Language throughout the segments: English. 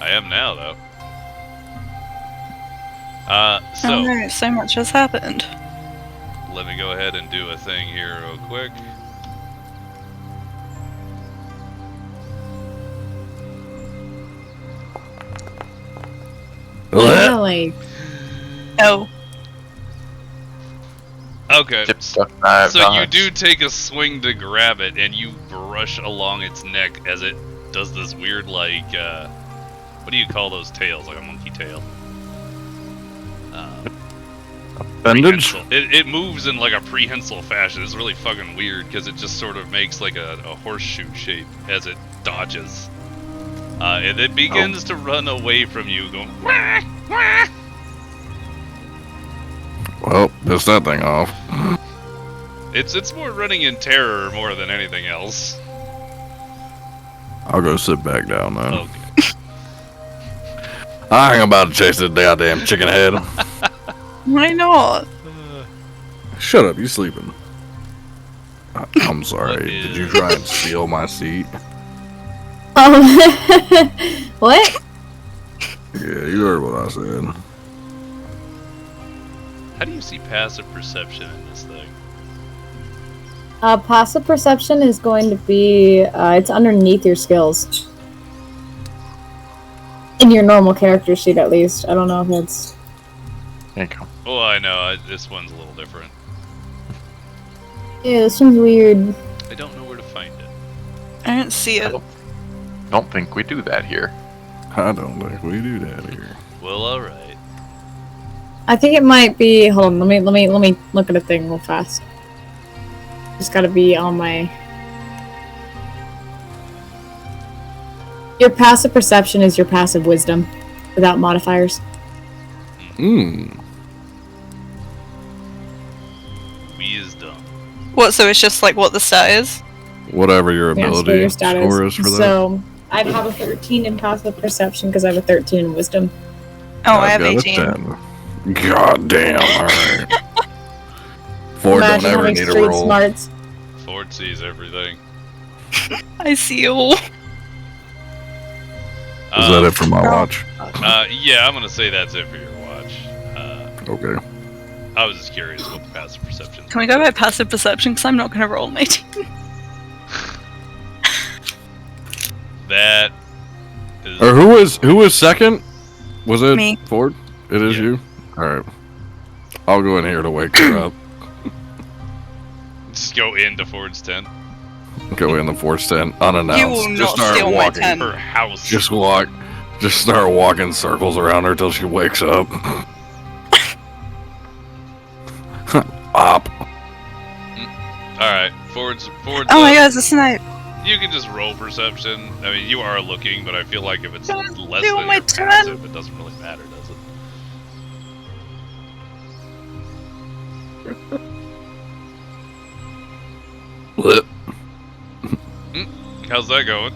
I am now, though. Oh no, so much has happened. Let me go ahead and do a thing here real quick. Really? Oh. Okay, so you do take a swing to grab it, and you brush along its neck as it does this weird, like, what do you call those tails? Like a monkey tail? Appendage? It moves in like a prehensile fashion. It's really fucking weird because it just sort of makes like a horseshoe shape as it dodges. And it begins to run away from you, going wah, wah. Well, piss that thing off. It's more running in terror more than anything else. I'll go sit back down then. Okay. I ain't about to chase this goddamn chicken head. Why not? Shut up, you sleeping. I'm sorry. Did you try and steal my seat? Oh. What? Yeah, you heard what I said. How do you see passive perception in this thing? Passive perception is going to be, it's underneath your skills. In your normal character sheet, at least. I don't know if it's... There you go. Oh, I know. This one's a little different. Yeah, this one's weird. I don't know where to find it. I don't see it. Don't think we do that here. I don't think we do that here. Well, alright. I think it might be... Hold on, let me look at a thing real fast. Just gotta be on my... Your passive perception is your passive wisdom, without modifiers. Wisdom. What, so it's just like what the stat is? Whatever your Yeah, ability your stat score is for that. So, I'd have a 13 in passive perception because I have a 13 in wisdom. Oh, I have got a 18. 10. God damn, alright. Ford don't Imagine ever having need a street roll. smarts. Ford sees everything. I see all. Is that it for my watch? Yeah, I'm gonna say that's it for your watch. Okay. I was just curious what the passive perception is. Can we go by passive perception? Because I'm not going to roll an 18. That is... Or who was second? Was it Me. Ford? It is Yeah. you? Alright. I'll go in here to wake her up. Just go into Ford's tent. Go in the Ford's tent unannounced. You will Just not start steal my walking. tent. Her house. Just start walking circles around her till she wakes up. Up. Alright, Ford's Oh my god, it's a snipe. You can just roll perception. I mean, you are looking, but I feel like if it's Don't less steal than my your tent. passive, it doesn't really matter, does it? Blip. How's that going?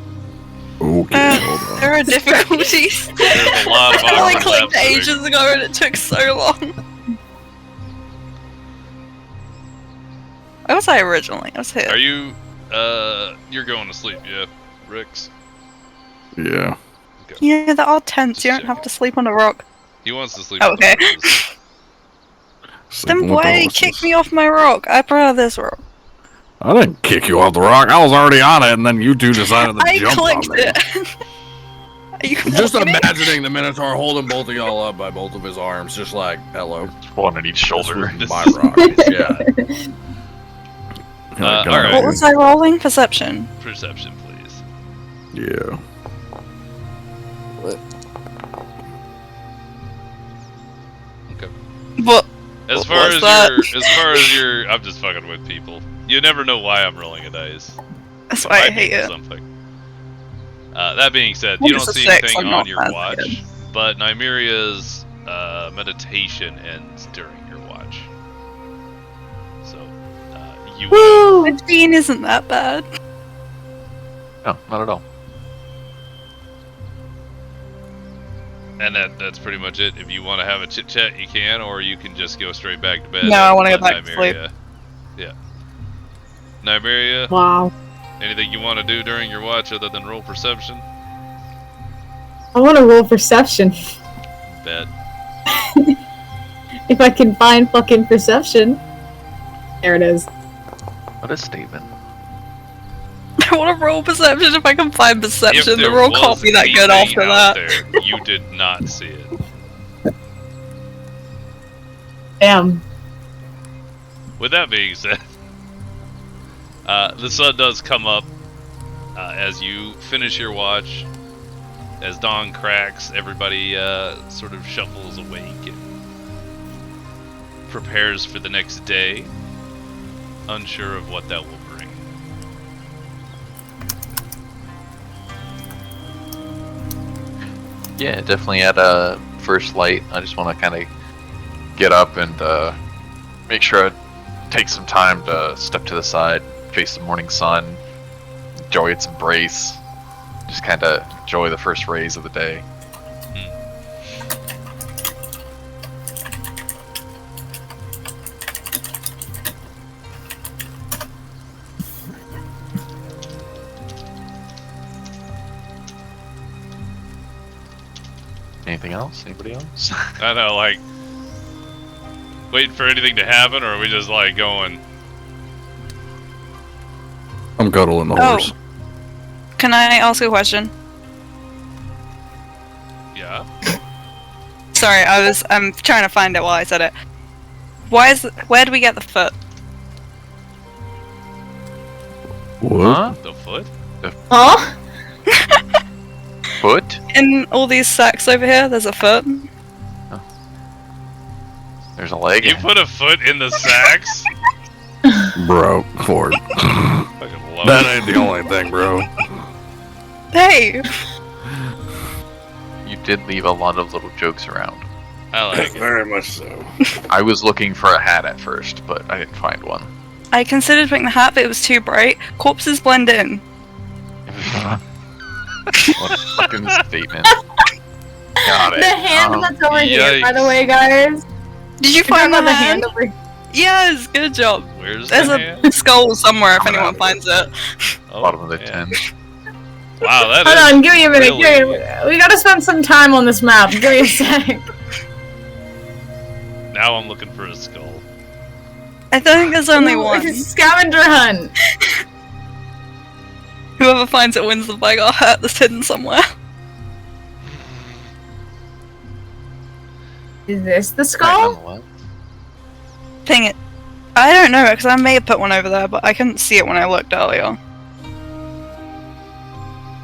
Okay, hold on. There are difficulties. There's a lot of I awkward clicked laps ages ago and it took so long. Where was I originally? I was here. Are you, you're going to sleep, yeah, Rix? Yeah. Yeah, there are tents. You don't have to sleep on a rock. He wants to sleep Oh, with the okay. horses. Then Sleeping with the why horses. kick me off my rock? I prefer this rock. I didn't kick you off the rock. I was already on it, and then you two decided to I jump on clicked me. it. Are you Just walking it? imagining the Minotaur holding both of y'all up by both of his arms, just like, hello. One on each shoulder. This was my rock. Yeah. alright. What was I rolling? Perception. Perception, please. Yeah. Okay. What? As What far was as that? your, I'm just fucking with people. You never know why I'm rolling a dice. That's It why I might be hate for it. something. That being said, Well, you it's don't a see 6, anything I'm on not your as watch, good. but Nymeria's meditation ends during your watch. So, you will. Woo! 15 isn't that bad. No, not at all. And that's pretty much it. If you want to have a chit chat, you can, or you can just go straight back to bed. No, I wanna and go let back to sleep. Nymeria- Yeah. Nymeria, Wow. anything you want to do during your watch other than roll perception? I want to roll perception. Bet. If I can find fucking perception. There it is. What a statement. I want to roll perception if I can find If perception. The there roll was can't be that good anything after out that. there, you did not see it. Damn. With that being said, the sun does come up as you finish your watch. As dawn cracks, everybody sort of shuffles awake and prepares for the next day, unsure of what that will bring. Yeah, definitely at first light. I just want to kind of get up and make sure I take some time to step to the side, face the morning sun, enjoy its embrace, just kind of enjoy the first rays of the day. Anything else? Anybody else? I know, like, waiting for anything to happen, or are we just like going? I'm cuddling the horse. Can I ask a question? Yeah. Sorry, I'm trying to find it while I said it. Where do we get the foot? What? Huh? The foot? Huh? Foot? In all these sacks over here, there's a foot. There's a leg. You put a foot in the sacks? Bro, Ford. Fucking love That it. ain't the only thing, bro. Hey! You did leave a lot of little jokes around. I like it. Very much so. I was looking for a hat at first, but I didn't find one. I considered putting the hat, but it was too bright. Corpses blend in. What a fucking statement. Got it. The hand that's over here, by the Yikes. way, guys. Did you You're find talking the about hand? over Yes, good job. Where's There's the a hand? skull somewhere if Coming anyone out. finds it. Oh, Bottom of the man. 10. Wow, that Hold is on, give me a minute. really- Give me a, we gotta spend some time on this map. Give me a sec. Now I'm looking for a skull. I think there's only Ooh, one. it's a scavenger hunt. Whoever finds it wins the Vigar hat that's hidden somewhere. Is this the Right, skull? nonetheless. Dang it. I don't know, because I may have put one over there, but I couldn't see it when I looked earlier.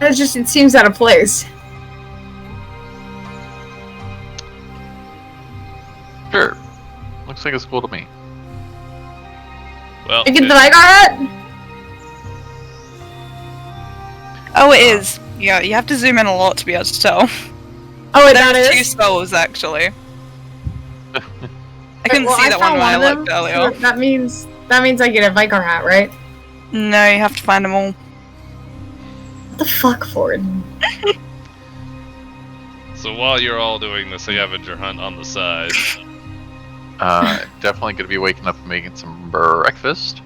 It seems out of place. Sure. Looks like it's cool to me. Well, You get the Vigar hat? Oh, it is. Yeah, you have to zoom in a lot to be able to tell. Oh, wait, that There's two is? skulls, actually. I couldn't Well, see that one found when I of them, looked earlier. so that means I get a Vigar hat, right? No, you have to find them all. What the fuck, Ford? So while you're all doing the scavenger hunt on the side, Definitely gonna be waking up and making some breakfast.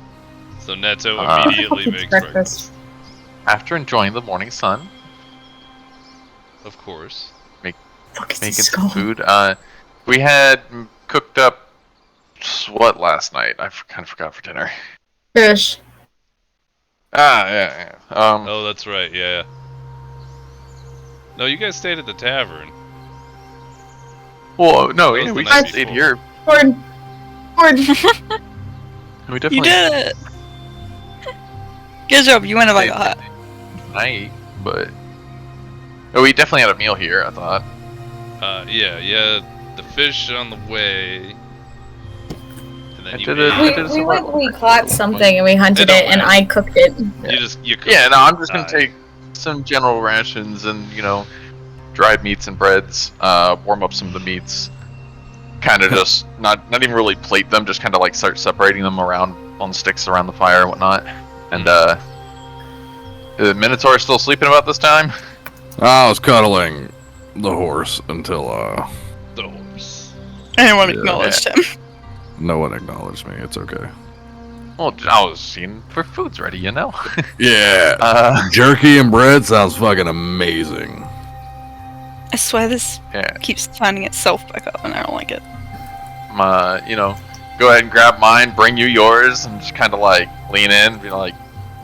so Neto Ah. immediately It's makes breakfast. breakfast. After enjoying the morning sun, Of course. Fuck is making this some skull? food. We had cooked up what last night? I kind of forgot for dinner. Fish. Yeah. Oh, that's right, yeah. No, you guys stayed at the tavern. Well, no, That was yeah, the we night stayed before. here. Ford. Ford. We You definitely did it! Good job, you win a stayed Vigar hat. night, but we definitely had a meal here. I thought. Yeah, the fish on the way. And then I you did made- it. I did some work. We caught something and we hunted It it don't and matter. I cooked it. You cooked Yeah, it no, I'm just gonna inside. take some general rations and dried meats and breads. Warm up some of the meats. Kind of just not even really plate them. Just kind of like start separating them around on sticks around the fire and whatnot. And the Minotaur still sleeping about this time? I was cuddling the horse until The horse. Anyone Yeah. acknowledged him. no one acknowledged me. It's okay. Well, I was seeing for food's ready, Yeah. Jerky and bread sounds fucking amazing. I swear this Yeah. keeps finding itself back up and I don't like it. You know, go ahead and grab mine, bring you yours, and just kind of like lean in, be like,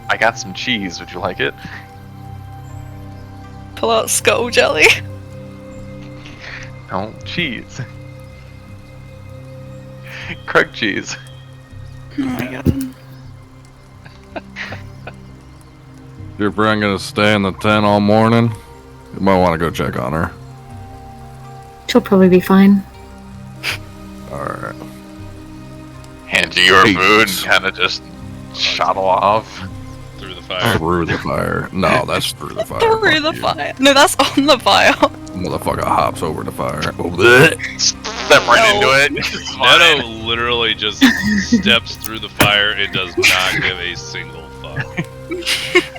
I got some cheese, would you like it? Pull out skull jelly. No, cheese. Krug cheese. Oh my god. Your friend gonna stay in the tent all morning? You might want to go check on her. She'll probably be fine. Alright. Hand you your Hey. food and kind of just shuttle off. Through the fire. Through the fire. No, that's through the fire. Through the Fuck you. fire. No, that's on the fire. Motherfucker hops over the fire. Oh, bleh. Step right No. into it. It's fine. Neto literally just steps through the fire and does not give a single fuck.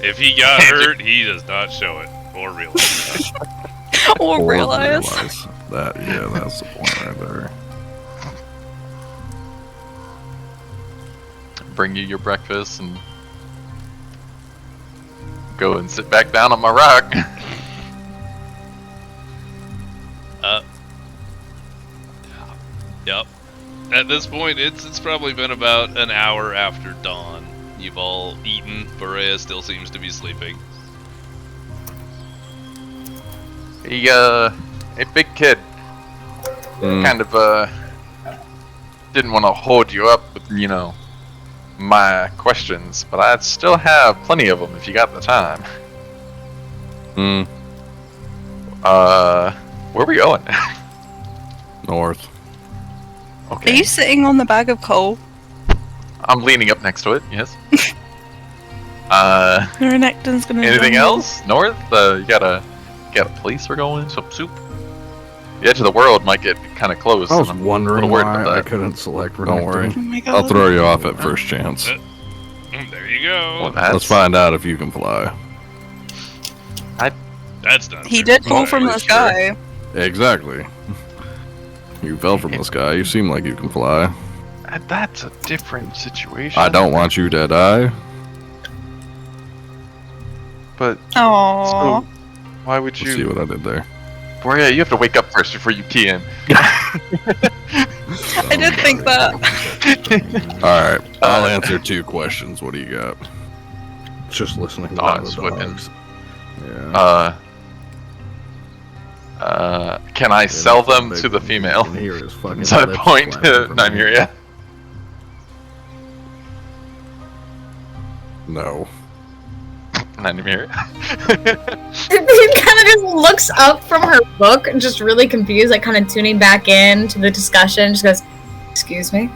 If he got hurt, he does not show it or realize that. Or realize. That, yeah, that's the point right there. Bring you your breakfast and go and sit back down on my rock. Yep. At this point, it's probably been about an hour after dawn. You've all eaten. Boreya still seems to be sleeping. He, a big kid. Kind of, didn't want to hold you up with, you know, my questions, but I'd still have plenty of them if you got the time. Where are we going? North. Are Okay. you sitting on the bag of coal? I'm leaning up next to it, yes. Renekton's gonna Anything join you. else? North? You got a place we're going? Some soup? The edge of the world might get kind of close. I was and I'm wondering a little worried why about I that. couldn't select Oh Renekton. my god. I'll throw you off at first chance. There you go. Well, that's, Let's find out if you can fly. That's not He fair. did fall from the Sure. sky. Exactly. You fell from the sky. You seem like you can fly. that's a different situation. I don't want you to die. But Aww. so, why would Let's see you? what I did there. Boreya, you have to wake up first before you key in. I did think that. Alright, I'll answer 2 questions. What do you got? Just listening to Dogs the whipping. dogs. Yeah. Can I sell them to the female? Is that a point to Nymeria? No. Nymeria? He kind of just looks up from her book and just really confused, like kind of tuning back in to the discussion. Just goes, "Excuse me."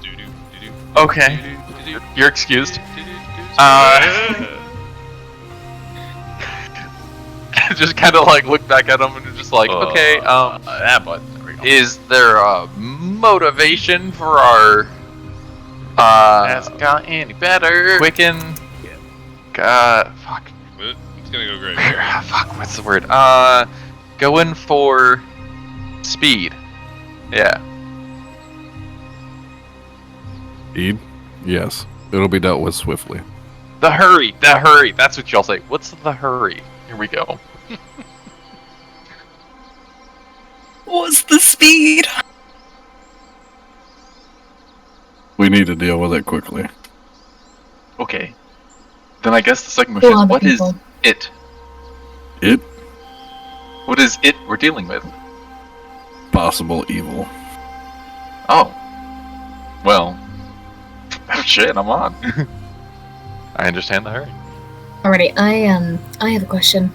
Doo-doo, doo-doo, Okay, doo-doo, you're excused. doo-doo. Just kind of like look back at him and just like, okay, that button. There we go. is there a motivation for our hasn't got any better quicken? God, fuck. It's gonna go great. Fuck, what's the word? Going for speed. Yeah. Speed? Yes. It'll be dealt with swiftly. The hurry. That's what y'all say. What's the hurry? Here we go. What's the speed? We need to deal with it quickly. Okay. Then I guess the second question is, what is it? It? What is it we're dealing with? Possible evil. Oh. Well. Shit, I'm on. I understand the hurry. Alrighty, I have a question.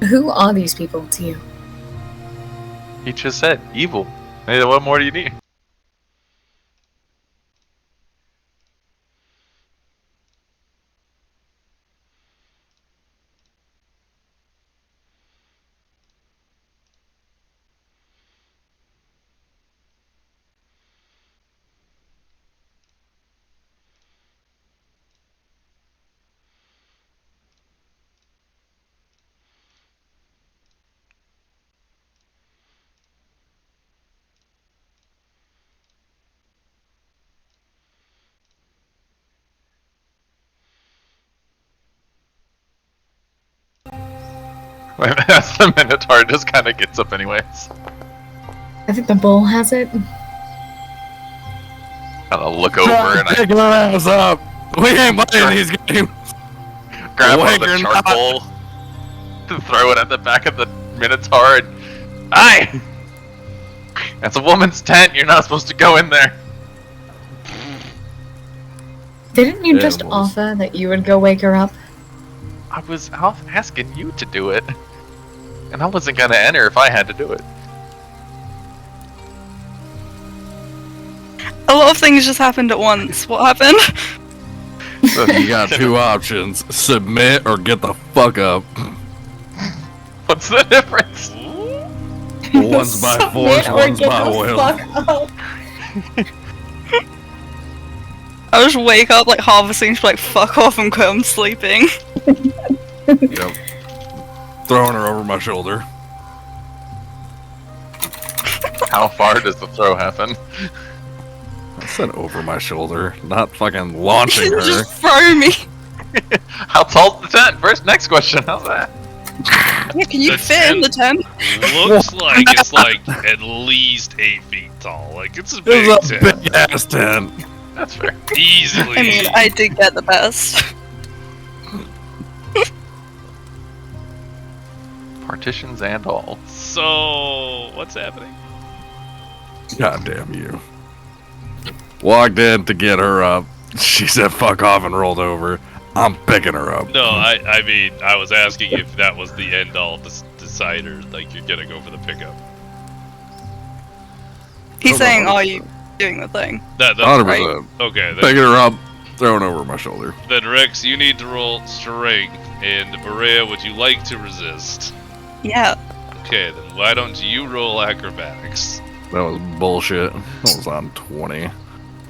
Who are these people to you? He just said evil. Hey, what more do you need? As the Minotaur just kind of gets up anyways. I think the bull has it. Kind of look over and I Pick our ass up. We ain't playing these games. grab one of the Wanker not. charcoal to throw it at the back of the Minotaur and... Aye! That's a woman's tent, you're not supposed to go in there. Didn't you just Animals. offer that you would go wake her up? I was asking you to do it. And I wasn't gonna enter if I had to do it. A lot of things just happened at once. What happened? You got two options: submit or get the fuck up. What's the difference? One's by force, one's by will. I just wake up like harvesting, just like fuck off and I'm sleeping. Yep. Throwing her over my shoulder. How far does the throw happen? I said over my shoulder, not fucking launching her. Just throw me. How tall's the tent? First, next question. How's that? Yeah, can you The fit in the tent? Looks like it's like at least 8 feet tall. Like it's a big It's a tent. big ass tent. That's fair. Easily. I mean, I did get the best. Partitions and all. So, what's happening? God damn you. Walked in to get her up. She said fuck off and rolled over. I'm picking her up. No, I mean, I was asking if that was the end all decider. Like you're gonna go for the pickup. He's saying, are you doing the thing? That 100%. okay. Picking her up, throwing over my shoulder. Then Rex, you need to roll strength, and Boreya, would you like to resist? Yeah. Okay, then why don't you roll acrobatics? That was bullshit. That was on 20.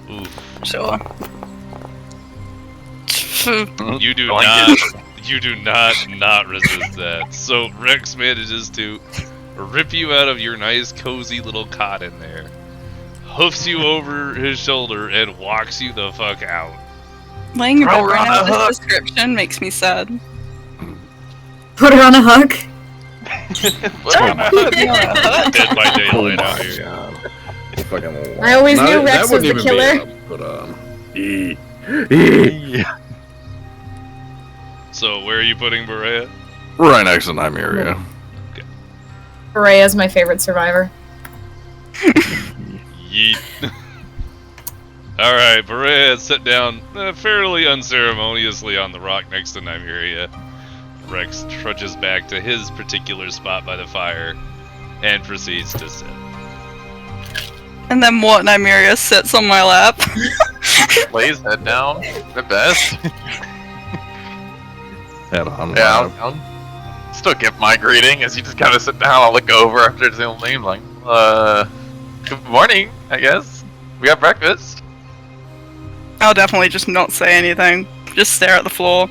Oof. Sure. You do Going not. You do not resist that. So Rex manages to rip you out of your nice, cozy little cot in there, hoofs you over his shoulder, and walks you the fuck out. Laying your Throw bed her right on now a with hook. this description makes me sad. Put her on a hook. Dead by daylight out here. God. Fucking I always No, knew that Rex was wouldn't the even be killer. up, but, Yeah. So where are you putting Boreya? right next to Nymeria. Boreya's my favorite survivor. Yeet. Alright, Boreya sit down fairly unceremoniously on the rock next to Nymeria. Rex trudges back to his particular spot by the fire and proceeds to sit. And then what? Nymeria sits on my lap. Lays head down. The best. Head on. Yeah, I'll still give my greeting as you just kind of sit down. I'll look over after the old name, like, good morning, I guess. We got breakfast. I'll definitely just not say anything. Just stare at the floor.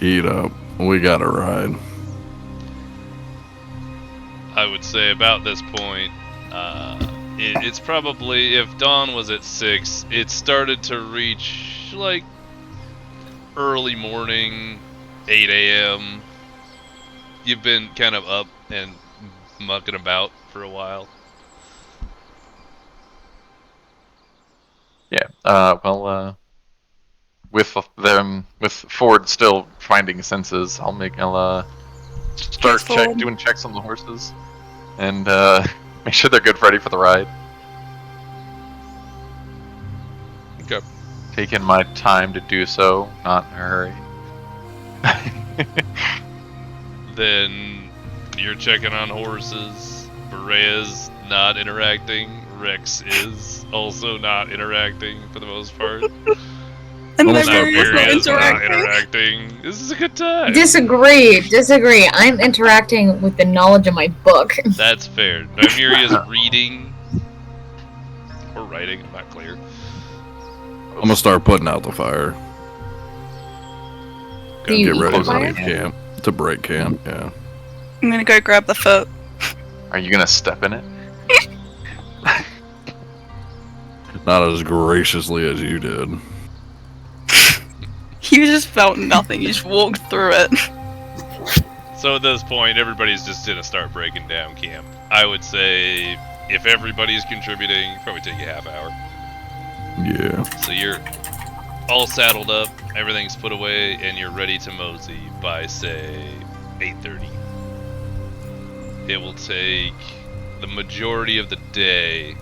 Eat up. We got a ride. I would say about this point, it's probably, if dawn was at 6, it started to reach, like, early morning, 8 a.m. You've been kind of up and mucking about for a while. Yeah. With Ford still finding senses, I'll start Ford. doing checks on the horses, and make sure they're good, ready for the ride. Okay. Taking my time to do so, not in a hurry. Then you're checking on horses. Boreya's not interacting. Rex is also not interacting for the most part. And Almost Nymeria's not Nymeria's not interacting. interacting. This is a good time. Disagree. I'm interacting with the knowledge of my book. That's fair. Nymeria's reading or writing, I'm not clear. I'm gonna start putting out the fire. Do you Get eat ready the to fire? leave camp. To break camp, yeah. I'm gonna go grab the foot. Are you gonna step in it? Not as graciously as you did. You just felt nothing. You just walked through it. So at this point, everybody's just gonna start breaking down camp. I would say if everybody's contributing, probably take a half hour. Yeah. So you're all saddled up, everything's put away, and you're ready to mosey by, say, 8:30. It will take the majority of the day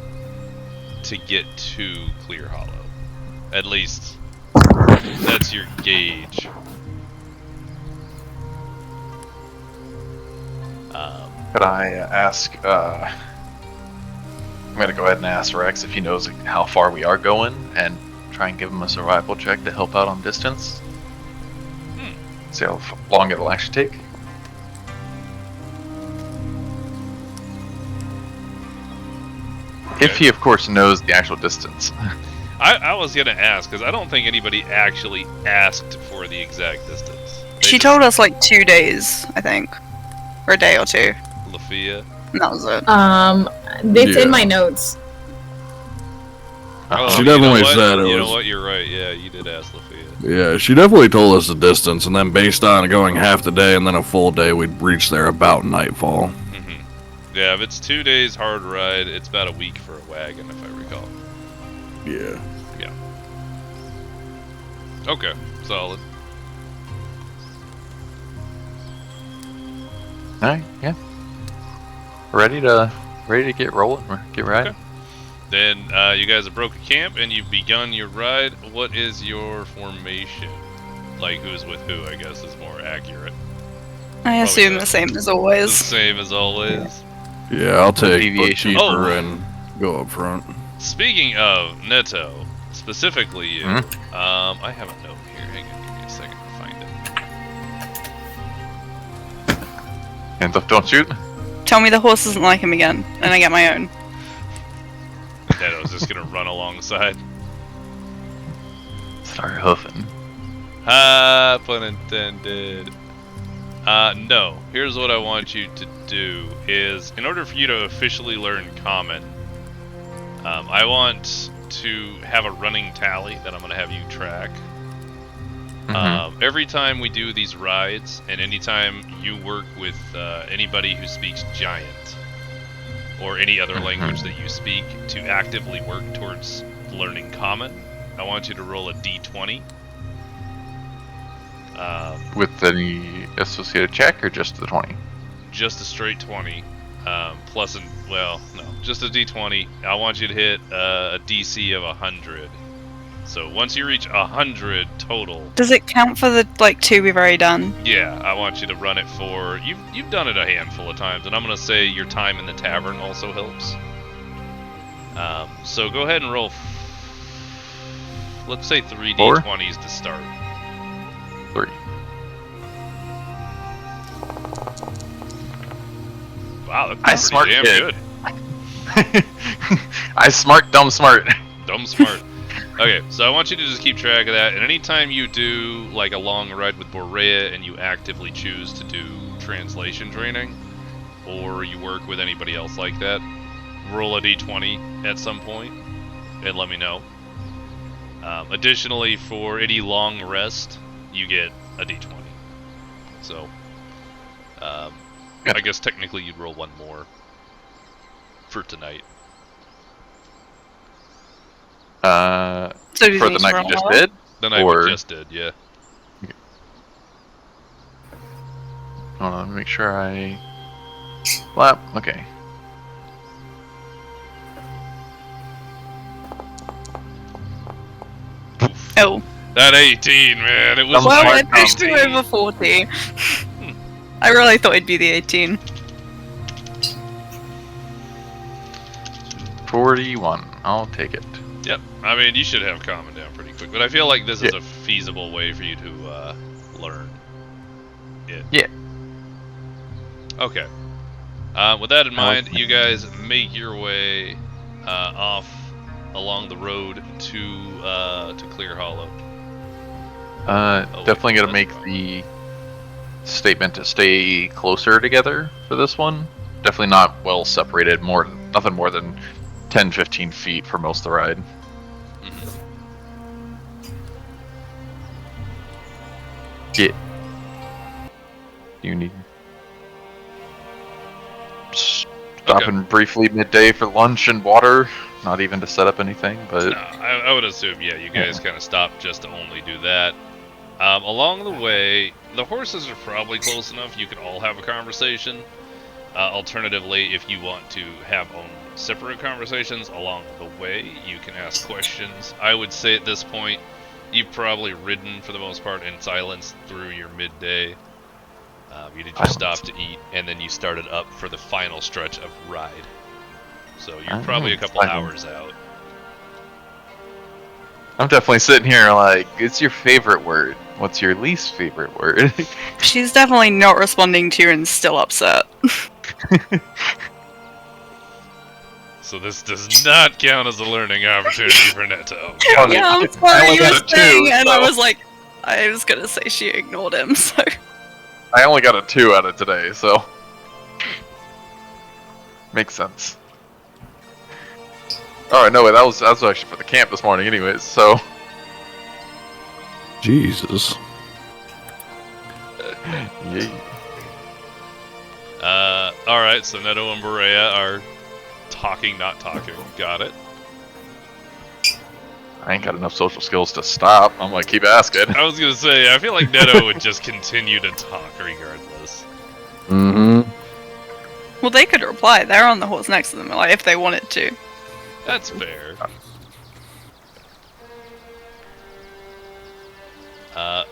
to get to ClearHallow. At least, that's your gauge. Could I ask, I'm gonna go ahead and ask Rex if he knows how far we are going, and try and give him a survival check to help out on distance. See how long it'll actually take. If he, of course, knows the actual distance. I was gonna ask, because I don't think anybody actually asked for the exact distance. She told us like 2 days, I think. Or a day or two. Lafia. And that was it. It's Yeah. in my notes. Oh, She you know definitely what? said it You know was- what? You're right. Yeah, you did ask Lafia. Yeah, she definitely told us the distance, and then based on going half the day and then a full day, we'd reach there about nightfall. Mm-hmm. Yeah, if it's 2 days hard ride, it's about a week for a wagon, if I recall. Yeah. Okay, solid. Alright, yeah. Ready to get rolling, get riding. Okay. Then you guys have broken camp and you've begun your ride. What is your formation? Like who's with who, I guess, is more accurate. I assume the same as always. The same as always. Yeah, I'll take deviation. bookkeeper Oh. and go up front. Speaking of Neto, specifically you, Mhm. I have a note here. Hang on, give me a second to find it. Hands up, don't shoot. Tell me the horse doesn't like him again, and I get my own. Neto's just gonna run alongside. Start hoofing. Pun intended. No. Here's what I want you to do is, in order for you to officially learn Common, I want to have a running tally that I'm going to have you track. Every time we do these rides, and anytime you work with anybody who speaks Giant, or any other language that you speak, to actively work towards learning Common, I want you to roll a d20. With any associated check or just the 20? Just a straight 20, plus just a d20. I want you to hit a DC of 100. So once you reach 100 total, Does it count for the like 2 we've already done? yeah, I want you to run it for you've done it a handful of times, and I'm gonna say your time in the tavern also helps. So go ahead and roll. Let's say 3 Four? d20s to start. 3. Wow, that's I pretty smart damn kid. good. I smart, dumb smart. Dumb smart. Okay, so I want you to just keep track of that, and anytime you do like a long ride with Boreya and you actively choose to do translation training, or you work with anybody else like that, roll a d20 at some point and let me know. Additionally, for any long rest, you get a d20. So, I guess technically you'd roll one more for tonight. So do For you the need to night roll you just more? did? The night Or- we just did, yeah. Hold on, let me make sure I... Flap, okay. Oh. That 18, man, it was Dumb Well, smart, I pushed dumb you over 40. I really thought it'd be the 18. 41. I'll take it. Yep. I mean, you should have Common down pretty quick, but I feel like this is a feasible way for you to learn it. Yeah. Okay. With that in mind, you guys make your way off along the road to ClearHallow. Definitely gonna that's make wrong. the statement to stay closer together for this one. Definitely not well separated, nothing more than 10-15 feet for most of the ride. Mhm. Yeah. You need Stopping briefly midday for lunch and water. Not even to set up anything, but... No, I would assume, yeah, you guys kind of stop just to only do that. Along the way, the horses are probably close enough you could all have a conversation. Alternatively, if you want to have separate conversations along the way, you can ask questions. I would say at this point, you've probably ridden for the most part in silence through your midday. You did just stop to eat, and then you started up for the final stretch of ride. So you're probably a couple hours out. I'm definitely sitting here like, it's your favorite word. What's your least favorite word? She's definitely not responding to you and still upset. So this does not count as a learning opportunity for Neto. Yeah, I'm sorry you were saying, and I was like, I was gonna say she ignored him, so... I only got a 2 out of today, so... Makes sense. Alright, no, wait, that was actually for the camp this morning anyways, so... Jesus. Yeah. Alright, so Neto and Boreya are talking, not talking. Got it. I ain't got enough social skills to stop. I'm gonna keep asking. I was gonna say, I feel like Neto would just continue to talk regardless. Mm-hmm. Well, they could reply. They're on the horse next to them, like, if they wanted to. That's fair.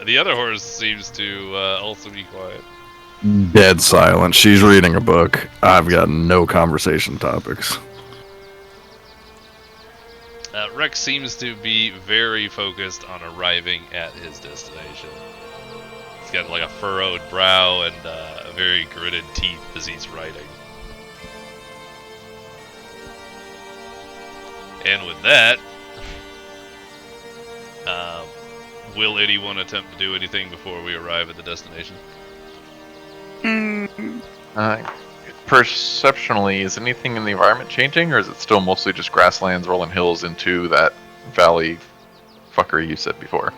The other horse seems to also be quiet. Dead silent. She's reading a book. I've got no conversation topics. Rex seems to be very focused on arriving at his destination. He's got like a furrowed brow and very gritted teeth as he's writing. And with that, will anyone attempt to do anything before we arrive at the destination? Perceptionally, is anything in the environment changing, or is it still mostly just grasslands, rolling hills into that valley fuckery you said before?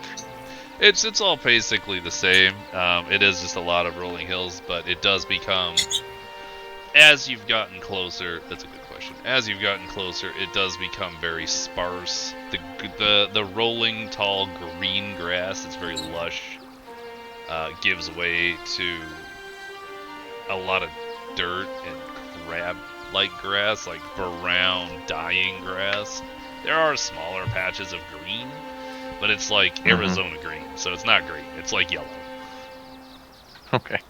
It's all basically the same. It is just a lot of rolling hills, but it does become, as you've gotten closer. That's a good question. As you've gotten closer, it does become very sparse. The rolling tall green grass is very lush. Gives way to a lot of dirt and crab-like grass, like brown dying grass. There are smaller patches of green, but it's like Arizona green, so it's not green. It's like yellow. Okay.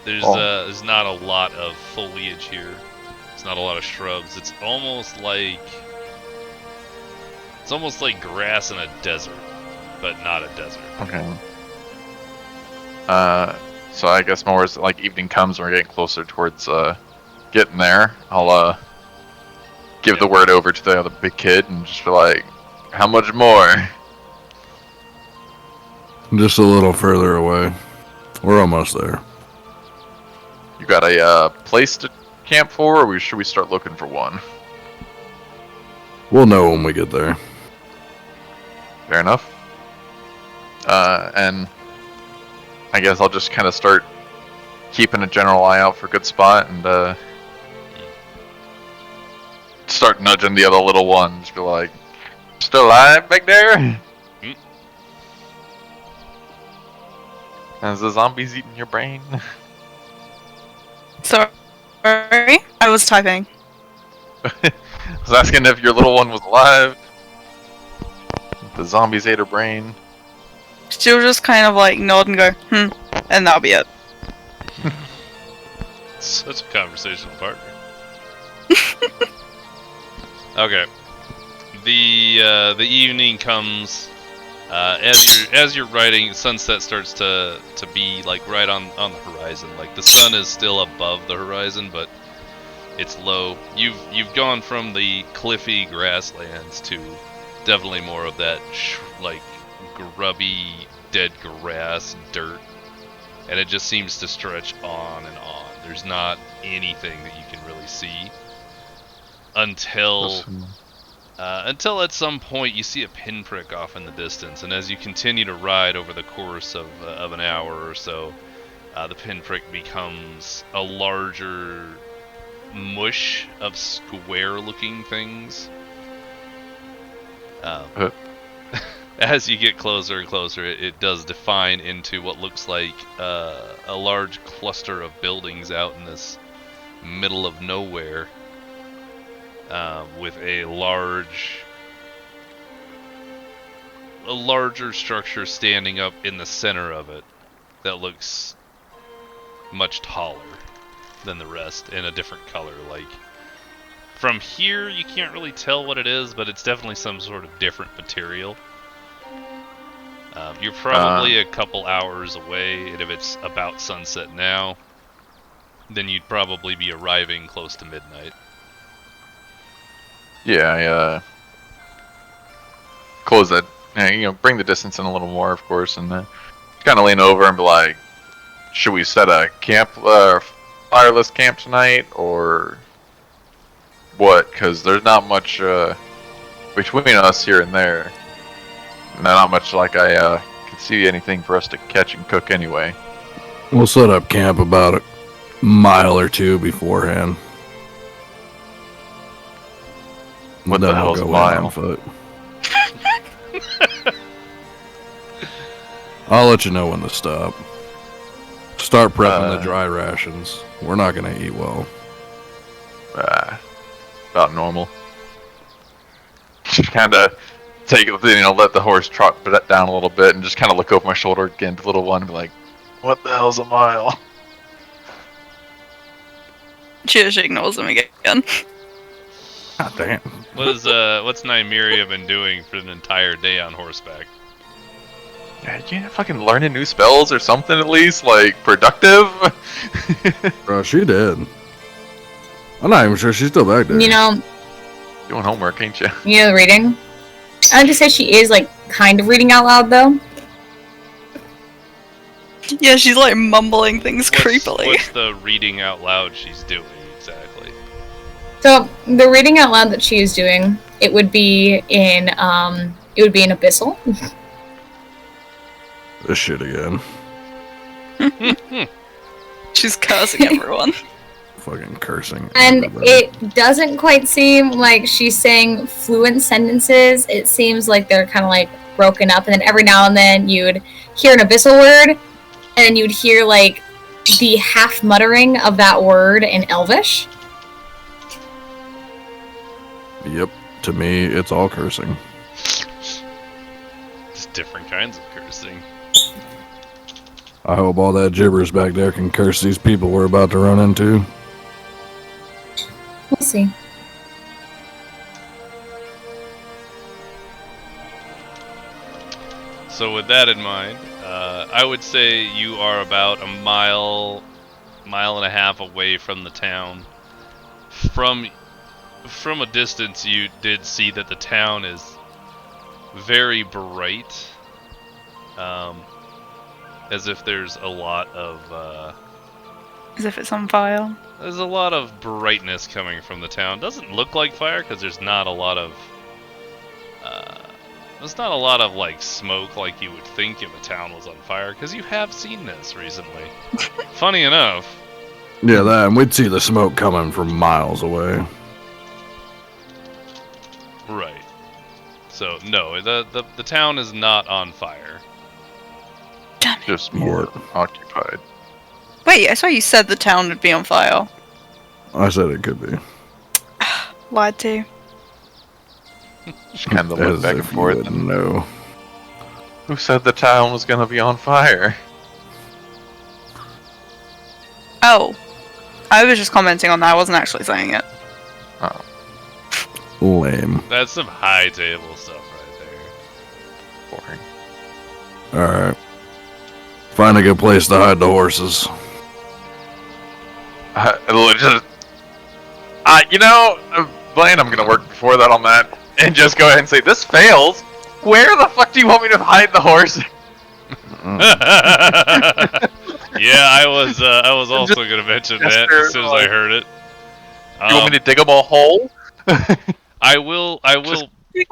There's not a lot of foliage here. It's not a lot of shrubs. It's almost like grass in a desert, but not a desert. Okay. So I guess more as like evening comes and we're getting closer towards getting there, I'll give the word over to the other big kid and just be like, how much more? Just a little further away. We're almost there. You got a place to camp for, or should we start looking for one? We'll know when we get there. Fair enough. And I guess I'll just kind of start keeping a general eye out for a good spot and start nudging the other little ones. Be like, still alive back there? Has the zombies eating your brain? Sorry, I was typing. I was asking if your little one was alive. The zombies ate her brain. She'll just kind of like nod and go, and that'll be it. Such a conversational partner. Okay. The evening comes. As you're writing, sunset starts to be like right on the horizon. Like the sun is still above the horizon, but it's low. You've gone from the cliffy grasslands to definitely more of that like grubby dead grass, dirt, and it just seems to stretch on and on. There's not anything that you can really see until at some point you see a pinprick off in the distance, and as you continue to ride over the course of an hour or so, the pinprick becomes a larger mush of square-looking things. As you get closer and closer, it does define into what looks like a large cluster of buildings out in this middle of nowhere, with a larger structure standing up in the center of it that looks much taller than the rest and a different color. Like, from here you can't really tell what it is, but it's definitely some sort of different material. You're probably a couple hours away, and if it's about sunset now, then you'd probably be arriving close to midnight. Yeah, I close that. Bring the distance in a little more, of course, and kind of lean over and be like, "Should we set a camp, fireless camp tonight, or what? Because there's not much between us here and there. Not much like I can see anything for us to catch and cook anyway." We'll set up camp about a mile or two beforehand. What Then the hell's a go in mile? on foot. I'll let you know when to stop. Start prepping the dry rations. We're not gonna eat well. About normal. Just kind of take it, let the horse trot down a little bit, and just kind of look over my shoulder again to the little one and be like, "What the hell's a mile?" She just ignores him again. God damn. What's Nymeria been doing for an entire day on horseback? Yeah, fucking learning new spells or something at least, like productive. Bro, she did. I'm not even sure she's still back there. Doing homework, ain't you? The reading. I would just say she is like kind of reading out loud though. Yeah, she's like mumbling things creepily. What's the reading out loud she's doing exactly? So the reading out loud that she is doing, it would be in Abyssal. This shit again. She's cursing everyone. Fucking cursing. And everybody. it doesn't quite seem like she's saying fluent sentences. It seems like they're kind of like broken up, and then every now and then you'd hear an Abyssal word, and then you'd hear like the half muttering of that word in Elvish. Yep. To me, it's all cursing. Just different kinds of cursing. I hope all that gibberish back there can curse these people we're about to run into. We'll see. So with that in mind, I would say you are about a mile and a half away from the town. From a distance, you did see that the town is very bright, as if there's a lot of As if it's on fire. there's a lot of brightness coming from the town. Doesn't look like fire because there's not a lot of like smoke like you would think if a town was on fire, because you have seen this recently. Funny enough. Yeah, that, and we'd see the smoke coming from miles away. Right. So no, the town is not on fire. Damn it. Just more occupied. Wait, I saw you said the town would be on fire. I said it could be. Lied to. Just kind of look As back and if you forth. wouldn't And know. who said the town was gonna be on fire? Oh. I was just commenting on that, I wasn't actually saying it. Oh, Lame. That's some high table stuff right there. boring. Alright. Find a good place to hide the horses. Blaine, I'm gonna work before that on that, and just go ahead and say this fails. Where the fuck do you want me to hide the horse? Yeah, I was also gonna mention that as soon as I heard it. You want me to dig them a hole? I will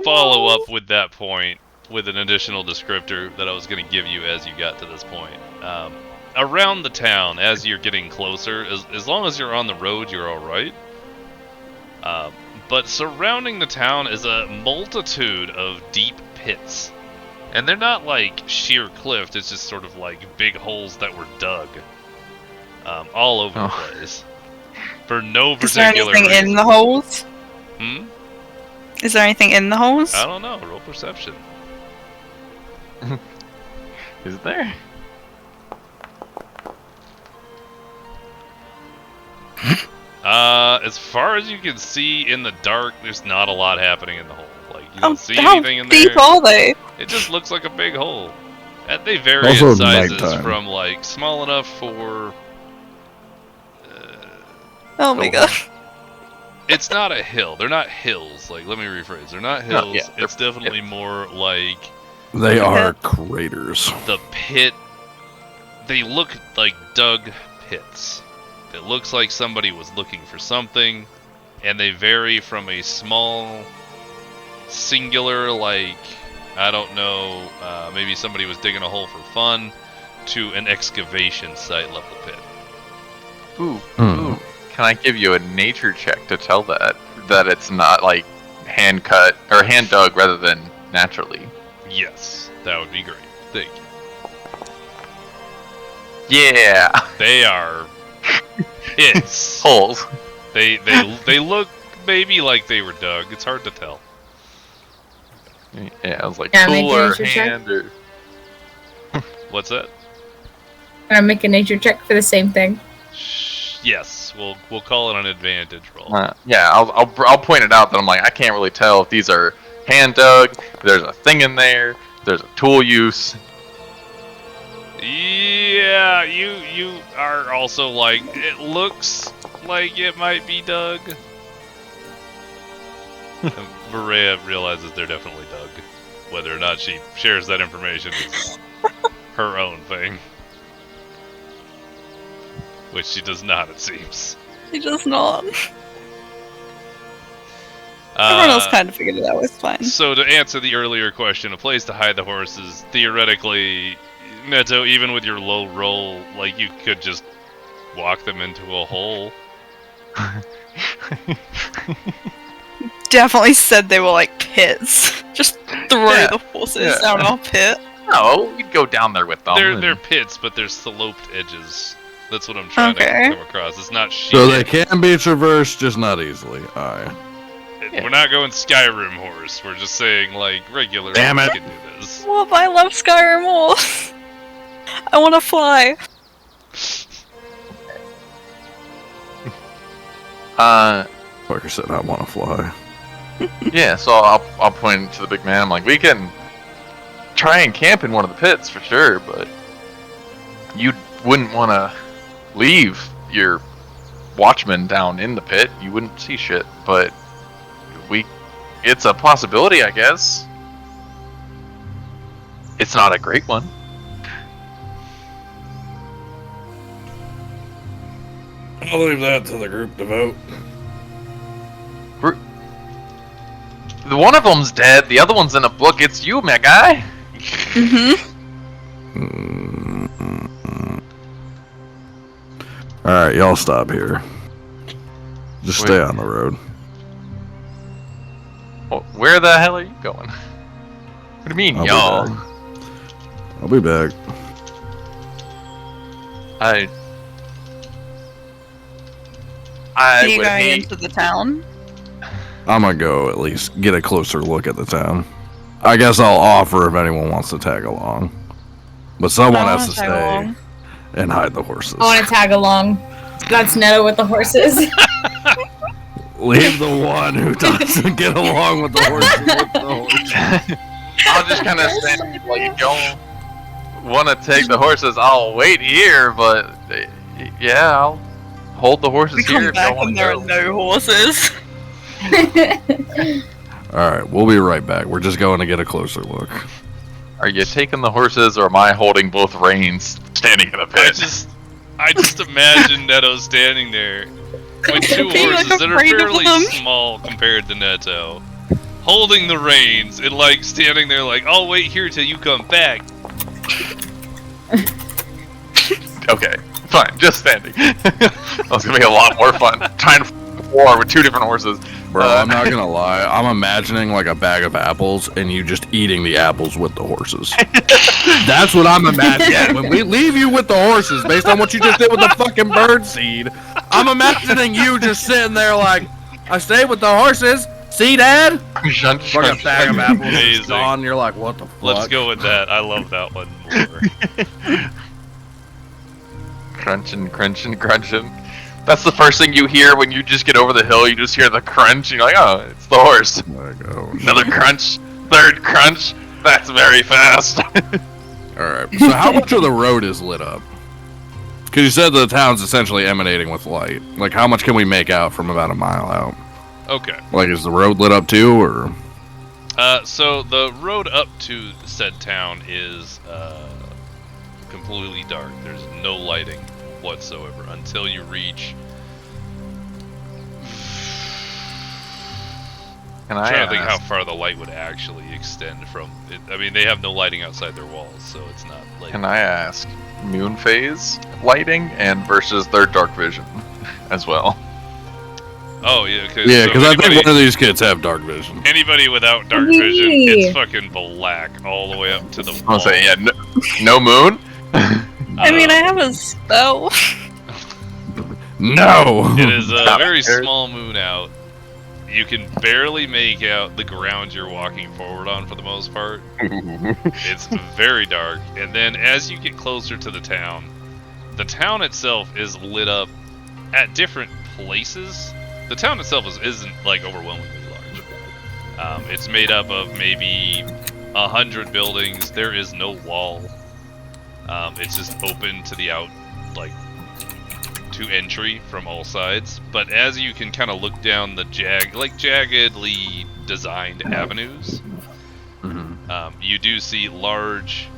follow up with that point with an additional descriptor that I was going to give you as you got to this point. Around the town, as you're getting closer, as long as you're on the road, you're alright. But surrounding the town is a multitude of deep pits. And they're not like sheer cliff, it's just sort of like big holes that were dug. All over the place. For no particular Is there anything reason. in the holes? Hmm? Is there anything in the holes? I don't know, roll perception. Is there? As far as you can see in the dark, there's not a lot happening in the hole. Like, you don't see how anything in there. deep are they? It just looks like a big hole. And they vary Also in sizes nighttime. from, like, small enough for... Oh my god. It's not a hill. They're not hills. Like, let me rephrase. They're not hills. No, yeah, It's definitely more like They are craters. the pit. They look like dug pits. It looks like somebody was looking for something, and they vary from a small, singular, like, I don't know, maybe somebody was digging a hole for fun, to an excavation site level pit. Ooh. Can I give you a nature check to tell that it's not like hand cut or hand dug rather than naturally? Yes, that would be great. Thank you. Yeah. They are pits. Holes. They look maybe like they were dug. It's hard to tell. Yeah, I was like Yeah, make tool a or nature check. hand or. What's that? I'm make a nature check for the same thing. Yes, we'll call it an advantage roll. Yeah, I'll point it out that I'm like I can't really tell if these are hand dug. If there's a thing in there. If there's a tool use. Yeah, you are also like, it looks like it might be dug. Boreya realizes they're definitely dug. Whether or not she shares that information is her own thing. Which she does not, it seems. He does not. Everyone else kind of figured it out. It's fine. So to answer the earlier question, a place to hide the horses, theoretically, Neto, even with your low roll, like, you could just walk them into a hole. Definitely said they were like pits. Just throw Yeah, the horses down our pit. No, we'd go down there with them. They're pits, but they're sloped edges. That's what I'm trying Okay. to come across. It's not sheet. So they can be traversed, just not easily. Aye. We're not going Skyrim horse. We're just saying, like, regular Damn horse it. can do this. Well, I love Skyrim more. I want to fly. Fucker said I want to fly. Yeah, so I'll point to the big man. I'm like, we can try and camp in one of the pits for sure, but you wouldn't want to leave your watchman down in the pit. You wouldn't see shit, but it's a possibility, I guess. It's not a great one. I'll leave that to the group to vote. The one of them's dead. The other one's in a book. It's you, my guy. Alright, y'all stop here. Just stay on the road. Well, where the hell are you going? What do you mean, y'all? I'll be back. Are you would going hate. into the town? I'm gonna go at least get a closer look at the town. I guess I'll offer if anyone wants to tag along. But someone I has wanna to tag stay along. and hide the horses. I want to tag along. That's Neto with the horses. Leave the one who doesn't get along with the horses with the horses. I'll just kind of stand like you don't want to take the horses. I'll wait here, but yeah, I'll hold the horses We here come if you back want and to there go. are no horses. Alright, we'll be right back. We're just going to get a closer look. Are you taking the horses, or am I holding both reins, standing in a pit? I just imagine Neto standing there with two Being, like, horses that are afraid of fairly them. small compared to Neto, holding the reins and like standing there like, I'll wait here till you come back. Okay, fine, just standing. That was gonna be a lot more fun. Trying to 4 with 2 different horses. Bro, I'm not gonna lie. I'm imagining like a bag of apples and you just eating the apples with the horses. That's what I'm imagining. When we leave you with the horses, based on what you just did with the fucking bird seed, I'm imagining you just sitting there like, I stayed with the horses. See, Dad? Fucking bag of apples is gone. You're like, what the fuck? Let's go with that. I love that one more. Crunching, crunching, crunching. That's the first thing you hear when you just get over the hill. You just hear the crunch. And you're like, oh, it's the horse. Another crunch. Third crunch. That's very fast. Alright, so how much of the road is lit up? Because you said the town's essentially emanating with light. Like, how much can we make out from about a mile out? Okay. Like, is the road lit up too, or? So the road up to said town is completely dark. There's no lighting whatsoever until you reach. Can I'm I trying to think ask, how far the light would actually extend from it. I mean, they have no lighting outside their walls, so it's not like. Can I ask, moon phase lighting and versus their dark vision as well? Oh yeah, Yeah, because I think one of these kids have dark vision. Anybody without dark vision, it's fucking black all the way up to the wall. I'll say, yeah, no moon? I mean, I have a spell. No! It is a very small moon out. You can barely make out the ground you're walking forward on for the most part. It's very dark. And then as you get closer to the town itself is lit up at different places. The town itself isn't like overwhelmingly large. It's made up of maybe 100 buildings. There is no wall. It's just open to the to entry from all sides. But as you can kind of look down the jaggedly designed avenues, you do see large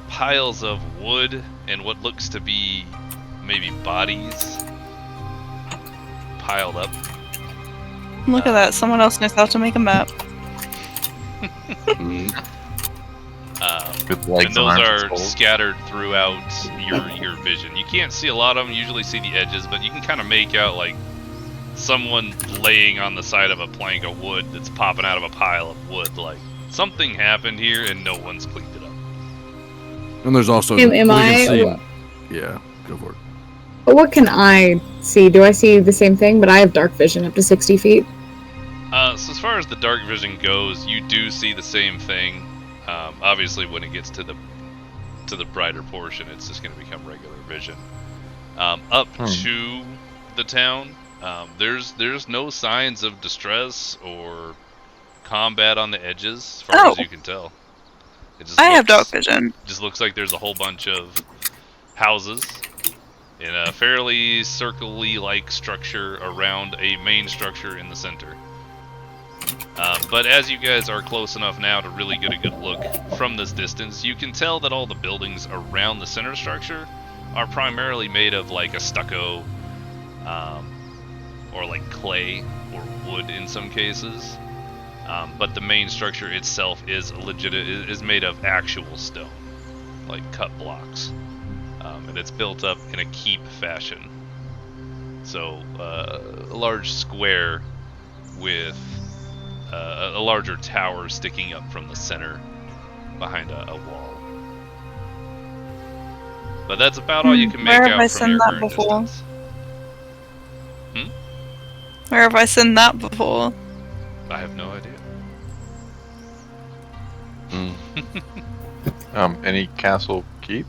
piles of wood and what looks to be maybe bodies piled up. Look at that. Someone else knows how to make a map. And those are scattered throughout your vision. You can't see a lot of them, you usually see the edges, but you can kind of make out like someone laying on the side of a plank of wood that's popping out of a pile of wood. Like something happened here and no one's cleaned it up. And there's also yeah, go for it. But what can I see? Do I see the same thing? But I have dark vision up to 60 feet. So as far as the dark vision goes, you do see the same thing. Obviously, when it gets to the brighter portion, it's just going to become regular vision. Up to the town, there's no signs of distress or combat on the edges, as far as you can tell. I have dark vision. Just looks like there's a whole bunch of houses in a fairly circle-y-like structure around a main structure in the center. But as you guys are close enough now to really get a good look from this distance, you can tell that all the buildings around the center structure are primarily made of like a stucco, or like clay or wood in some cases. But the main structure itself is is made of actual stone, like cut blocks, and it's built up in a keep fashion. So a large square with a larger tower sticking up from the center behind a wall. But that's about all you can make out from your current distance. Where have I seen that before? I have no idea. Any castle keep?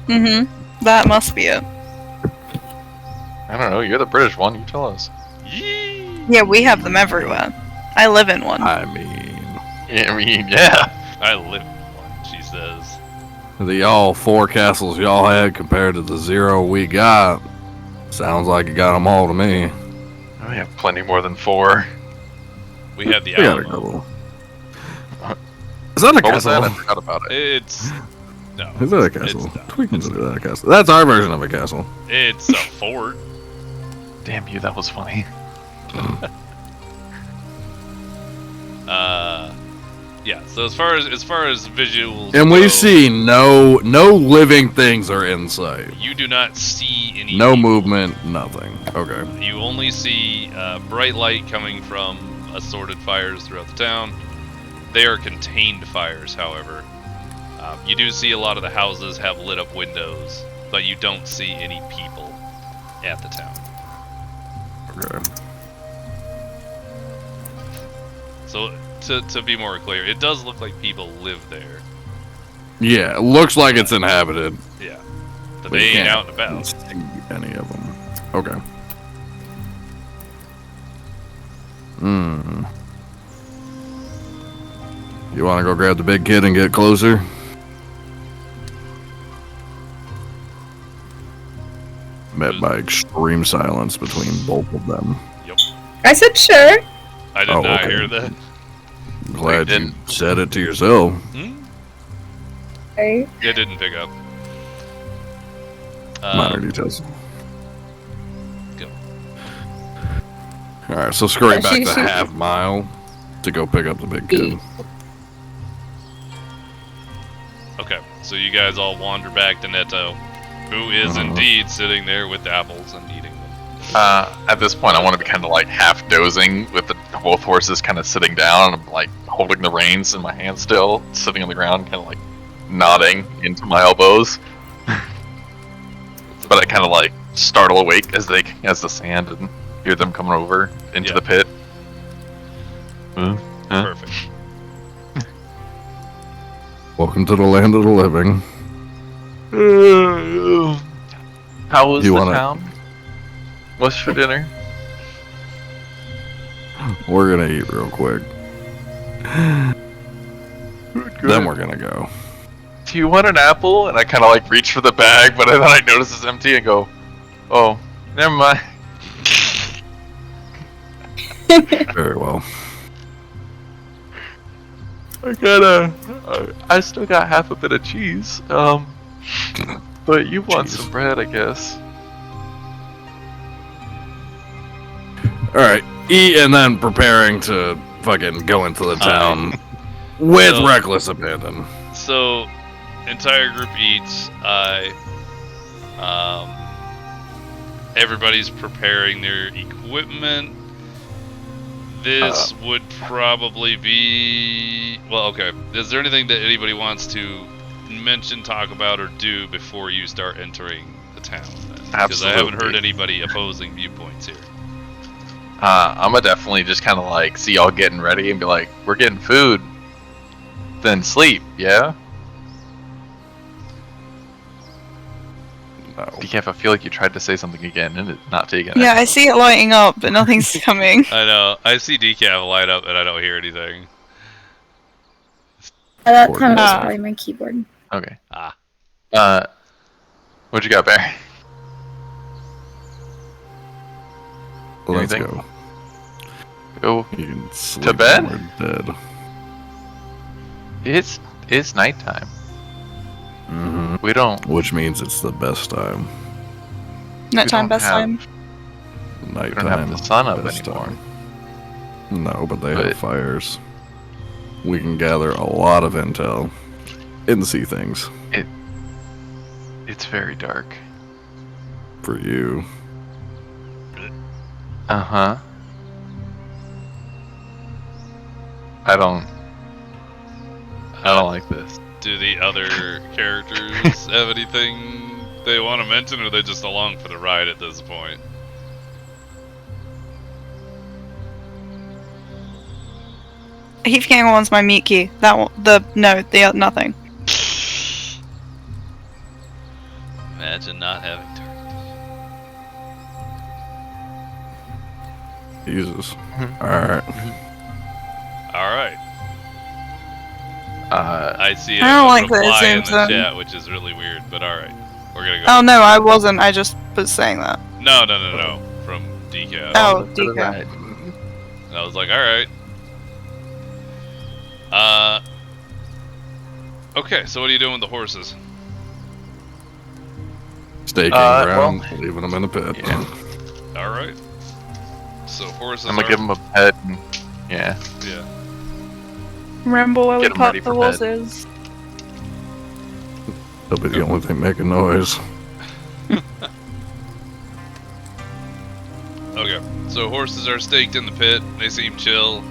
That must be it. I don't know. You're the British one. You tell us. Yeah, we have them everywhere. I live in one. I mean, yeah. I live in one, she says. The 4 castles y'all had compared to the 0 we got, sounds like you got them all to me. We have plenty more than 4. We have the We got a Alamo. couple. Is that a What was castle? that? I forgot about it. It's... No. Is that a castle? We consider that a castle. That's our version of a castle. It's a fort. Damn you, that was funny. Yeah. So as far as visuals, And we go, see no living things are in sight. you do not see any. No people. movement, nothing. Okay. You only see bright light coming from assorted fires throughout the town. They are contained fires, however. You do see a lot of the houses have lit up windows, but you don't see any people at the town. Okay. So, to be more clear, it does look like people live there. Yeah, it looks like it's inhabited. Yeah. But But they you ain't can't out and about. see any of them. Okay. You want to go grab the big kid and get closer? Met by extreme silence between both of them. I said sure. I did Oh, not okay. hear that. Glad you didn't. said it to yourself. Right. It didn't pick up. Minor details. Go. Alright, so scurry back She- the she- half mile to go pick up the big kid. Okay, so you guys all wander back to Neto, who is indeed sitting there with the apples and eating them. At this point, I want to be kind of like half dozing with both horses kind of sitting down. I'm like holding the reins in my hand still, sitting on the ground, kind of like nodding into my elbows. But I kind of like startle awake as the sand and hear them coming over into Yeah. the pit. Huh? Perfect. Welcome to the land of the living. How was You the wanna- town? What's for dinner? We're gonna eat real quick. Then we're gonna go. Do you want an apple? And I kind of like reach for the bag, but then I notice it's empty and go, oh, never mind. Very well. I still got half a bit of cheese. But you want Cheese. some bread, I guess. Alright, eat and then preparing to fucking go into the town with So- reckless abandon. So, entire group eats. Everybody's preparing their equipment. This would probably be... Well, okay. Is there anything that anybody wants to mention, talk about, or do before you start entering the town? Because I haven't heard Absolutely. anybody opposing viewpoints here. I'm gonna definitely just kind of like see y'all getting ready and be like, we're getting food. Then sleep, yeah? No. DKF, I feel like you tried to say something again and it's not taking Yeah, I see it lighting up, but nothing's coming. I know. I see decaf light up and I don't hear anything. That kind of was Ah. probably my keyboard. Okay. Ah. What you got, Barry? Let's Anything? go. Go. You can sleep bed? when we're dead. It's nighttime. hmm We don't. Which means it's the best time. Nighttime, don't best have- time. Nighttime. We don't have the sun up best anymore. time. No, but they But- have fires. We can gather a lot of intel and see things It's very dark. for you. Uh-huh. I don't like this. Do the other characters have anything they want to mention, or are they just along for the ride at this point? Heath Gang wants my meat key. That one, nothing. Imagine not having turkey. Jesus. Alright. Alright. I I see I don't a like that it reply in seems, the chat, which is really weird, but alright. We're gonna go. Oh no, I wasn't. I just was saying that. No. From Decaf. Oh, for the DK. ride. And I was like, alright. Okay, so what are you doing with the horses? Staking well- ground, leaving them in the pit. Yeah. Alright. So horses I'm gonna are... give him a pet and yeah. Yeah. Remember where we Get 'em ready parked the for bed. horses? That'll be the only thing making noise. Okay, so horses are staked in the pit. They seem chill.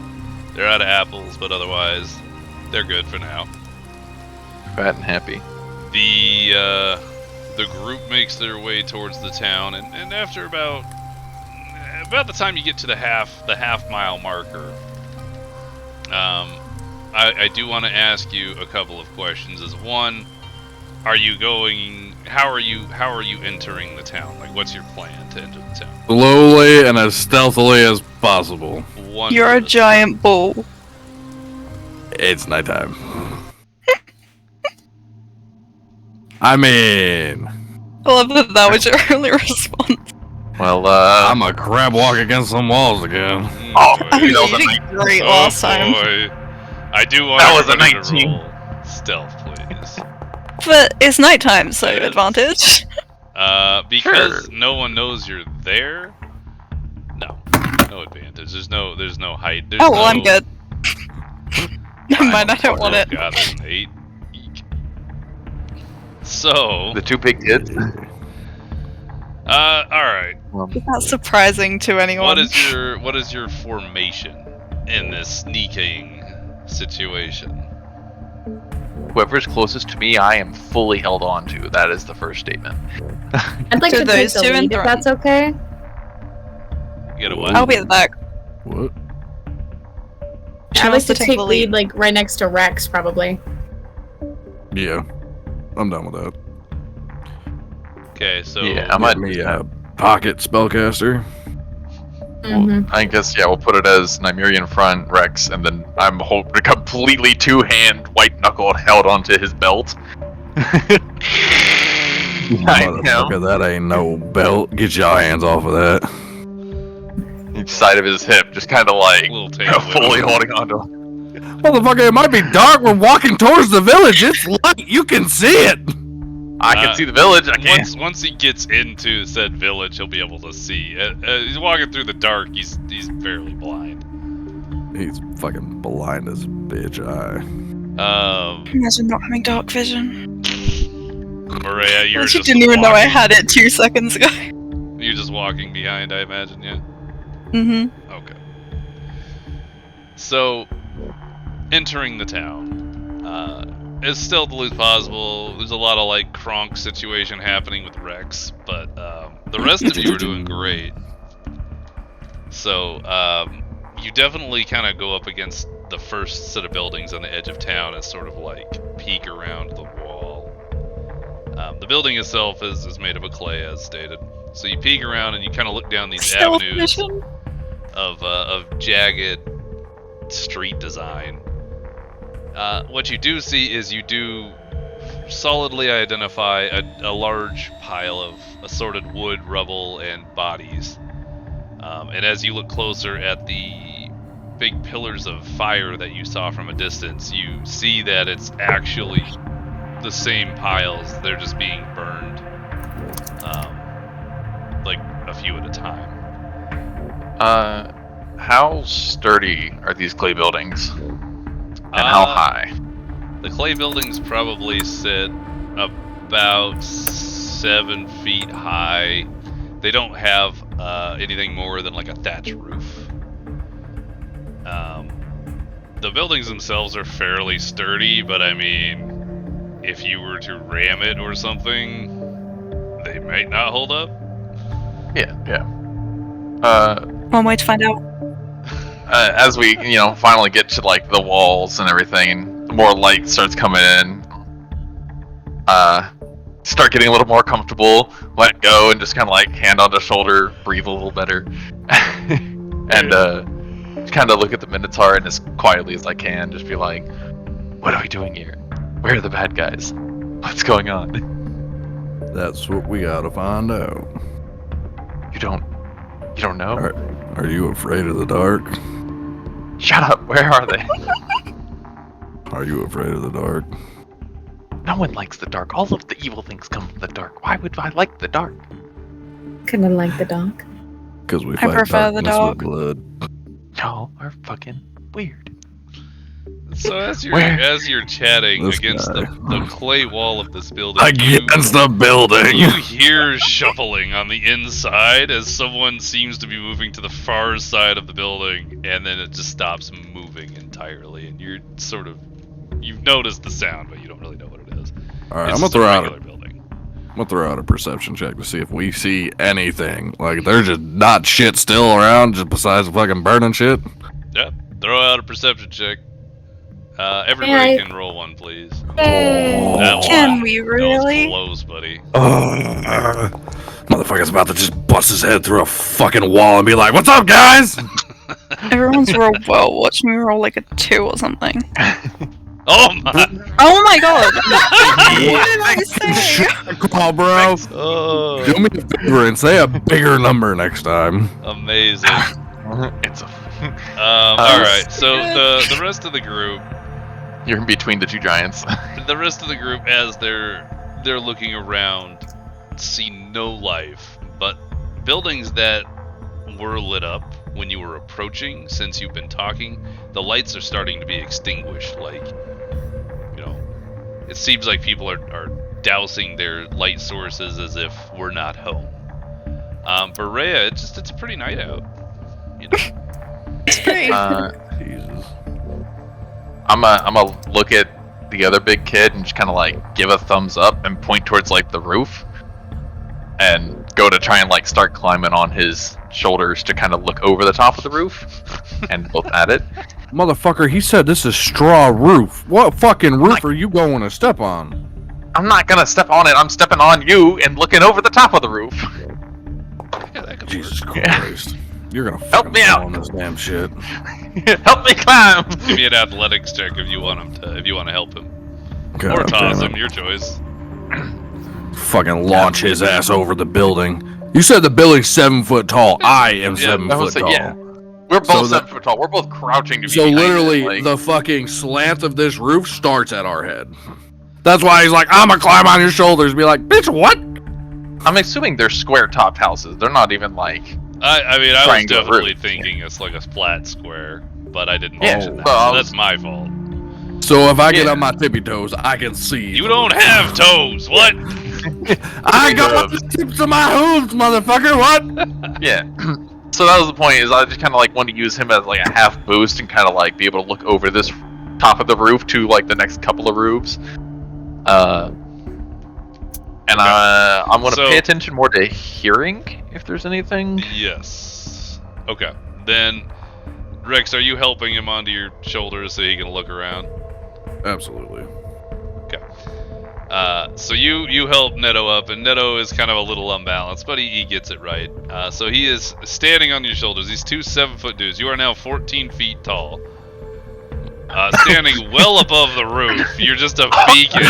They're out of apples, but otherwise, they're good for now. Fat and happy. The group makes their way towards the town, and after about the time you get to the half mile marker, I do want to ask you a couple of questions. As one, are you going? How are you entering the town? Like, what's your plan to enter the town? Slowly and as stealthily as possible. You're a giant bull. It's nighttime. I mean, I love that was your only response. Well, I'm a crab walk against some walls again. Oh, I mean, that was you a did 19. great last time. Boy. I do want That was a everybody to 19. roll stealth, please. But it's nighttime, so It is. advantage. Because Sure. no one knows you're there. No advantage. There's no height. There's Oh, well, I'm no- good. Never mind, I don't want Oh, it. God, there's an 8. Eek. So, The two big kids. all right. That's surprising to anyone. What is your formation in this sneaking situation? Whoever's closest to me, I am fully held on to. That is the first statement. I'd like So to take those the two in lead if front. that's okay. You get a what? I'll be at the back. What? She I'd like wants to to take the lead, like right next to Rex, probably. Yeah, I'm done with that. Okay, so Yeah, I Get might. me a pocket spellcaster. Mm-hmm. I guess yeah, we'll put it as Nymeria in front, Rex, and then I'm completely two-hand white knuckled held onto his belt. Motherfucker, that ain't no belt. Get your hands off of that. Each side of his hip, just kind of like Little tail whip. fully holding onto. Motherfucker, it might be dark. We're walking towards the village. It's light. You can see it. I can see the village. I can't. once he gets into said village, he'll be able to see. He's walking through the dark. He's fairly blind. He's fucking blind as a bitch eye. Imagine not having dark vision. Boreya, you're I just didn't even know I walking- had it 2 seconds ago. You're just walking behind, I imagine, yeah. Mm-hmm. Okay. So, entering the town, as stealthily as possible. There's a lot of like Kronk situation happening with Rex, but the rest of you are doing great. So, you definitely kind of go up against the first set of buildings on the edge of town and sort of like peek around the wall. The building itself is made of a clay, as stated. So you peek around and you kind of look down these Stealth avenues mission. of jagged street design. What you do see is you do solidly identify a large pile of assorted wood, rubble, and bodies. And as you look closer at the big pillars of fire that you saw from a distance, you see that it's actually the same piles. They're just being burned, like a few at a time. How sturdy are these clay buildings? And how high? The clay buildings probably sit about 7 feet high. They don't have anything more than like a thatch roof. The buildings themselves are fairly sturdy, but I mean, if you were to ram it or something, they might not hold up. Yeah. One way to find out. As we, finally get to like the walls and everything, and more light starts coming in, start getting a little more comfortable, let go, and just kind of like hand on the shoulder, breathe a little better, and kind of look at the Minotaur and as quietly as I can, just be like, "What are we doing here? Where are the bad guys? What's going on?" That's what we gotta find out. You don't know? Are you afraid of the dark? Shut up! Where are they? Are you afraid of the dark? No one likes the dark. All of the evil things come from the dark. Why would I like the dark? Kind of like the dog. Because we I fight prefer the darkness dark. with blood. Y'all are fucking weird. So as you're chatting This against guy. the clay wall of this building, Against the building. you hear shuffling on the inside as someone seems to be moving to the far side of the building, and then it just stops moving entirely, and you've noticed the sound, but you don't really know what it is. Alright, It's I'm just gonna a throw out regular building. I'm gonna throw out a perception check to see if we see anything. Like, there's just not shit still around, just besides fucking burning shit. Yep. Throw out a perception check. Everybody can roll one, please. That one. Can we That was really? close, buddy. Motherfucker's about to just bust his head through a fucking wall and be like, "What's up, guys?" Everyone's roll well. Watch me roll like a 2 or something. Oh my! Oh my god! What did I say? Call, bro. Oh, Do me a favor and say a bigger number next time. amazing. It's a. All right. So the rest of the group, You're in between the two giants. as they're looking around, see no life, but buildings that were lit up when you were approaching. Since you've been talking, the lights are starting to be extinguished. Like, it seems like people are dousing their light sources as if we're not home. Boreya, it's a pretty night out. It's pretty. Jesus. I'm gonna look at the other big kid and just kind of like give a thumbs up and point towards like the roof, and go to try and like start climbing on his shoulders to kind of look over the top of the roof and look at it. Motherfucker, he said this is straw roof. What fucking roof are you going to step on? I'm not gonna step on it. I'm stepping on you and looking over the top of the roof. Yeah, that could Jesus work. Christ. You're gonna Help fucking me fall out. on this damn shit. Help me climb. Give me an athletics check if you want to help him, God or toss damn him. it. Your choice. Fucking launch his ass over the building. You said the building's 7 foot tall. I am Yeah, 7 I was foot like, tall. yeah. We're both So 7 foot tall. We're both crouching to be So behind literally, it, like- the fucking slant of this roof starts at our head. That's why he's like, I'm gonna climb on your shoulders. Be like, bitch, what? I'm assuming they're square topped houses. They're not even like. I mean, I was Triangle definitely roof. thinking it's like a flat square, but I didn't Yeah, mention that. well, So that's my fault. So if I get Yeah. on my tippy toes, I can see. You don't have toes. What? I got the tips of my hooves, motherfucker. What? Yeah. So that was the point. Is I just kind of like wanted to use him as like a half boost and kind of like be able to look over this top of the roof to like the next couple of roofs. And I'm gonna So- pay attention more to hearing if there's anything. Yes. Okay. Then, Rex, are you helping him onto your shoulders so he can look around? Absolutely. So you help Neto up, and Neto is kind of a little unbalanced, but he gets it right. So he is standing on your shoulders. These two 7 foot dudes. You are now 14 feet tall. Standing well above the roof. You're just a beacon.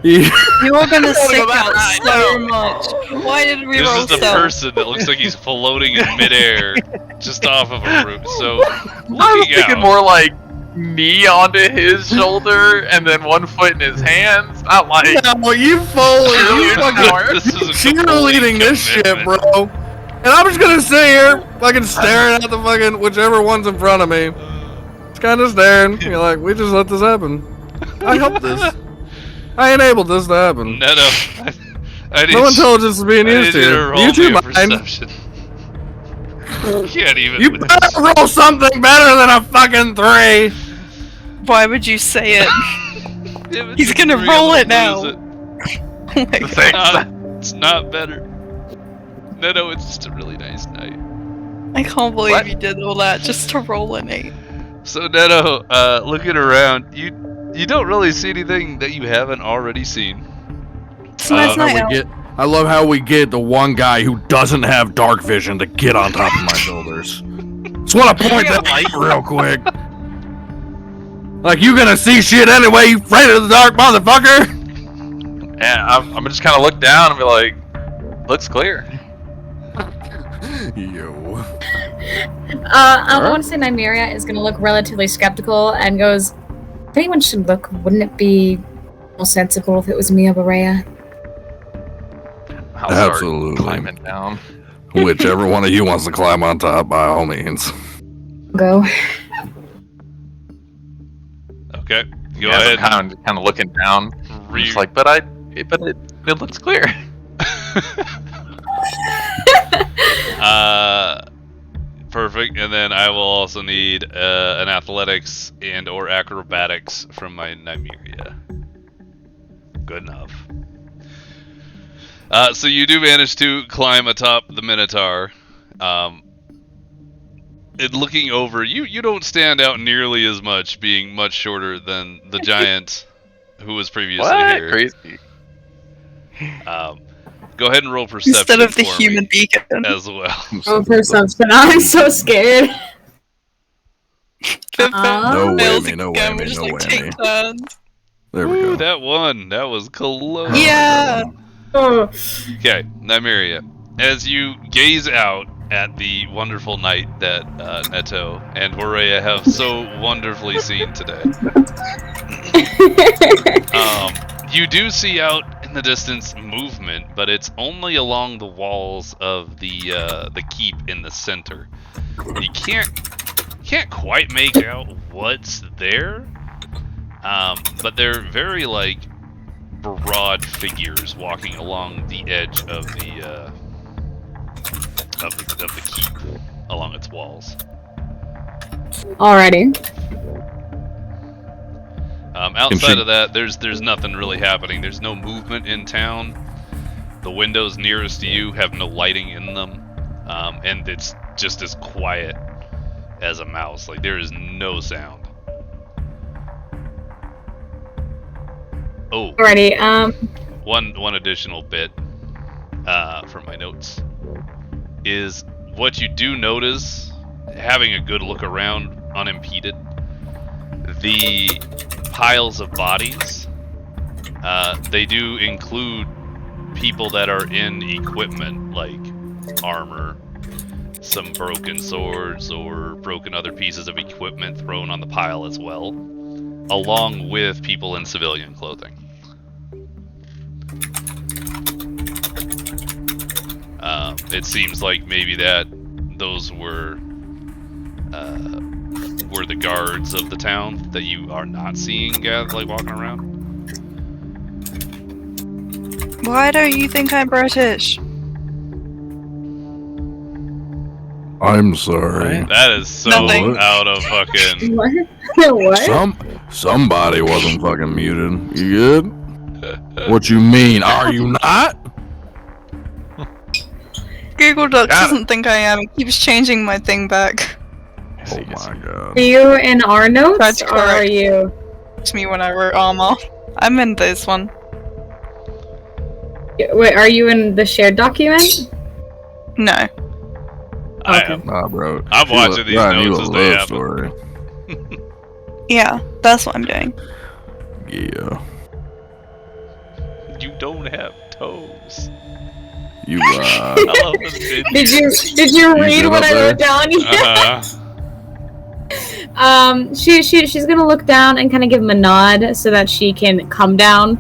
You're gonna stick out so much. Why did we This roll is the so? person that looks like he's floating in midair, just off of a roof. So, I was looking thinking out, more like knee onto his shoulder and then 1 foot in his hands. Not like. No, you fool. You fucking this is a cheerleading this shit, commitment. bro. And I'm just gonna sit here, fucking staring at the fucking whichever one's in front of me. Just kind of staring. You're like, we just let this happen. I helped this. I enabled this to happen. Neto, I No intelligence is being used here. You too, mind. perception. Can't even. You better roll something better than a fucking 3. Why would you say it? If it's He's a gonna three, roll I'm it now. lose it. Oh my God. Thanks. It's not better. Neto, it's just a really nice night. I can't believe What? you did all that just to roll an 8. So Neto, looking around, you don't really see anything that you haven't already seen. It's a nice night out. I love how we get the one guy who doesn't have dark vision to get on top of my shoulders. Just want to point that out real quick. Like, you gonna see shit anyway, you afraid of the dark, motherfucker? Yeah, I'm gonna just kind of look down and be like, looks clear. Yo. I want to say Nymeria is going to look relatively skeptical and goes, if anyone should look, wouldn't it be more sensible if it was me or Boreya? I'll start Absolutely. climbing down. Whichever one of you wants to climb on top, by all means. Go. Okay, go ahead. I'm kind of looking down. It's like, but it looks clear. Perfect. And then I will also need an athletics and/or acrobatics from my Nymeria. Good enough. So you do manage to climb atop the Minotaur. And looking over, you don't stand out nearly as much, being much shorter than the giant who was previously here. Crazy. Go ahead and roll perception Instead of the for human me beacon. as well. Oh, perception. I'm so scared. No Fails whammy, no again, we whammy, just, no like, take whammy. turns. There we Ooh, go. that one. That was close. Yeah. Oh. Okay, Nymeria. As you gaze out at the wonderful night that Neto and Boreya have so wonderfully seen today, you do see out in the distance movement, but it's only along the walls of the keep in the center. You can't quite make out what's there, but they're very like broad figures walking along the edge of the keep along its walls. Alrighty. Outside of that, there's nothing really happening. There's no movement in town. The windows nearest to you have no lighting in them, and it's just as quiet as a mouse. Like there is no sound. Oh, Alrighty. one additional bit from my notes is what you do notice, having a good look around unimpeded, the piles of bodies, they do include people that are in equipment like armor, some broken swords or broken other pieces of equipment thrown on the pile as well, along with people in civilian clothing. It seems like maybe that those were the guards of the town that you are not seeing like walking around. Why don't you think I'm British? I'm sorry. That is so Nothing. out of fucking. What? What? Somebody wasn't fucking muted. You good? What you mean? Are you not? Google Docs Got it. doesn't think I am. It keeps changing my thing back. Oh my god. Are you in our notes, That's or are correct. you? It's me when I wrote armor. I'm in this one. Wait, are you in the shared document? No. I Okay. am. Nah, bro. I'm watching these Ryan, you notes a as they love happen. story. Yeah, that's what I'm doing. Yeah. You don't have toes. You I love this bitch. Did you read good what up I there? wrote down? She's gonna look down and kind of give him a nod so that she can come down,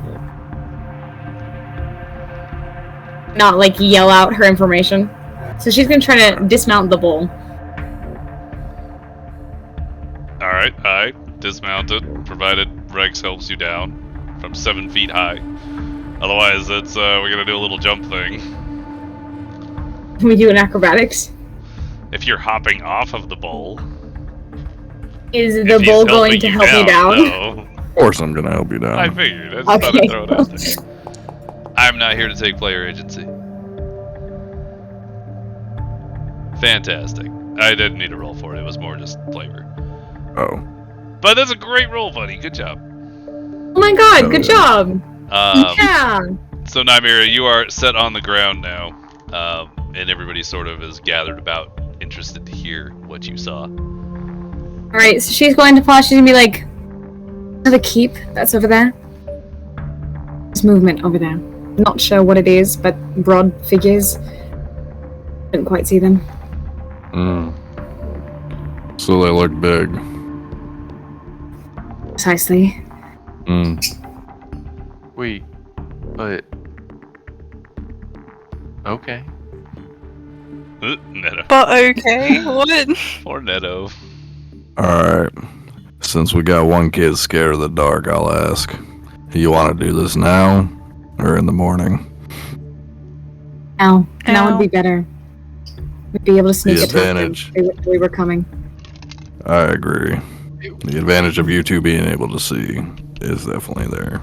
not like yell out her information. So she's gonna try to dismount the bull. Alright, I dismounted, provided Rex helps you down from 7 feet high. Otherwise, it's we're gonna do a little jump thing. We do an acrobatics. If you're hopping off of the bull, Is if the he's bull going helping to help you down? No. Of course I'm gonna help you down. I figured. I just thought Okay. I'd throw it out there. I'm not here to take player agency. Fantastic. I didn't need a roll for it. It was more just flavor. Oh. But that's a great roll, buddy. Good job. Oh my god, good job! Yeah! So Nymeria, you are set on the ground now, and everybody sort of is gathered about, interested to hear what you saw. Alright, so she's going to pause, she's gonna be like, the keep that's over there. There's movement over there. Not sure what it is, but broad figures. Didn't quite see them. So they look big. Precisely. Wait, but okay. Neto. But okay, what? Poor Neto. Alright. Since we got one kid scared of the dark, I'll ask. You want to do this now or in the morning? Now would be better. We'd be able to sneak The attack advantage. them. We were coming. I agree. The advantage of you two being able to see is definitely there.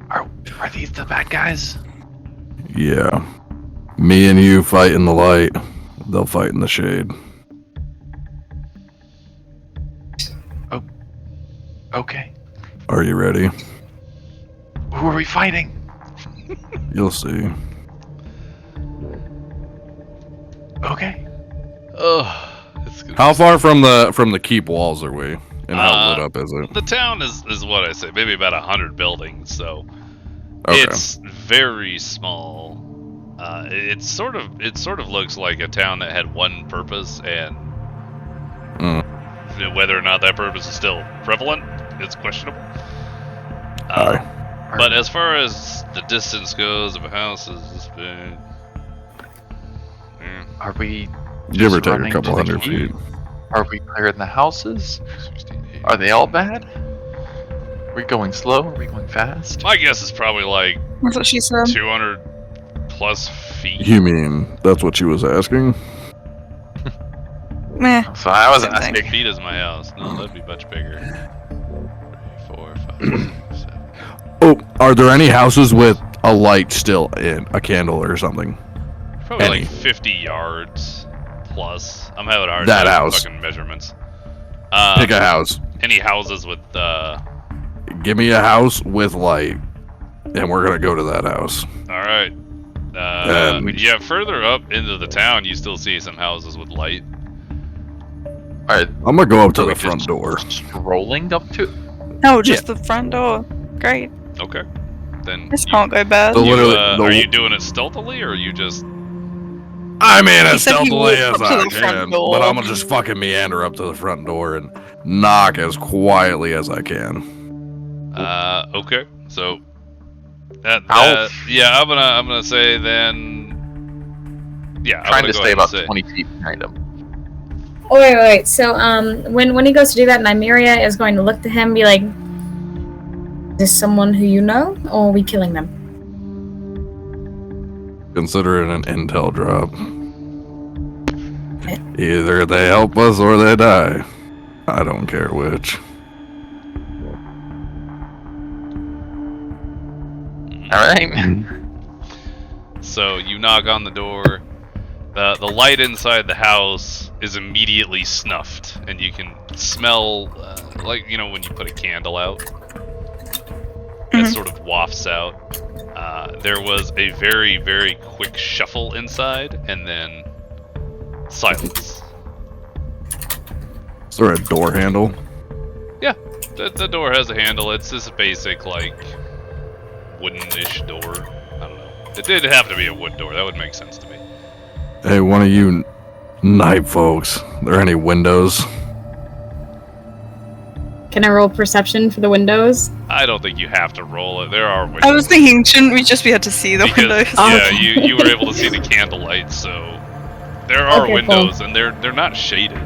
Are these the bad guys? Yeah. Me and you fight in the light. They'll fight in the shade. Oh. Okay. Are you ready? Who are we fighting? You'll see. Okay. Oh, it's gonna How far from the keep walls are we? And how lit up is it? The town is what I say, maybe about 100 buildings, so Okay. it's very small. It sort of looks like a town that had one purpose, and whether or not that purpose is still prevalent, it's questionable. But as far as the distance goes of a house, is big. Are we Give or just take a running couple to the hundred keep? feet. Are we clearing the houses? Are they all bad? Are we going slow? Are we going fast? My guess is probably like That's what she said. 200 plus feet. You mean that's what she was asking? Meh. So I was Same thing. asking. Feet is my house. No, that'd be much bigger. 3, 4, 5, 6, 7. Oh, are there any houses with a light still in a candle or something? Probably Any. like 50 yards plus. I'm having a hard That time with house. fucking measurements. Pick a house. Any houses with Give me a house with light, and we're gonna go to that house. all right. Yeah, further up into the town, you still see some houses with light. Alright, I'm gonna go up to are we the front just door. strolling up to? No, just the front door. Great. Okay. Then This can't go bad. The- literally, are you doing it stealthily, or are you just? I mean, He as said he stealthily walked as up to I the front can, door. but I'm gonna just fucking meander up to the front door and knock as quietly as I can. Okay. So Ow. yeah, I'm gonna say then. Yeah, I'm Trying gonna to go stay ahead about and say, 20 feet behind him. Oh, wait. So, when he goes to do that, Nymeria is going to look to him and be like, "Is this someone who you know, or are we killing them?" Consider it an intel drop. Either they help us or they die. I don't care which. Alright. So you knock on the door. The light inside the house is immediately snuffed, and you can smell, like, you know, when you put a candle out, it sort of wafts out. There was a very, very quick shuffle inside, and then silence. Is there a door handle? Yeah, the door has a handle. It's this basic, like, wooden-ish door. I don't know. It did have to be a wood door. That would make sense to me. Hey, one of you night folks, there any windows? Can I roll perception for the windows? I don't think you have to roll it. There are windows. I was thinking, shouldn't we just be able to see the Because, windows? yeah, you were able to see the candlelight, so there are Okay, windows, and they're not shaded.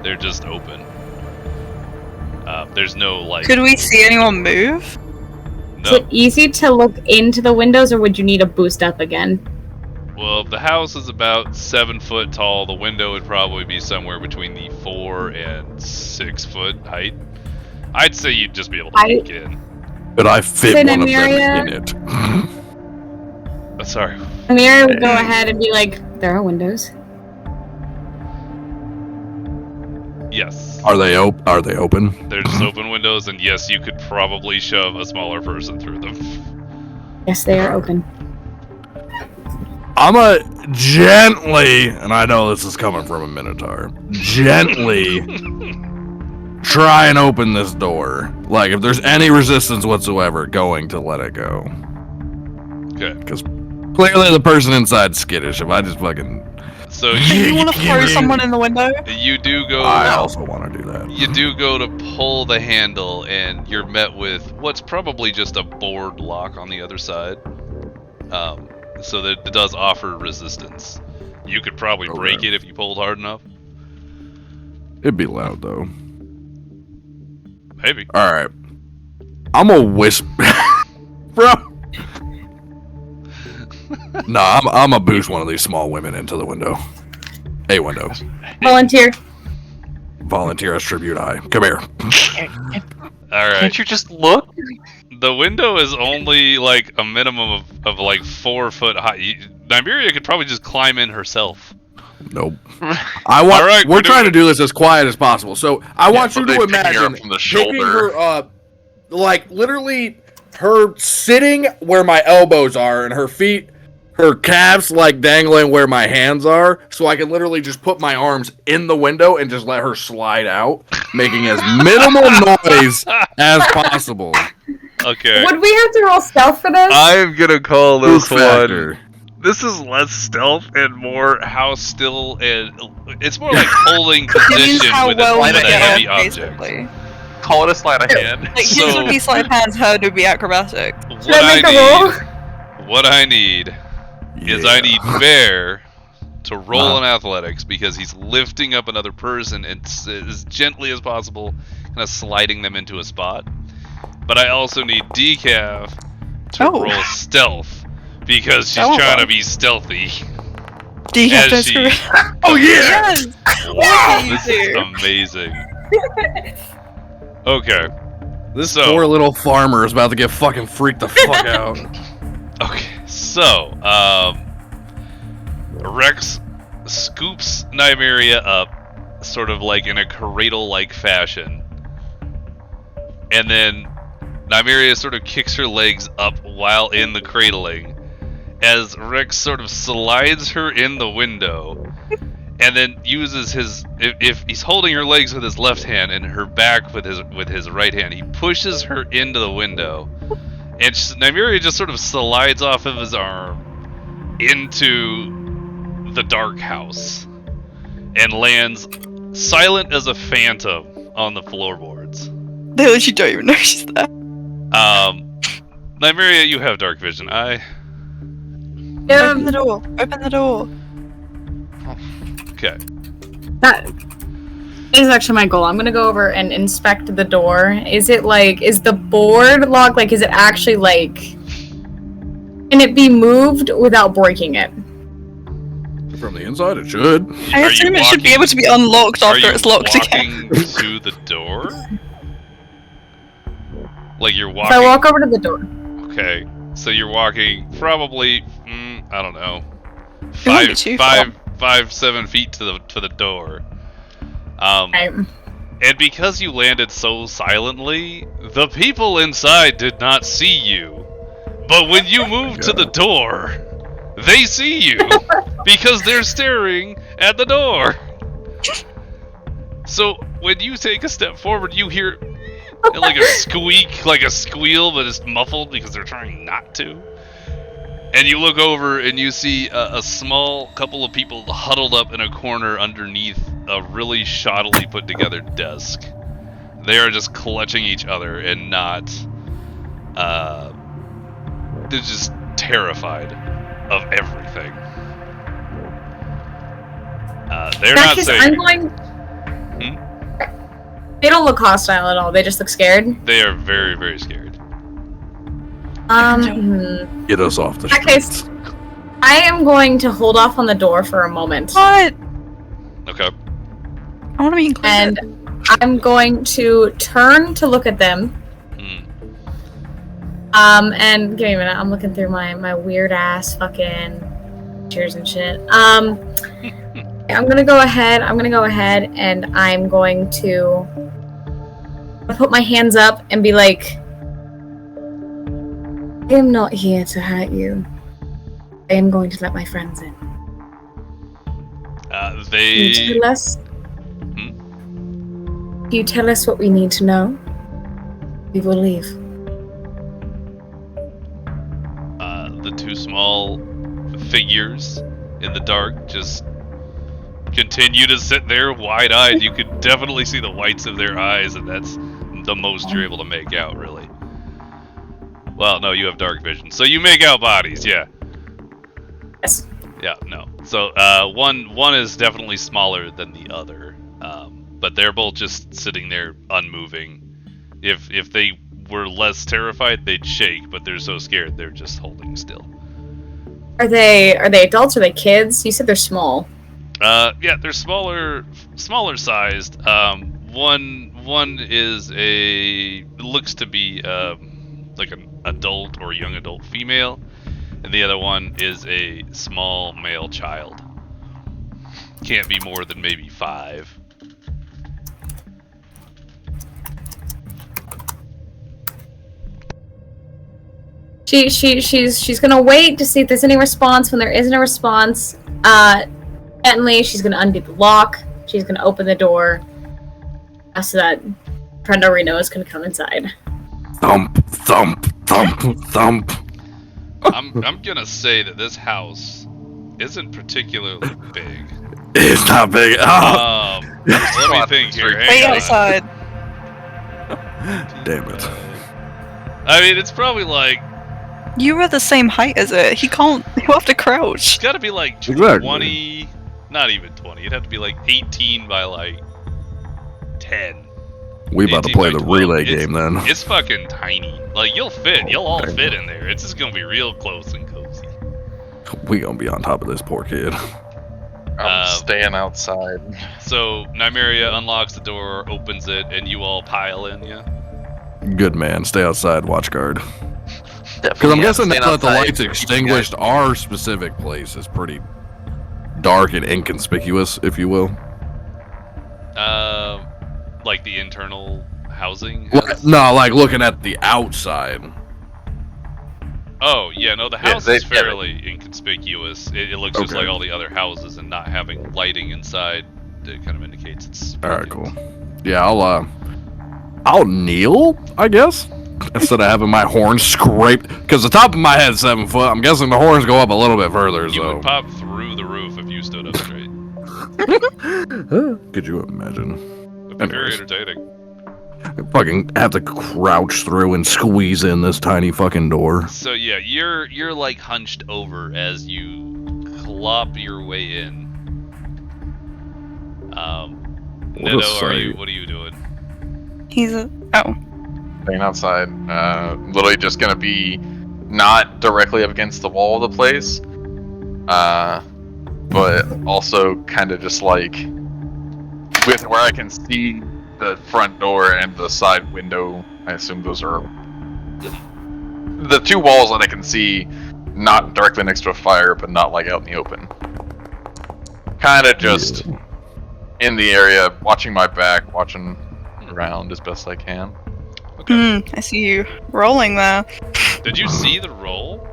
They're just open. There's no like. Could we see anyone move? Is No. it easy to look into the windows, or would you need a boost up again? Well, the house is about 7 foot tall. The window would probably be somewhere between the 4 and 6 foot height. I'd say you'd just be able to peek in. But I fit Say one of them Nymeria. in it. Sorry. Nymeria would go ahead and be like, "There are windows." Yes. Are they open? They're just open windows, and yes, you could probably shove a smaller person through them. Yes, they are open. I'ma gently, and I know this is coming from a Minotaur, gently try and open this door. Like, if there's any resistance whatsoever, going to let it go. Okay. Because clearly the person inside's skittish. If I just fucking... So Do you, you want to throw someone in the window? you do go. I also want to do that. You do go to pull the handle, and you're met with what's probably just a board lock on the other side. So that it does offer resistance. You could probably break Okay. it if you pulled hard enough. It'd be loud, though. Maybe. All right. I'm a whisper, bro. Nah, I'm a boost one of these small women into the window. A window. Volunteer. Volunteer as tribute. Come here. All right. Can't you just look? The window is only like a minimum of like 4 foot high. Nymeria could probably just climb in herself. Nope. I want. All right, we're trying to do this as quiet as possible. So I want you to imagine from the picking shoulder. her, like literally her sitting where my elbows are, and her feet, her calves like dangling where my hands are, so I can literally just put my arms in the window and just let her slide out, making as minimal noise as possible. Okay. Would we have to roll stealth for this? I'm gonna call this Spook factor. This is less stealth and more how still and it's more like holding position how with well a we get heavy off, object. basically. Call it a sleight of hand. Like, his would be sleight of hands, her would be acrobatic. Should I make a roll? What I need is I need Bear to roll in athletics because he's lifting up another person and as gently as possible, kind of sliding them into a spot. But I also need Decaf to roll stealth because she's trying to be stealthy. Decaf As she... Oh yeah! Yes! Wow, this is amazing. Okay. This poor little farmer is about to get fucking freaked the fuck out. Okay, so, Rex scoops Nymeria up, sort of like in a cradle-like fashion. And then Nymeria sort of kicks her legs up while in the cradling, as Rex sort of slides her in the window, and then uses his, if he's holding her legs with his left hand and her back with his right hand, he pushes her into the window. And Nymeria just sort of slides off of his arm into the dark house and lands silent as a phantom on the floorboards. They literally don't even know she's there. Nymeria, you have dark vision. Open the door. Open the door. Okay. That is actually my goal. I'm gonna go over and inspect the door. Is it like, is the board locked? Like, is it actually like, can it be moved without breaking it? From the inside, it should. I assume it should be able to be unlocked after it's locked again. Are you walking to the door? Like you're walking... So I walk over to the door. Okay. So you're walking probably, I don't know, 7 feet to the door. And because you landed so silently, the people inside did not see you. But when you move to the door, they see you because they're staring at the door. So when you take a step forward, you hear like a squeak, like a squeal, but it's muffled because they're trying not to. And you look over and you see a small couple of people huddled up in a corner underneath a really shoddily put together desk. They are just clutching each other and not, they're just terrified of everything. They're not saying... I'm going... They don't look hostile at all. They just look scared. They are very, very scared. Get us off the street. Case, I am going to hold off on the door for a moment. What? Okay. I want to be included. And I'm going to turn to look at them. And give me a minute. I'm looking through my weird ass fucking cheers and shit. I'm gonna go ahead and I'm going to put my hands up and be like, I am not here to hurt you. I am going to let my friends in. They... Can you tell us? Can you tell us what we need to know? We will leave. The two small figures in the dark just continue to sit there wide-eyed. You could definitely see the whites of their eyes, and that's the most you're able to make out, really. Well, no, you have dark vision, so you make out bodies, yeah. Yes. Yeah, no. So, one is definitely smaller than the other, but they're both just sitting there unmoving, If they were less terrified, they'd shake, but they're so scared they're just holding still. Are they adults or are they kids? You said they're small. Yeah, they're smaller sized. One is looks to be like an adult or young adult female, and the other one is a small male child. Can't be more than maybe 5. She's gonna wait to see if there's any response. When there isn't a response, gently she's gonna undo the lock. She's gonna open the door, so that friend Reno is gonna come inside. Thump, thump, thump, thump. I'm gonna say that this house isn't particularly big. It's not big. Oh. Let me think here. Stay Hang on. outside. Damn it. I mean, it's probably like You were the same height as it. He can't. He'll have to crouch. it's got to be like Exactly. 20, not even 20. It'd have to be like 18 by like 10. We about to 18 play by the 12. relay It's- game then. It's fucking tiny. Like you'll all fit in there. It's just gonna be real close and cozy. We gonna be on top of this poor kid. I'm staying outside. So Nymeria unlocks the door, opens it, and you all pile in. Yeah. Good man, stay outside, watch guard. Because Definitely I'm guessing staying now that the outside. lights extinguished, our specific place is pretty dark and inconspicuous, if you will. Like the internal housing. No, like looking at the outside. Oh yeah, no, the house they- is fairly inconspicuous. It looks just Okay. like all the other houses, and not having lighting inside, it kind of indicates it's. All right, cool. Yeah, I'll kneel, I guess, instead of having my horns scraped. Because the top of my head's 7 foot. I'm guessing the horns go up a little bit further. You So would pop through the roof if you stood up straight. could you imagine? It'd be very Anyways. entertaining. I fucking have to crouch through and squeeze in this tiny fucking door. So yeah, you're like hunched over as you clop your way in. What a Neto, sight. what are you doing? He's a. Oh. Staying outside. Literally just gonna be not directly up against the wall of the place, but also kind of just like with where I can see the front door and the side window. I assume those are the 2 walls that I can see, not directly next to a fire, but not like out in the open. Kind of just in the area, watching my back, watching around as best I can. I see you rolling there. Did you see the roll?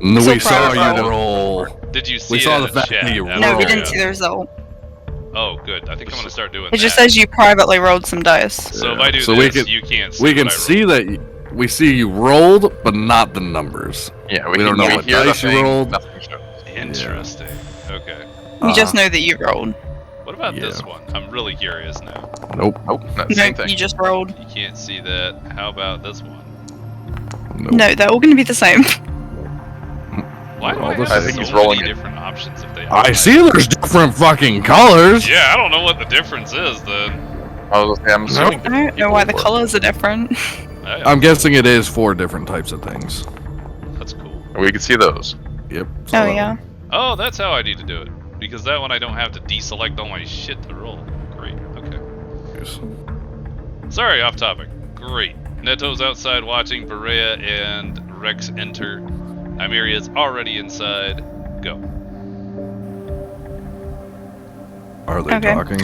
We So saw proud you of roll. Did you see We saw it the in fact chat? that you After No, we rolled. didn't see the result. Oh, good. I think I'm gonna start doing It that. just says you privately rolled some dice. So if I do So this, we can- you can't see. We what can I see rolled. that we see you rolled, but not the numbers. Yeah, We don't know what hear the dice you thing, rolled. nothing shows. Interesting. Okay. We just know that you rolled. What about this Yeah. one? I'm really curious now. Nope. Oh, no, No, same thing. you just rolled. You can't see that. How about this one? Nope. No, they're all going to be the same. Why do Well, I this have I think so he's rolling many it. different options if they are? I see there's different fucking colors. Yeah, I don't know what the difference is then. I'm assuming I don't know why the colors are different. I'm guessing it is 4 different types of things. That's cool. We can see those. Yep. Oh, yeah. Oh, that's how I need to do it. Because that one I don't have to deselect all my shit to roll. Great. Okay. Sorry, off topic. Great. Neto's outside watching. Boreya and Rex enter. Nymeria's already inside. Go. Are they Okay. talking?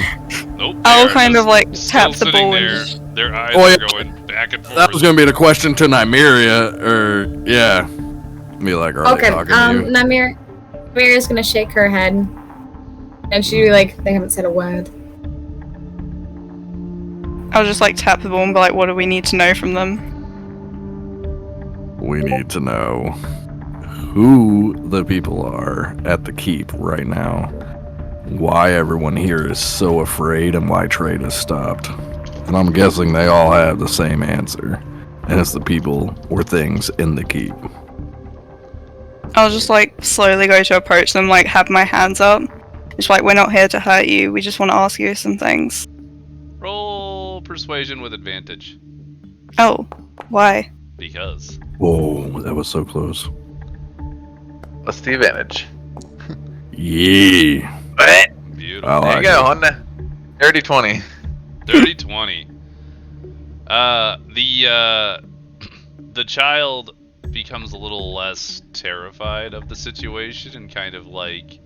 Nope. I'll they are kind just of, like, still tap the sitting ball there. and- Their eyes Oh, are yeah. going back and forth. That was gonna be the question to Nymeria, or yeah. Be like, are Okay, they talking to you? Namira's gonna shake her head. And she'd be like, they haven't said a word. I'll just like tap the ball and be like, what do we need to know from them? We need to know who the people are at the keep right now, why everyone here is so afraid, and why trade has stopped. And I'm guessing they all have the same answer, and it's the people or things in the keep. I'll just like slowly go to approach them, like have my hands up. It's like, we're not here to hurt you, we just want to ask you some things. Roll persuasion with advantage. Oh, why? Because. Whoa, that was so close. What's the advantage? Yeah. Beautiful. I There like you go, it. Honda. Dirty 20. Dirty 20. The child becomes a little less terrified of the situation and kind of like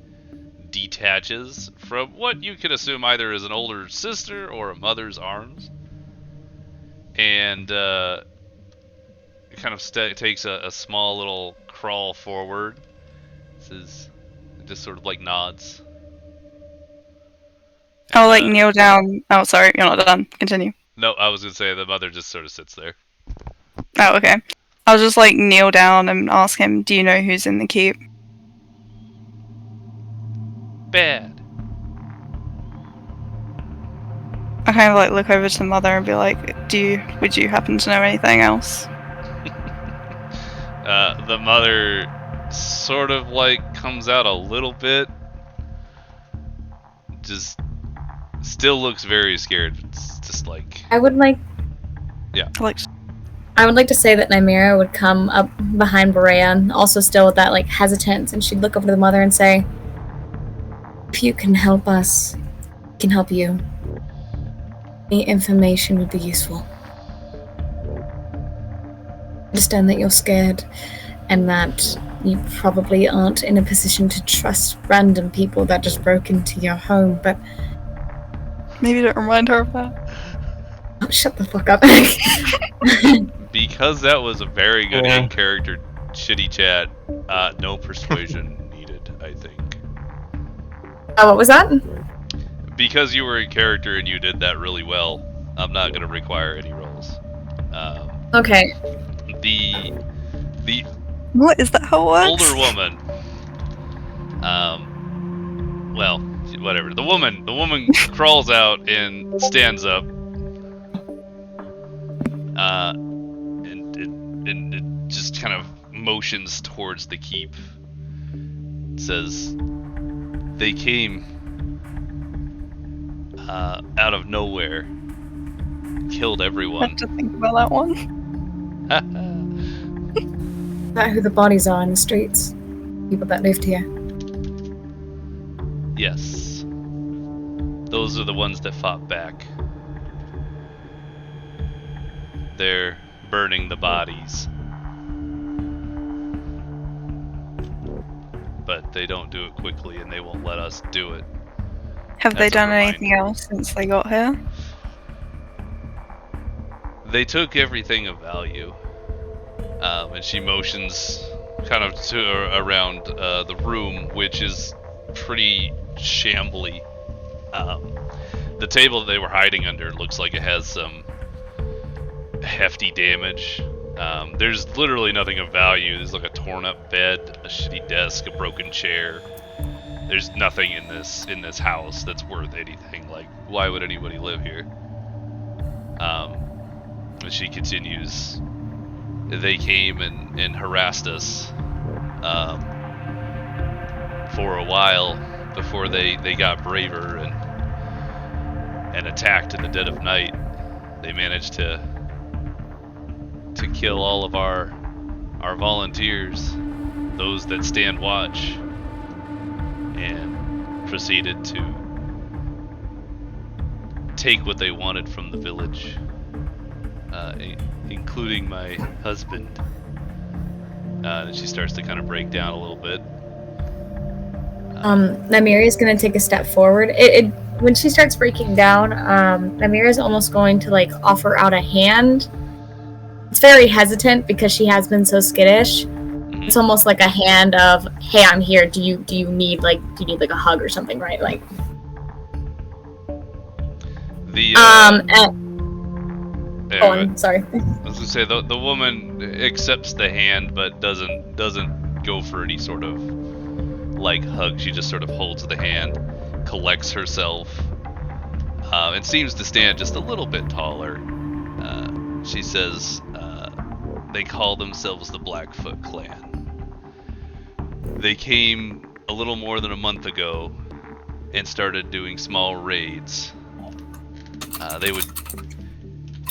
detaches from what you could assume either is an older sister or a mother's arms, and kind of takes a small little crawl forward. Says, just sort of like nods. I'll And, like kneel down. Oh, sorry, you're not done. Continue. No, I was gonna say the mother just sort of sits there. Oh, okay. I'll just like kneel down and ask him, do you know who's in the keep? Bad. I kind of like look over to the mother and be like, would you happen to know anything else? The mother sort of like comes out a little bit. Just still looks very scared. It's just like, I would like Like, to say that Nymeria would come up behind Boreya, also still with that like hesitance, and she'd look over to the mother and say, "If you can help us, we can help you. Any information would be useful. I understand that you're scared, and that you probably aren't in a position to trust random people that just broke into your home, but maybe don't remind her of that. oh, shut the fuck up." because that was a very good Yeah. in-character shitty chat. No persuasion needed, I think. What was that? Because you were in character and you did that really well, I'm not gonna require any rolls. Okay. The What, is that how it works? older woman. Well, whatever. The woman crawls out and stands up. And it just kind of motions towards the keep. It says, they came out of nowhere, killed I everyone. have to think about that one. Is that who the bodies are in the streets? People that lived here. Yes. Those are the ones that fought back. They're burning the bodies. But they don't do it quickly and they won't let us do it. Have they As a done reminder. anything else since they got here? They took everything of value. And she motions kind of around the room, which is pretty shambly. The table that they were hiding under looks like it has some hefty damage. There's literally nothing of value. There's like a torn up bed, a shitty desk, a broken chair. There's nothing in this house that's worth anything. Like, why would anybody live here? And she continues. They came and harassed us for a while before they got braver and attacked in the dead of night. They managed to kill all of our volunteers, those that stand watch, and proceeded to take what they wanted from the village, including my husband. And she starts to kind of break down a little bit. Nymeria's gonna take a step forward. When she starts breaking down, Nymeria's almost going to like offer out a hand. It's very hesitant because she has been so skittish. It's almost like a hand of, "Hey, I'm here. Do you need like a hug or something?" Right? Like. Go on. Sorry. I was gonna say the woman accepts the hand, but doesn't go for any sort of like hug. She just sort of holds the hand, collects herself, and seems to stand just a little bit taller. She says they call themselves the Blackfoot Clan. They came a little more than a month ago and started doing small raids. They would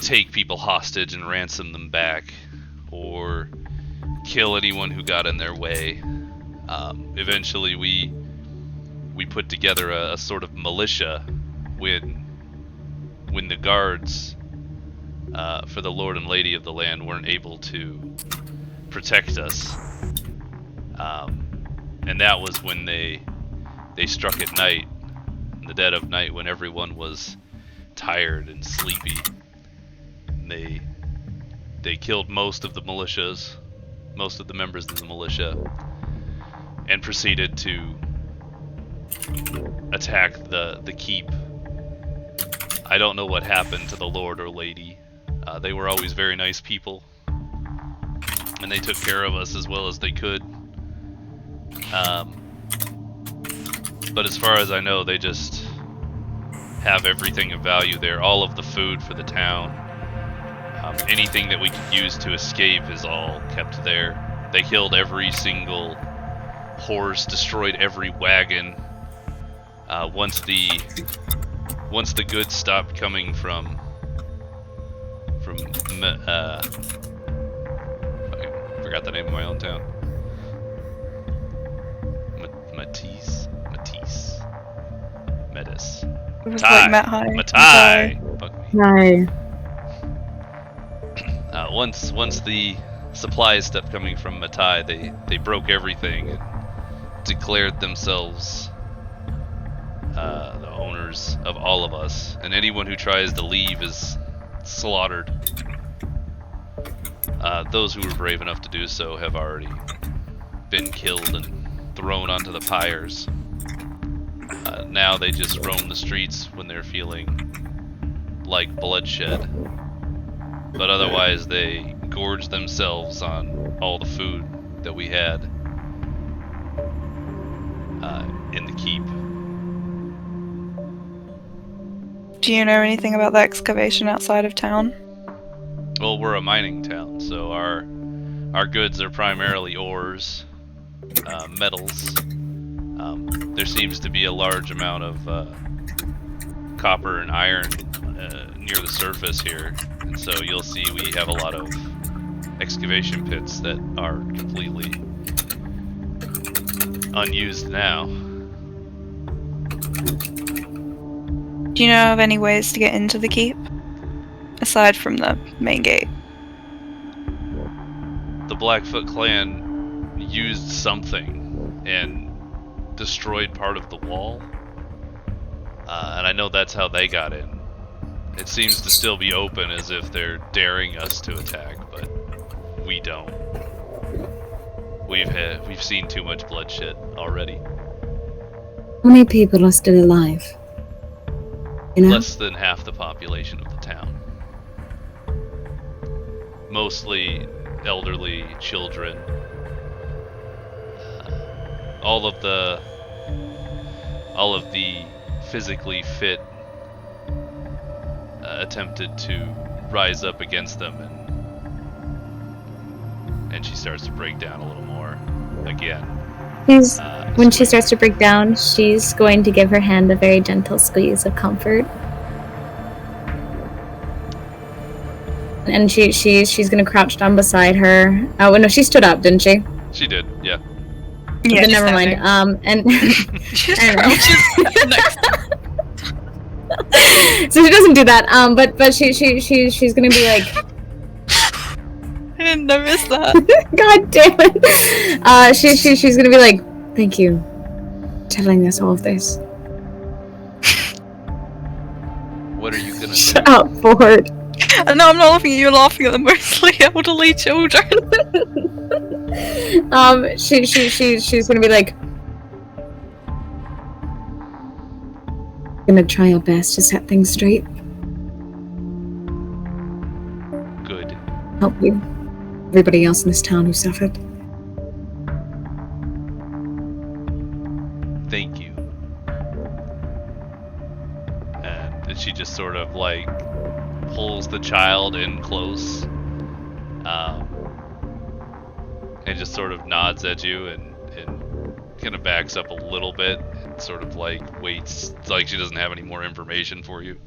take people hostage and ransom them back, or kill anyone who got in their way. Eventually, we put together a sort of militia when the guards for the Lord and Lady of the land weren't able to protect us, and that was when they struck at night, in the dead of night, when everyone was tired and sleepy. And they killed most of the militias, most of the members of the militia, and proceeded to attack the keep. I don't know what happened to the Lord or Lady. They were always very nice people, and they took care of us as well as they could. But as far as I know, they just have everything of value there. All of the food for the town, anything that we could use to escape is all kept there. They killed every single horse, destroyed every wagon. Once the goods stopped coming from I forgot the name of my own town. Metis. It was like Methi. Methi. Fuck me. No. Once the supplies stopped coming from Methi, they broke everything and declared themselves the owners of all of us, and anyone who tries to leave is slaughtered. Those who were brave enough to do so have already been killed and thrown onto the pyres. Now they just roam the streets when they're feeling like bloodshed. But otherwise they gorge themselves on all the food that we had in the keep. Do you know anything about the excavation outside of town? Well, we're a mining town, so our goods are primarily ores, metals. There seems to be a large amount of copper and iron near the surface here, and so you'll see we have a lot of excavation pits that are completely unused now. Do you know of any ways to get into the keep? Aside from the main gate. The Blackfoot clan used something and destroyed part of the wall. And I know that's how they got in. It seems to still be open, as if they're daring us to attack, but we don't. We've seen too much bloodshed already. How many people are still alive? You know? Less than half the population of the town. Mostly elderly, children. All of the physically fit attempted to rise up against them, and she starts to break down a little more again. When she starts to break down, she's going to give her hand a very gentle squeeze of comfort. And she's gonna crouch down beside her. Oh no, she stood up, didn't she? She did, yeah. Yeah, then never mind. And so she doesn't do that. But she's gonna be like. I didn't notice that. God damn it. She's gonna be like, thank you for telling us all of this. What are you gonna Shut up, Ford. No, I'm not laughing at you. You're laughing at the mostly elderly children. She's gonna be like, gonna try our best to set things straight. Good. Help you. Everybody else in this town who suffered. Thank you. And she just sort of like pulls the child in close, and just sort of nods at you and kind of backs up a little bit and sort of like waits, like she doesn't have any more information for you.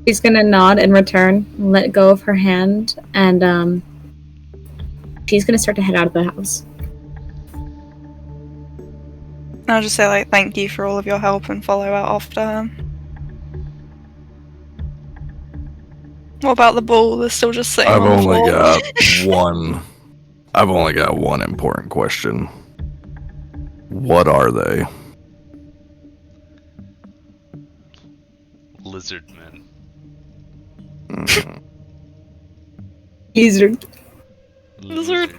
She's gonna nod in return, let go of her hand, and she's gonna start to head out of the house. I'll just say, like, thank you for all of your help and follow out after her. What about the ball? They're still just sitting I've on the only floor. got one. I've only got one important question. What are they? Lizard men. Easier. Lizard.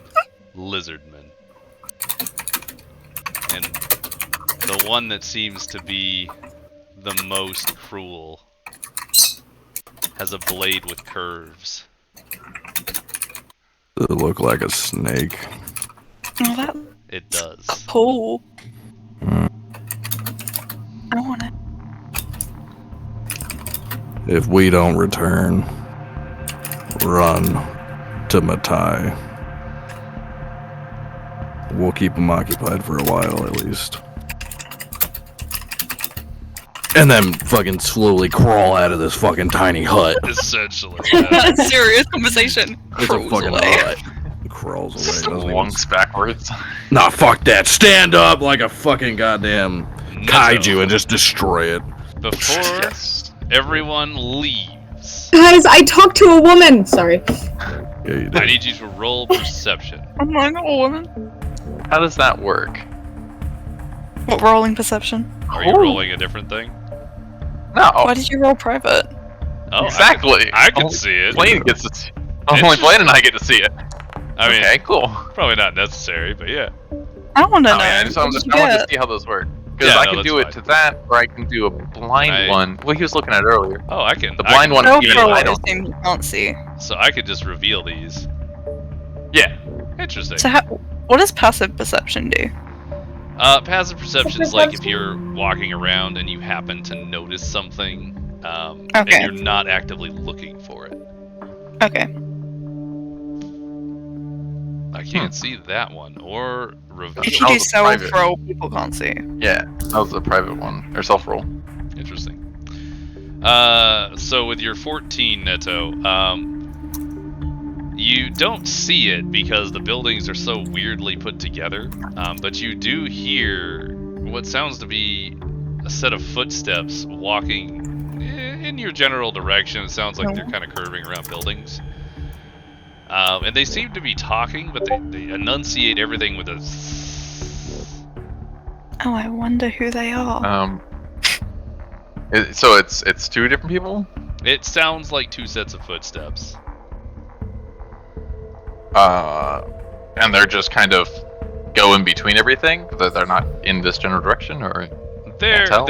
Lizard men. And the one that seems to be the most cruel has a blade with curves. Does it look like a snake? Oh, that It does. cool. Mm. I want it. If we don't return, run to Methi. We'll keep them occupied for a while at least. And then fucking slowly crawl out of this fucking tiny hut. Essentially. Yeah. Serious conversation. It's a fucking away. hut. Crawls away. doesn't even- Lunks backwards. Nah, fuck that. Stand up like a fucking goddamn kaiju and just destroy it. Before Yes. everyone leaves, Guys, I talked to a woman! Sorry. Yeah, you I did. need you to roll perception. I'm not a woman. How does that work? What, rolling perception? Are you Oh. rolling a different thing? No. Why did you roll private? Oh, Exactly. I can Only see it. Blaine gets to see. Only Blaine and I get to see it. I mean, Okay, cool. probably not necessary, but yeah. I want to know. Oh, yeah, so What did you I want get? to see how those work. Because Yeah, I no, can that's do it fine. to that, or I can do a blind one. Well, he was looking at it earlier. Oh, I can. The I blind can one Roll is reveal for I what it. don't- thing you can't see. So I could just reveal these. Yeah. Interesting. So what does passive perception do? Passive perception is like if you're walking around and you happen to notice something, and Okay. you're not actively looking for it. Okay. I can't see that one or reveal. If you That do was a self private. roll, people can't see. Yeah. That was a private one. Or self roll. Interesting. So with your 14, Neto, you don't see it because the buildings are so weirdly put together, but you do hear what sounds to be a set of footsteps walking in your general direction. It sounds like they're kind of curving around buildings. And they seem to be talking, but they enunciate everything with a... Oh, I wonder who they are. So it's two different people? It sounds like two sets of footsteps. And they're just kind of go in between everything? They're not in this general direction, or? tell?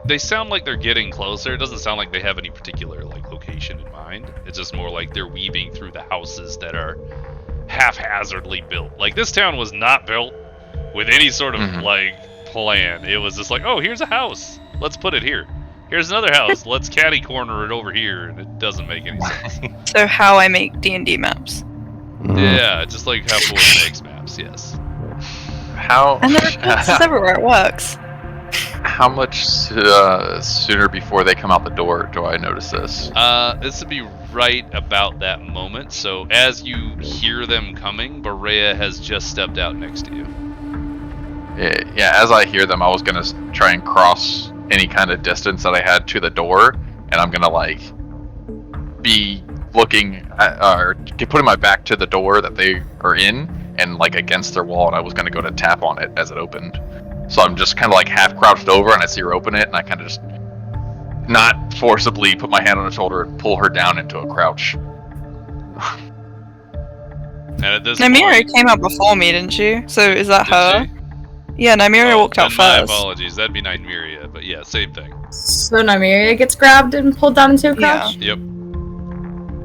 They sound like they're getting closer. It doesn't sound like they have any particular like location in mind. It's just more like they're weaving through the houses that are haphazardly built. Like this town was not built with any sort of like plan. It was just like, oh, here's a house. Let's put it here. Here's another house. Let's catty corner it over here, and it doesn't make any sense. So how I make D&D maps. Yeah, just like how Board makes maps. Yes. How? And there are places everywhere it works. How much sooner before they come out the door do I notice this? This would be right about that moment. So as you hear them coming, Boreya has just stepped out next to you. Yeah, as I hear them, I was gonna try and cross any kind of distance that I had to the door, and I'm gonna like be looking at, or putting my back to the door that they are in, and like against their wall, and I was gonna go to tap on it as it opened. So I'm just kind of like half crouched over, and I see her open it, and I kind of just not forcibly put my hand on her shoulder and pull her down into a crouch. And at this Nymeria point, came out before me, didn't she? So is that did her? she? Yeah, Nymeria Oh, walked out then my first. apologies. That'd be Nymeria, but yeah, same thing. So Nymeria gets grabbed and pulled down into a crouch? Yep.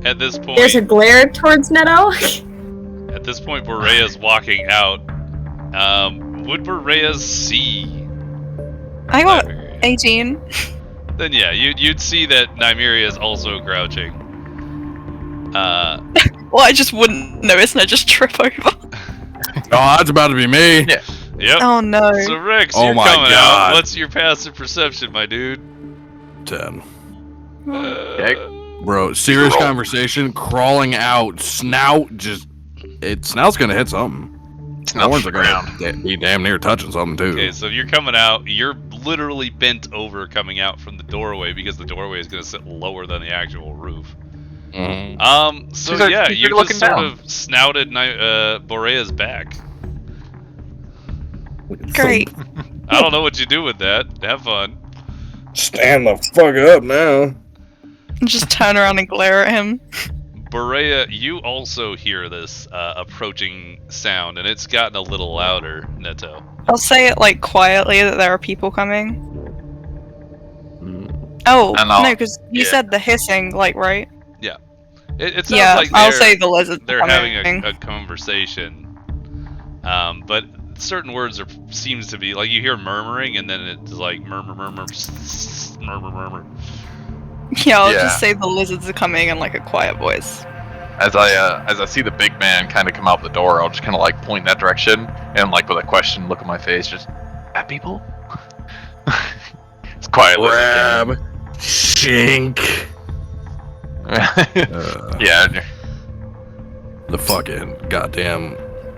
At this point, There's a glare towards Neto. at this point, Boreya's walking out. Would Boreya see I got Nymeria? 18. Then yeah, you'd see that Nymeria is also crouching. Well, I just wouldn't notice and I just trip over. Oh, that's about to be me. Yeah. Yep. Oh no. So Rex, Oh you're my coming God. out. What's your passive perception, my dude? 10. Okay. Bro, serious Roll. conversation, crawling out, snout, snout's gonna hit something. Snout's Horns the are gonna ground. be damn near touching something too. Okay, so you're coming out. You're literally bent over coming out from the doorway because the doorway is going to sit lower than the actual roof. Mhm. So She's like, yeah, you're you looking just sort down. of snouted Boreya's back. Great. I don't know what you do with that. Have fun. Stand the fuck up now. Just turn around and glare at him. Boreya, you also hear this approaching sound, and it's gotten a little louder, Neto. I'll say it like quietly that there are people coming. Oh, And I'll- no, because you yeah. said the hissing, like, right? It sounds Yeah, like I'll say the lizards they're are having coming. a conversation. But certain words seems to be like you hear murmuring, and then it's like murmur, murmur, murmur, murmur. Yeah, I'll Yeah. just say the lizards are coming in like a quiet voice. As I see the big man kind of come out the door, I'll just kind of like point that direction and like with a question look at my face, just at people. It's quiet. Grab, shink. Yeah. The fucking goddamn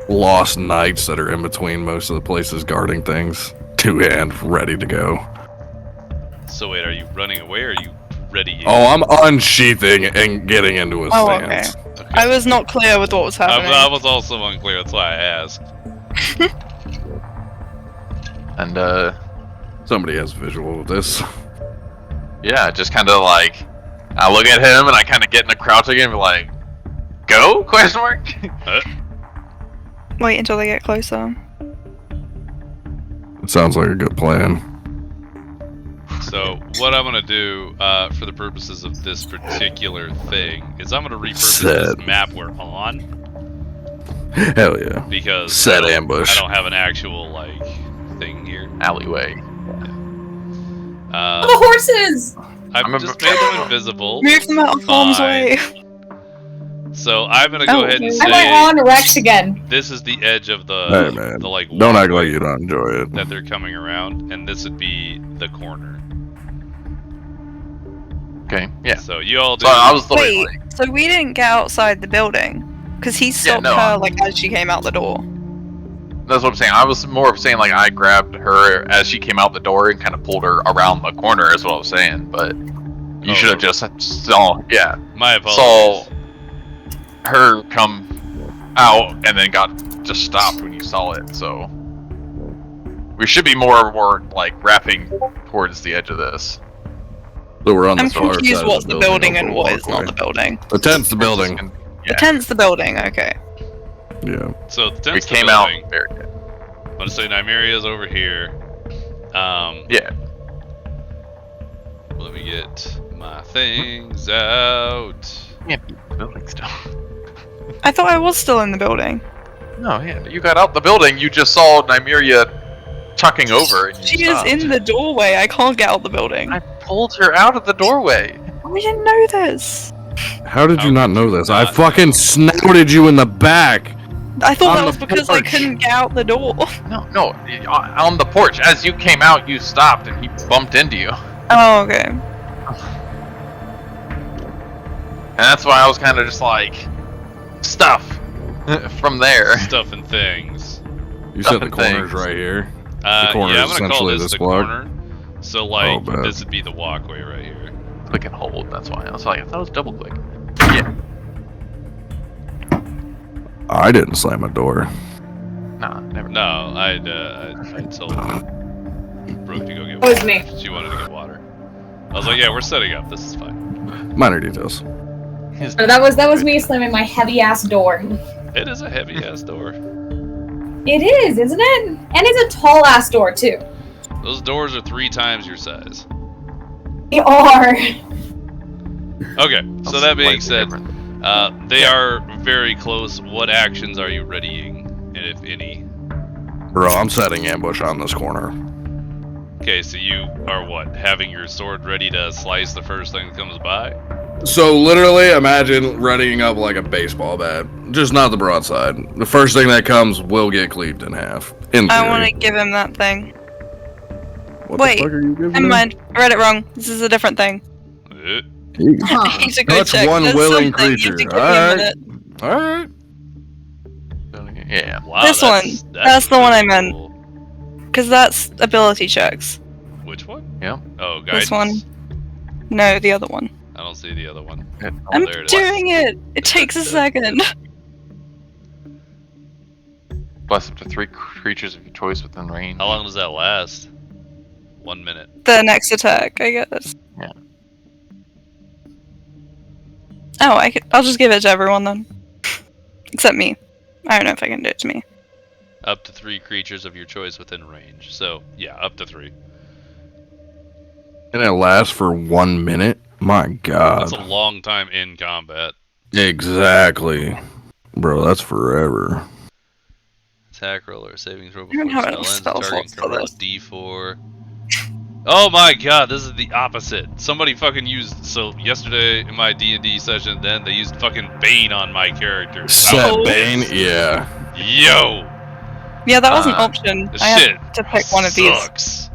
lost knights that are in between most of the places guarding things. 2-hand, ready to go. So wait, are you running away or are you ready? Oh, I'm unsheathing and getting into a Oh, stance. Okay. I was not clear with what was happening. I was also unclear, that's why I asked. And Somebody has visual of this. yeah, just kind of like I look at him and I kind of get in a crouch again, and be like, "Go?" Question mark. Wait until they get closer. It sounds like a good plan. So what I'm gonna do for the purposes of this particular thing is I'm gonna repurpose Set. this map we're on Hell yeah. because Set I don't- ambush. I don't have an actual like thing here. Alleyway. The horses! I've I'm a- just made them invisible. Move them out of harm's Fine. way. So I'm gonna go Oh, ahead and okay. Am I say on Rex again? this is the edge of the Hey man, the like don't act walkway like you don't enjoy it. that they're coming around, and this would be the corner. Okay. Yeah. So you all do. So I was literally Wait, like, so we didn't get outside the building? Because he stopped no, her like as she came out the door. that's what I'm saying. I was more of saying like I grabbed her as she came out the door and kind of pulled her around the corner. Is what I was saying. But you Oh. should have just saw. Yeah. My apologies. Saw her come out and then got just stopped when you saw it. So we should be more like wrapping towards the edge of this. So we're on I'm the far confused side what's of the the building over and what is not walkway. the building. The tent's the building. The Yeah. tent's the building, okay. Yeah. So the We tent's the came out building. very good. I'm gonna say Nymeria's over here. Yeah. Let me get my things out. Yeah, the building still. I thought I was still in the building. No, yeah, you got out the building. You just saw Nymeria chucking over. And you She is stopped. in the doorway. I can't get out the building. I pulled her out of the doorway. I didn't know this. How did you not know this? I Not fucking snouted you in the back. I thought On that the was because I porch. couldn't get out the door. No, on the porch. As you came out, you stopped and he bumped into you. Oh, okay. And that's why I was kind of just like, stuff from there. Stuff and things. You said the Nothing corner's things. right here. Yeah, corner is I'm gonna call essentially this this the block. corner. So like, bet. this would be the walkway right here. Click and hold. That's why I was like, I thought it was double click. I didn't slam a door. Nah, never. No, I told Brooke to go get It was water. me. She wanted to get water. I was like, yeah, we're setting up. This is fine. Minor details. So that was me slamming my heavy ass door. It is a heavy ass door. It is, isn't it? And it's a tall ass door too. Those doors are 3 times your size. They are. Okay, so that being Slightly said, different. they are very close. What actions are you readying, and if any? Bro, I'm setting ambush on this corner. Okay, so you are what? Having your sword ready to slice the first thing that comes by? So literally, imagine readying up like a baseball bat. Just not the broadside. The first thing that comes will get cleaved in half. In I theory. want to give him that thing. What Wait, the fuck are you giving Never him? mind. I read it wrong. This is a different thing. He's a good Touch check. one That's willing something. You creature. have to give me a Alright. minute. Alright. Yeah. Wow, This one. That's the one I meant. cool. Because that's ability checks. Which one? Yeah. Oh, guidance. This one. No, the other one. I don't see the other one. Oh, I'm there it is. doing it! It takes a second. Bless up to 3 creatures of your choice within range. How long does that last? 1 minute. The next attack, I guess. Yeah. Oh, I'll just give it to everyone then. Except me. I don't know if I can do it to me. Up to 3 creatures of your choice within range. So, yeah, up to 3. And it lasts for 1 minute? My god. That's a long time in combat. Exactly. Bro, that's forever. Attack roller, saving throw I don't before have enough spell ends. spell Target slots can for roll a this. d4. Oh my god, this is the opposite. Somebody fucking used, so yesterday in my D&D session, then they used fucking Bane on my character. Set Oh. Bane? Yeah. Yo! Yeah, that was an option. I Shit. had to pick one of these. Sucks.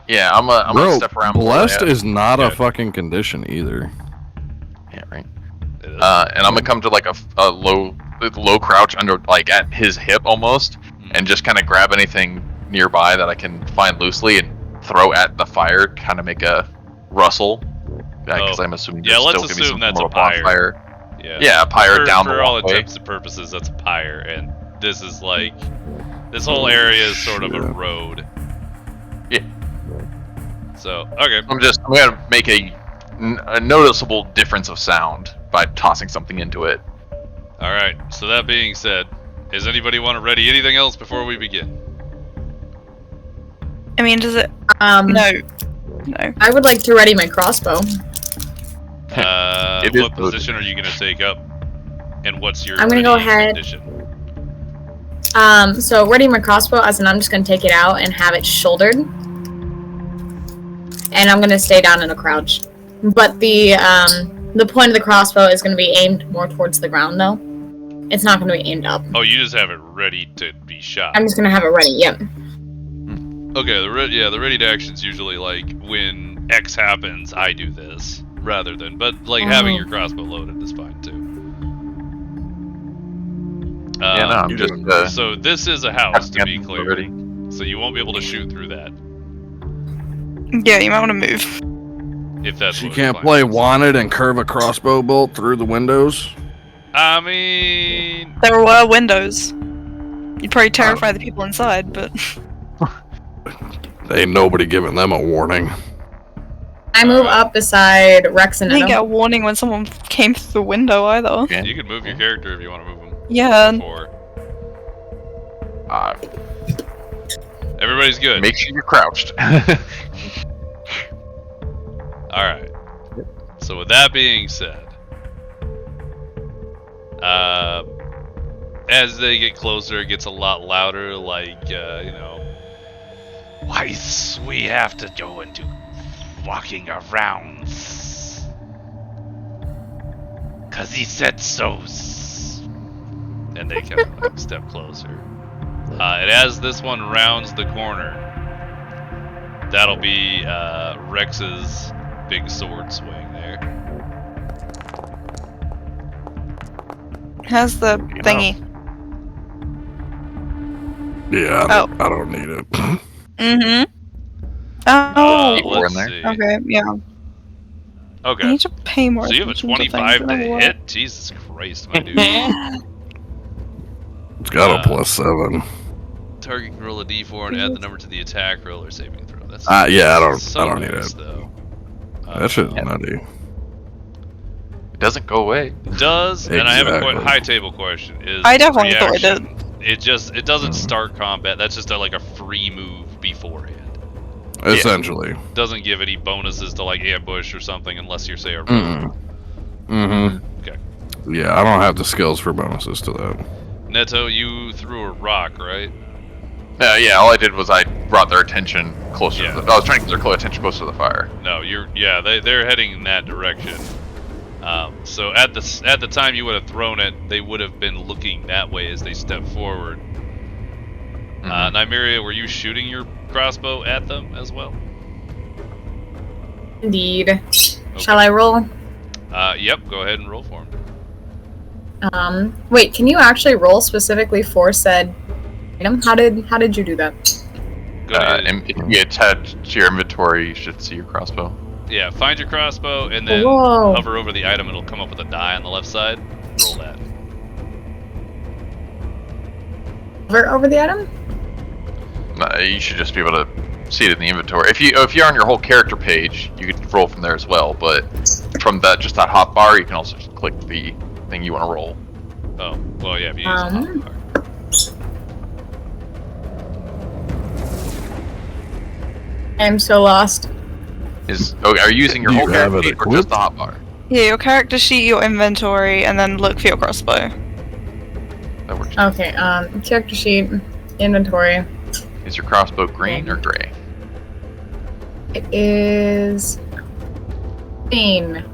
Yeah, I'm gonna Bro, step around. blessed Boreya. is not a Good. fucking condition either. Yeah, right. It is. And I'm gonna come to like a low crouch under, like at his hip almost, and just kind of grab anything nearby that I can find loosely and throw at the fire, kind of make a rustle. Because I'm assuming Yeah, there's let's still gonna be assume some that's form a of pyre. bonfire. Yeah. Yeah, a pyre down for the all walkway. intents and purposes, that's a pyre, and this is like, this whole area is sort of a road. Yeah. So, okay. I'm gonna make a noticeable difference of sound by tossing something into it. Alright, so that being said, does anybody want to ready anything else before we begin? I mean, does it? No. No. I would like to ready my crossbow. It is What loaded. position are you going to take up? And what's your I'm gonna go ready ahead. condition? So ready my crossbow, as in I'm just gonna take it out and have it shouldered. And I'm gonna stay down in a crouch. But the point of the crossbow is gonna be aimed more towards the ground though. It's not gonna be aimed up. Oh, you just have it ready to be shot. I'm just gonna have it ready, yep. Okay, the ready to action's usually like, when X happens, I do this, rather than, but like having your crossbow loaded is fine too. Yeah, no, I'm just So this is a house, to be Captain clear. already. So you won't be able to shoot through that, Yeah, you might want to move. if that's She what can't the play plan is. wanted and curve a crossbow bolt through the windows. I mean, There were windows. You'd probably terrify the people inside, but Ain't nobody giving them a warning. I move up beside Rex I and didn't get Neto. a warning when someone came through the window either. Yeah. you can move your character if you want to move him. Yeah. Before. Uh, Everybody's good. make sure you're crouched. Alright. So with that being said, as they get closer, it gets a lot louder, like, why we have to go and do walking around. 'Cause he said so. And they kind of like step closer. And as this one rounds the corner, that'll be Rex's big sword swing there. How's the thingy? Yeah, Oh. I don't need it. Mm-hmm. Oh. People Let's in there? see. Okay, yeah. I Okay. need to pay more So you have a attention to 25 things to than I hit? Jesus Christ, my dude. It's got a +7. Target can roll a d4 and add the number to the attack roll or saving throw. That's Yeah, I don't so need nice, it. though. That shit's nutty. It doesn't go away. It does, and I have a Exactly. high table question. Is I definitely thought it reaction- It doesn't start combat. That's just like a free move beforehand. Essentially. Doesn't give any bonuses to like ambush or something unless you're say a rogue. Mm-hmm. Okay. Yeah, I don't have the skills for bonuses to that. Neto, you threw a rock, right? Yeah, all I did was I brought their attention closer. Yeah. To the, I was trying to get their attention closer to the fire. No, they're heading in that direction. So at the time you would have thrown it, they would have been looking that way as they step forward. Nymeria, were you shooting your crossbow at them as well? Indeed. Shall I roll? Yep. Go ahead and roll for him. Wait, can you actually roll specifically for said item? How did you do that? Go ahead. And if you attach to your inventory, you should see your crossbow. Yeah, find your crossbow and then Whoa. hover over the item. It'll come up with a die on the left side. Roll that. Hover over the item? You should just be able to see it in the inventory. If you're on your whole character page, you could roll from there as well. But from that hot bar, you can also just click the thing you want to roll. Oh, well, yeah. If you use the hotbar. I'm so lost. Are you using your Do whole you have character it sheet or just equipped? the hotbar? Yeah, your character sheet, your inventory, and then look for your crossbow. That works. Okay, character sheet, inventory. Is your crossbow green or gray? It is green.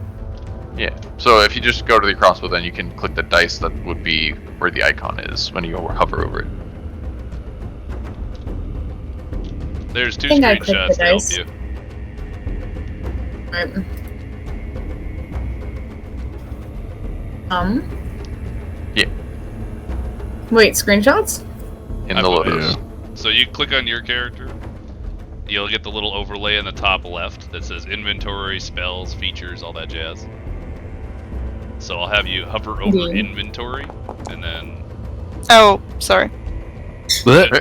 Yeah. So if you just go to the crossbow, then you can click the dice that would be where the icon is when you hover over it. There's two I think I clicked screenshots the to help dice. you. Right. Yeah. Wait, screenshots? In I the believe. lotus. So you click on your character. You'll get the little overlay in the top left that says inventory, spells, features, all that jazz. So I'll have you hover over Indeed. inventory, and then Oh, sorry. Blech.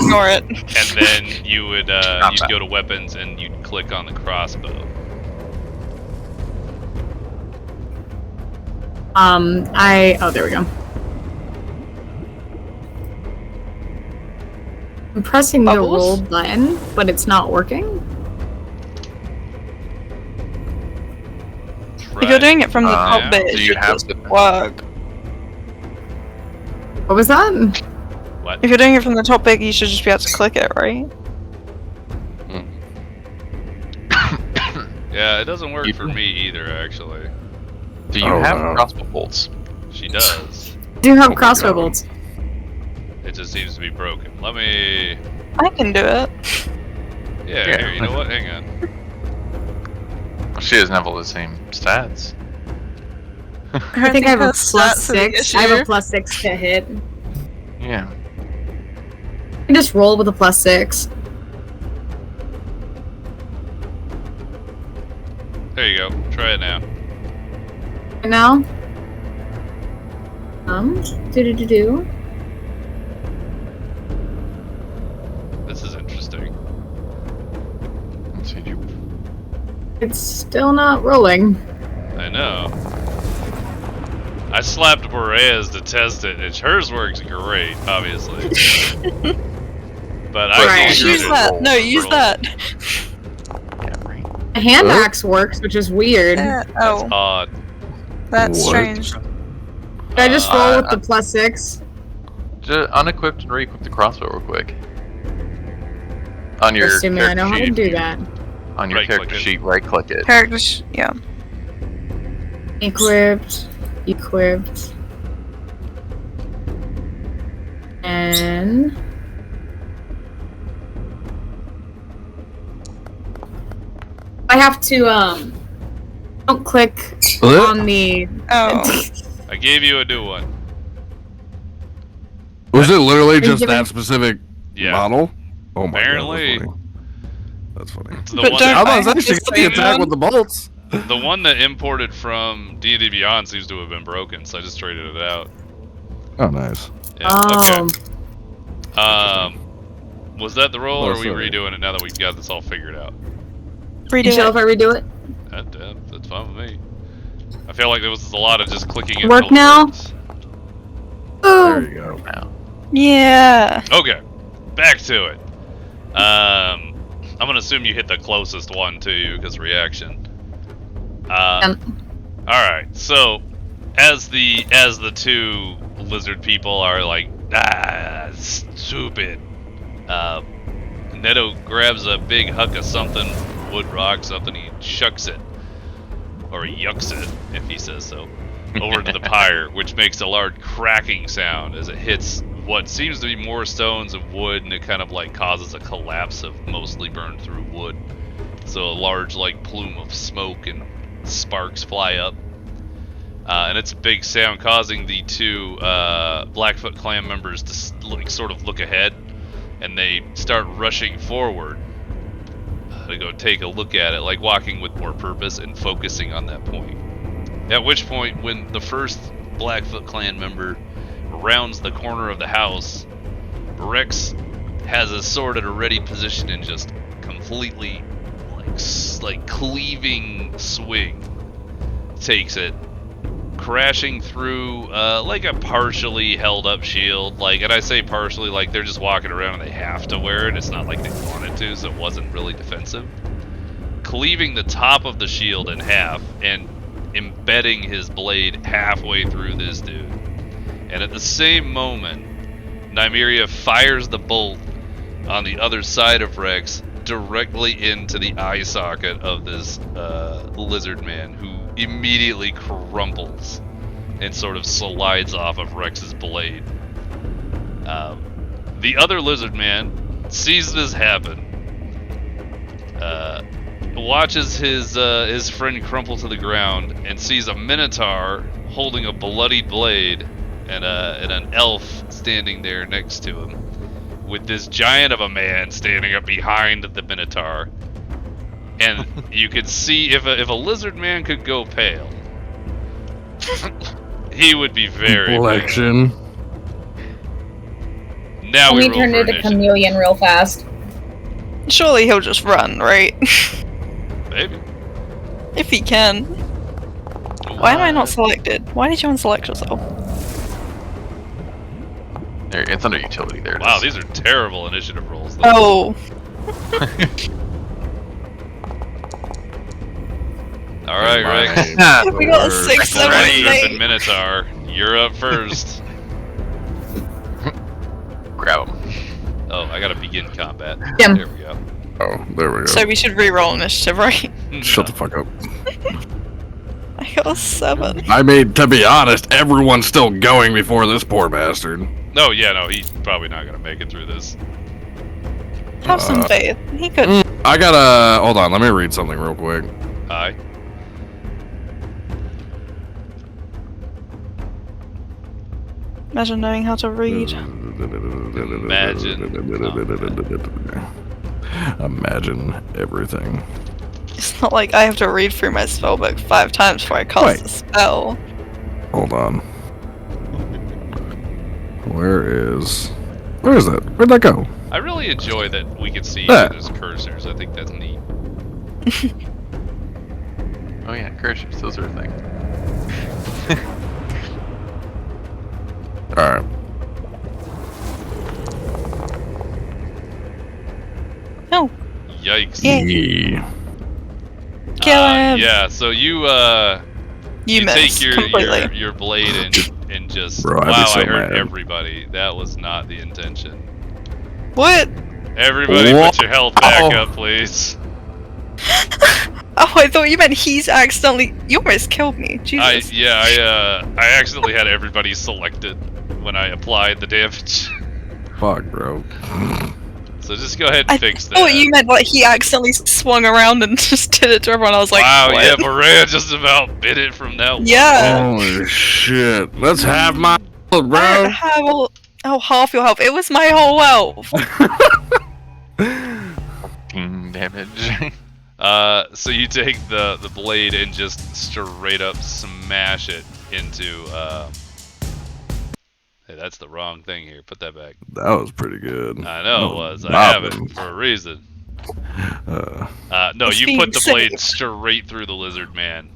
Ignore it. and then you would Not you'd bad. go to weapons and you'd click on the crossbow. Oh, there we go. I'm pressing the Bubbles? roll button, but it's not working. If you're doing it from the Yeah. top bit, it Do you should have just the- work. What was that? What? If you're doing it from the top bit, you should just be able to click it, right? Yeah, it doesn't work You- for me either, actually. Do you Oh, have wow. crossbow bolts? She does. Do you have my crossbow God. bolts? It just seems to be broken. Let me... I can do it. Yeah, Yeah. here, you know what? Hang on. She doesn't have all the same stats. I think I have a her plus stats are the 6. I have a issue. plus 6 to hit. Yeah. I can just roll with a plus 6. There you go. Try it now. And now? Do. This is interesting. Let's see. It's still not rolling. I know. I slapped Boreya's to test it, and hers works great, obviously. But I Right. can't Use that. No, use that. Yeah, right. The hand Huh? axe works, which is weird. Yeah, That's oh, odd. that's What? strange. Should I just roll Uh, with the plus 6? Just unequipped and re-equip the crossbow real quick. On your Assuming I know how to character sheet, do that. on your Right-click character it. sheet, right-click it. Yeah. Equipped. And... I have to, don't click Blech. on the... Oh. I gave you a new one. Was it literally you just giving- that specific Yeah. model? Oh my Apparently. god. That's funny. It's the But one don't- How that, about I that? She have got the the attack same with the bolts. the one that imported from D&D Beyond seems to have been broken, so I just traded it out. Oh, nice. Yeah, Oh. okay. Was that the roll, or are we sorry. redoing it now that we've got this all figured out? Redo You sure it. if I redo it? That's fine with me. I feel like there was a lot of just clicking it. Work now? There Oh, you go. Yeah. Okay, back to it. I'm gonna assume you hit the closest one to you because reaction. All right. So, as the two lizard people are like, stupid. Neto grabs a big hunk of something, wood, rock, something. He shucks it, or he yucks it, if he says so, over to the pyre, which makes a large cracking sound as it hits what seems to be more stones of wood, and it kind of like causes a collapse of mostly burned through wood. So a large, like, plume of smoke and sparks fly up. And it's a big sound, causing the two Blackfoot clan members to like sort of look ahead, and they start rushing forward to go take a look at it, like walking with more purpose and focusing on that point. At which point, when the first Blackfoot clan member rounds the corner of the house, Rex has a sword at a ready position and just completely like cleaving swing takes it, crashing through like a partially held up shield. Like, and I say partially, like they're just walking around and they have to wear it. It's not like they wanted to, so it wasn't really defensive. Cleaving the top of the shield in half and embedding his blade halfway through this dude. And at the same moment, Nymeria fires the bolt on the other side of Rex directly into the eye socket of this lizard man, who immediately crumples and sort of slides off of Rex's blade. The other lizard man sees this happen, watches his friend crumple to the ground, and sees a minotaur holding a bloodied blade and an elf standing there next to him, with this giant of a man standing up behind the minotaur. And you could see if a lizard man could go pale, he would be very Election. pale. Now Let we me roll turn for into initiative. chameleon real fast. Surely he'll just run, right? Maybe. If he can. Why am I not selected? Why did you unselect yourself? There, it's under utility. There it Wow, is. these are terrible initiative rolls, though. Oh. Alright, Rex. We got a 6, 7, Ready, 8. and Minotaur, you're up first. Grab him. Oh, I gotta begin combat. Yum. There we go. Oh, there we go. So we should re-roll initiative, right? Shut the fuck up. I got a 7. I mean, to be honest, everyone's still going before this poor bastard. No, yeah, no, he's probably not gonna make it through this. Have some faith. He could. I gotta... Hold on, let me read something real quick. Hi. Imagine knowing how to read. Imagine everything. It's not like I have to read through my spellbook 5 times before I cast Wait. a spell. Hold on. Where is that? Where'd that go? I really enjoy that we can see each There. other's cursors. I think that's neat. Oh yeah, cursors. Those are a thing. Alright. Oh, Yikes. Yeah. Yeah. kill him! Yeah, so you You take missed your completely. your blade and just Bro, I'd be wow, so I hurt mad. everybody. That was not the intention. What? Everybody Whoa. put your health back up, please. Oh, I thought you meant he's accidentally. You almost killed me. Jesus. I accidentally had everybody selected when I applied the damage. Fuck, bro. So just go ahead and fix that. Oh, you meant like he accidentally swung around and just did it to everyone. I was like, wow, what? yeah, Boreya just about bit it from that one. Yeah. Holy shit. Let's have my I bro. don't have half your health. It was my whole health. 14 damage. So you take the blade and just straight up smash it into hey, that's the wrong thing here. Put that back. That was pretty good. I know No, it was. I have Robin. it for a reason. No, It's you being put the blade safe. straight through the lizard man.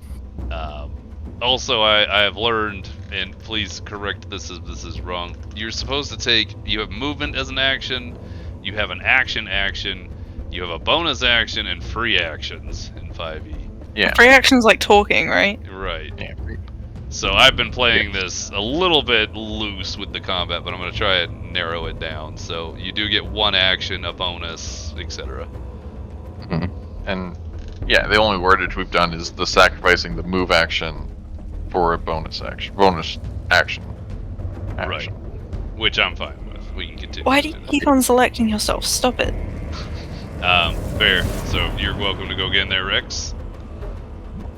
Also, I have learned, and please correct this if this is wrong. You're supposed to take. You have movement as an action. You have an action. You have a bonus action and free actions in 5e. Yeah. Free action's like talking, right? Right. Yeah. So I've been playing this a little bit loose with the combat, but I'm going to try and narrow it down. So you do get one action, a bonus, etc. And yeah, the only wordage we've done is the sacrificing the move action for a bonus action. Right. Which I'm fine with. We can continue. Why do you to do keep on selecting yourself? Stop it. Fair. So you're welcome to go get in there, Rex.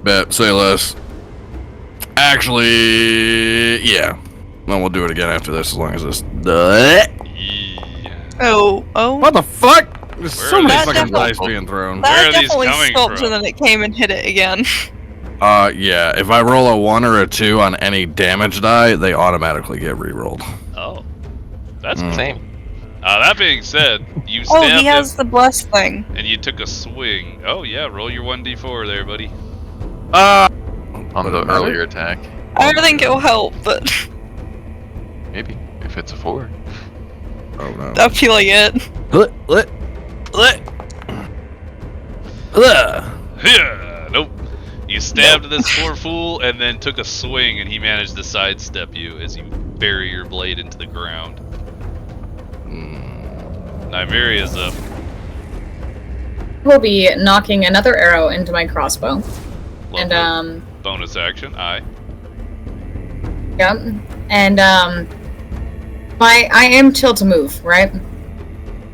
Bet, say less. Actually, yeah. Well, we'll do it again after this, as long as this. Yeah. Oh. What the fuck? There's Where so are many these fucking coming dice from? being thrown. Where That are these definitely coming stopped from? and then it came and hit it again. Yeah, if I roll a 1 or a 2 on any damage die, they automatically get re-rolled. Oh. That's cool. Same. That being said, you Oh, stabbed he has it the bless thing. and you took a swing. Oh yeah, roll your 1d4 there, buddy. On the earlier attack. I don't think it'll help, but Maybe. If it's a 4. Oh no. I feel like it. Yeah, nope. You stabbed this poor fool and then took a swing, and he managed to sidestep you as you bury your blade into the ground. Nymeria's up. We'll be knocking another arrow into my crossbow. Lovely. And bonus action. Aye. yeah. And I am chill to move, right?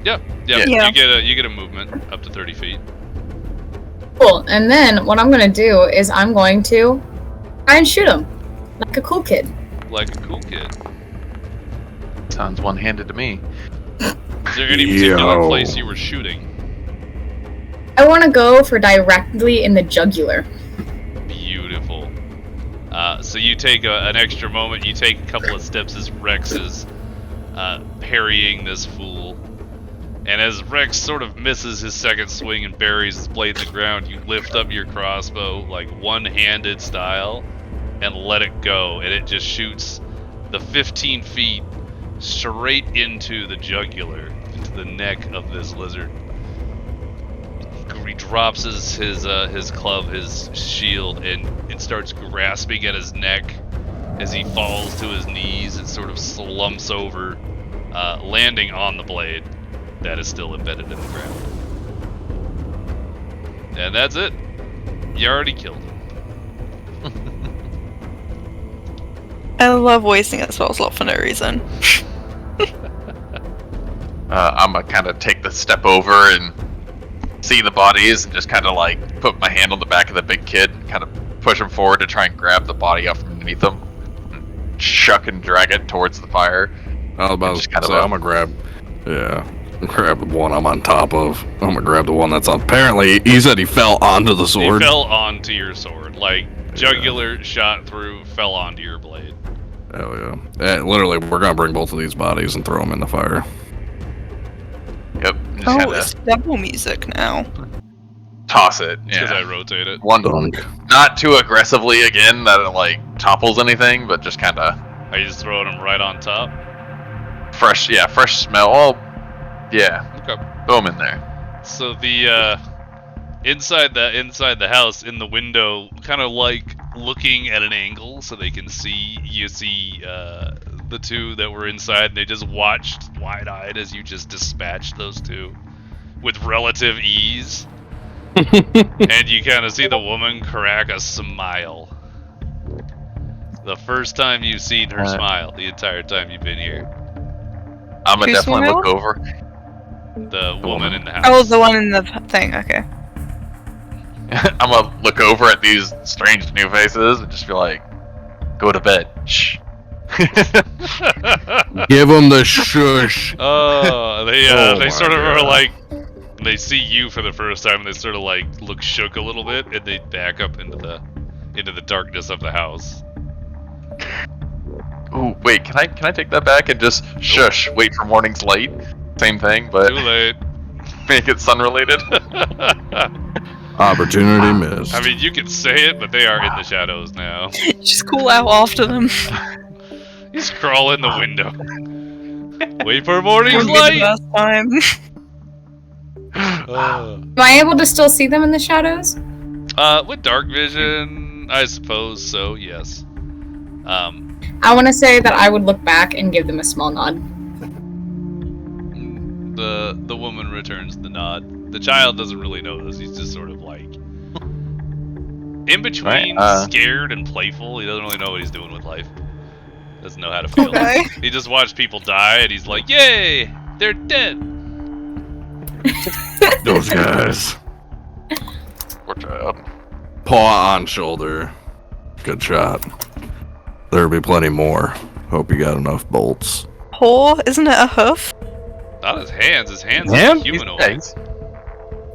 Yeah. Yeah. You get a movement up to 30 feet. Cool. And then what I'm gonna do is I'm going to try and shoot him like a cool kid. Like a cool kid. Sounds one-handed to me. Is there any particular place you were shooting? I want to go for directly in the jugular. Beautiful. So you take an extra moment, you take a couple of steps as Rex is parrying this fool. And as Rex sort of misses his second swing and buries his blade in the ground, you lift up your crossbow like one-handed style and let it go. And it just shoots the 15 feet straight into the jugular, into the neck of this lizard. He drops his club, his shield, and starts grasping at his neck as he falls to his knees and sort of slumps over, landing on the blade that is still embedded in the ground. And that's it. You already killed him. I love wasting a spell slot for no reason. I'm gonna kind of take the step over and see the bodies and just kind of like put my hand on the back of the big kid and kind of push him forward to try and grab the body up from underneath him and shuck and drag it towards the fire. I was about to say, I'm gonna grab the one I'm on top of. I'm gonna grab the one that's on. Apparently, he said he fell onto the sword. He fell onto your sword. Like, jugular shot through, fell onto your blade. Hell yeah. Literally, we're gonna bring both of these bodies and throw them in the fire. Yep. Just Oh, kinda it's double music now. toss it. Because Yeah. I rotate it. One, Dunk. not too aggressively again that it like topples anything, but just kind of Are you just throwing them right on top? fresh. Yeah, fresh smell. Oh, yeah. Okay. Throw them in there. So the inside the house, in the window, kind of like looking at an angle so they can see. You see the two that were inside. And they just watched wide-eyed as you just dispatched those two with relative ease. And you kind of see the woman crack a smile. The first time you've seen her smile the entire time you've been here. I'm gonna Who's definitely smile? look over. The woman in the house. Oh, the one in the thing, okay. I'm gonna look over at these strange new faces and just be like, "Go to bed." Shh. Give them the shush. Oh, they Oh they my sort of are God. like, they see you for the first time and they sort of like look shook a little bit and they back up into the darkness of the house. Ooh, wait, can I take that back and just shush? Wait for morning's light. Same thing, but Too late. make it sun related. Opportunity missed. I mean, you can say it, but they are in the shadows now. Just call out after them. He's crawling the window. Wait for morning's Wouldn't be the light. best time. Am I able to still see them in the shadows? With dark vision, I suppose so. Yes. I want to say that I would look back and give them a small nod. The woman returns the nod. The child doesn't really notice. He's just sort of like in between Right, scared and playful. He doesn't really know what he's doing with life. Doesn't know how to feel. Okay. He just watched people die and he's like, "Yay, they're dead." Those guys. Poor child. Paw on shoulder. Good shot. There'll be plenty more. Hope you got enough bolts. Paw? Isn't it a hoof? Not his hands. His hands Hand? are humanoid.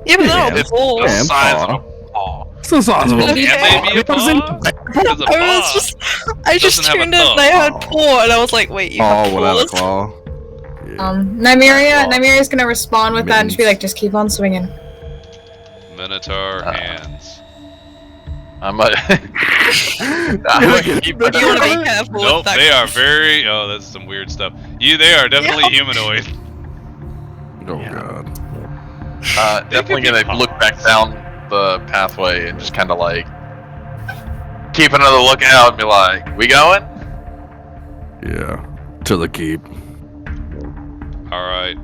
Yeah, but they're It's not paws. The And size paw. of a paw. It's the size of a Can they be a paw? Because a I just doesn't have a tuned in and I heard paw and I was like, wait, you have paw without a paws? claw. Yeah. Nymeria is gonna respond with that and just be like, just keep on swinging. Minotaur hands. I'm a. You want to be careful Nope, with that. they are very. Oh, that's some weird stuff. They are definitely humanoid. Oh god. Definitely could be gonna look back down the pathway and just kind of like keep another lookout and be like, "We going?" Yeah. To the keep. All right,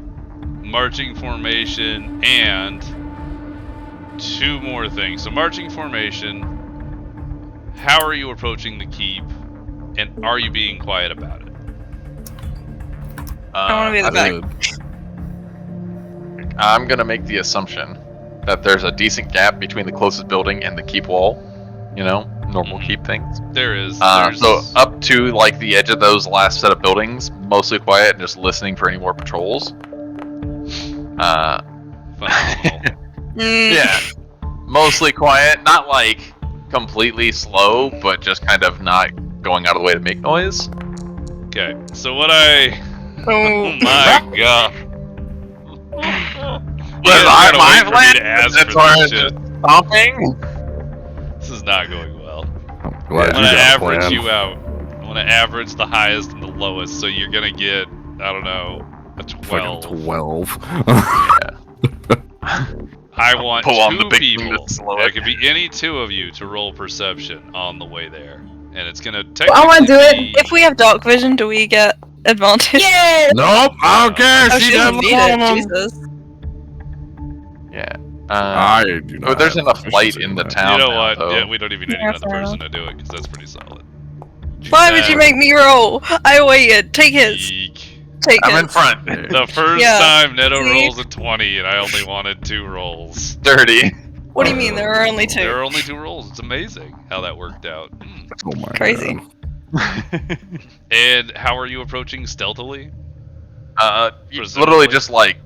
marching formation and two more things. So marching formation. How are you approaching the keep, and are you being quiet about it? I want to be the back. I'm gonna make the assumption that there's a decent gap between the closest building and the keep wall. You know, normal keep things. There is. So up to like the edge of those last set of buildings, mostly quiet and just listening for any more patrols. Phenomenal. Yeah, mostly quiet, not like completely slow, but just kind of not going out of the way to make noise. Okay, so what I... Oh, my god. My plan That's stomping. This is not going well. I'm I'm glad gonna you got a average plan. you out. I'm gonna average the highest and the lowest, so you're gonna get, I don't know, a 12. Fucking 12. I want Pull on the two big thing people. to slow There it. could be any two of you to roll perception on the way there. And it's gonna I wanna do it. be... if we have dark vision, do we get advantage? Yeah! Nope, I don't care. Oh, She she doesn't doesn't need want it, them. Jesus. Yeah. I do not There's have enough light proficiency in the that. town. You know now, what? though. Yeah, we don't even need Yeah, another fair person to do it, because that's pretty solid. Why would you make me roll? I waited. Take his. Eek. Take I'm in his. front. The first Yeah. time Neto See? rolls a 20 and I only wanted 2 rolls. Dirty. What do you mean? There are only two. There are only 2 rolls. It's amazing how that worked out. Oh my Crazy. god. And how are you approaching stealthily? You Presumably. literally just like,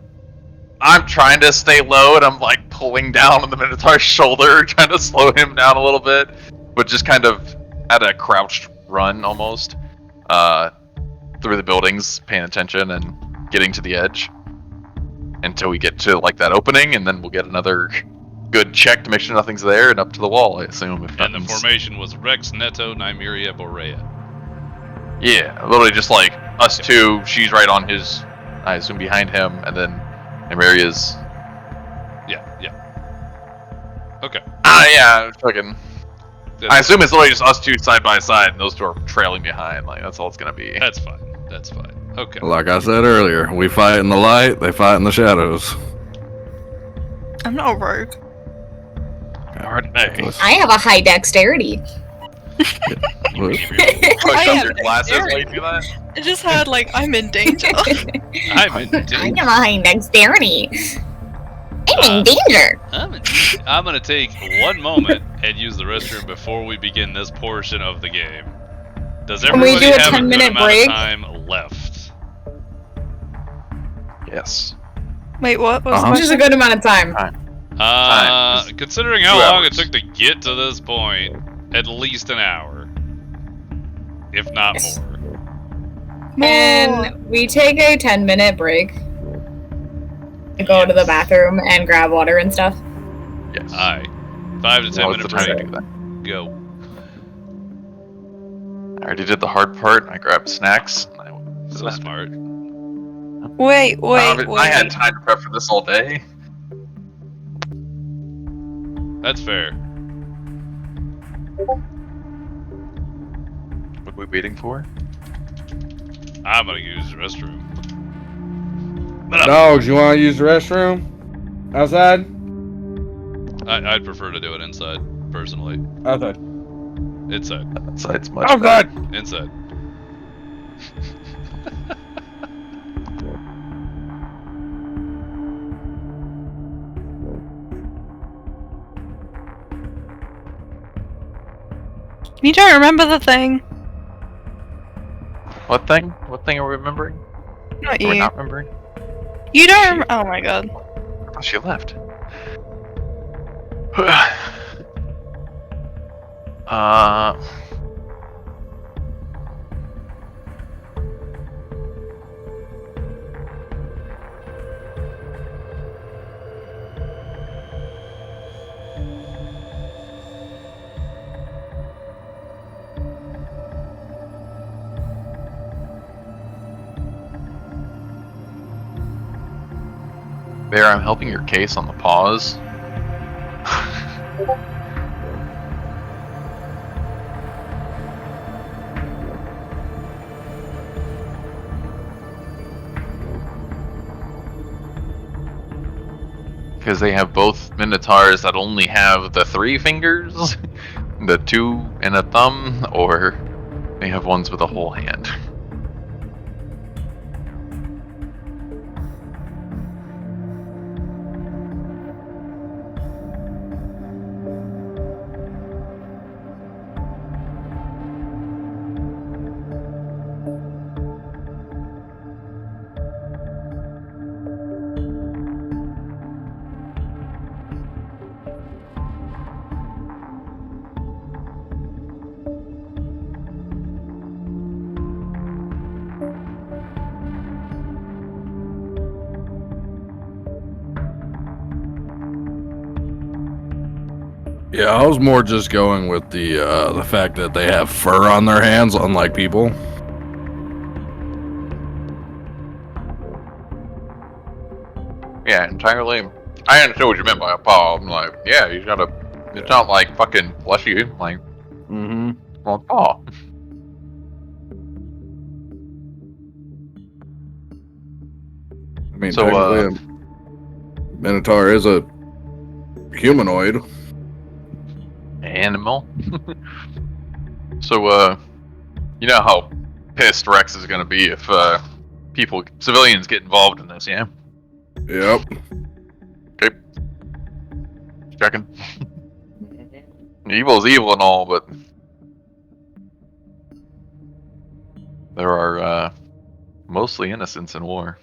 I'm trying to stay low and I'm like pulling down on the Minotaur's shoulder, trying to slow him down a little bit, but just kind of at a crouched run almost, through the buildings, paying attention and getting to the edge until we get to like that opening, and then we'll get another good check to make sure nothing's there and up to the wall, I assume. If And the nothing's- formation was Rex, Neto, Nymeria, Boreya. Yeah, literally just like us two. She's right on his, I assume, behind him, and then Maria's. Yeah. Okay. Yeah, fucking. I assume it's literally just us two side by side, and those two are trailing behind. Like that's all it's gonna be. That's fine. That's fine. Okay. Like I said earlier, we fight in the light, they fight in the shadows. I'm not a rogue. Hard to know. I have a high dexterity. What? Push I up have your glasses while you dexterity. do that. I just had like I'm in danger. I'm in I danger. have a high dexterity. I'm in danger. I'm gonna take one moment and use the restroom before we begin this portion of the game. Does Can we everybody do a have a 10-minute good amount break? of time left? Yes. Wait, what? What was Uh-huh. the Which is a good amount of time. Time. Considering how 2 long it hours. took to get to this point, at least an hour, if not Yes. more. question? And we take a 10-minute break. To go to the bathroom and grab water and stuff. Yes. Aye. 5 to 10 What's minute the time to break. do that? Go. I already did the hard part. I grabbed snacks. And I went to the So bathroom. smart. Wait, wait. I had time to prep for this all day. That's fair. What are we waiting for? I'm gonna use the restroom. Dogs, you want to use the restroom? Outside? I'd prefer to do it inside, personally. Outside. Inside. That side's much Outside! better. Inside. You don't remember the thing. What thing? What thing are we remembering? Not Are we you. not remembering? You don't remember. Oh my god. I thought she left. There, I'm helping your case on the pause. Because they have both Minotaurs that only have the 3 fingers, the 2 and a thumb, or they have ones with a whole hand. Yeah, I was more just going with the fact that they have fur on their hands, unlike people. Yeah, entirely. I understood what you meant by a paw. I'm like, yeah, he's got a. It's not like fucking fleshy, like. Mm-hmm. Well, paw. I mean, So, technically, a Minotaur is a humanoid. Animal. So, you know how pissed Rex is gonna be if civilians get involved in this, yeah? Yep. Okay. Checking. Evil is evil and all, but there are mostly innocents in war.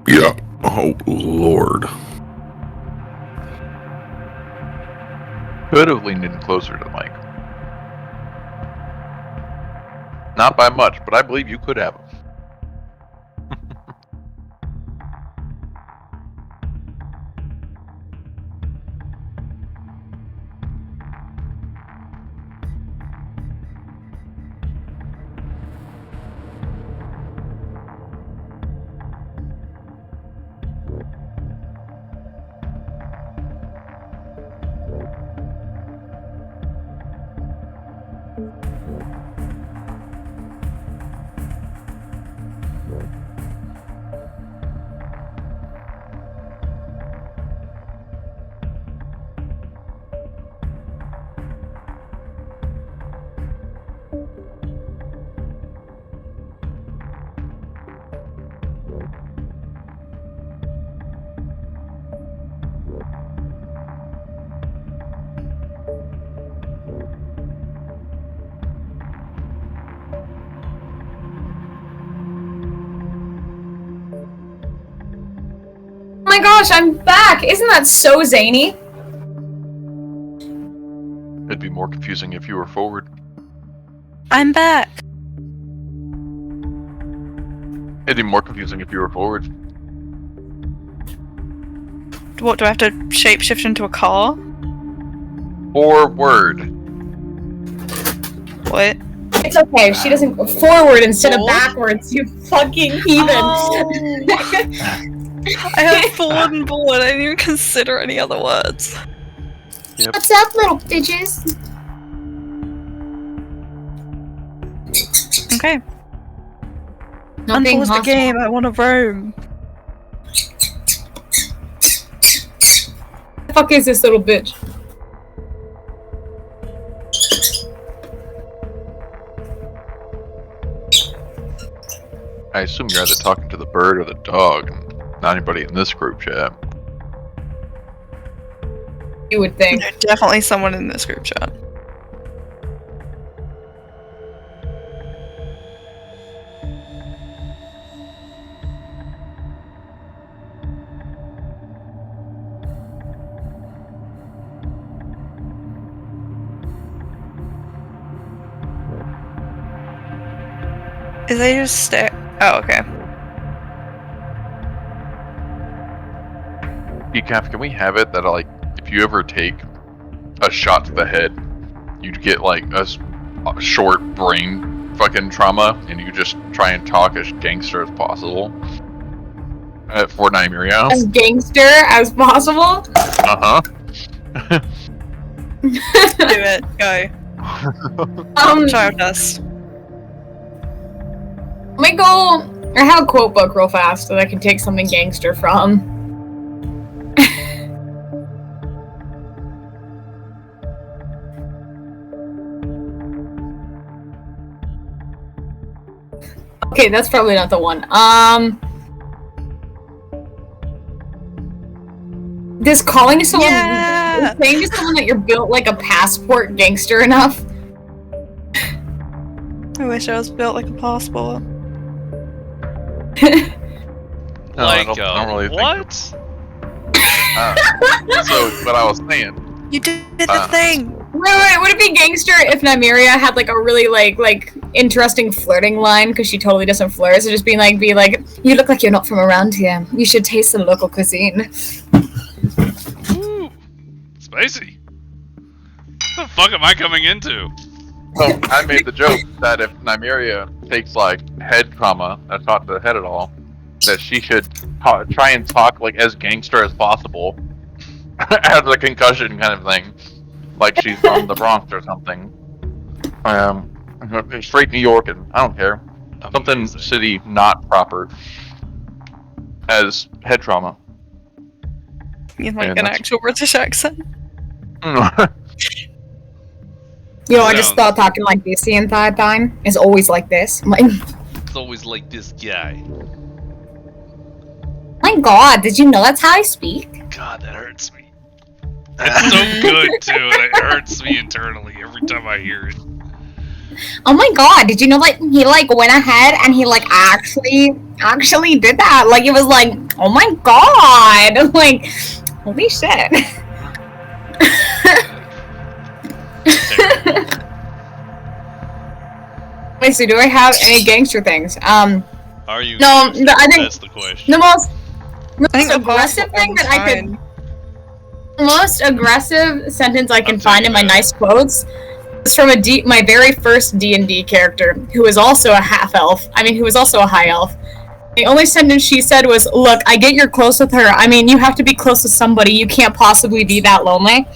Yeah. Oh, Lord. Could have leaned in closer to the mic. Not by much, but I believe you could have. Oh my gosh, I'm back! Isn't that so zany? It'd be more confusing if you were forward. I'm back. It'd be more confusing if you were forward. What, do I have to shapeshift into a car? Forward. What? It's okay, she doesn't go forward instead of What? backwards, you fucking heathen! Oh. I have forward and board, I didn't even consider any other words. Yep. What's up, little bitches? Okay. Not being Unpause the hostile. game, I want to roam. fuck is this little bitch? I assume you're either talking to the bird or the dog, and not anybody in this group chat. You would think. There's definitely someone in this group chat. Is they just stay? Oh, okay. Decaf, can we have it that like if you ever take a shot to the head, you'd get like a short brain fucking trauma, and you just try and talk as gangster as possible for Nymeria? As gangster as possible? Uh-huh. Do it. Go. Child dust. Let me go. I have a quote book real fast that I can take something gangster from. Okay, that's probably not the one. Does calling someone saying to someone that you're built like a passport gangster enough? I wish I was built like a passport. No, Like, I don't really what? so, what I was saying. You did the thing! Wait, would it be gangster if Nymeria had like a really like interesting flirting line because she totally doesn't flirt? So just be like, you look like you're not from around here. You should taste some local cuisine. Ooh, spicy. What the fuck am I coming into? So I made the joke that if Nymeria takes like head trauma, that's not the head at all, that she should try and talk like as gangster as possible, as a concussion kind of thing, like she's from the Bronx or something. Straight New York, and I don't care. Something Amazing. city not proper as head trauma. You like Yeah, an that's- actual British accent. You know, I just thought talking like this the entire time is always like this. I'm like, It's always like this guy. my god, did you know that's how I speak? God, that hurts me. It's so good too, and it hurts me internally every time I hear it. Oh my god, did you know like he like went ahead and he like actually did that? Like it was like, oh my god. I'm like, holy shit. Wait, so do I have any gangster things? Are you? No, gangster? I think That's the question. the most I think the aggressive thing that I could fine. the most aggressive sentence I can I'm find in my taking that. nice quotes is from my very first D&D character, who was also a half-elf. I mean, who was also a high elf. The only sentence she said was, "Look, I get you're close with her. I mean, you have to be close with somebody. You can't possibly be that lonely."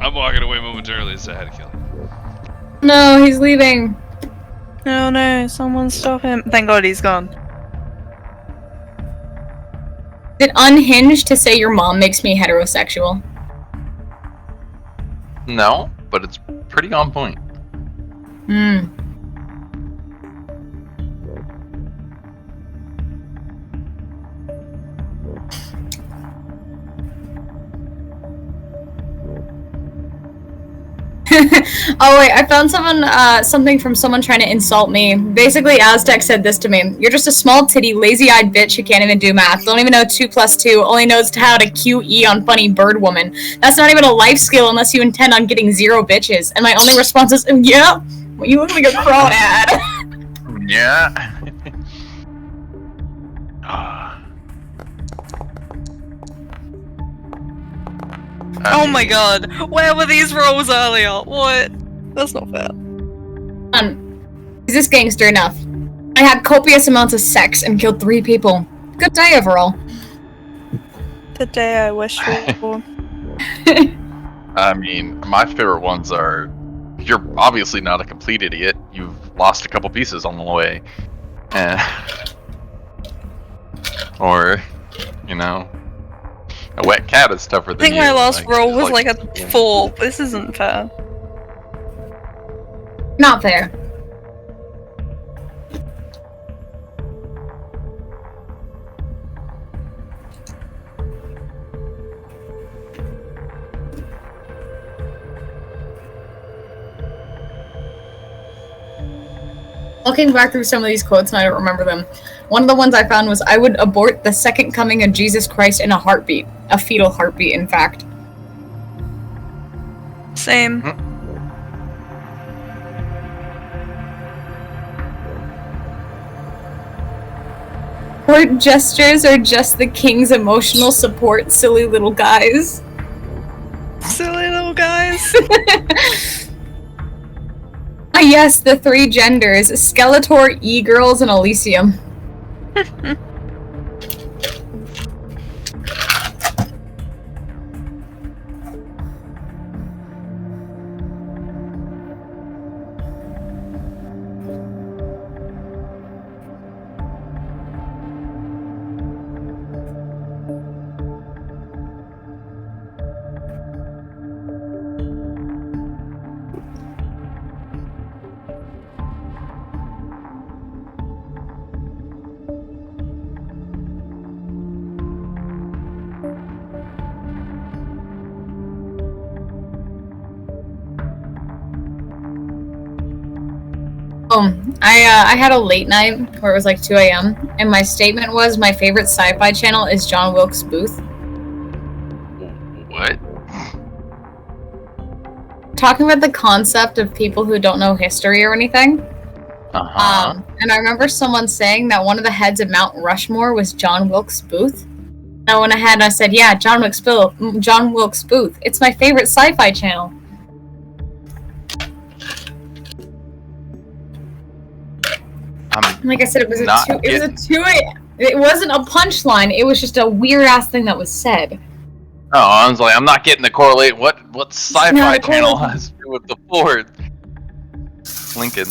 I'm walking away momentarily, so I had to kill him. No, he's leaving. Oh no, someone stop him. Thank god he's gone. Is it unhinged to say your mom makes me heterosexual? No, but it's pretty on point. Hmm. Oh wait, I found something from someone trying to insult me. Basically, Aztec said this to me: "You're just a small titty, lazy-eyed bitch who can't even do math. Don't even know 2 + 2. Only knows how to QE on funny bird woman. That's not even a life skill unless you intend on getting 0 bitches." And my only response is, "Yeah, well, you look like a crawdad." Yeah. Oh my god, where were these rolls earlier? What? That's not fair. Is this gangster enough? I had copious amounts of sex and killed 3 people. Good day overall. The day I wish for. I mean, my favorite ones are, you're obviously not a complete idiot. You've lost a couple pieces on the way. Or, you know, A wet cat is tougher I than think you. my last roll was like a yeah. 4. This isn't fair. Not fair. Looking back through some of these quotes, and I don't remember them. One of the ones I found was, "I would abort the second coming of Jesus Christ in a heartbeat." A fetal heartbeat, in fact. Same. Court gestures are just the king's emotional support, silly little guys. Silly little guys. Ah, yes, the 3 genders: Skeletor, E-Girls, and Elysium. I had a late night where it was like 2 a.m. and my statement was, my favorite sci-fi channel is John Wilkes Booth. What? Talking about the concept of people who don't know history or anything. And I remember someone saying that one of the heads of Mount Rushmore was John Wilkes Booth. And I went ahead and I said, yeah, John Wilkes Booth. It's my favorite sci-fi channel. Like I said, it was it wasn't a punchline. It was just a weird ass thing that was said. Oh, I was like, I'm not getting the correlate. What sci-fi channel has to do with the Ford? Lincoln.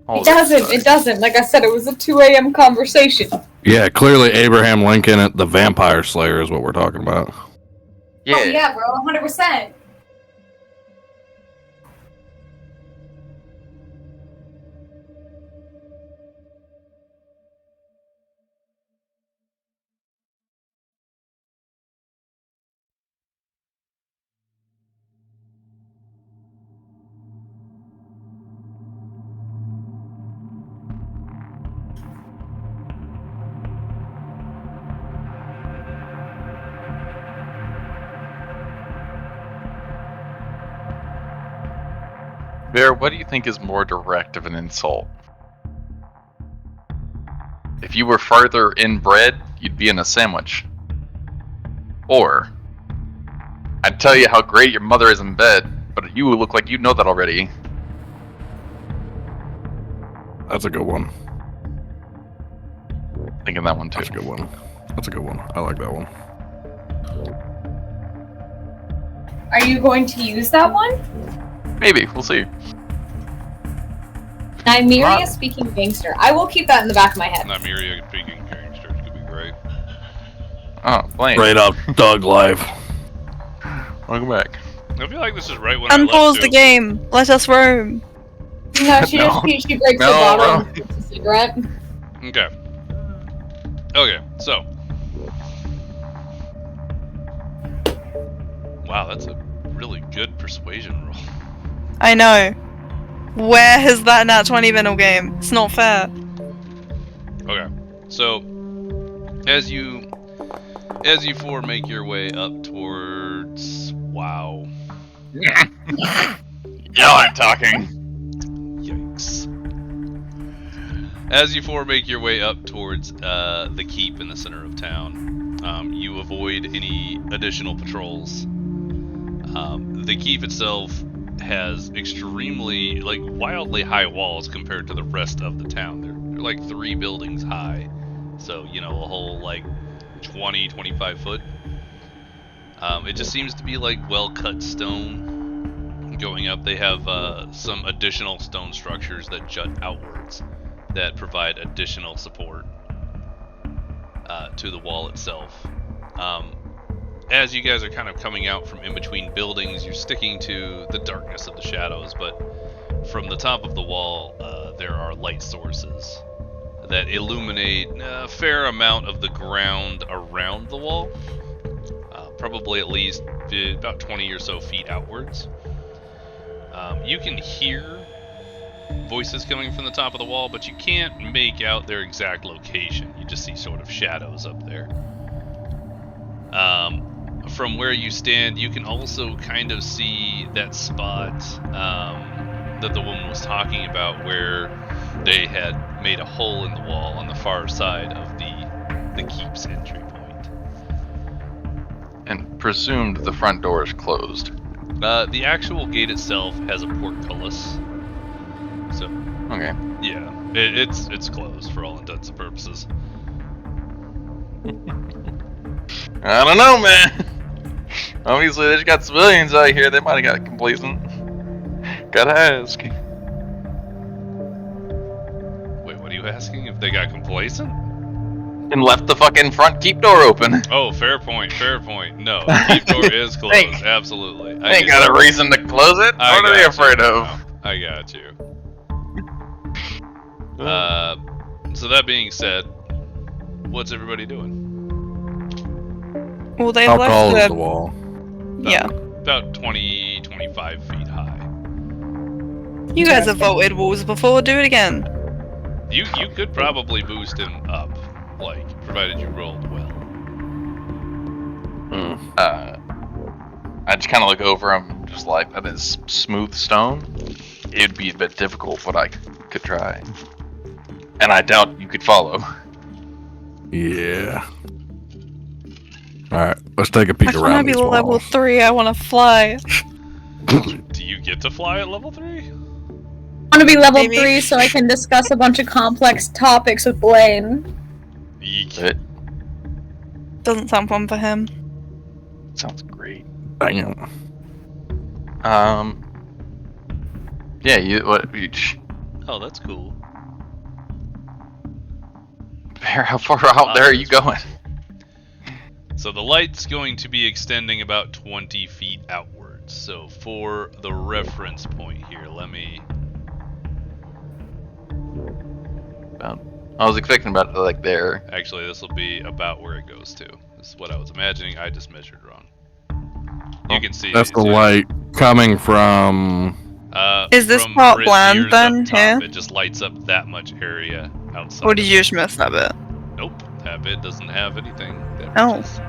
It doesn't. Like I said, it was a 2 a.m. conversation. Yeah, clearly Abraham Lincoln at the Vampire Slayer is what we're talking about. Yeah. Oh, yeah, bro, 100%. Bear, what do you think is more direct of an insult? If you were farther inbred, you'd be in a sandwich. Or, I'd tell you how great your mother is in bed, but you look like you know that already. That's a good one. Thinking that one too. That's a good one. That's a good one. I like that one. Are you going to use that one? Maybe, we'll see. Nymeria speaking gangster. I will keep that in the back of my head. Nymeria speaking gangster could be great. Oh, Blaine. Straight up Doug live. Welcome back. I feel like this is right when I left Unpause too. the game. Let us roam. No, she breaks the bottle and takes a cigarette. Okay. Okay, so. Wow, that's a really good persuasion roll. I know. Where has that nat 20 been all game? It's not fair. Okay, so as you four make your way up towards wow. Now I'm talking. Yikes. As you four make your way up towards the keep in the center of town, you avoid any additional patrols. The keep itself has extremely, like, wildly high walls compared to the rest of the town. They're like 3 buildings high, so, you know, a whole, like, 20-25 foot. It just seems to be like well-cut stone going up. They have some additional stone structures that jut outwards that provide additional support to the wall itself. as you guys are kind of coming out from in between buildings, you're sticking to the darkness of the shadows, but from the top of the wall, there are light sources that illuminate a fair amount of the ground around the wall, probably at least about 20 or so feet outwards. You can hear voices coming from the top of the wall, but you can't make out their exact location. You just see sort of shadows up there. From where you stand, you can also kind of see that spot that the woman was talking about, where they had made a hole in the wall on the far side of the keep's entry point. And presumed the front door is closed. The actual gate itself has a portcullis. So, Okay. yeah, it's closed for all intents and purposes. I don't know, man. Obviously, they just got civilians out here. They might have got complacent. Gotta ask. Wait, what are you asking? If they got complacent? And left the fucking front keep door open. Oh, fair point, fair point. No, the keep door is closed, absolutely. They ain't got a reason to close it. What are they afraid of? I got you. So that being said, what's everybody doing? Well, they How left tall the... is the wall? Yeah. About 20, 25 feet high. You guys have vaulted walls before, do it again. You could probably boost him up, like, provided you rolled well. I just kind of look over him, just like, that is smooth stone. It'd be a bit difficult, but I could try. And I doubt you could follow. Yeah. Alright, let's take a peek I around want to these be level walls. 3, I want to fly. Do you get to fly at level 3? I want to be level Maybe. 3 so I can discuss a bunch of complex topics with Blaine. Eek. It Doesn't sound fun for him. sounds great. Damn. Yeah, Oh, that's cool. how far out there are you going? So the light's going to be extending about 20 feet outwards. So for the reference point here, let me... I was expecting about like there. Actually, this will be about where it goes to. This is what I was imagining. I just measured wrong. You can see... That's the light coming from... Is this from part Brit bland Ears then, up top, here? It just lights up that much area outside. Or did of you it. just miss that bit? Nope, that bit doesn't have anything. That Oh. matches.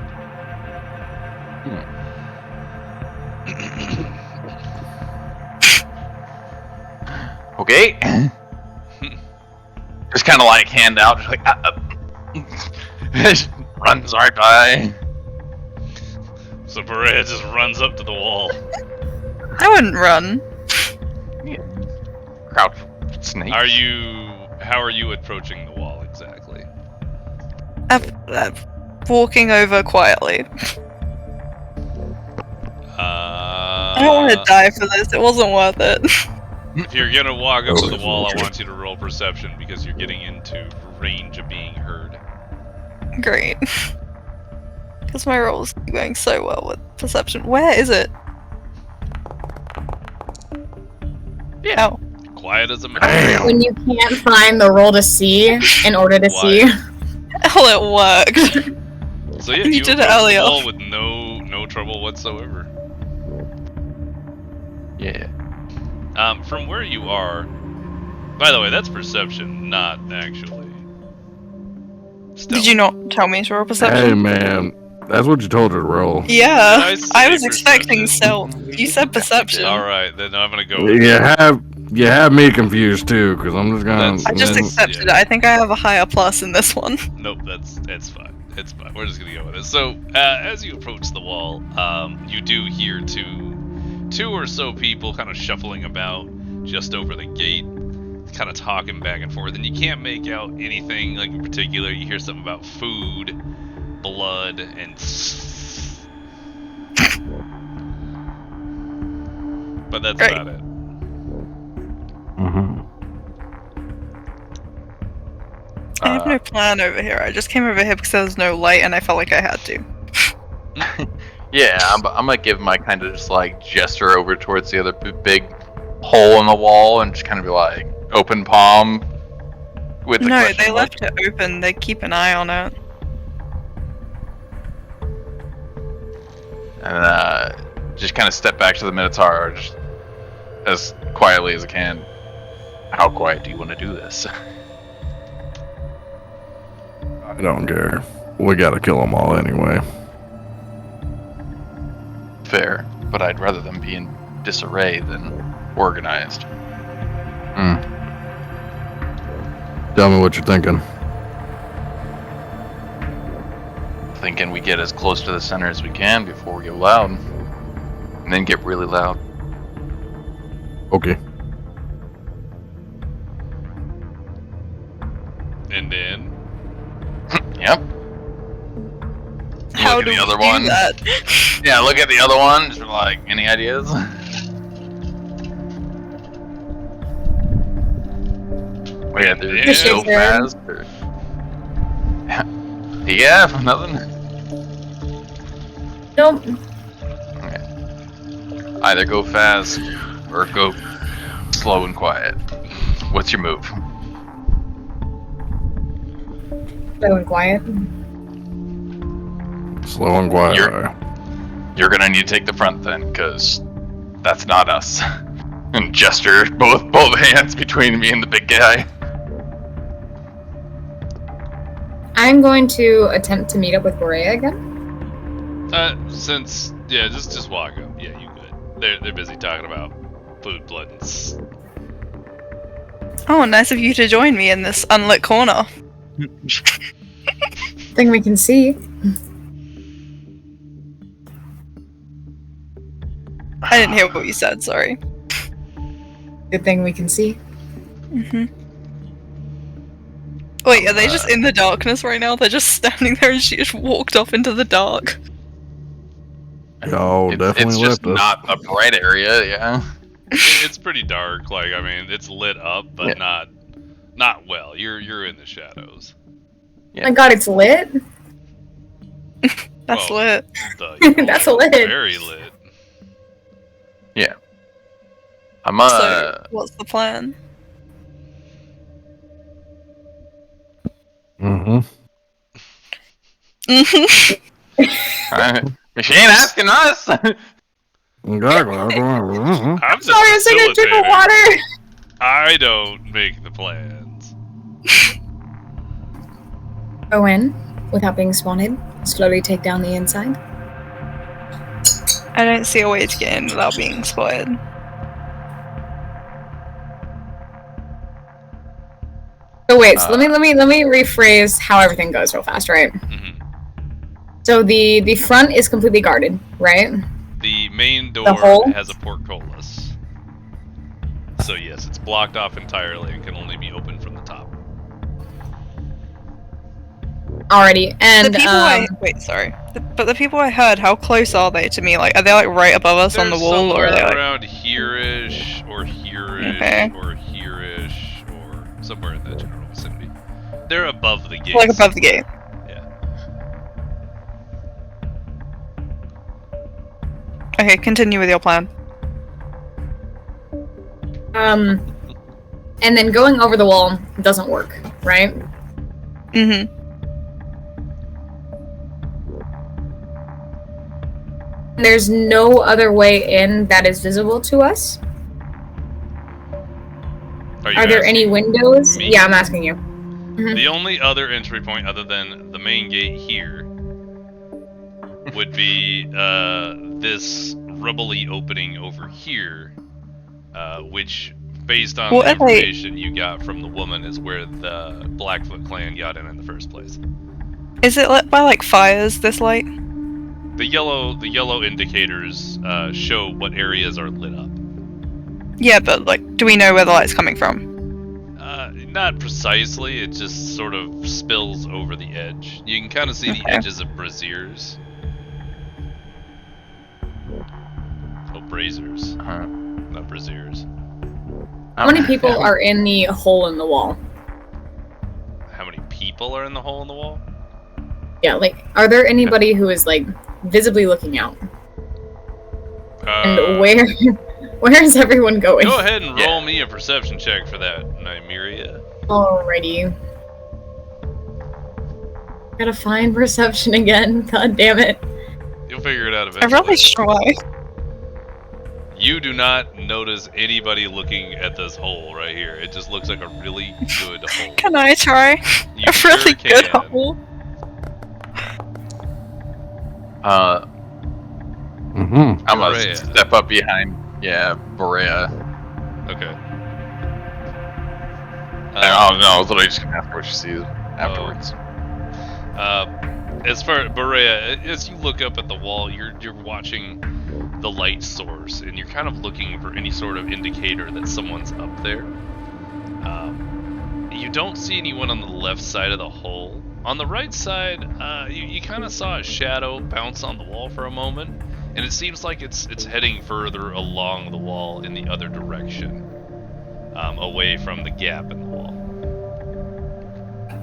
Okay. Just kind of like hand out, just like just runs right by. So Boreya just runs up to the wall. I wouldn't run. Crouch snake. How are you approaching the wall exactly? I'm walking over quietly. I don't want to die for this. It wasn't worth it. If you're gonna walk up to the wall, I want you to roll perception because you're getting into range of being heard. Great. Because my roll's going so well with perception. Where is it? Yeah. Oh. Quiet as a mouse. Damn. When you can't find the roll to see in order to see. Oh, it worked. So yeah, You you did it approach the earlier. wall with no trouble whatsoever. Yeah. From where you are, by the way, that's perception, not actually stealth. Did you not tell me to roll perception? Hey man, that's what you told her to roll. Yeah, Did I say I was expecting perception? stealth. You said perception. Alright, then I'm gonna go. You have me confused too, because I'm just gonna. That's- I just then- accepted yeah. it. I think I have a higher plus in this one. Nope, it's fine. It's fine. We're just gonna go with it. So, as you approach the wall, you do hear two or so people kind of shuffling about just over the gate, kind of talking back and forth, and you can't make out anything like in particular. You hear something about food, blood, and but that's Great. about it. Mhm. I have no plan over here. I just came over here because there was no light and I felt like I had to. Yeah, I'm gonna give my kind of just like gesture over towards the other big hole in the wall and just kind of be like open palm with the No, question they mark. left it open. They keep an eye on it. And just kind of step back to the Minotaur just as quietly as I can. How quiet do you want to do this? I don't care. We gotta kill them all anyway. Fair, but I'd rather them be in disarray than organized. Tell me what you're thinking. Thinking we get as close to the center as we can before we go loud, and then get really loud. Okay. And then Yep. How Look at do the we other do one. that? Yeah, look at the other one. Just like, any ideas? Wait, yeah, they're Yeah. so fast. Or... yeah, nothing. Nope. Okay. Either go fast or go slow and quiet. What's your move? Slow and quiet. Slow and quiet. You're gonna need to take the front then, because that's not us. And gesture both hands between me and the big guy. I'm going to attempt to meet up with Boreya again. Just walk up. Yeah, you good. They're busy talking about food, blood, and Oh, nice of you to join me in this unlit corner. Thing we can see. I didn't hear what you said, sorry. Good thing we can see. Wait, are they just in the darkness right now? They're just standing there and she just walked off into the dark. Y'all definitely It's just left us. not a bright area, yeah. It's pretty dark. Like, I mean, it's lit up, but not well. You're in the shadows. Yeah. Oh my god, it's lit? That's Well, lit. That's lit. Very lit. Yeah. I'm So, what's the plan? She ain't asking us. Exactly. I'm just Sorry, I was taking a drink of facilitating. water! I don't make the plans. Go in without being spotted. Slowly take down the inside. I don't see a way to get in without being spotted. So wait, so let me rephrase how everything goes real fast, right? Mhm. So the front is completely guarded, right? The main door The hole? has a portcullis. So yes, it's blocked off entirely and can only be opened from the top. Alrighty, and The people but the people I heard, how close are they to me? Like, are they like right above us on the They're wall, or are they somewhere like? around here-ish, or here-ish, Okay. or here-ish, or somewhere in that general vicinity. They're above the gate. Like above the gate. Yeah. Okay, continue with your plan. and then going over the wall doesn't work, right? Mm-hmm. There's no other way in that is visible to us. Are there any windows? me? Yeah, I'm asking you. The only other entry point other than the main gate here would be this rubbly opening over here, which, based on What the are they- information you got from the woman, is where the Blackfoot clan got in the first place. Is it lit by like fires, this light? The yellow indicators show what areas are lit up. Yeah, but like, do we know where the light's coming from? Not precisely, it just sort of spills over the edge. You can kind of see the Okay. edges of braziers. Oh, braziers. Not braziers. How many people are in the hole in the wall? How many people are in the hole in the wall? Yeah, like, are there anybody who is, like, visibly looking out? And where is everyone going? Go ahead and roll me a perception check for that, Nymeria. Alrighty. Gotta find perception again. God damn it. You'll figure it out I eventually. really try. You do not notice anybody looking at this hole right here. It just looks like a really good hole. Can I try? You A really sure good can. hole. I'm gonna Boreya. step up behind. Yeah, Boreya. Okay. I don't know. I was literally just gonna ask what she sees afterwards. As far Boreya, as you look up at the wall, you're watching the light source, and you're kind of looking for any sort of indicator that someone's up there. You don't see anyone on the left side of the hole. On the right side, you kind of saw a shadow bounce on the wall for a moment, and it seems like it's heading further along the wall in the other direction, away from the gap in the wall.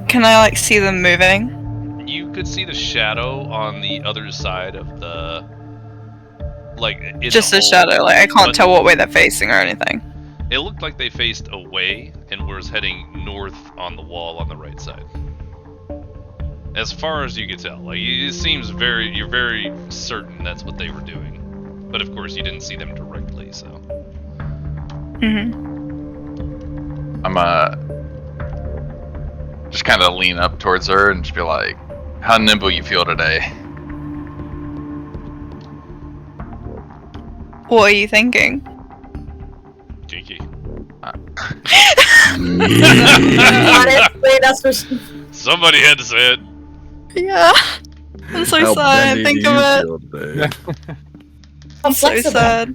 Can I, like, see them moving? You could see the shadow on the other side of the, like, in Just the a hole, shadow, like, I can't but tell what way they're facing or anything. It looked like they faced away and was heading north on the wall on the right side. As far as you could tell, like, it seems you're very certain that's what they were doing. But of course, you didn't see them directly, so. I'm just kind of lean up towards her and just be like, "How nimble you feel today?" What are you thinking? Kinky. Honestly, that's what she... Somebody had to say it. Yeah. I'm so How sad. bendy Think do of you it. feel today? I'm so flexible. sad.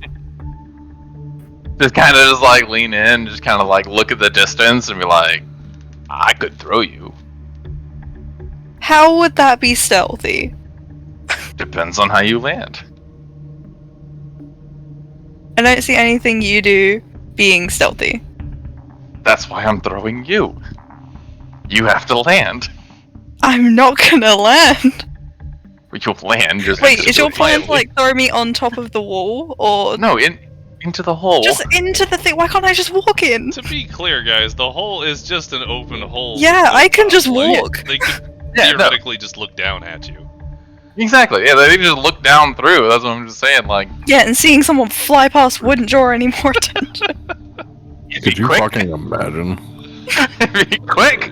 Just kind of just like lean in, just kind of like look at the distance and be like, "I could throw you." How would that be stealthy? Depends on how you land. I don't see anything you do being stealthy. That's why I'm throwing you. You have to land. I'm not gonna land. You'll land. Just Wait, is your plan to, quietly. like, throw me on top of the wall, or No, into the hole. just into the thing? Why can't I just walk in? To be clear, guys, the hole is just an open hole. Yeah, I can just Like, walk. They could Yeah, no. theoretically just look down at you. Exactly. Yeah, they just look down through. That's what I'm just saying. Like, Yeah, and seeing someone fly past wouldn't draw any more attention. Could you quick. fucking imagine? Be quick.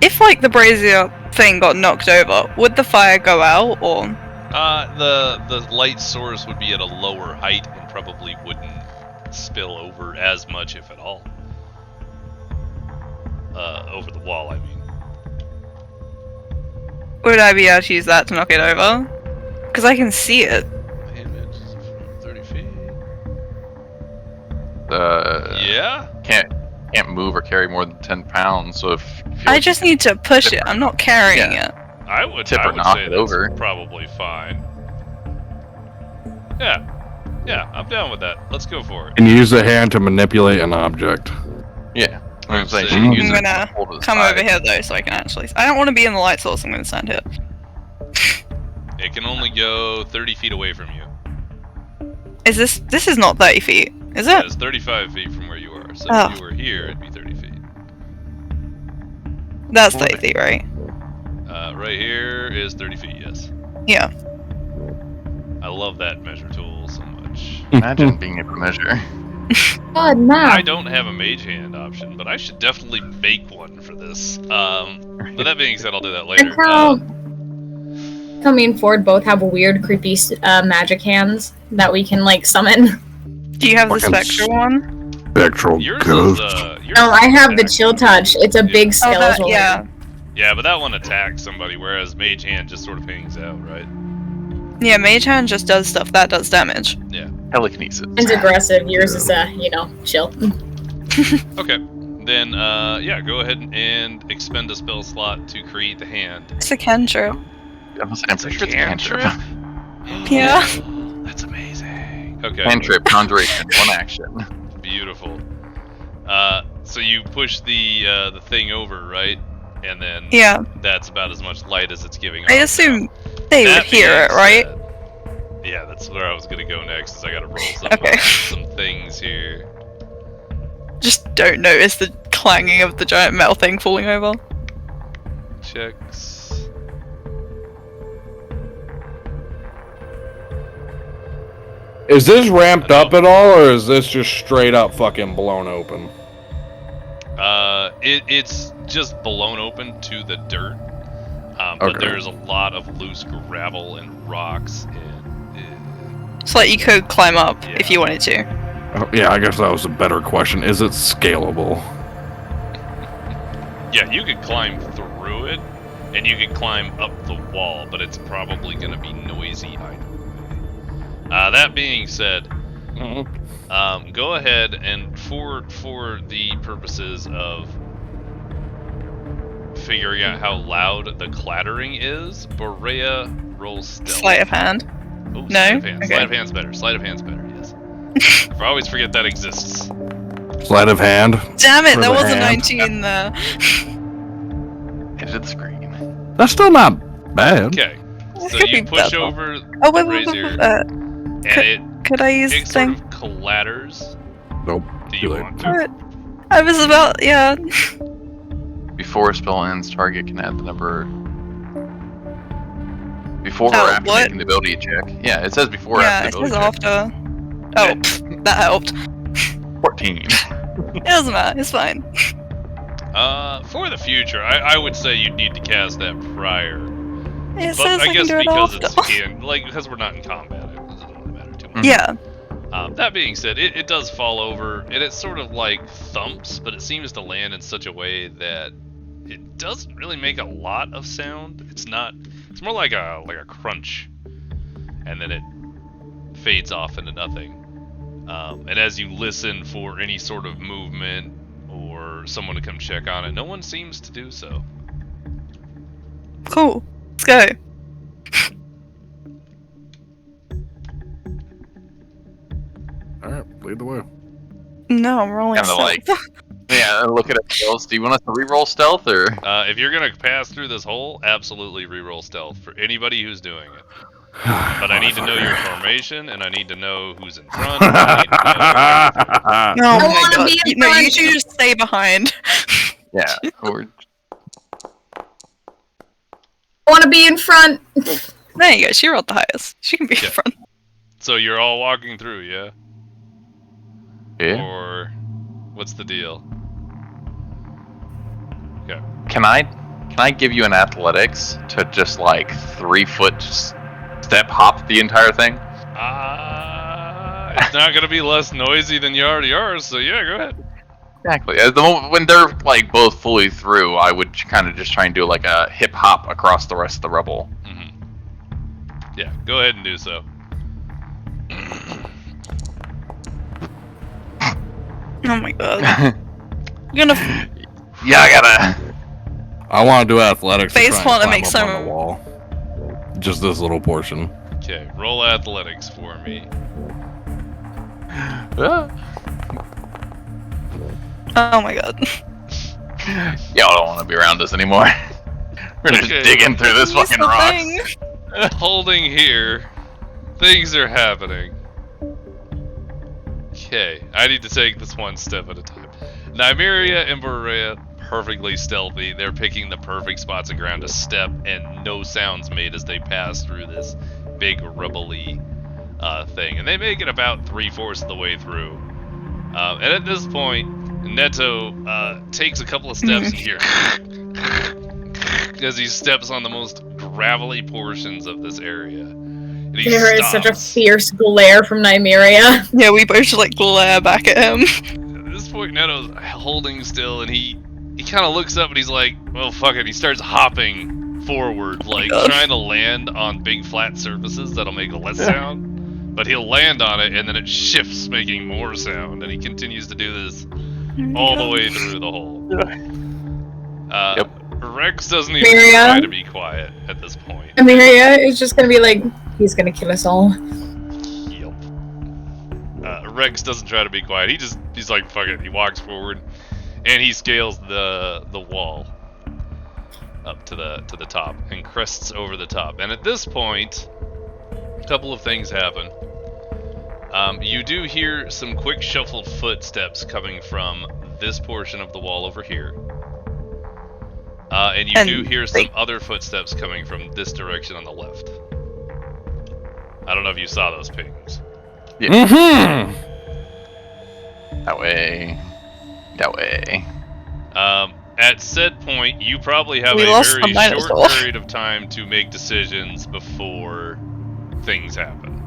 If, like, the brazier thing got knocked over, would the fire go out, or...? The light source would be at a lower height and probably wouldn't spill over as much, if at all. Over the wall, I mean. Would I be able to use that to knock it over? Because I can see it. Damage from 30 feet. Yeah. Can't move or carry more than 10 pounds. So if I just need to push it. I'm not carrying it. I would Tip or would knock say it that's over. probably fine. Yeah, I'm down with that. Let's go for it. And use the hand to manipulate an object. Yeah. I'm saying So she you can use I'm it to gonna hold it come aside. over here though, so I can actually. I don't want to be in the light source. I'm gonna stand here. It can only go 30 feet away from you. Is this? This is not 30 feet, is It it? is 35 feet from where you are. So Oh. if you were here, it'd be 30 feet. That's 30 feet, right? Right here is 30 feet, yes. Yeah. I love that measure tool so much. Imagine being able to measure. God, no. I don't have a mage hand option, but I should definitely make one for this. But that being said, I'll do that later. Me and Ford both have weird, creepy magic hands that we can, like, summon. Do you have the Fucking spectral one? Spectral Yours ghost. is, yours No, is I have the attack. chill touch. It's a big Oh, skeletal. yeah. Yeah, but that one attacks somebody, whereas mage hand just sort of hangs out, right? Yeah, mage hand just does stuff that does damage. Telekinesis. Mine's aggressive. Yours is, chill. Okay. Then, yeah, go ahead and expend a spell slot to create the hand. It's a cantrip. I'm pretty sure it's a cantrip. Yeah. That's amazing. Okay. Cantrip, conjuration, one action. Beautiful. So you push the thing over, right? and then Yeah. that's about as much light as it's giving off. I assume now. they That would hear being it, right? said- yeah, that's where I was gonna go next. Is I gotta roll some Okay. some things here. Just don't notice the clanging of the giant metal thing falling over. Checks. Is this ramped up at all, or is this just straight up fucking blown open? It's just blown open to the dirt. But Okay. there's a lot of loose gravel and rocks and So like you could climb up if you wanted to. Oh, yeah, I guess that was a better question. Is it scalable? yeah, you could climb through it, and you could climb up the wall, but it's probably gonna be noisy either way. That being said, go ahead and for the purposes of figuring out how loud the clattering is, Boreya rolls stealth. Sleight of hand. Oh, No? sleight of hand. Okay. Sleight of hand's better. Sleight of hand's better. Yes. I always forget that exists. Sleight of hand. Damn it, For there the was a hand. 19 there. Hit the screen. That's still not bad. Okay. It So could you be push better. over Oh, the wait, brazier, could, and could I use it the sort thing? of clatters. Nope. Do Too you late. want to? I was about, yeah. Before a spell ends, target can add the number. Before or Oh, after what? making the ability check. Yeah, it says before or Yeah, after it the says ability check. after. Oh, pfft, that helped. 14. It doesn't matter, it's fine. For the future, I would say you'd need to cast that prior. It But says I I guess can do it because after. it's in, like, because we're not in combat, it doesn't really matter too much. Yeah. That being said, it does fall over, and it sort of like thumps, but it seems to land in such a way that it doesn't really make a lot of sound. It's not. It's more like a crunch, and then it fades off into nothing. And as you listen for any sort of movement or someone to come check on it, no one seems to do so. Cool. Let's go. Alright, lead the way. No, I'm rolling Kinda like- stealth. Yeah, look at it. Stealth. Do you want us to reroll stealth or? If you're gonna pass through this hole, absolutely reroll stealth for anybody who's doing it. But I need to know your formation, and I need to know who's in front. And I need to know Oh I my wanna god. be in No, you front. two just stay behind. Yeah. Or... I want to be in front. There you go, she rolled the highest. She can be in Yeah. front. So you're all walking through, yeah? Yeah. Or what's the deal? Okay. Can I give you an athletics to just like 3 foot step hop the entire thing? It's not gonna be less noisy than you already are, so yeah, go ahead. Exactly. At the moment when they're like both fully through, I would kind of just try and do like a hip hop across the rest of the rubble. Yeah, go ahead and do so. Oh my god. You're gonna Yeah, I gotta. I want to do athletics. Face to try plant and and climb make up on the wall. Just this little portion. Okay, roll athletics for me. Oh my god. Y'all don't want to be around us anymore. We're just Okay. digging through this Use fucking the rock. thing. Holding here, things are happening. Okay, I need to take this one step at a time. Nymeria and Boreya, perfectly stealthy. They're picking the perfect spots of ground to step, and no sounds made as they pass through this big rubbly thing. And they make it about 3/4 of the way through. And at this point, Neto takes a couple of steps and here as he steps on the most gravelly portions of this area. And he There is such a stops. fierce glare from Nymeria. Yeah, we both just like glare back at him. At this point, Neto's holding still, and he kind of looks up and he's like, well, fuck it. He starts hopping forward, like God. trying to land on big flat surfaces that'll make less sound. But he'll land on it, and then it shifts, making more sound. And he continues to do this all the way through the hole. Yep. Rex doesn't even Nymeria? try to be quiet at this point. Nymeria is just gonna be like, he's gonna kill us all. Yep. Rex doesn't try to be quiet. He's like, fuck it. He walks forward, and he scales the wall. up to the top and crests over the top. And at this point, a couple of things happen. You do hear some quick shuffled footsteps coming from this portion of the wall over here. And you do hear some other footsteps coming from this direction on the left. I don't know if you saw those pings. Yeah. Mm-hmm. That way. That way. At said point, you probably have We a lost very the dinosaur. short period of time to make decisions before things happen.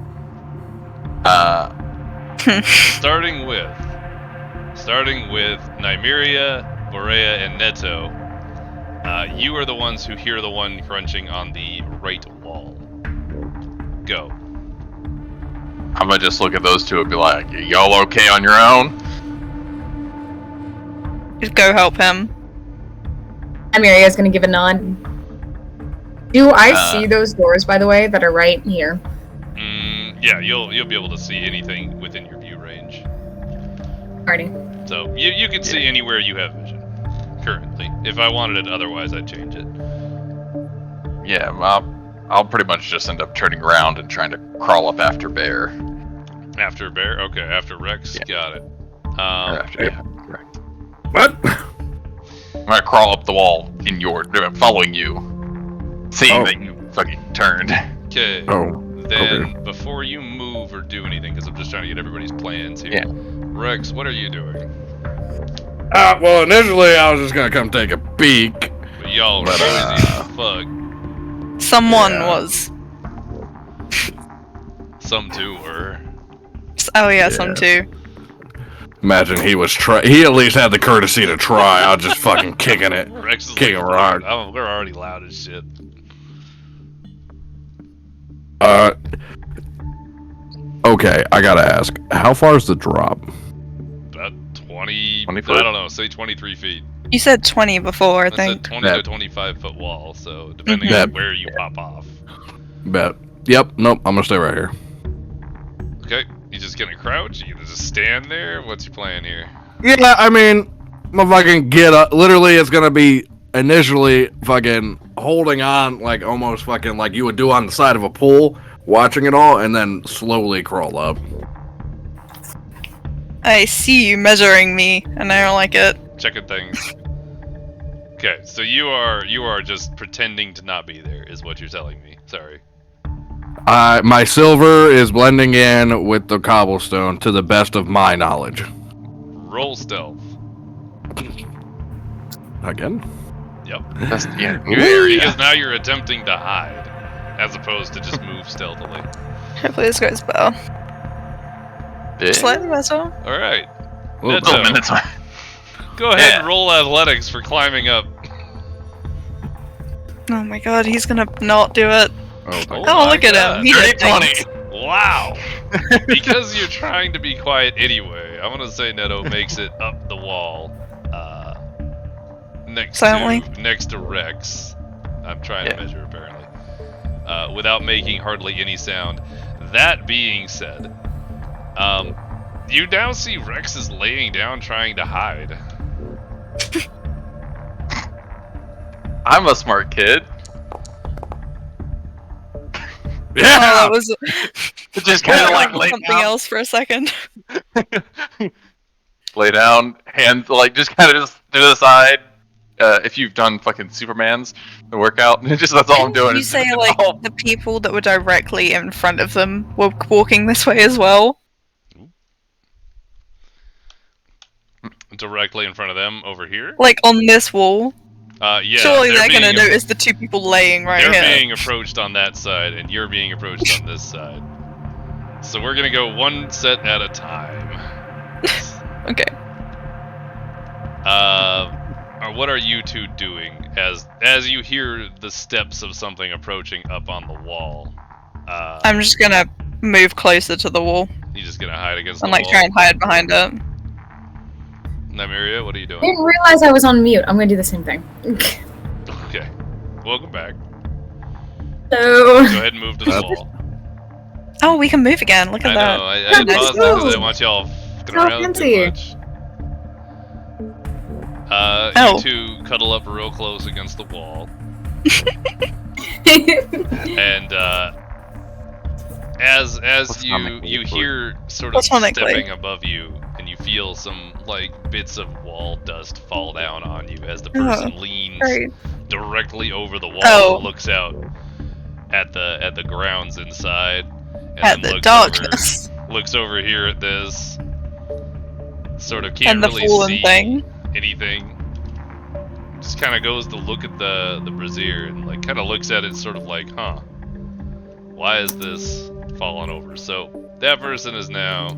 Starting with Nymeria, Boreya, and Neto. You are the ones who hear the one crunching on the right wall. Go. I'm gonna just look at those two and be like, y'all okay on your own? Just go help him. Amiria's gonna give a nod. Do I see those doors, by the way, that are right here? Yeah, you'll be able to see anything within your view range. Alrighty. So you can see anywhere you have vision currently. If I wanted it otherwise, I'd change it. Yeah, I'll pretty much just end up turning around and trying to crawl up after Bear. After Bear? Okay, after Rex? Yeah. Got it. Or after, yeah, correct. What? I'm gonna crawl up the wall in following you, seeing that you fucking turned. Okay. Oh. Then, before you move or do anything, because I'm just trying to get everybody's plans here. Yeah. Rex, what are you doing? Well, initially I was just gonna come take a peek. But y'all But, crazy as fuck. Someone Yeah. was. Some two were. Oh yeah, some too. Imagine he was he at least had the courtesy to try. I was just fucking kicking it. Rex is King like, of rock. Oh, we're already loud as shit. Okay, I gotta ask, how far is the drop? About 20, 20 I foot? don't know, say 23 feet. You said 20 before, I That's a think. 20 to 25 foot wall, so depending Mhm. on where you pop off. Bet. Yep, nope, I'm gonna stay right here. Okay, you just gonna crouch? You gonna just stand there? What's your plan here? Yeah, I mean, I'm fucking get up. Literally, it's gonna be initially fucking holding on, like almost fucking like you would do on the side of a pool, watching it all, and then slowly crawl up. I see you measuring me, and I don't like it. Checking things. Okay, so you are just pretending to not be there, is what you're telling me. Sorry. My silver is blending in with the cobblestone to the best of my knowledge. Roll stealth. Again? Yep. That's new area. Because now you're attempting to hide, as opposed to just move stealthily. Hopefully this goes better. Slightly better. Alright. Well, Neto, Oh, minutes. go ahead and roll athletics for climbing up. Oh my god, he's gonna not do it. Oh, Oh Oh, my look at God. him. He did 20. things. Wow! Because you're trying to be quiet anyway, I'm gonna say Neto makes it up the wall. Silently? Next to Rex. I'm trying to measure apparently. Without making hardly any sound. That being said, you now see Rex is laying down trying to hide. I'm a smart kid. Oh, that was Just kind of like lay something down, else for a second. lay down, hands like just kind of just to the side. If you've done fucking Superman's the workout, just that's all I'm doing. You is say just- like oh, the people that were directly in front of them were walking this way as well. Directly in front of them over here. Like on this wall. Yeah. Surely they're gonna being- notice the two people laying right They're here. being approached on that side, and you're being approached on this side. So we're gonna go one set at a time. Okay. Or what are you two doing as you hear the steps of something approaching up on the wall? I'm just gonna move closer to the wall You just gonna hide against and the like wall? try and hide behind it. Nymeria, what are you I doing? didn't realize I was on mute. I'm gonna do the same thing. Okay. Welcome back. So Go ahead and move to the wall. Oh, we can move again. Look I at that. know. I didn't Nice pause that because I move. didn't want y'all fucking So around too fancy. much. Oh. You two cuddle up real close against the wall. And as Platonic you word. hear sort of Platonically. stepping above you, and you feel some like bits of wall dust fall down on you as the person leans Great. directly over the wall Oh. and looks out at the grounds inside, and At then the darkness. looks over here at this. Sort of can't And the really fallen see thing. anything. Just kind of goes to look at the brazier and like kind of looks at it, sort of like, huh, why is this fallen over? So that person is now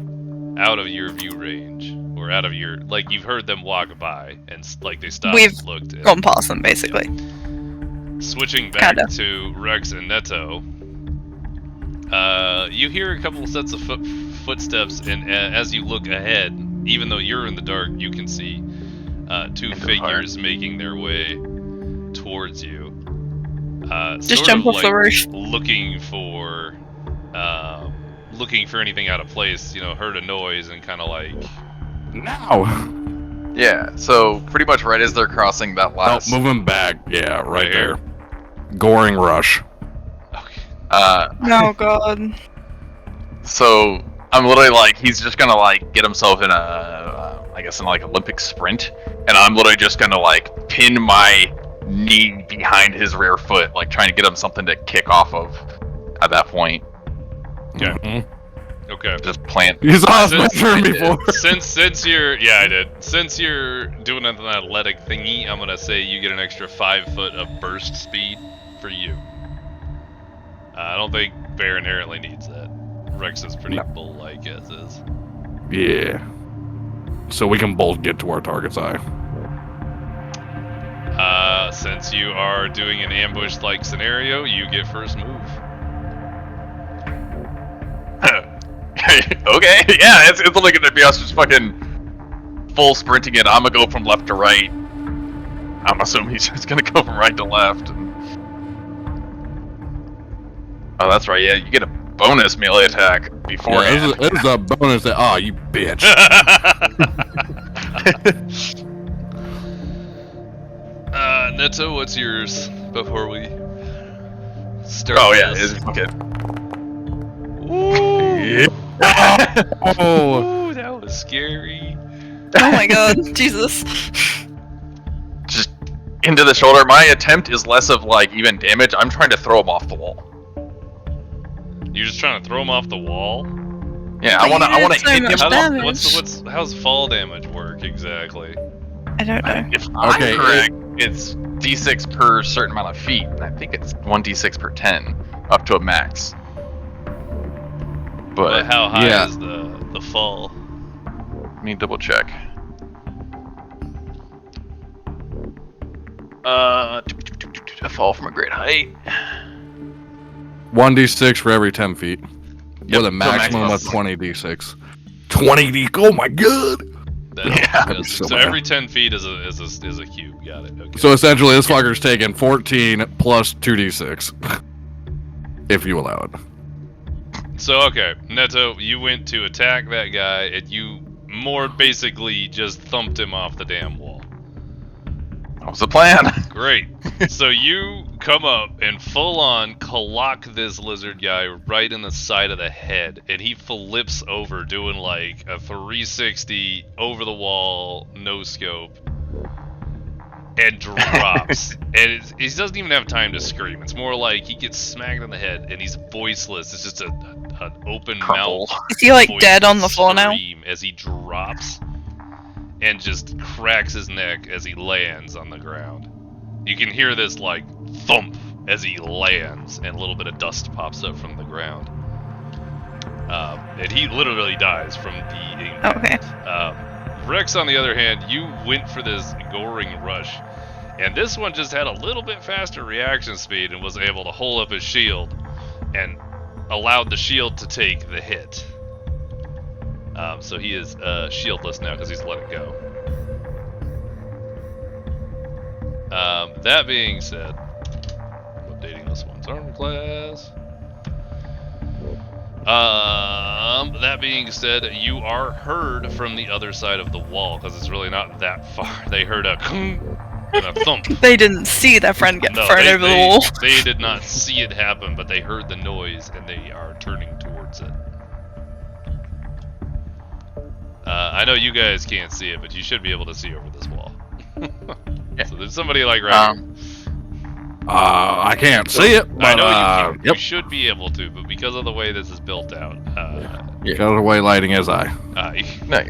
out of your view range, or out of your, like, you've heard them walk by and like they stopped We've and looked. Gone past them, basically. Switching back Kinda. to Rex and Neto, you hear a couple sets of footsteps, and as you look ahead, even though you're in the dark, you can see two figures making their way towards you. Just sort jump of off the roof. looking for anything out of place. You know, heard a noise and kind of like, Now. Yeah, so pretty much right as they're crossing that Oh, last. moving back. Yeah, right Right here. there. Goring rush. okay, Oh god. So I'm literally like, he's just gonna like get himself in I guess in like Olympic sprint, and I'm literally just gonna like pin my knee behind his rear foot, like trying to get him something to kick off of at that point. Okay. Mhm. okay. Just plant. You saw us Since- measuring before. Since you're, yeah, I did. Since you're doing an athletic thingy, I'm gonna say you get an extra 5 foot of burst speed for you. I don't think Bear inherently needs that. Rex is pretty No. bull-like as is. Yeah. So we can both get to our target's eye. Since you are doing an ambush-like scenario, you get first move. Okay, yeah, it's only gonna be us just fucking full sprinting it. I'm gonna go from left to right. I'm assuming he's just gonna go from right to left. Oh, that's right. Yeah, you get a bonus melee attack beforehand. Yeah, this is a bonus that. Oh, you bitch. Neto, what's yours before we start? Oh yeah, this? it's okay. Ooh. Oh. Ooh, that was scary. Oh my god. Jesus. Just into the shoulder. My attempt is less of like even damage. I'm trying to throw him off the wall. You're just trying to throw him off the wall? Yeah, But I wanna you did so hit him. much How damage. how's fall damage work exactly? I don't know. If Okay, I'm correct, it's d6 per certain amount of feet, and I think it's 1d6 per 10, up to a max. But But how high yeah. is the fall? let me double check. A fall from a great height. 1d6 for every 10 feet. Yep, With a so maximum of maximum. 20d6. 20d. Oh my god. That, Yeah. that's- So so bad. every 10 feet is a cube. Got it. Okay. So essentially, this fucker's taking 14 plus 2d6. If you allow it. So okay, Neto, you went to attack that guy, and you more basically just thumped him off the damn wall. That was the plan. Great. So you come up and full on clock this lizard guy right in the side of the head, and he flips over doing like a 360 over the wall, no scope, and drops. And he doesn't even have time to scream. It's more like he gets smacked in the head and he's voiceless. It's just an open Crumble. mouth. Is he like voiceless dead on the floor now? scream as he drops and just cracks his neck as he lands on the ground. You can hear this like thump as he lands, and a little bit of dust pops up from the ground. And he literally dies from the impact. Okay. Rex, on the other hand, you went for this goring rush, and this one just had a little bit faster reaction speed and was able to hold up his shield and allowed the shield to take the hit. So he is shieldless now because he's let it go. That being said, I'm updating this one's armor class. That being said, you are heard from the other side of the wall because it's really not that far. They heard a and a thump. They didn't see their friend get No, thrown over the wall. They did not see it happen, but they heard the noise and they are turning towards it. I know you guys can't see it, but you should be able to see over this wall. Yeah. So there's somebody like right here. I can't see it, but I know you yep. should be able to, but because of the way this is built out, Because of the way lighting is No, yeah.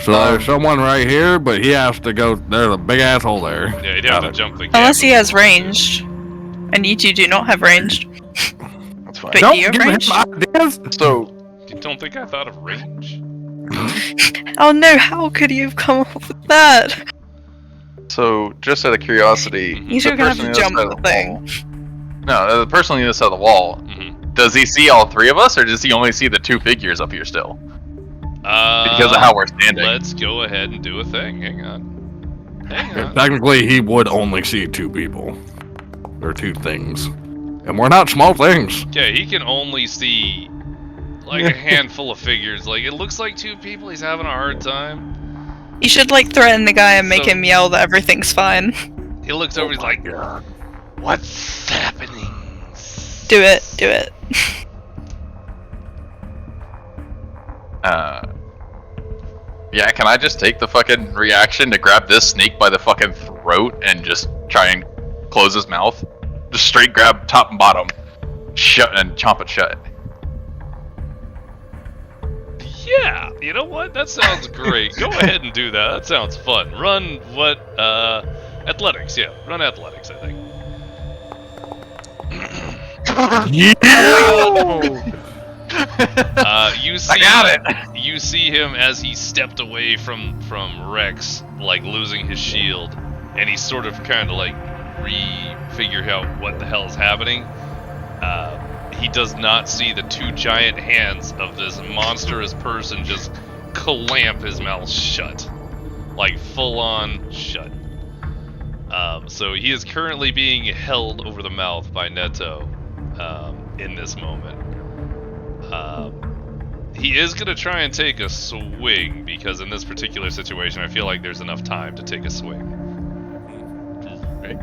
So there's someone right here, but he has to go. There's a big asshole there. yeah, you'd have to jump the gap. Unless he has ranged. And you two do not have ranged. That's fine. But Don't you have give him ranged? ideas. So, You don't think I thought of range? Oh no, how could you have come up with that? just out of curiosity, You should the have person to on the jump other the side of thing. wall- No, the person on the other side of the wall. Mm-hmm. Does he see all three of us, or does he only see the two figures up here still? Because of how we're standing. Let's go ahead and do a thing. Hang on. Hang on. Technically, he would only see two people. Or two things. And we're not small things. Okay, he can only see like a handful of figures. Like, it looks like two people. He's having a hard time. You should like threaten the guy and make So- him yell that everything's fine. He looks over, he's like, what's happening? Do it, do it. Yeah, can I just take the fucking reaction to grab this snake by the fucking throat and just try and close his mouth? Just straight grab top and bottom, shut and chomp it shut. Yeah, you know what? That sounds great. Go ahead and do that. That sounds fun. Run what? Athletics. Yeah, run athletics. I think. You see, I got it. You see him as he stepped away from Rex, like losing his shield, and he's sort of kind of like refigure out what the hell is happening. He does not see the two giant hands of this monstrous person just clamp his mouth shut, like full on shut. So he is currently being held over the mouth by Neto in this moment. He is going to try and take a swing, because in this particular situation, I feel like there's enough time to take a swing. Right?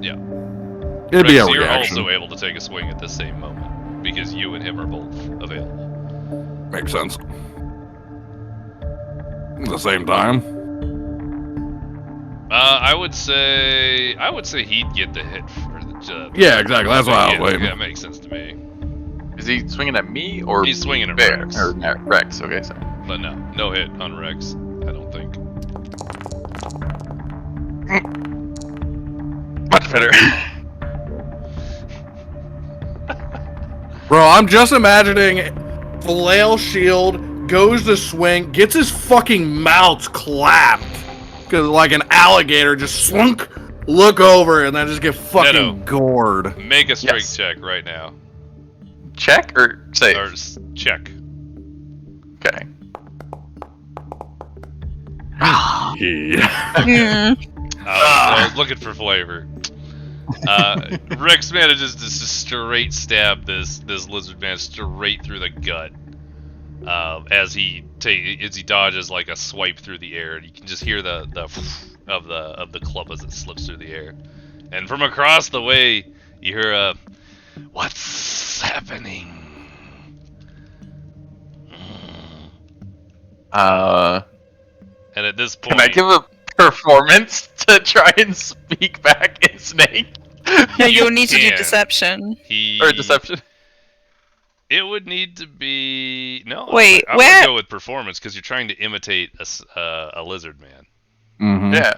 Yeah. It'd be a Rex, you're reaction. also able to take a swing at the same moment, because you and him are both available. Makes sense. At the same time. I would say he'd get the hit for the Yeah, exactly. That's why I was waiting. That makes sense to me. Is he swinging at me or He's swinging at Bear? Rex. Or Rex, okay, sorry. But no hit on Rex, I don't think. Much better. Bro, I'm just imagining flail shield goes to swing, gets his fucking mouth clapped. Cause like an alligator just slunk, look over, and then just get fucking Neto. gored. Make a strength Yes. check right now. Check or save? Or check. Okay. Yeah. Hmm. I was looking for flavor. Rex manages to just straight stab this lizard man straight through the gut. As he dodges like a swipe through the air, and you can just hear the of the club as it slips through the air. And from across the way, you hear a, "What's happening?" And at this point, Can I give a performance to try and speak back in Snake? No, you'll need to do can. deception. Or deception? It would need to be Wait, I'm where- gonna go with performance because you're trying to imitate a lizard man. Mm-hmm. Yeah.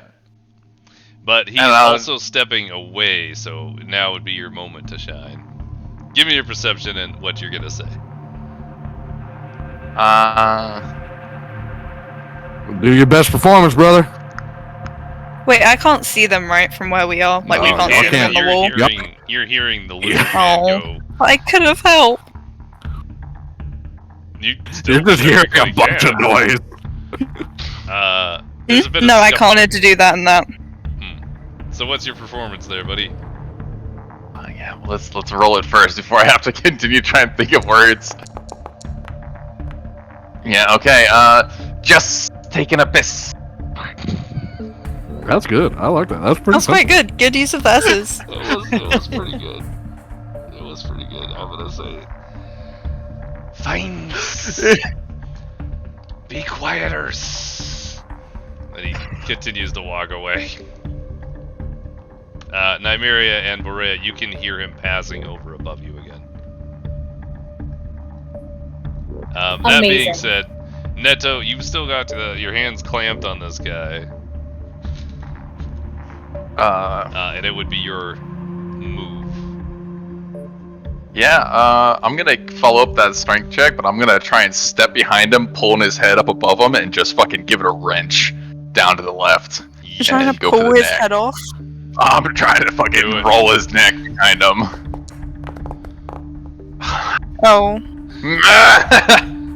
But he's And, also stepping away, so now would be your moment to shine. Give me your perception and what you're gonna say. Do your best performance, brother. Wait, I can't see them right from where we are. Like we No, can't I see them on can't. the wall. You're hearing the lizard Oh. man go. I could have helped. You You're just hearing a technically bunch of can. noise. There's a bit of No, I scuffling. can't need to do that and that. So what's your performance there, buddy? Yeah, well, let's roll it first before I have to continue trying to think of words. Yeah, okay, just taking a piss. That's good. I like that. That's pretty. That's quite good. Good use of the S's. It was pretty good. It was pretty good, I'm gonna say. Fine. Be quieters. And he continues to walk away. Nymeria and Boreya, you can hear him passing over above you again. That being said, Neto, you've still got your hands clamped on this guy. And it would be your move. Yeah, I'm gonna follow up that strength check, but I'm gonna try and step behind him, pulling his head up above him, and just fucking give it a wrench down to the left. You're trying to pull his head off? I'm trying to fucking roll his neck behind him. Oh.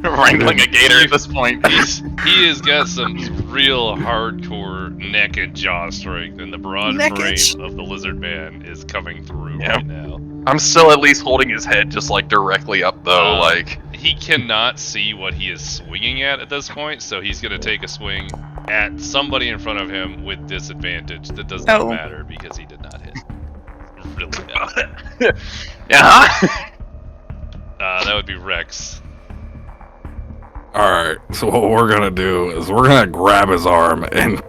Wrangling a gator at this point. He has got some real hardcore neck and jaw strength, and the broad frame of the lizard man is coming through right now. I'm still at least holding his head just like directly up though, like... He cannot see what he is swinging at this point, so he's gonna take a swing at somebody in front of him with disadvantage. That does not matter because he did not hit. Really bad. Yeah. That would be Rex. Alright, so what we're gonna do is we're gonna grab his arm and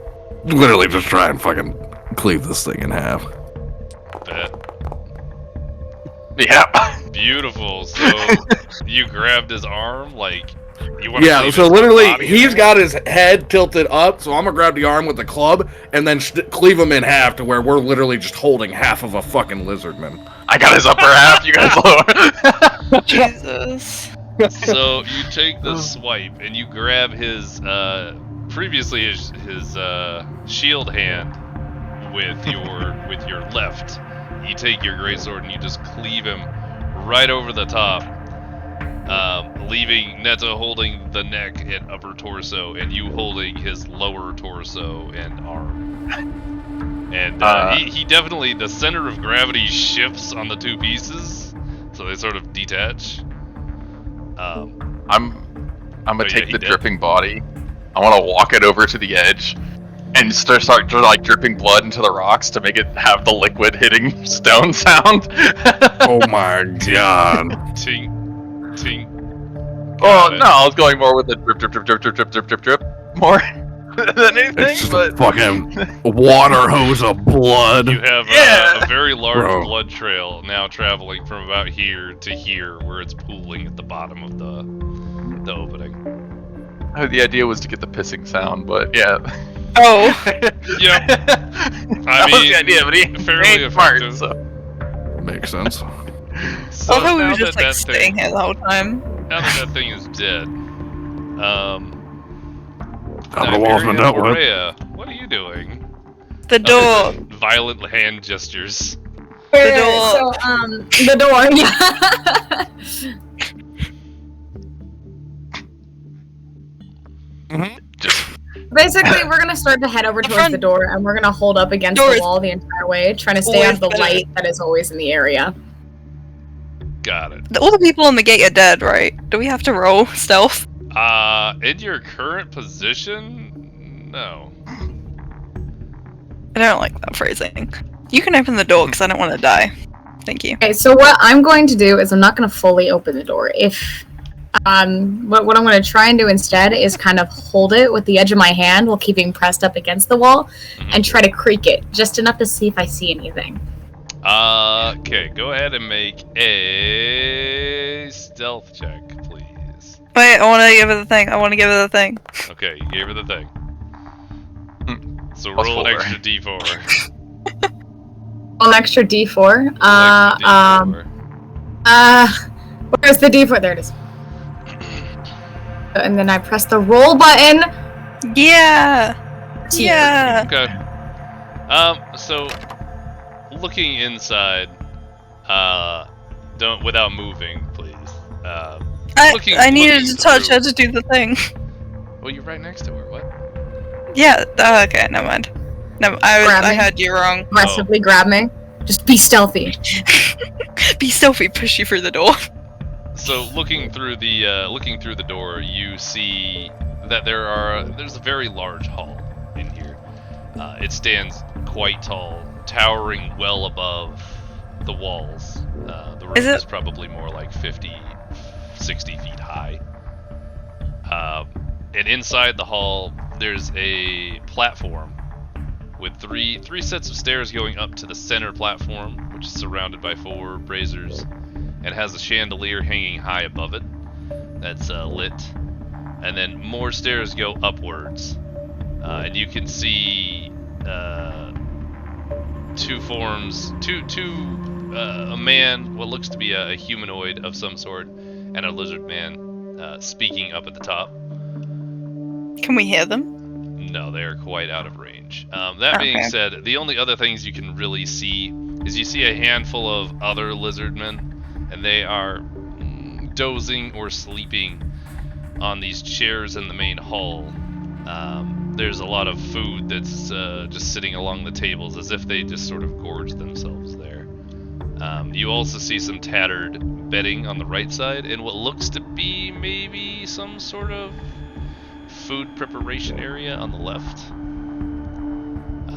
literally just try and fucking cleave this thing in half. Bet. Yeah. Beautiful. So you grabbed his arm, like you want? Yeah. So literally, he's got his head tilted up. So I'm gonna grab the arm with the club and then cleave him in half to where we're literally just holding half of a fucking lizardman. I got his upper half. You guys lower. Jesus. So you take the swipe and you grab his previously his shield hand with your left. You take your greatsword and you just cleave him right over the top, leaving Neto holding the neck and upper torso, and you holding his lower torso and arm. And he definitely, the center of gravity shifts on the two pieces, so they sort of detach. I'm gonna take the dripping body. I want to walk it over to the edge and start like dripping blood into the rocks to make it have the liquid hitting stone sound. Oh my god! Tink, tink. Oh no, I was going more with the drip, drip, drip, drip, drip, drip, drip, drip, drip more than anything. It's just but a fucking water hose of blood. You have a very large blood trail now traveling from about here to here, where it's pooling at the bottom of the opening. The idea was to get the pissing sound, but yeah. Oh. Yeah. That was the idea, but he fairly effective. So. Makes sense. So I thought we now were just that like staying here the whole time. Now that thing is dead, the wall's been dealt with. Boreya, what are you doing? The door. Violent hand gestures. The door. So, the door, yeah. Basically, we're gonna start to head over towards the door, and we're gonna hold up against the wall the entire way, trying to stay out of the light that is always in the area. Got it. All the people in the gate are dead, right? Do we have to roll stealth? In your current position, no. I don't like that phrasing. You can open the door, because I don't want to die. Thank you. Okay, so what I'm going to do is I'm not going to fully open the door. What I'm going to try and do instead is kind of hold it with the edge of my hand while keeping pressed up against the wall, and try to creak it, just enough to see if I see anything. Okay, go ahead and make a stealth check, please. Wait, I want to give her the thing. Okay, you gave her the thing. So Plus roll an 4. extra d4. An extra D4. Where's the D4? There it is. And then I press the roll button. Yeah. Yeah. Okay. So looking inside, don't without moving, please. I needed to touch her to do the thing. Well, you're right next to her. What? Yeah. Okay. Never mind. No, I heard you wrong. Aggressively grab me. Just be stealthy. Be stealthy. Push you through the door. So looking through the door, you see that there's a very large hall in here. It stands quite tall, towering well above the walls. The room is probably more like 50, 60 feet high. And inside the hall, there's a platform with three sets of stairs going up to the center platform, which is surrounded by 4 braziers, and has a chandelier hanging high above it that's lit. And then more stairs go upwards, and you can see 2 forms, a man, what looks to be a humanoid of some sort, and a lizard man speaking up at the top. Can we hear them? No, they are quite out of range. That being said, the only other things you can really see is you see a handful of other lizardmen, and they are dozing or sleeping on these chairs in the main hall. There's a lot of food that's just sitting along the tables as if they just sort of gorged themselves there. You also see some tattered bedding on the right side and what looks to be maybe some sort of food preparation area on the left.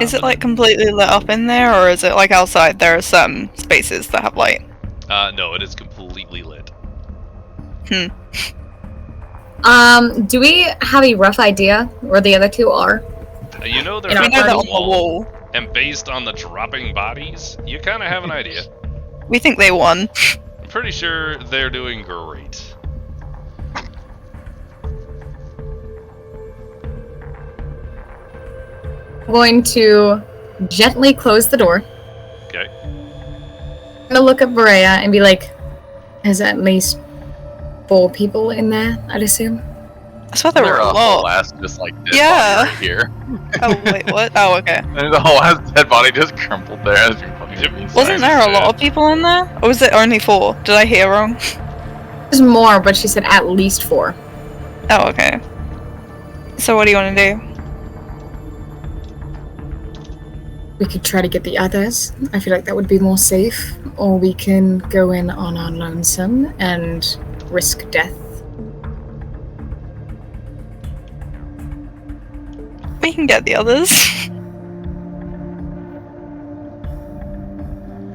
Is it like completely lit up in there, or is it like outside there are some spaces that have light? No, it is completely lit. Do we have a rough idea where the other 2 are? You know they're We know they're on on the wall. and based on the dropping bodies, you kind of have an idea. We think they won. I'm pretty sure they're doing great. I'm going to gently close the door. Okay. I'm gonna look at Boreya and be like, there's at least 4 people in there, I'd assume. I saw there were a whole lot. ass just like dead Yeah. body right here. Oh wait, what? Oh, okay. And the whole ass dead body just crumpled there. That's funny. Wasn't there a lot of people in there? Or was it only 4? Did I hear wrong? There's more, but she said at least 4. Oh, okay. So what do you want to do? We could try to get the others. I feel like that would be more safe. Or we can go in on our lonesome and risk death. We can get the others.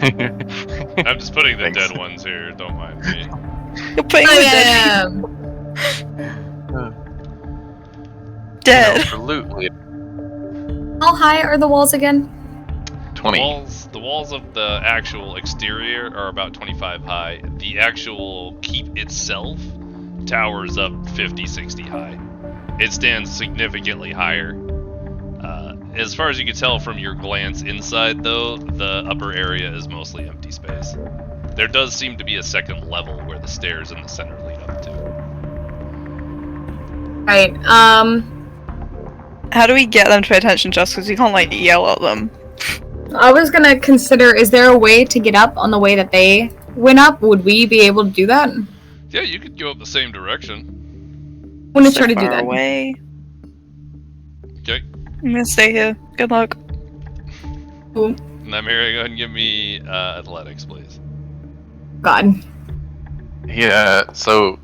I'm just putting the Thanks. dead ones here, don't mind me. You're putting the dead dead. Absolutely. How high are the walls again? 20. The walls of the actual exterior are about 25 high. The actual keep itself towers up 50, 60 high. It stands significantly higher. As far as you can tell from your glance inside, though, the upper area is mostly empty space. There does seem to be a second level where the stairs in the center lead up to. Right, How do we get them to pay attention just because you can't like yell at them? I was gonna consider, is there a way to get up on the way that they went up? Would we be able to do that? I'm Yeah, you could go up the same direction. gonna So try to do far that. away. Okay. I'm gonna stay here. Good luck. Now, Mary, go ahead and give me athletics, please. God. Yeah, so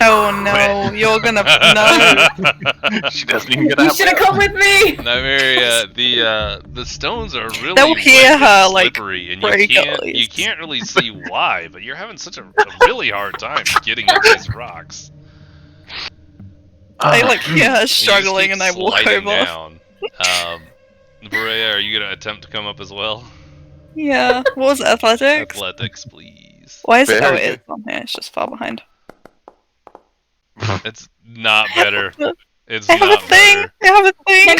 Oh no, you're gonna no. she doesn't even get You out. should have come with me! Now, Mary, the stones are really They'll hear wet her, and like, slippery, and break you at least. can't really see why, but you're having such a really hard time getting up these rocks. I like hear her You just struggling keep and I walk sliding over. down. Boreya, are you gonna attempt to come up as well? Yeah. What was it, athletics? Athletics, please. Why is it? Oh, Very it is on here. It's just far behind. It's not better. It's I have a not thing. better. I have a thing.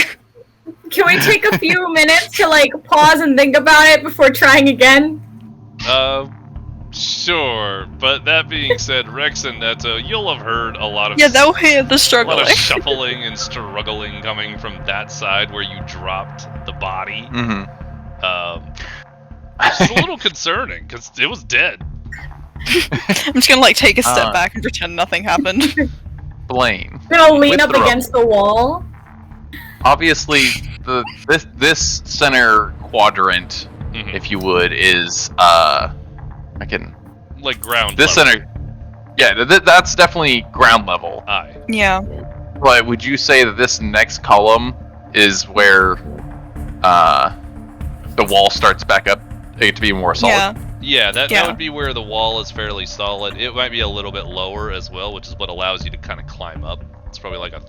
Can we take a few minutes to like pause and think about it before trying again? Sure. But that being said, Rex and Neto, you'll have heard a lot of Yeah, they'll hear the a lot struggling. of shuffling and struggling coming from that side where you dropped the body. Mm-hmm. It's a little concerning because it was dead. I'm just gonna like take a step back and pretend nothing happened. Blaine. I'm gonna lean With up the rope. against the wall. Obviously, this center quadrant, Mhm. if you would, is I can Like ground this level. center. Yeah, that's definitely ground level. Aye. Yeah. But would you say that this next column is where the wall starts back up to be more solid. Yeah, that would be where the wall is fairly solid. It might be a little bit lower as well, which is what allows you to kind of climb up. It's probably like a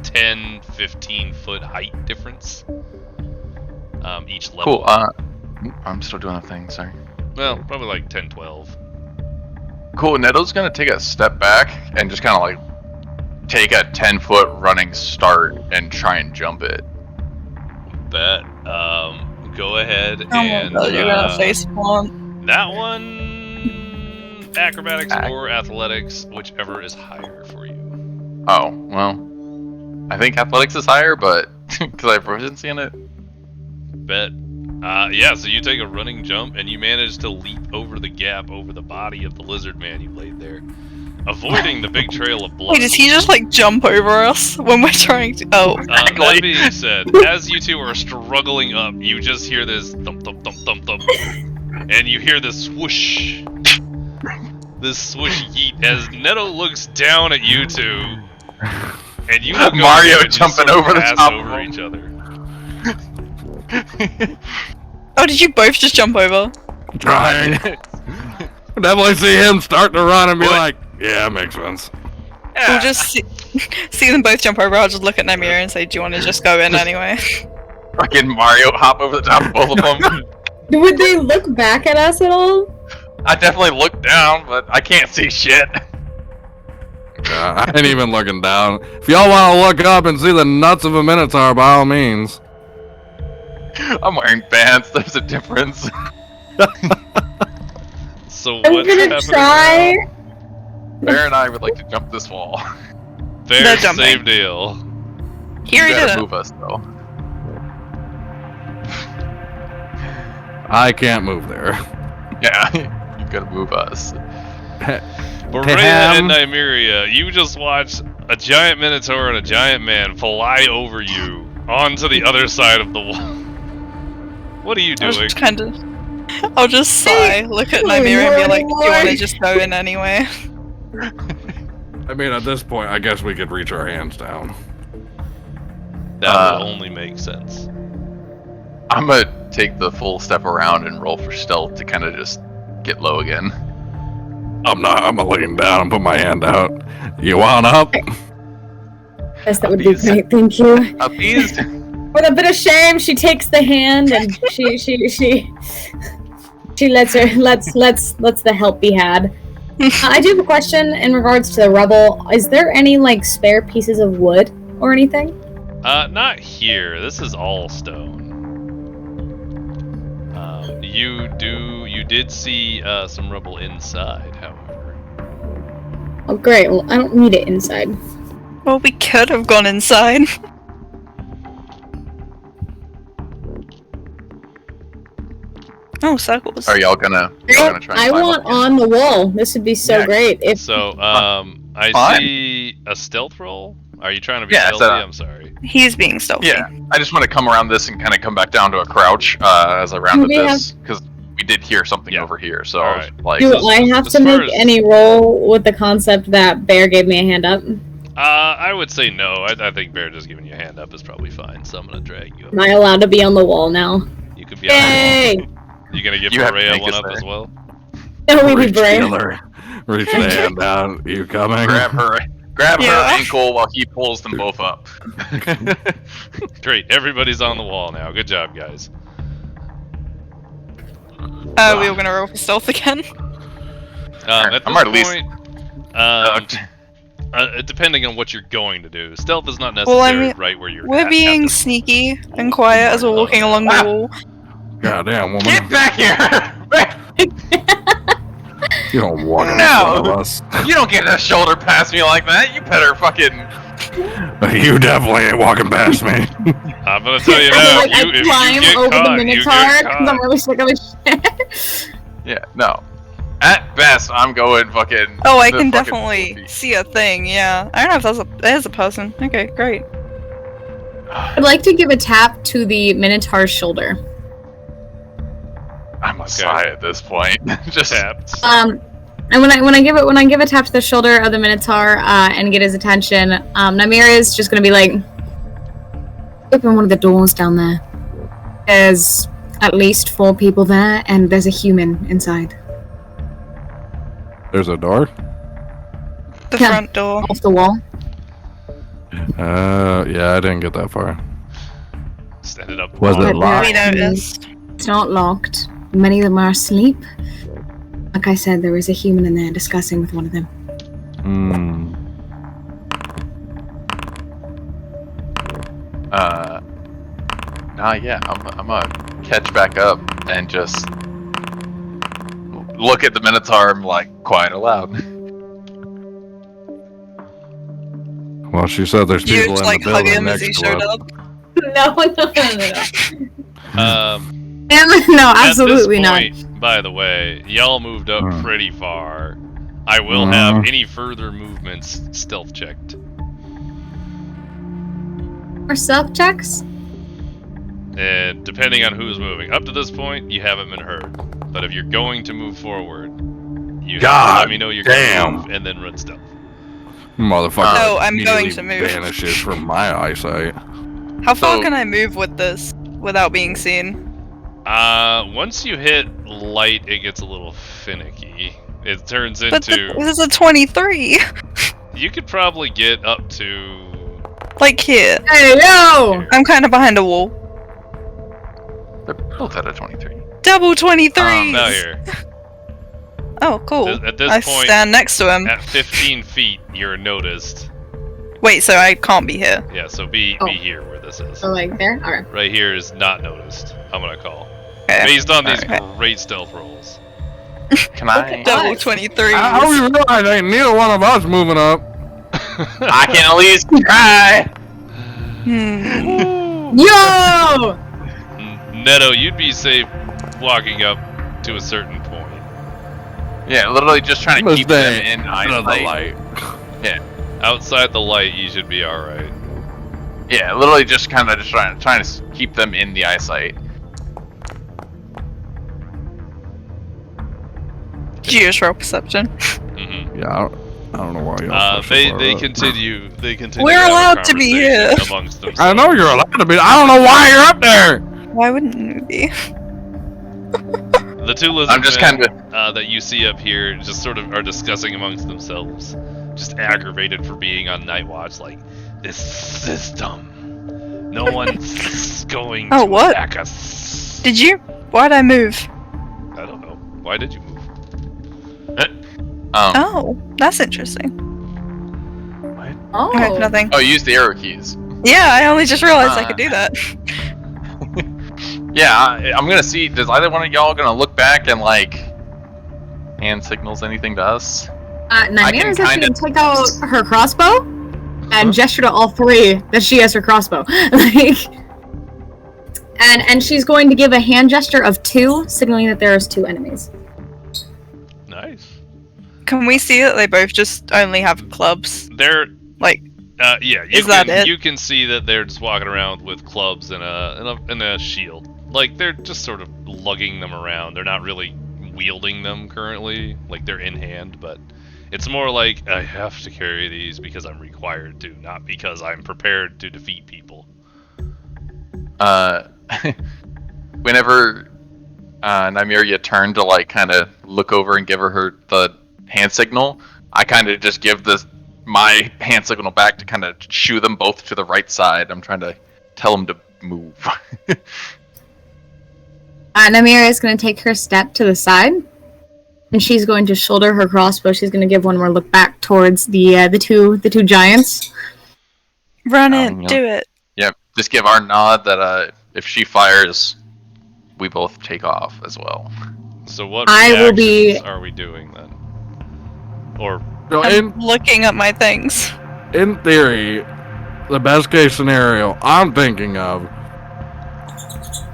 10, 15 foot height difference. Each level. Cool. I'm still doing a thing, sorry. Well, probably like 10, 12. Cool, Neto's gonna take a step back and just kind of like take a 10-foot running start and try and jump it. Bet. Go ahead Oh my and god, you're gonna face plant. that one, acrobatics or athletics, whichever is higher for you. Oh, well, I think athletics is higher, but because I have proficiency in it. Bet. Yeah, so you take a running jump and you manage to leap over the gap over the body of the lizard man you laid there, avoiding the big trail of blood. Wait, does he just like jump over us when we're trying to? Oh. That being said, as you two are struggling up, you just hear this thump thump thump thump thump, and you hear this swoosh, this swoosh yeet as Neto looks down at you two, and you look Mario over and jumping just sort of over the pass top over of each other. Oh, did you both just jump over? Trying. Definitely see him start to run and be like, yeah, makes sense. We'll just see them both jump over. I'll just look at Namira and say, do you want to just go in anyway? Fucking Mario hop over the top of both of them. Would they look back at us at all? I definitely looked down, but I can't see shit. I ain't even looking down. If y'all want to look up and see the nuts of a Minotaur, by all means. I'm wearing pants, there's a difference. So I'm what's gonna happening try. Bear and I would like to jump this wall. now? Fair, They're jumping. same deal. Here You he gotta did it. move us though. I can't move there. Yeah, you gotta move us. Boreya and Nymeria, you just watched a giant minotaur and a giant man fly over you onto the other side of the wall. What are you I was doing? just kind of. I'll just sigh, look at Nymeria and be like, do you want to just go in anyway? I mean, at this point, I guess we could reach our hands down. That would only make sense. I'm gonna take the full step around and roll for stealth to kind of just get low again. I'm looking down and put my hand out. You want up? Yes, that would be great, thank you. Appeased. With a bit of shame, she takes the hand and she lets the help be had. I do have a question in regards to the rubble. Is there any like spare pieces of wood or anything? Not here. This is all stone. You did see some rubble inside, however. Oh great, well I don't need it inside. Well, we could have gone inside. Oh, circles. Are y'all gonna try and I climb want up? on the wall. This would be so Yeah. great. If So, I Fine. see a stealth roll. Are you trying to be Yeah, stealthy? so- I'm sorry. He's being stealthy. Yeah, I just want to come around this and kind of come back down to a crouch as I rounded We this because we did hear something Yeah. over here. So All I was right. like, do So- I have as to far make as- any roll with the concept that Bear gave me a hand up? I would say no. I think Bear just giving you a hand up is probably fine. So I'm gonna drag you up. Am I allowed to be on the wall now? You could be on the Yay! wall. You gonna give You have to Boreya make one us up there. as well? No, we be Reach brave. the other- Reach the hand down. You coming? grab her Yeah. ankle while he pulls them both up. Great. Everybody's on the wall now. Good job, guys. We were gonna roll for stealth again. At I'm this at least- point, depending on what you're going to do, stealth is not Well, necessarily I mean, right where you're. We're at being this sneaky and quiet as we're walking along the wall. Goddamn woman. Get back here! You don't walk in No. front of us. You don't get a shoulder past me like that. You better fucking. You definitely ain't walking past me. I'm gonna tell you I now. like, If I you climb get over caught, the you Minotaur get because I'm caught. really sick of his shit. Yeah, no. At best, I'm going fucking. Oh, I the can fucking definitely 50. see a thing, yeah. I don't know if there's a person. Okay, great. I'd like to give a tap to the Minotaur's shoulder. I'm a sigh at this point. Just Tapped. And when I give a tap to the shoulder of the Minotaur and get his attention, Nymeria is just gonna be like, Open one of the doors down there. There's at least 4 people there, and there's a human inside. There's a door? The Yeah. front door. Off the wall. Yeah, I didn't get that far. Just ended up. Was it But locked? We noticed. It's not locked. Many of them are asleep. Like I said, there is a human in there discussing with one of them. Hmm. Yeah, I'm gonna catch back up and just look at the Minotaur and like quiet aloud. Well, she said there's You people just in like the hug building him as he next to showed us. up. No. At No, absolutely this not. point, by the way, y'all moved up Hmm. pretty far. I will have any further movements stealth checked. For self checks? And depending on who's moving. Up to this point, you haven't been heard. But if you're going to move forward, you have to God let me know you're damn. going to move and then run stealth. Motherfucker. No, I'm going immediately to move. Vanishes from my eyesight. How far So- can I move with this without being seen? Once you hit light, it gets a little finicky. It turns But into... this is a 23. You could probably get up to... Like here. Hey, yo! I'm kind of behind a wall. They're both at a 23. Double 23s. Now here. Oh, cool. At this I point, stand next to him. at 15 feet, you're noticed. Wait, so I can't be here. Yeah, so be Oh. here where this is. So, like, there? Alright. Right here is not noticed. I'm gonna call. Okay. Based on these Okay. great stealth rolls. Can I? Double 23s. How do you realize ain't neither one of us moving up? I can at least try. Yo! Neto, you'd be safe walking up to a certain point. Yeah, literally just trying to Must keep them stay in out of the eyesight. light. Outside the light, you should be alright. Yeah, literally just kind of just trying to keep them in the eyesight. Did you just roll perception? Mm-hmm. Yeah, I don't know why y'all. They continue. We're to have a allowed to be here. conversation amongst themselves. I know you're allowed to be. I don't know why you're up there. Why wouldn't you be? The two lizardmen I'm just kind of that you see up here just sort of are discussing amongst themselves, just aggravated for being on night watch. Like, this system, no one's going Oh, to what? attack us. Did you? Why'd I move? I don't know. Why did you move? Oh, that's interesting. Oh. I have nothing. Oh, use the arrow keys. Yeah, I only just realized I could do that. Yeah, I'm gonna see. Does either one of y'all gonna look back and like hand signals anything to us? Nymeria is can actually kinda- gonna take out her crossbow and gesture to all 3 that she has her crossbow. Like, and she's going to give a hand gesture of 2, signaling that there's 2 enemies. Nice. Can we see that they both just only have clubs? They're Like, yeah. Is that it? You can see that they're just walking around with clubs and a shield. Like they're just sort of lugging them around. They're not really wielding them currently. Like they're in hand, but it's more like I have to carry these because I'm required to, not because I'm prepared to defeat people. Whenever Nymeria turned to like kind of look over and give her the hand signal, I kind of just give my hand signal back to kind of shoo them both to the right side. I'm trying to tell them to move. Nymeria is going to take her step to the side, and she's going to shoulder her crossbow. She's going to give one more look back towards the two giants. run in, yeah. do it. Yeah, just give our nod that if she fires, we both take off as well. So what I will be- reactions are we doing then? Or So I'm looking at my things. in theory, the best case scenario I'm thinking of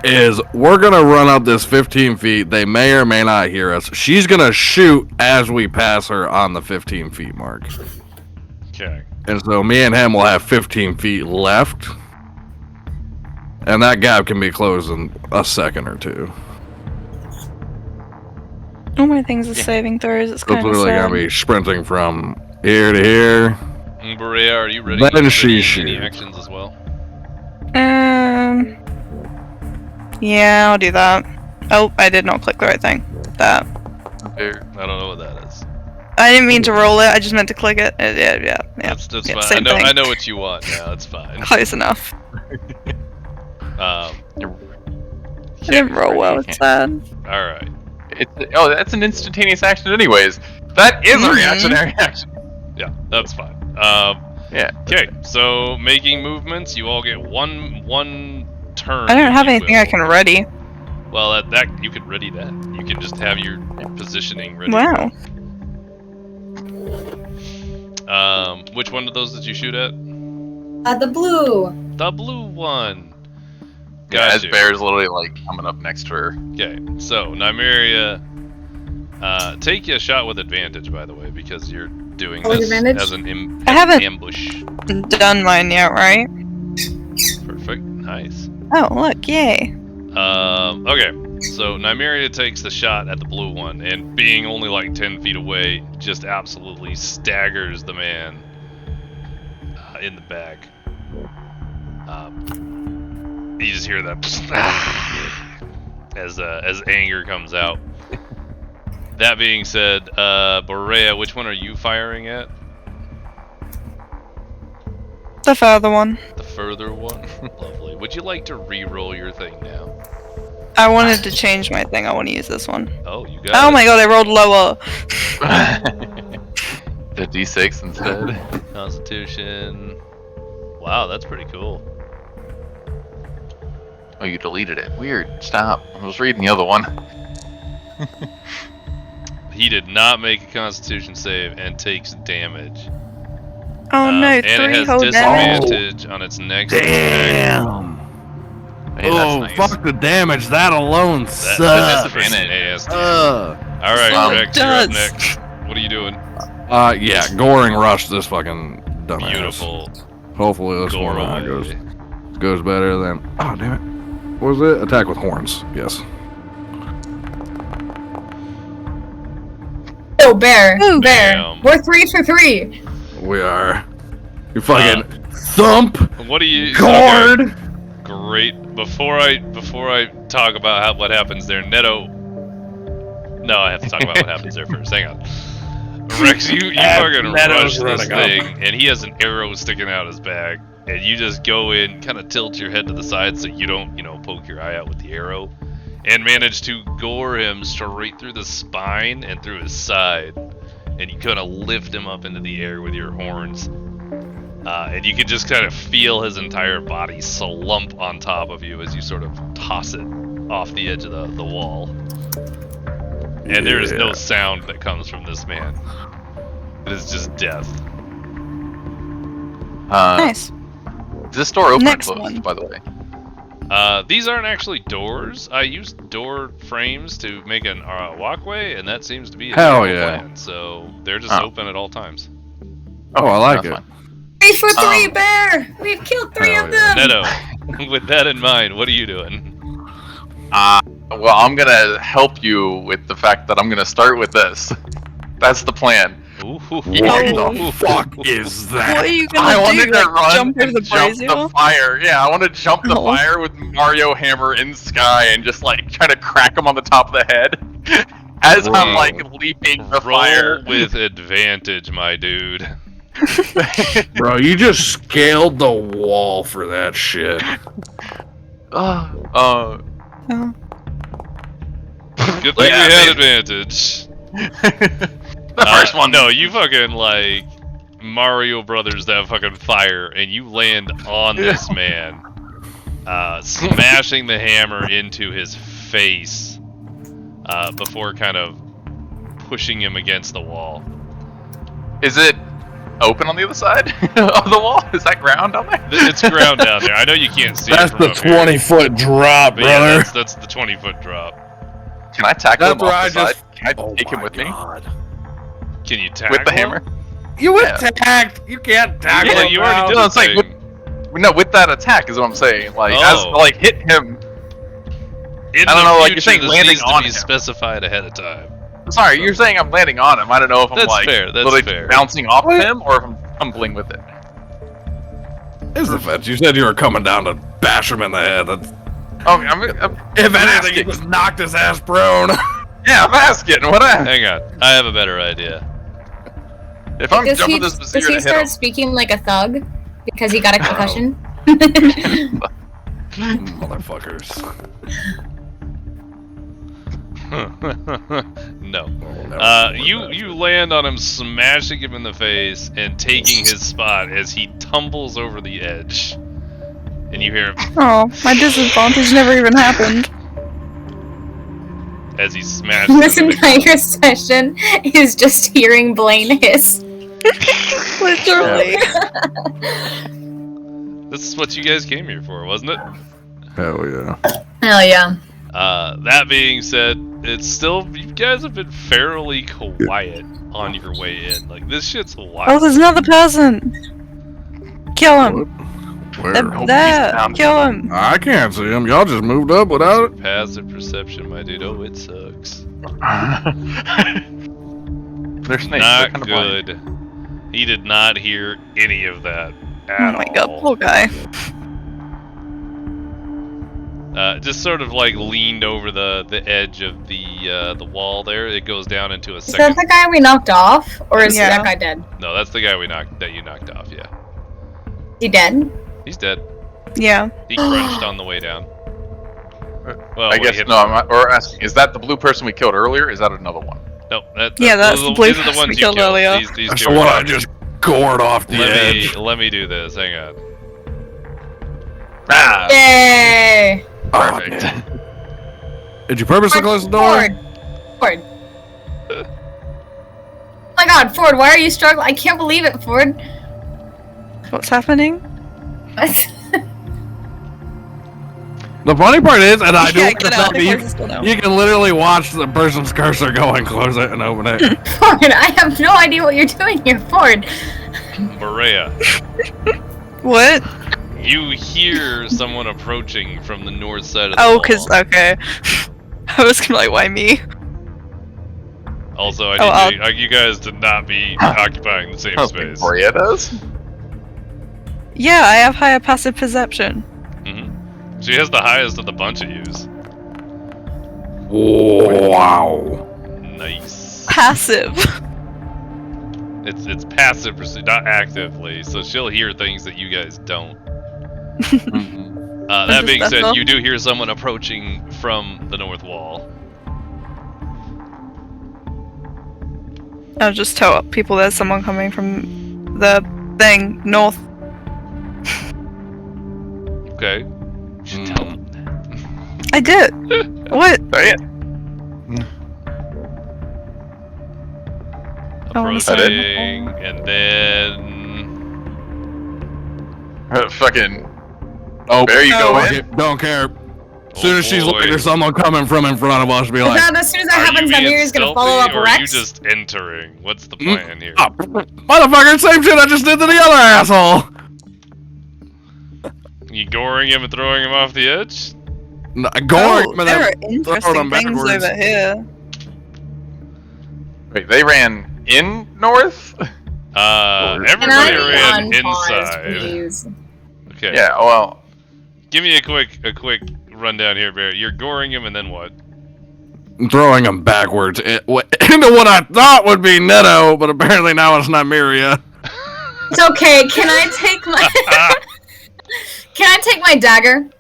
is we're gonna run up this 15 feet. They may or may not hear us. She's gonna shoot as we pass her on the 15 feet mark. okay. And so me and him will have 15 feet left. And that gap can be closed in a second or 2. All my things are saving throws. It's So kind it's of literally sad. gonna be sprinting from here to here. Boreya, are you ready? Then to she take any shoots. actions as well? Yeah, I'll do that. Oh, I did not click the right thing. That. Bear. I don't know what that is. I didn't mean to roll it. I just meant to click it. Yeah. That's Yeah, fine. same I thing. know what you want now. It's fine. Close enough. I didn't roll well. It's sad. All right. That's an instantaneous action, anyways. That is a reactionary action. Yeah, that's fine. Yeah. Okay, so making movements, you all get one turn. I don't if have you anything I will. can ready. Well, that you could ready that. You can just have your positioning ready. Wow. Which one of those did you shoot at? The blue. The blue one. Yeah, as Gotcha. Bear's literally like coming up next to her. Okay, so Nymeria, take a shot with advantage, by the way, because you're doing With this advantage? as an I haven't- ambush. Done mine yet, right? Perfect. Nice. Oh, look, yay. Okay, so Nymeria takes the shot at the blue one, and being only like 10 feet away, just absolutely staggers the man in the back. You just hear that as anger comes out. That being said, Boreya, which one are you firing at? The further one. The further one? Lovely. Would you like to re-roll your thing now? I wanted to change my thing. I want to use this one. Oh, you got Oh it. my god, I rolled lower. The D6 instead. Constitution. Wow, that's pretty cool. Oh, you deleted it. Weird. Stop. I was reading the other one. He did not make a Constitution save and takes damage. Oh no, and it 3 has whole damage. disadvantage on its next attack. Damn. Hey, that's Oh, nice. fuck the damage. That alone That sucks. is nasty. Ugh. All right, Well, Rex, you're up does. next. What are you doing? Yeah, goring rush this fucking dumbass. Beautiful. Hopefully this Gore one away. goes better than. Oh damn it! What was it? Attack with horns. Yes. Oh, Bear. Ooh. Bear. Damn. We're 3 for 3. We are. You fucking thump What do you? guard. Okay, great. Before I talk about what happens there, Neto. No, I have to talk about what happens there first. Hang on. Rex, you fucking rush Neto's this running up. thing, and he has an arrow sticking out his bag, and you just go in, kind of tilt your head to the side so you don't, poke your eye out with the arrow, and manage to gore him straight through the spine and through his side, and you kind of lift him up into the air with your horns, and you can just kind of feel his entire body slump on top of you as you sort of toss it off the edge of the wall. And there is no Yeah. sound that comes from this man. It is just death. Nice. Is this door open Next or closed, one. by the way? These aren't actually doors. I used door frames to make an walkway, and that seems to be a Hell general yeah. plan. So they're just Oh. open at all times. Oh, I like That's it. fine. 3 for 3, Bear. We've killed 3 Hell of yeah. them. Neto, with that in mind, what are you doing? Well, I'm gonna help you with the fact that I'm gonna start with this. That's the plan. Ooh, What Oh. the fuck is What that? are you I gonna do? wanted to Like, run jump over and the jump brazier? the fire. Yeah, I want to jump the Oh. fire with Mario Hammer in sky and just like try to crack him on the top of the head as I'm Roll. like leaping the Roll fire. with advantage, my dude. Bro, you just scaled the wall for that shit. Oh. Good thing Yeah, we had baby. advantage. The first one. No, you fucking like Mario Brothers that fucking fire, and you land on this man, smashing the hammer into his face before kind of pushing him against the wall. Is it open on the other side of the wall? Is that ground down there? It's ground down there. I know you can't see That's it from the up here, 20-foot drop, but yeah, brother. that's the 20-foot drop. Can I tackle That's him where off I the side? just. Can I Oh take him my with me? God. Can you tackle With the him? hammer? You Yeah. attacked. You can't tackle. Yeah, him you already now. did No, the it's like thing. No, with that attack is what I'm saying. Like Oh. hit him. In I don't the know, like, you're future, saying this landing needs to on be him. specified ahead of time. Sorry, you're saying I'm landing on him. I don't know if I'm That's like fair, that's literally fair. bouncing off What? of him or if I'm tumbling with it. Is the fence? You said you were coming down to bash him in the head. That's Oh, If anything, he just knocked his ass prone. yeah, I'm asking. What? Hang on, I have a better idea. If I'm Does jumping he, this does Bazir he to hit start him, speaking like a thug because he got a concussion? Motherfuckers. No. You land on him, smashing him in the face, and taking his spot as he tumbles over the edge. And you hear him Oh, my disadvantage never even happened. as he smashes This into the entire session is just hearing Blaine hiss. Literally. This is what you guys came here for, wasn't it? Hell yeah. Hell yeah. That being said, it's still, you guys have been fairly quiet on your way in. Like, this shit's wild. Oh, there's another person. Kill him. Where? There. Kill him. I can't see him. Y'all just moved up without it. Passive perception, my dude. Oh, it sucks. they're snakes. Not they're kinda blind. good. He did not hear any of that Oh at my god, all. poor guy. Just sort of like leaned over the edge of the wall there. It goes down into a Is that second. the guy we knocked off? Or is Yeah. that guy dead? No, that's the guy that you knocked off. Yeah, Is he dead? he's dead. Yeah. He crunched on the way down. Well, I we guess hit no. Or asking, is that the blue person we killed earlier? Is that another one? No, Yeah, that's the blue these are the person ones we you killed killed. earlier. These That's two the are one I not. just gored off the edge. Let me do this. Hang on. Ah, Yay! Oh, perfect. man. Did you purposely close the door? Ford. Oh my god, Ford, why are you struggling? I can't believe it, Ford. What's happening? What? The funny part is, and I do Yeah, want to get out. tell The you, close is still down. you can literally watch the person's cursor go and close it and open it. Ford, I have no idea what you're doing here, Ford. Boreya, What? you hear someone approaching from the north side of the Oh, wall. cause okay. I was gonna be like, why me? Also, Oh, I need you guys to not be occupying the same I don't think space. Boreya does. Yeah, I have higher passive perception. She has the highest of the bunch of yous. Wow. Nice. Passive. It's passive, not actively, so she'll hear things that you guys don't. That just being said, special. you do hear someone approaching from the north wall. I'll just tell people there's someone coming from the thing, north. Okay. You should tell them. I did. What? Say it. I wanna say Approaching, and then Fucking. Oh, There you go. fuck it, don't care. As soon as she's boy. like, there's someone coming from in front of us, be like, Now, as soon as that Are happens, you being Namir is gonna stealthy, follow up or are you Rex. just entering? What's the plan here? oh, motherfucker, same shit I just did to the other asshole. You goring him and throwing him off the edge? Goring, Oh, there are interesting them things backwards. over here. Wait, they ran in north? Can I Everybody be ran on pause, inside. please? Okay. Yeah. Well, Give me a quick rundown here, Barrett. You're goring him, and then what? throwing him backwards into what I thought would be Neto, but apparently now it's not Miria. It's okay. Can I take my Can I take my dagger?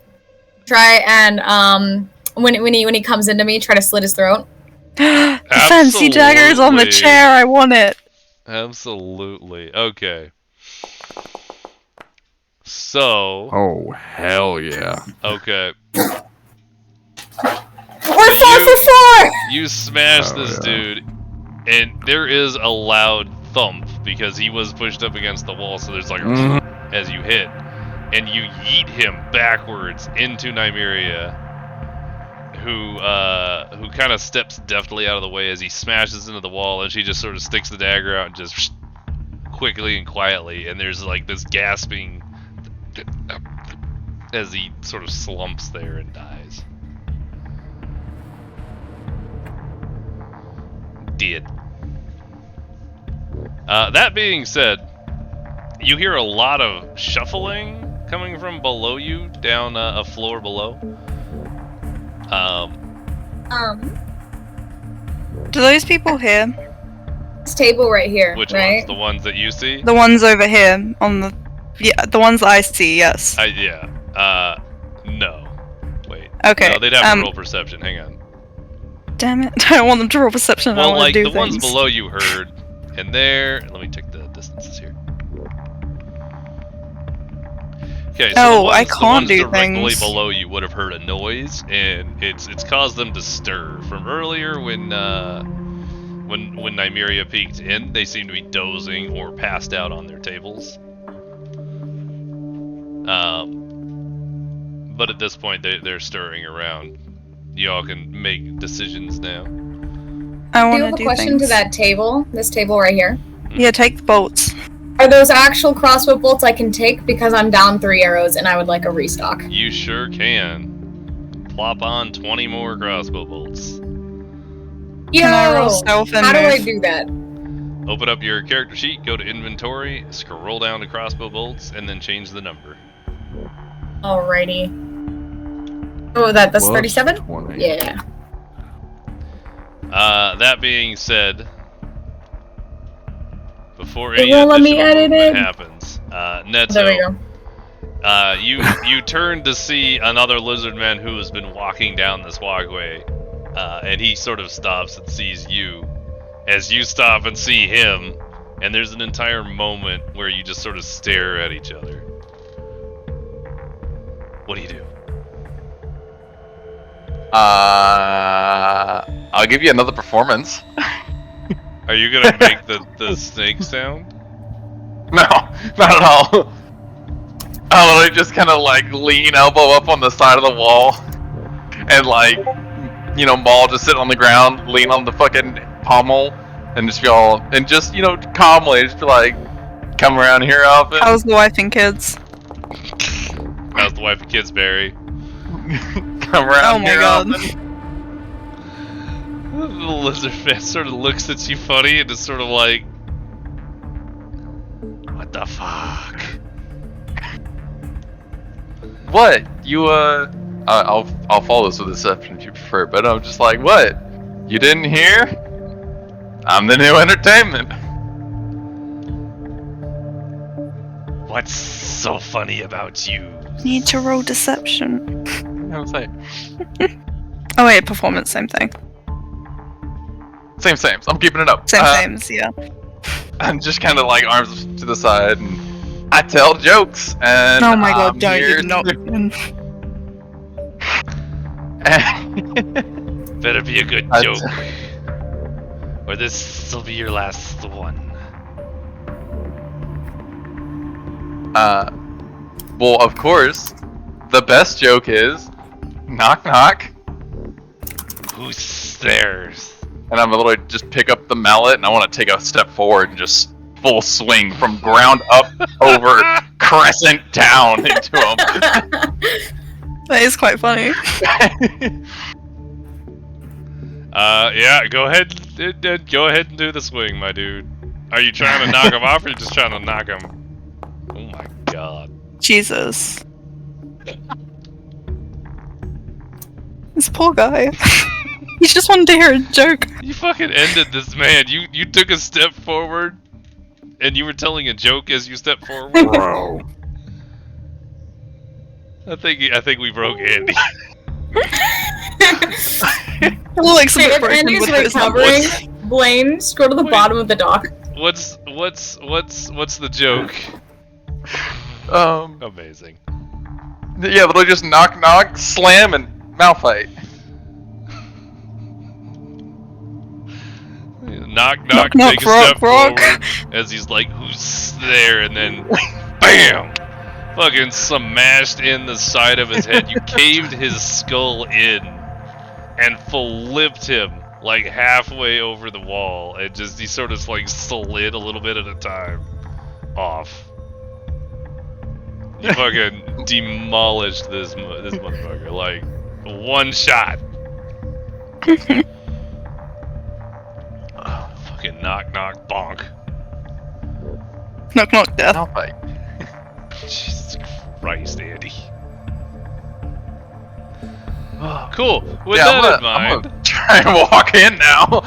Try and when he comes into me, try to slit his throat. The fancy dagger is on the Absolutely. chair. I want it. Absolutely. Okay. So, Oh, hell yeah. okay. We're 4 for 4. You smash Oh, this yeah. dude, and there is a loud thump because he was pushed up against the wall, so there's like a Mhm. as you hit. And you yeet him backwards into Nymeria, who kind of steps deftly out of the way as he smashes into the wall, and she just sort of sticks the dagger out and just quickly and quietly, and there's like this gasping as he sort of slumps there and dies. Dead. That being said, you hear a lot of shuffling coming from below you, down a floor below. Do those people here? This table right here, Which right? ones? The ones that you see? The ones over here on the... Yeah, the ones that I see, yes. Yeah. No. Wait. Okay, No, they'd have to roll perception. Hang on. Damn it. I don't want them to roll perception. I Well, want like, to do the ones things. below you heard, and there... Let me check the distances here. Okay, so Oh, the I ones, can't the ones do directly things. below you would have heard a noise, and it's caused them to stir. From earlier when Nymeria peeked in, they seemed to be dozing or passed out on their tables. But at this point, they're stirring around. Y'all can make decisions now. I Do you want have to a do question things. to that table? This table right here. Yeah, take the bolts. Are those actual crossbow bolts I can take because I'm down 3 arrows and I would like a restock? You sure can. Plop on 20 more crossbow bolts. Yo! Can I roll stealth and How do I move? do that? Open up your character sheet, go to inventory, scroll down to crossbow bolts, and then change the number. Alrighty. Oh, that's Plus 37? 20. Yeah. That being said, before It any won't let me additional edit movement it. happens, There we Neto, go. you turn to see another lizard man who has been walking down this walkway, and he sort of stops and sees you. As you stop and see him, and there's an entire moment where you just sort of stare at each other. What do you do? I'll give you another performance. Are you gonna make the snake sound? No, not at all. I'll literally just kind of like lean elbow up on the side of the wall, and like, you know, Maul just sit on the ground, lean on the fucking pommel, and just be all, and just, you know, calmly just be like, come around here often. How's the wife and kids? How's the wife and kids, Barry? Come around Oh my here god. often. The lizard man sort of looks at you funny and is sort of like, what the fuck? What? You, I'll follow this with deception if you prefer, but I'm just like, what? You didn't hear? I'm the new entertainment. What's so funny about you? Need to roll deception. I was like, Oh wait, performance, same thing. same. I'm keeping it up. Same, yeah. I'm just kind of like arms to the side, and I tell jokes. And Oh my god, I'm don't here you not. Better be a good I- joke, or this will be your last one. Well, of course, the best joke is, knock knock. Who's there? And I'm gonna literally just pick up the mallet, and I want to take a step forward and just full swing from ground up over crescent down into him. That is quite funny. Yeah, go ahead and do the swing, my dude. Are you trying to knock him off, or are you just trying to knock him? Oh my god. Jesus. This poor guy. He just wanted to hear a joke. You fucking ended this man. You took a step forward, and you were telling a joke as you stepped forward. Bro. I think we broke Andy. Looks a Hey, bit if broken Andy's with his recovering, Blaine, just go to the Wait. bottom of the dock. What's the joke? Amazing. Yeah, literally just knock knock, slam, and mouth fight. Knock, Knock, take a knock, step rock, rock. forward as he's like, who's there? And then, BAM! Fucking smashed in the side of his head. You caved his skull in and flipped him like halfway over the wall. And just, he sort of like slid a little bit at a time off. You fucking demolished this motherfucker. Like, one shot. Fucking knock, knock, bonk. Knock knock death. Mouth fight. Jesus Christ, Andy. Cool. With Yeah, that in I'm mind, gonna try and walk in now.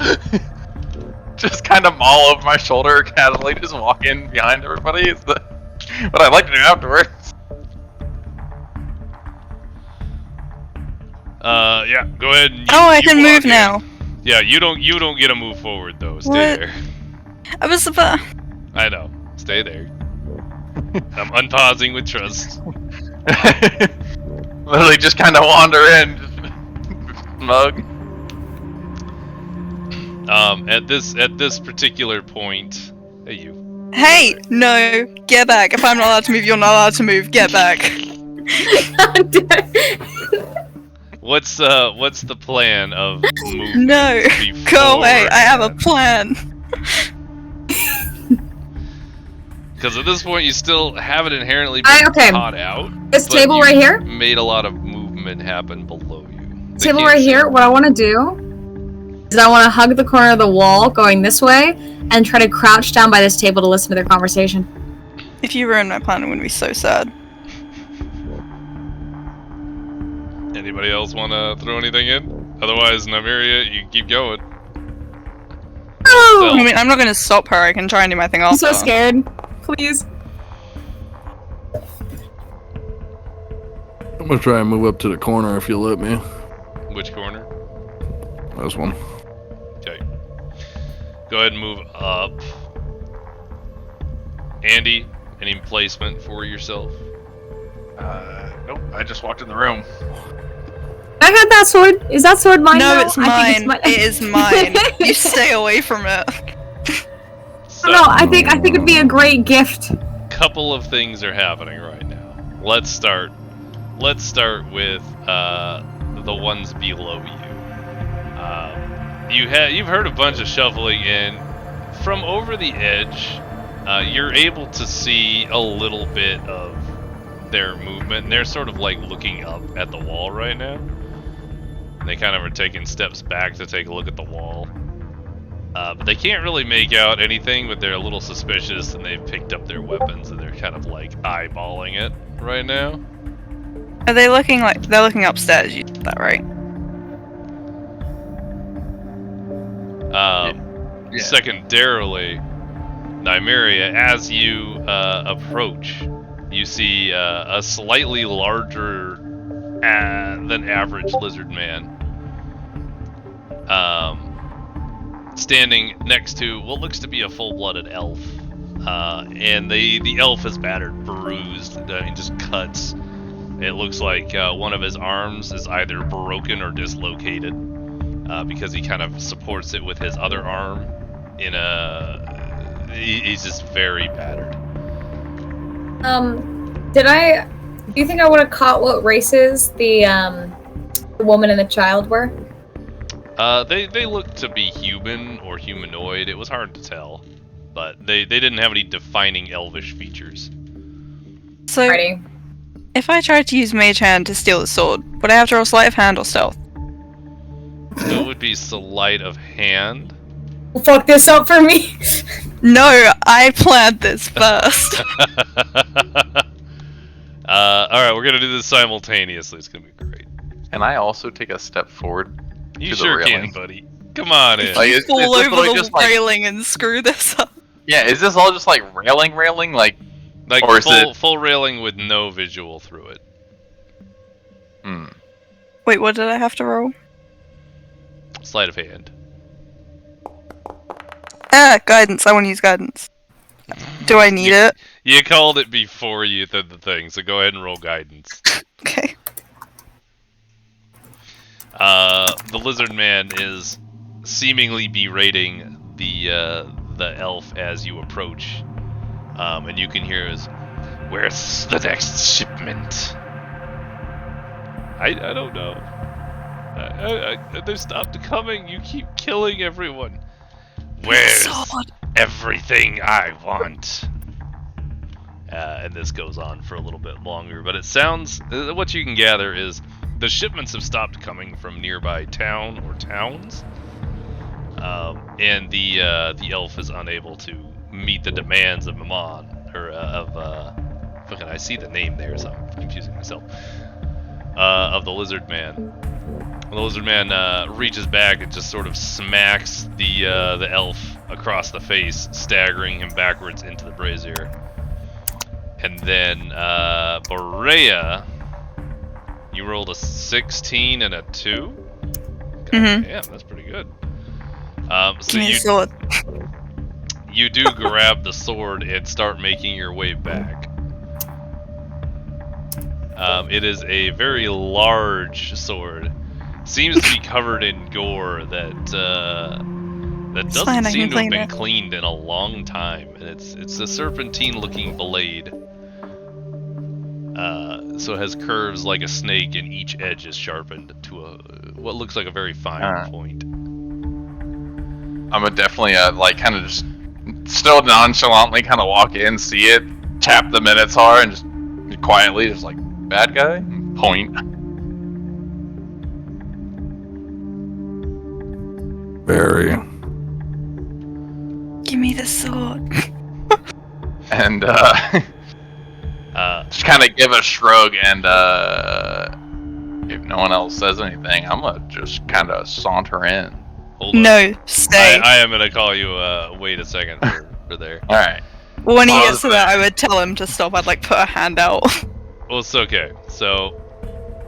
Just kind of maul over my shoulder, casually just walk in behind everybody. Is what I'd like to do afterwards. yeah, go ahead and I you can walk move in. now. Yeah, you don't get to move forward though. Stay What? there. I was about. I know. Stay there. I'm unpausing with trust. Literally just kind of wander in. Mug. At this particular point, hey you. Hey, no, get back. If I'm not allowed to move, you're not allowed to move. Get back. What's the plan of movement? No, go away. I have a plan. Because at this point, you still haven't inherently been okay. caught out. This but table you right here? made a lot of movement happen below you. They Table can't right see here, you. what I want to do is I want to hug the corner of the wall going this way and try to crouch down by this table to listen to their conversation. If you ruined my plan, it would be so sad. Anybody else want to throw anything in? Otherwise, Nymeria, you keep going. Oh! I mean, I'm not going to stop her. I can try and do my thing I'm after. so scared. Please. I'm gonna try and move up to the corner if you let me. Which corner? This one. Okay. Go ahead and move up. Andy, any placement for yourself? Nope. I just walked in the room. I had that sword. Is that sword mine No, now? it's I think mine. It is mine. You stay away from it. So, No, I think it'd be a great gift. couple of things are happening right now. Let's start with the ones below you. You've heard a bunch of shuffling in from over the edge. You're able to see a little bit of their movement, and they're sort of like looking up at the wall right now. And they kind of are taking steps back to take a look at the wall. But they can't really make out anything, but they're a little suspicious, and they've picked up their weapons, and they're kind of like eyeballing it right now. Are they looking like they're looking upstairs? You said that right? Yeah. Secondarily, Nymeria, as you approach, you see a slightly larger than average lizard man standing next to what looks to be a full-blooded elf. And the elf is battered, bruised, just cuts. It looks like one of his arms is either broken or dislocated because he kind of supports it with his other arm. He's just very battered. Do you think I would have caught what races the woman and the child were? They look to be human or humanoid. It was hard to tell, but they didn't have any defining elvish features. So, Ready. if I tried to use Mage Hand to steal the sword, would I have to roll sleight of hand or stealth? It would be sleight of hand. Fuck this up for me. No, I planned this first. Alright, we're gonna do this simultaneously. It's gonna be great. Can I also take a step forward You to sure the can, railing? buddy. Come on in. Like, is Fall this over literally the just like, railing and screw this up. yeah, is this all just like railing? Like, Like or is full railing with no visual through it. Wait, what did I have to roll? Sleight of hand. Guidance. I want to use guidance. Do I need it? You called it before you did the thing, so go ahead and roll guidance. Okay. The lizard man is seemingly berating the elf as you approach, and you can hear his, "Where's the next shipment?" I don't know. They stopped coming. You keep killing everyone. Where's everything I want? And this goes on for a little bit longer, but it sounds, what you can gather is the shipments have stopped coming from nearby town or towns, and the elf is unable to meet the demands of Mammon, or fucking, I see the name there, so I'm confusing myself. of the lizard man. The lizard man reaches back and just sort of smacks the elf across the face, staggering him backwards into the brazier. And then Boreya, you rolled a 16 and a 2. Damn, that's pretty good. So you do grab the sword and start making your way back. It is a very large sword. Seems to be covered in gore that doesn't seem to have been cleaned in a long time, and it's a serpentine-looking blade. So it has curves like a snake, and each edge is sharpened to what looks like a very fine point. I'm gonna definitely like kind of just still nonchalantly kind of walk in, see it, tap the Minotaur, and just quietly just like bad guy, point. Very. Give me the sword. And just kind of give a shrug, and if no one else says anything, I'm gonna just kind of saunter in. Hold on. No, stay. I am gonna call you. Wait a second for there. All right. When he gets to that, I would tell him to stop. I'd like put a hand out. Well, it's okay. So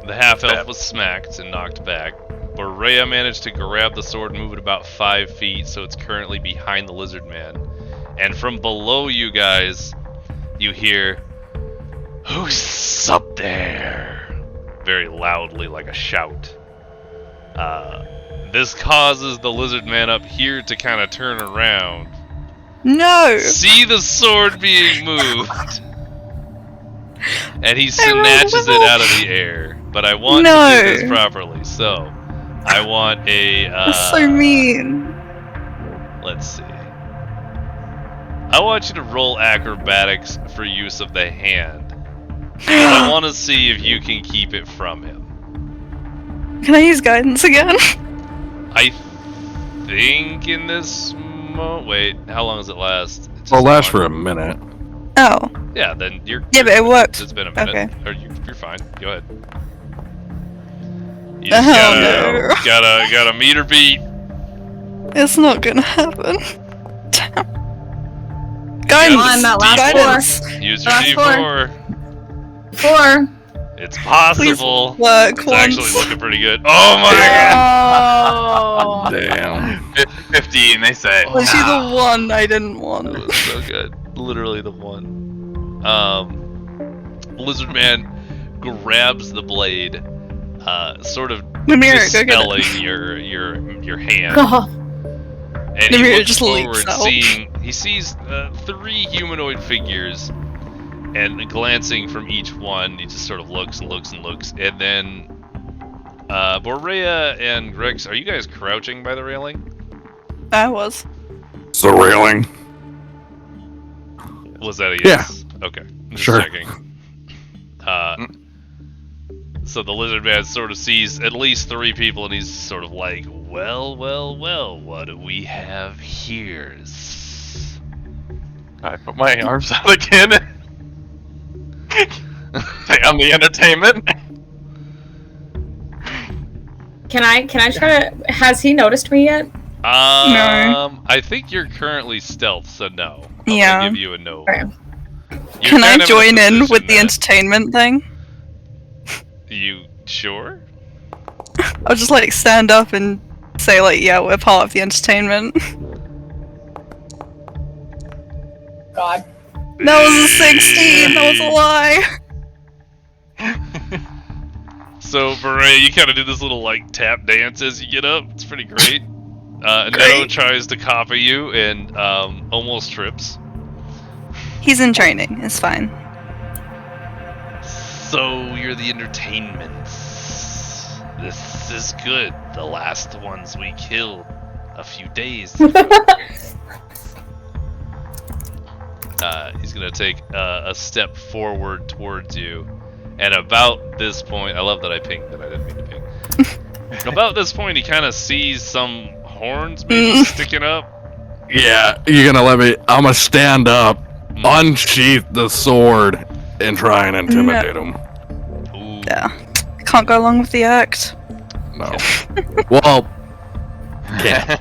the half elf was smacked and knocked back. Boreya managed to grab the sword and move it about 5 feet, so it's currently behind the lizard man. And from below you guys, you hear, "Who's up there?" very loudly, like a shout. This causes the lizard man up here to kind of turn around. No! See the sword being moved. And he snatches it out of the air. But I want to do this properly, so I want a... That's so mean. Let's see. I want you to roll acrobatics for use of the hand. But I want to see if you can keep it from him. Can I use guidance again? I think in this wait, how long does it last? Well, it lasts for a minute. Oh. Yeah, then you're... Yeah, but it worked. It's been a minute. Okay. Or you're fine. Go ahead. You just gotta meter beat. It's not gonna happen. Come on, that last guidance. Use your D4. 4. It's possible. Please work it's once. actually looking pretty good. Oh my god! Damn. 15, they say. Was she the one I didn't want? That was so good. Literally the one. Lizard Man grabs the blade, sort of dispelling your hand. God. And he looks forward, he sees 3 humanoid figures, and glancing from each one, he just sort of looks and looks and looks, and then Boreya and Grex, are you guys crouching by the railing? I was. It's the railing. Was that a yes? Yeah. Okay. Just sure. Checking. So the lizard man sort of sees at least 3 people, and he's sort of like, well, what do we have here? I put my arms out again. On the entertainment. Can I try to... Has he noticed me yet? No. I think you're currently stealth, so no. I'm gonna give you a no. Okay. Can I join in with the entertainment thing? You sure? I'll just like stand up and say like, yeah, we're part of the entertainment. God. That was a 16, that was a lie. So, Boreya, you kind of do this little like tap dance as you get up. It's pretty great. Neto tries to copy you and almost trips. He's in training, it's fine. So, you're the entertainment. This is good. The last ones we killed a few days ago. He's gonna take a step forward towards you, and about this point, I love that I pinged that. I didn't mean to ping. About this point, he kind of sees some horns maybe sticking up. Yeah, you're gonna let me. I'm gonna stand up, unsheath the sword, and try and intimidate him. Ooh. Yeah. can't go along with the act. No. Well, can't.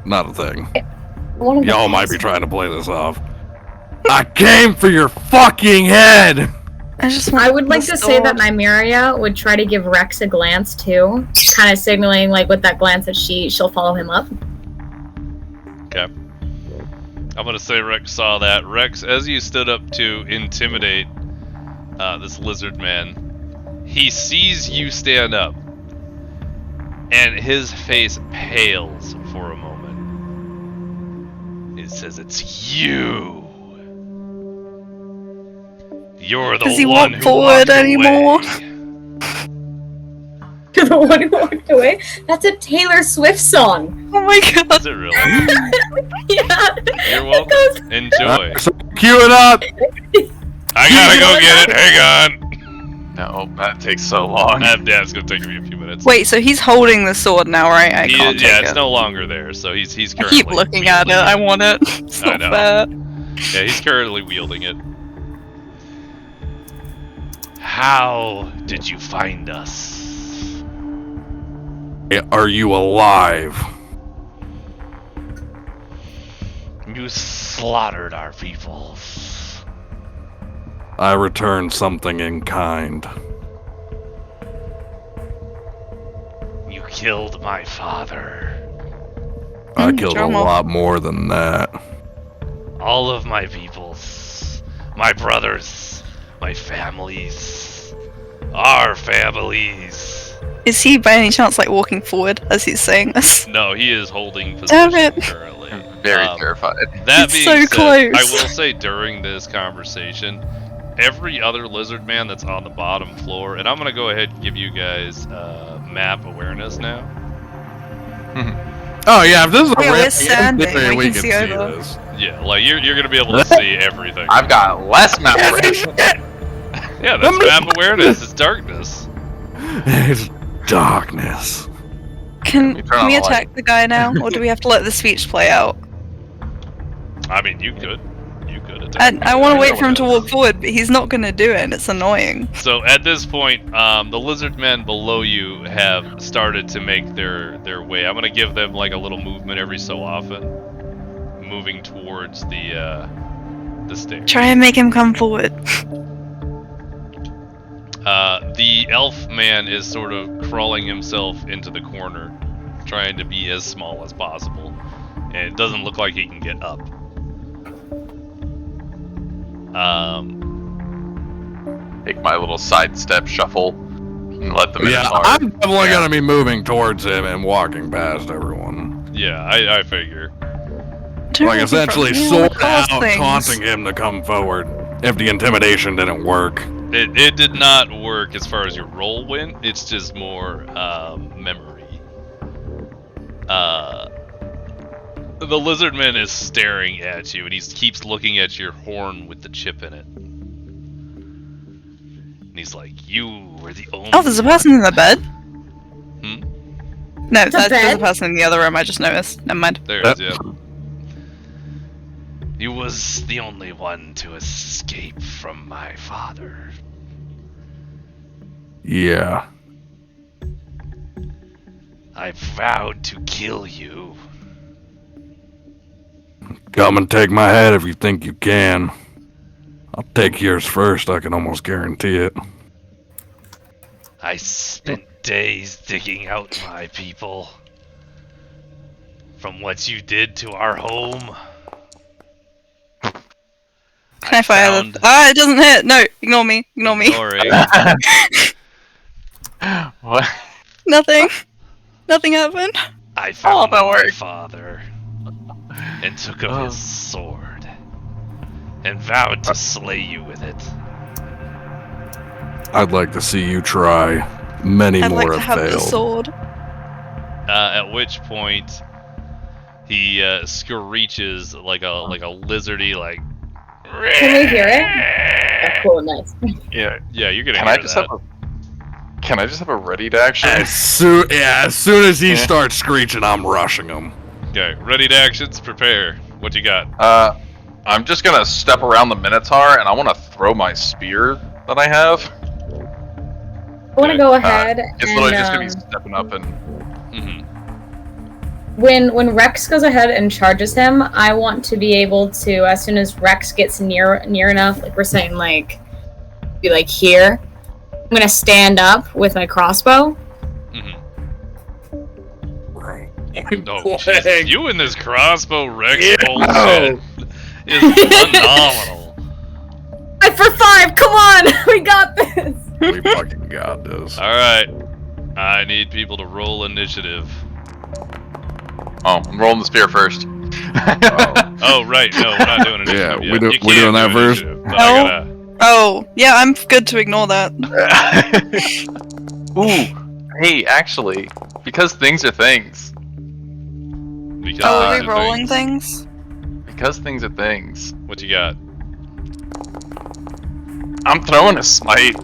Not a thing. Y'all might be trying to play this off. I came for your fucking head! I would like to say that Nymeria would try to give Rex a glance too, kind of signaling like with that glance that she'll follow him up. Okay. I'm gonna say Rex saw that. Rex, as you stood up to intimidate this lizard man, he sees you stand up, and his face pales for a moment. It says, "It's you. You're the Does he one walk who forward walked anymore? away." To the one who walked away. That's a Taylor Swift song. Oh my god. Is it really? Yeah. You're welcome. Enjoy. So cue it up! I gotta go get it. Hang on. No, that takes so long. It's gonna take me a few minutes. Wait, so he's holding the sword now, right? I can't Yeah, take it's it. no longer there, so he's I currently keep looking at it. I want it. It's I not know. fair. Yeah, he's currently wielding it. How did you find us? Are you alive? You slaughtered our people. I returned something in kind. You killed my father. I killed a drama. lot more than that. All of my peoples. My brothers. My families. Our families. Is he by any chance like walking forward as he's saying this? No, he is holding Damn position it. currently. Very terrified. That It's being so said, close. I will say during this conversation, every other lizard man that's on the bottom floor, and I'm gonna go ahead and give you guys map awareness now. Oh yeah, if this is a Yeah, we're random standing, theory, we can see over. this. Yeah, like you're gonna be able to see everything. I've got less map awareness. Yeah, that's map awareness. It's darkness. It's darkness. Can You turn on we the light. attack the guy now, or do we have to let the speech play out? I mean, you could attack. I want to wait for him to walk forward, but he's not going to do it, and it's annoying. So at this point, the lizard men below you have started to make their way. I'm gonna give them like a little movement every so often, moving towards the stairs. Try and make him come forward. The elf man is sort of crawling himself into the corner, trying to be as small as possible, and it doesn't look like he can get up. Take my little sidestep shuffle and let them in. Yeah, hard. I'm definitely gonna be moving towards him and walking past everyone. Yeah, I figure. Like essentially Yeah, sort cause out things. taunting him to come forward. If the intimidation didn't work. It did not work as far as your roll went. It's just more memory. The lizard man is staring at you, and he keeps looking at your horn with the chip in it. And he's like, "You were the only." Oh, there's a person in the bed. Hmm? No, The there's a bed? person in the other room. I just noticed. Never mind. There it is. Yeah. You was the only one to escape from my father. Yeah. I vowed to kill you. Come and take my head if you think you can. I'll take yours first, I can almost guarantee it. I spent days digging out my people. From what you did to our home. Can I fire the... Ah, it doesn't hit! No, ignore me. Ignore me. What? Nothing. Nothing happened. I found that my worked. father and took up his sword and vowed to slay you with it. I'd like to see you try. Many I'd more like to have have the failed. sword. At which point, he screeches like a lizardy, like. Can we hear it? Oh, cool, nice. Yeah. Yeah, you're gonna Can hear I just that. have a ready to action? As soon as he starts screeching, I'm rushing him. Okay, ready to actions, prepare. What you got? I'm just gonna step around the Minotaur and I want to throw my spear that I have. I want to go ahead It's literally just gonna and be stepping up and. when Rex goes ahead and charges him, I want to be able to, as soon as Rex gets near enough, like we're saying, like be like here, I'm gonna stand up with my crossbow. Oh, Jesus. You and this crossbow Rex bullshit is phenomenal. 5 for 5, come on, we got this. We fucking got this. Alright. I need people to roll initiative. Oh, I'm rolling the spear first. Oh, right. No, we're not doing initiative. Yeah, yet. we're You doing can that do first? initiative, but I gotta... Oh, yeah, I'm good to ignore that. Ooh, hey, actually, because things are things. Because Oh, are things we are rolling things? Because things are things. What you got? I'm throwing a smite.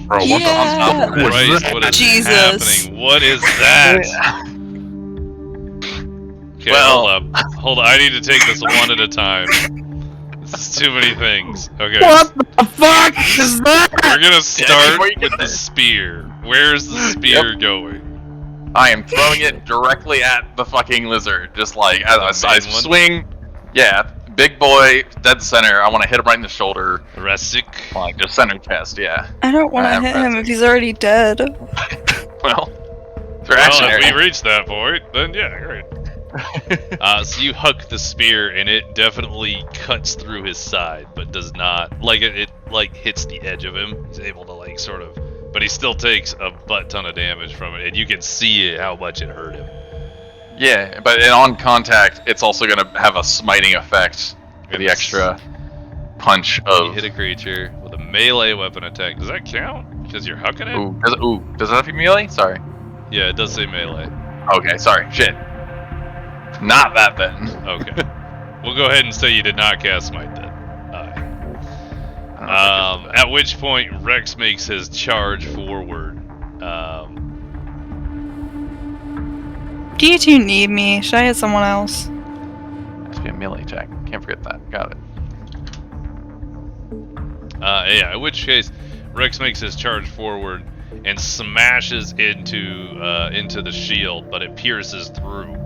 Bro, what Yeah. the Christ, what is Jesus. happening? What is that? Okay, Well- hold up. I need to take this one at a time. This is too many things. Okay. What the fuck is that? We're gonna start before you get with the there. spear. Where's the spear going? I am throwing it directly at the fucking lizard. Just like, as I main one? swing. Yeah, big boy, dead center. I want to hit him right in the shoulder. Resic. Like, just center chest, yeah. I don't want I to am hit him pressing. if he's already dead. Well, it's Well, reactionary. if we reach that point, then yeah, great. So you huck the spear, and it definitely cuts through his side, but does not like it like hits the edge of him. He's able to like sort of, but he still takes a butt ton of damage from it, and you can see it, how much it hurt him. Yeah, but on contact, it's also going to have a smiting effect for the extra punch You of. hit a creature with a melee weapon attack. Does that count? Because you're hucking it? Does that have to be melee? Sorry. Yeah, it does say melee. Okay, sorry. Shit. Not that then. Okay. We'll go ahead and say you did not cast Smite then. Alright. At which point Rex makes his charge forward. Do you two need me? Should I hit someone else? Has to be a melee check. Can't forget that. Got it. Yeah, in which case Rex makes his charge forward and smashes into the shield, but it pierces through,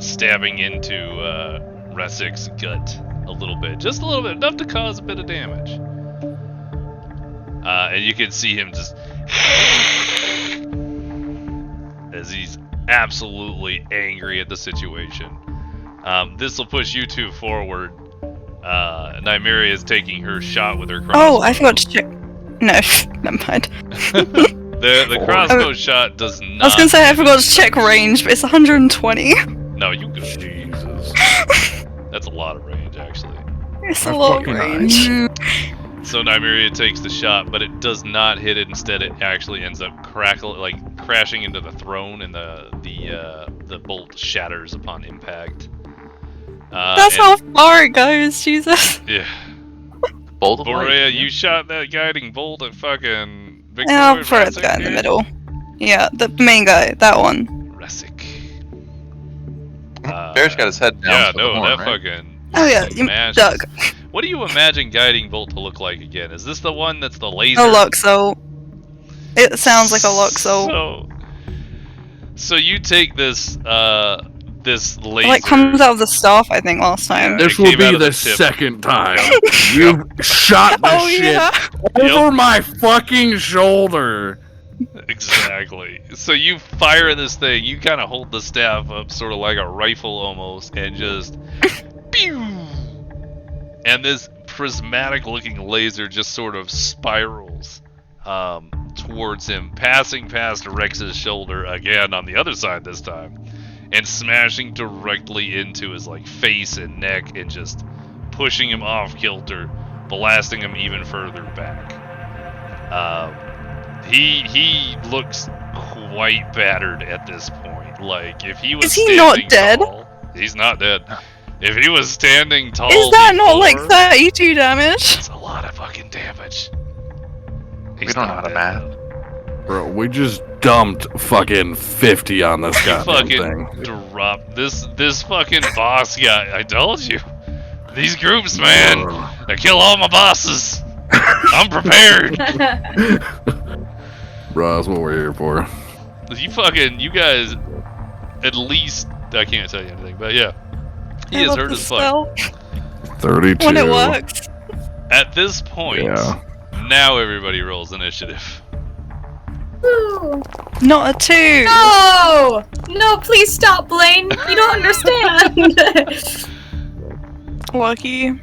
stabbing into Resic's gut a little bit. Just a little bit, enough to cause a bit of damage. And you can see him just as he's absolutely angry at the situation. This will push you two forward. Nymeria is taking her shot with her crossbow. Oh, I forgot to check. No, never mind. The crossbow shot does not. I was gonna say I forgot to check range, but it's 120. No, you good. Jesus. That's a lot of range, actually. It's a lot of fucking range. So Nymeria takes the shot, but it does not hit it. Instead, it actually ends up crashing into the throne, and the bolt shatters upon impact. That's how far it goes, Jesus. Yeah. Bolt of light. Boreya, you shot that guiding bolt at fucking Big Yeah, I'll Boy prefer the Resic, guy in the dude? middle. Yeah, the main guy, that one. Resic. Bear's got his head down. Yeah, to the no, horn, that right? fucking. Oh yeah, smashes. Doug. What do you imagine guiding bolt to look like again? Is this the one that's the laser? A Luxo. It sounds like a Luxo. So you take this this laser. It like comes out of the staff, I think, last time. Yeah. This It will came be out of the the tip. second time you shot this Oh shit yeah. over my fucking shoulder. Exactly. So you fire this thing, you kind of hold the staff up sort of like a rifle almost, and just pew! And this prismatic looking laser just sort of spirals towards him, passing past Rex's shoulder again on the other side this time, and smashing directly into his like face and neck, and just pushing him off kilter, blasting him even further back. He looks quite battered at this point. Like if he was Is he not standing dead? tall, he's not dead. If he was standing tall, Is that not like before, 32 damage? That's a lot of fucking damage. We don't know how to math. Bro, we just dumped fucking 50 on this goddamn Fucking thing. drop this fucking boss guy. I told you, these groups, man, they kill all my bosses. I'm prepared. Bro, that's what we're here for. You guys, at least, I can't tell you anything, but yeah. He is hurt as fuck. 32. When it works. At this point, Yeah. now everybody rolls initiative. Woo. Not a 2. No! No, please stop, Blaine. You don't understand. Lucky.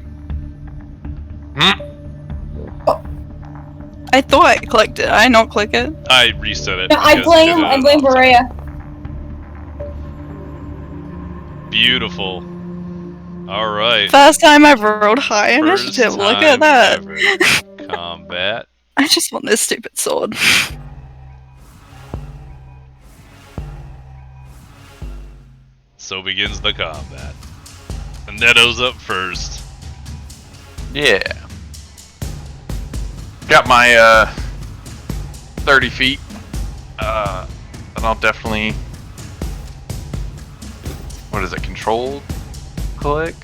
I thought I clicked it. I not click it. I reset it. I because blame it, Boreya. Beautiful. Alright. First time I've rolled high First initiative. Look at time that. ever. Combat. I just want this stupid sword. So begins the combat. And Neto's up first. Yeah. Got my 30 feet. And I'll definitely. What is it? Control click?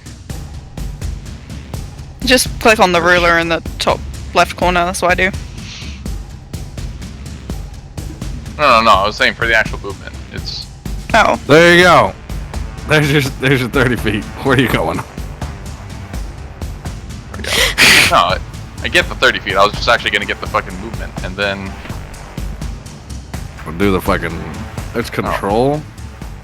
Just click on the ruler in the top left corner. That's what I do. No. I was saying for the actual movement. It's. Oh. There you go. There's your 30 feet. Where are you going? No, I get the 30 feet. I was just actually gonna get the fucking movement, and then. We'll do the fucking. It's control.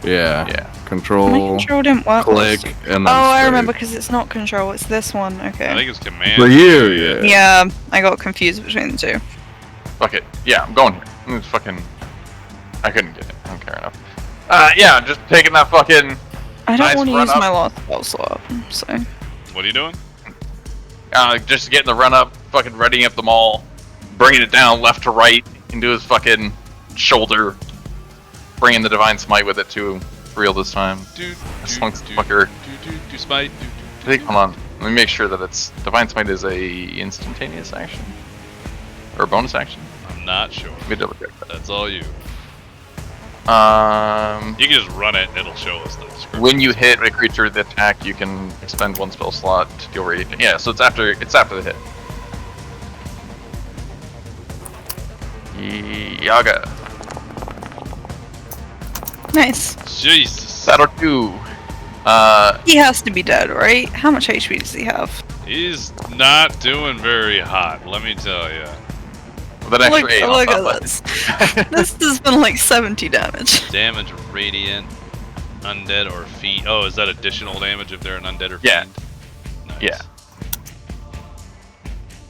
Yeah. Yeah. Control. My control didn't work. Click and then. Oh, I straight. remember because it's not control. It's this one. Okay. I think it's command. For you, yeah. Yeah, I got confused between the two. Fuck it. Yeah, I'm going here. It's fucking. I couldn't get it. I don't care enough. Yeah, I'm just taking that fucking. I don't Nice want to run use up. my last spell slot, so. What are you doing? Just getting the run up, fucking readying up the maul, bringing it down left to right into his fucking shoulder, bringing the divine smite with it too. Real this time. Slunk fucker. Do smite. Hold on. Let me make sure that it's divine smite is a instantaneous action or a bonus action. I'm not sure. Let me double check that. That's all you. Um, You can just run it and it'll show us the description. when you hit a creature with attack, you can expend one spell slot to deal radiant. Yeah, so it's after the hit. Yaga. Nice. Jesus. That'll do. He has to be dead, right? How much HP does he have? He's not doing very hot, let me tell you. With an extra 8 on Look top at of it. this. This has been like 70 damage. Damage radiant, undead or fiend. Oh, is that additional damage if they're an undead or fiend? Yeah. Nice. Yeah.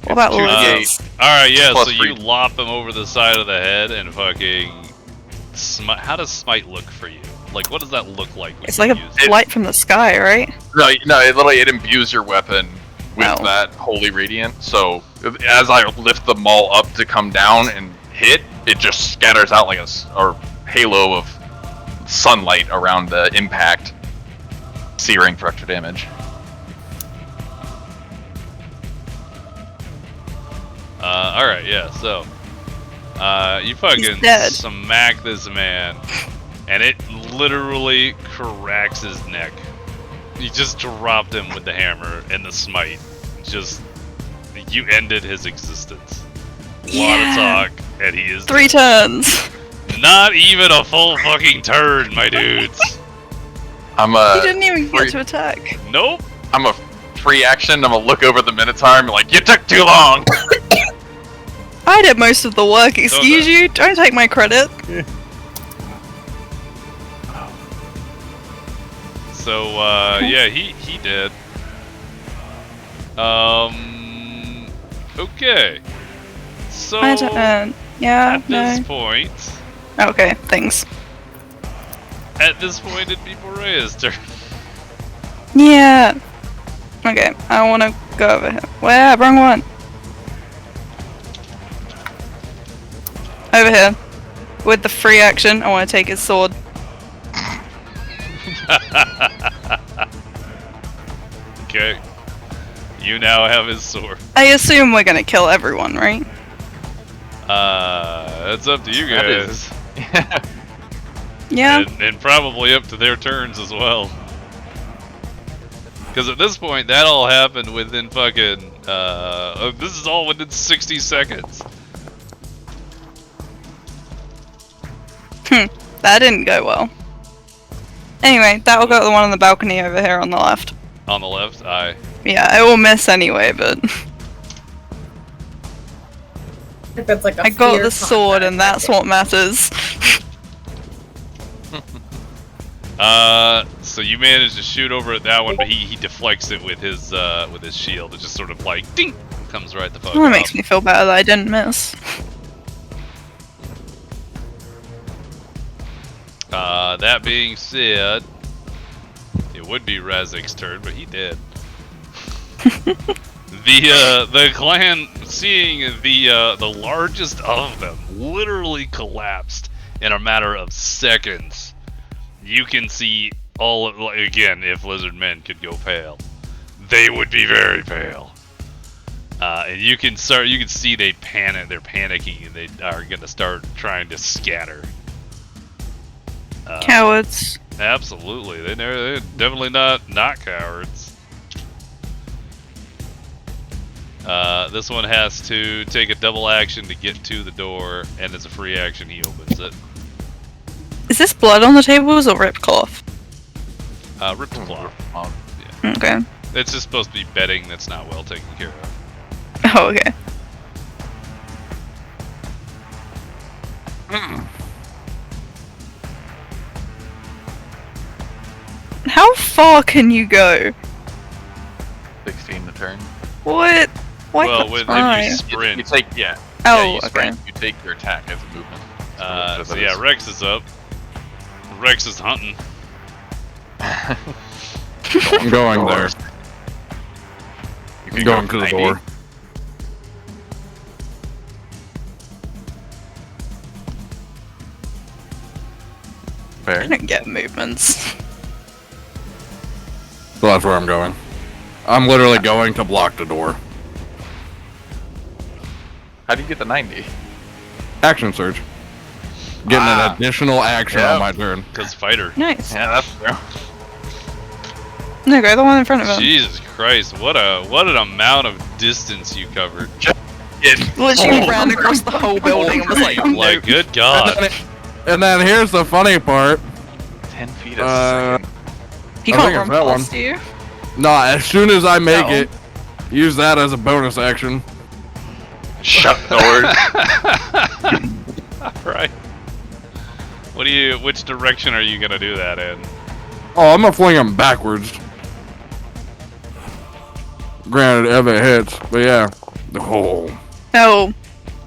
What about 2d8. lizards? Alright, yeah, Plus so three. you lop him over the side of the head and fucking smite. How does smite look for you? Like, what does that look like when It's you like use a light from the sky, right? No, it literally imbues your weapon with Oh. that holy radiant. So as I lift the maul up to come down and hit, it just scatters out like a halo of sunlight around the impact, searing for extra damage. Alright, yeah, so you fucking dead. smack this man and it literally cracks his neck. You just dropped him with the hammer and the smite. Just you ended his existence. A lot of talk, and he is 3 turns. not even a full fucking turn, my dudes. I'm He didn't even free- get to attack. Nope. I'm a free action. I'm gonna look over the Minotaur and be like, "You took too long." I did most of the work, excuse you? Don't take my credit. So yeah, he did. Okay. So I don't, yeah, at this no. point, Okay, thanks. it'd be Boreya's turn. Yeah. Okay, I wanna go over here. Where? Wrong one. Over here. With the free action, I wanna take his sword. Okay. You now have his sword. I assume we're gonna kill everyone, right? It's up to you That guys. is- Yeah. And probably up to their turns as well. Because at this point, that all happened within fucking, this is all within 60 seconds. That didn't go well. Anyway, that'll go to the one on the balcony over here on the left. On the left? Aye. Yeah, it will miss anyway, but If it's like a I got fear the sword contact, and that's what matters. So you managed to shoot over at that one, but he deflects it with his shield. It just sort of like ding comes right the fuck Well, it up. makes me feel better that I didn't miss. That being said, it would be Razik's turn, but he did. The clan, seeing the largest of them literally collapsed in a matter of seconds. You can see all of, again, if lizard men could go pale, they would be very pale. And you can see they panic. They're panicking, and they are gonna start trying to scatter. Cowards. Absolutely, they're definitely not cowards. This one has to take a double action to get to the door, and it's a free action. He opens it. Is this blood on the tables or ripped cloth? Ripped cloth. Yeah. Okay. It's just supposed to be bedding that's not well taken care of. Oh, okay. How far can you go? 16 to turn. What? Why Well, can't if I? you sprint, You take Oh, you okay. sprint. You take your attack as a movement. so yeah, Rex is up. Rex is hunting. I'm going there. You I'm can going go to the 90. door. I Fair. don't get movements. So that's where I'm going. I'm literally going to block the door. How do you get the 90? Action surge. Getting an additional action Yep. on my turn. Because fighter. Nice. Yeah, that's true. No, go the one in front of him. Jesus Christ, what an amount of distance you covered. Literally ran across the whole building and was like, Like, good God. And then here's the funny part. 10 feet a second. you I can't think run it's that past you. Nah, as soon as I make No. it, use that as a bonus action. Shut the door. Right. Which direction are you gonna do that in? Oh, I'm gonna fling him backwards. Granted, if it hits, but yeah. Oh. Oh,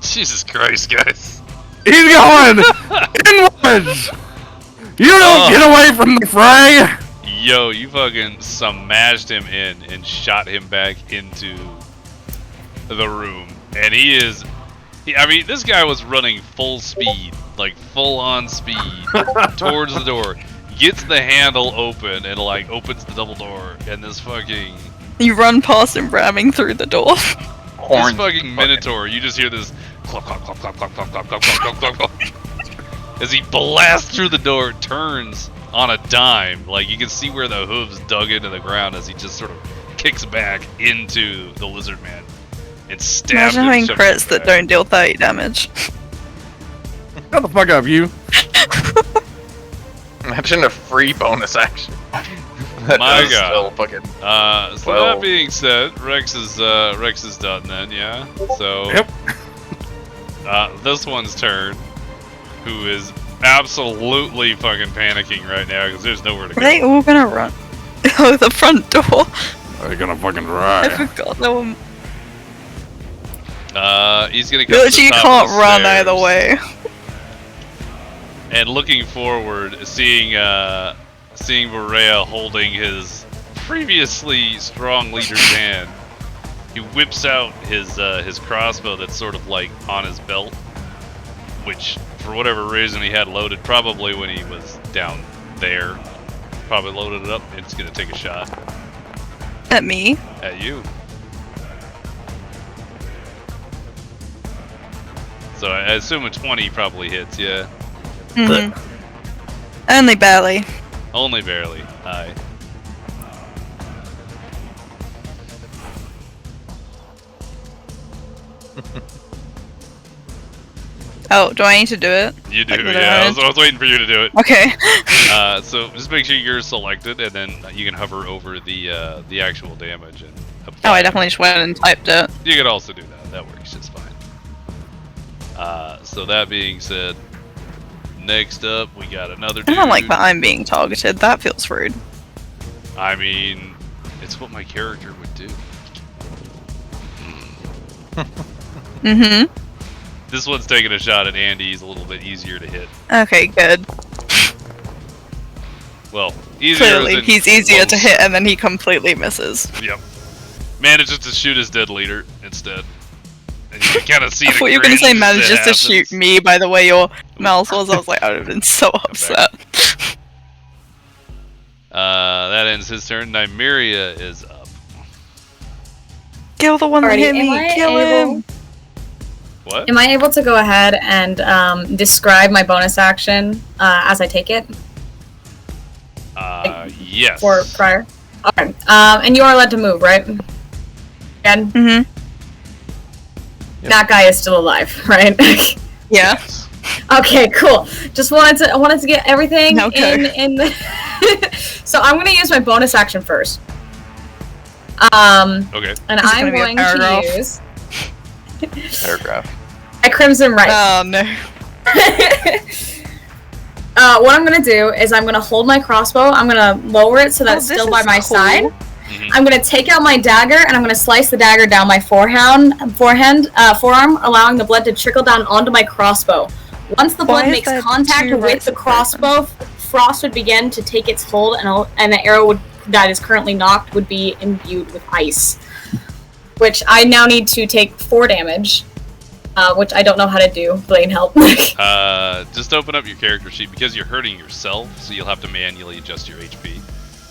Jesus Christ, guys. He's going inwards! You don't get away from the fray! Yo, you fucking smashed him in and shot him back into the room. And I mean, this guy was running full speed, like full on speed, towards the door. Gets the handle open and like opens the double door, and this fucking you run past him ramming through the door. this fucking minotaur, you just hear this clop clop clop clop clop clop clop clop clop clop clop as he blasts through the door, turns on a dime. Like you can see where the hooves dug into the ground as he just sort of kicks back into the lizard man and stabs Imagine him. having shoves him crits that back. don't deal 30 damage. Shut the fuck up, you. Imagine a free bonus action. That My does God. still fucking. So Well- that being said, Rex is done then, yeah. So Yep. This one's turn, who is absolutely fucking panicking right now because there's nowhere to Are go. they all gonna run? Oh, the front door. They're gonna fucking I try. forgot that one. He's gonna come to Literally, the you top can't of the run stairs, either way. And looking forward, seeing Boreya holding his previously strong leader's hand, he whips out his crossbow that's sort of like on his belt, which for whatever reason he had loaded probably when he was down there. Probably loaded it up. It's gonna take a shot At me? at you. So I assume a 20 probably hits, yeah. Mm-hmm. Only barely. Only barely. Aye. Oh, do I need to do it? You do, Like, yeah. I was waiting for you to do it. Okay. So just make sure you're selected, and then you can hover over the actual damage and apply. Oh, I definitely just went and typed it. You could also do that. That works just fine. So that being said, next up we got another dude. I don't like that I'm being targeted. That feels rude. I mean, it's what my character would do. Mm-hmm. This one's taking a shot at Andy. He's a little bit easier to hit. Okay, good. Well, easier. Clearly, he's easier to hit, and then he completely misses. Yep. Manages to shoot his dead leader instead. And you can kind of see I the thought you were going to say cringe that manages to happens. shoot me by the way your mouse was. I was like, I would have been so upset. That ends his turn. Nymeria is up. Kill the one that Alrighty, hit me. am I Kill able- him. What? Am I able to go ahead and describe my bonus action as I take it Yes. for prior? Alright. And you are allowed to move, right? Again? Mm-hmm. That guy is still alive, right? Yeah. Okay, cool. Just I wanted to get everything Okay. in the So I'm gonna use my bonus action first. Okay. And Is it I'm gonna be a going to paragraph? use Paragraph. my Crimson Right. Oh no. What I'm gonna do is I'm gonna hold my crossbow. I'm gonna lower it so that it's this still by is my cool. side. Mhm. I'm gonna take out my dagger and I'm gonna slice the dagger down my forearm, allowing the blood to trickle down onto my crossbow. Once the Why blood is makes that contact two with rights the of crossbow, frost would begin to take its hold, and the arrow that is currently knocked would be imbued with ice. Which I now need to take 4 damage, which I don't know how to do. Blaine, help. Just open up your character sheet because you're hurting yourself, so you'll have to manually adjust your HP.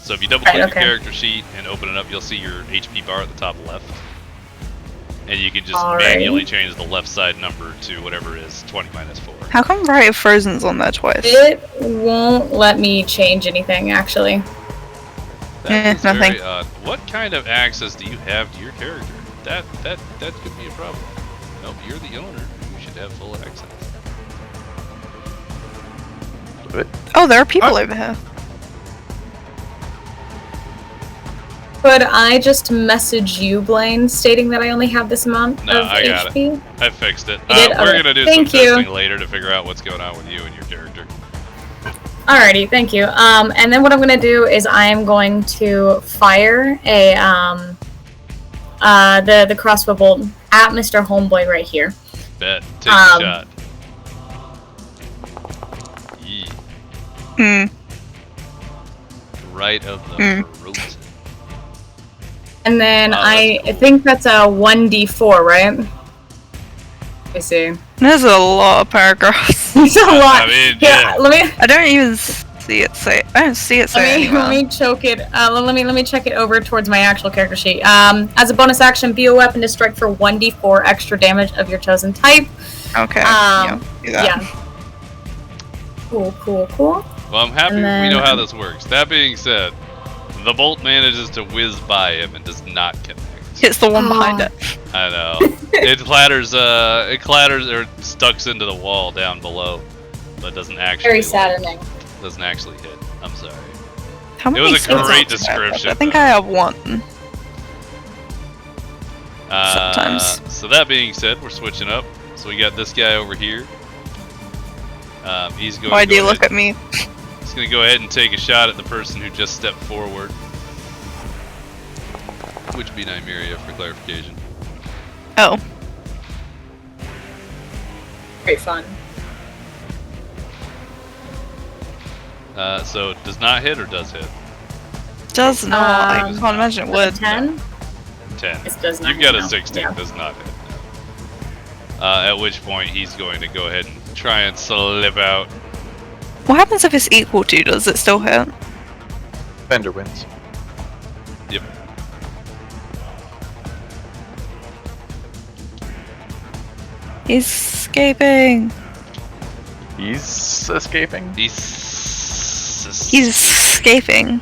So if you double click Right, okay. your character sheet and open it up, you'll see your HP bar at the top left. And you can just Alrighty. manually change the left side number to whatever is 20 minus 4. How come Right of Frozen's on there twice? It won't let me change anything, actually. That is nothing. very odd. What kind of access do you have to your character? That could be a problem. Nope, you're the owner. You should have full access. Oh, there are people over here. Could I just message you, Blaine, stating that I only have this amount No, of I got HP? I fixed it. You did? We're Okay. gonna do Thank some you. testing later to figure out what's going on with you and your character. Alrighty, thank you. And then what I'm gonna do is I am going to fire a the crossbow bolt at Mr. Homeboy right here. Bet. Take a shot. Yee. Hmm. Right of the throat. And then Wow, I that's cool. think that's a 1d4, right? Let me see. There's a lot of paragraphs. It's a lot. I mean, Here, yeah. let me I don't even see it say. I don't see it say let me choke it. Let me check it over towards my actual character sheet. As a bonus action, be a weapon to strike for 1d4 extra damage of your chosen type. Okay. Do that. Yeah. Cool. Well, I'm happy And then- we know how this works. That being said, the bolt manages to whiz by him and does not connect. It's the one behind Oh. it. I know. It clatters or stucks into the wall down below, but doesn't actually. Very saddening. Doesn't actually hit. I'm sorry. How It many was a skills great do I have? description, I think though. I have one. Sometimes. So that being said, we're switching up. So we got this guy over here. He's going. Why to do you go look ahead- at me? He's going to go ahead and take a shot at the person who just stepped forward. Which would be Nymeria for clarification. Oh. Very fun. So does not hit or does hit? Does not. I can't imagine it would. 10? 10. It does not You've got hit, a no. 16. Yeah. Does not hit. No. At which point he's going to go ahead and try and slip out. What happens if it's equal to? Does it still hit? Fender wins. Yep. He's escaping. He's escaping. He's escaping.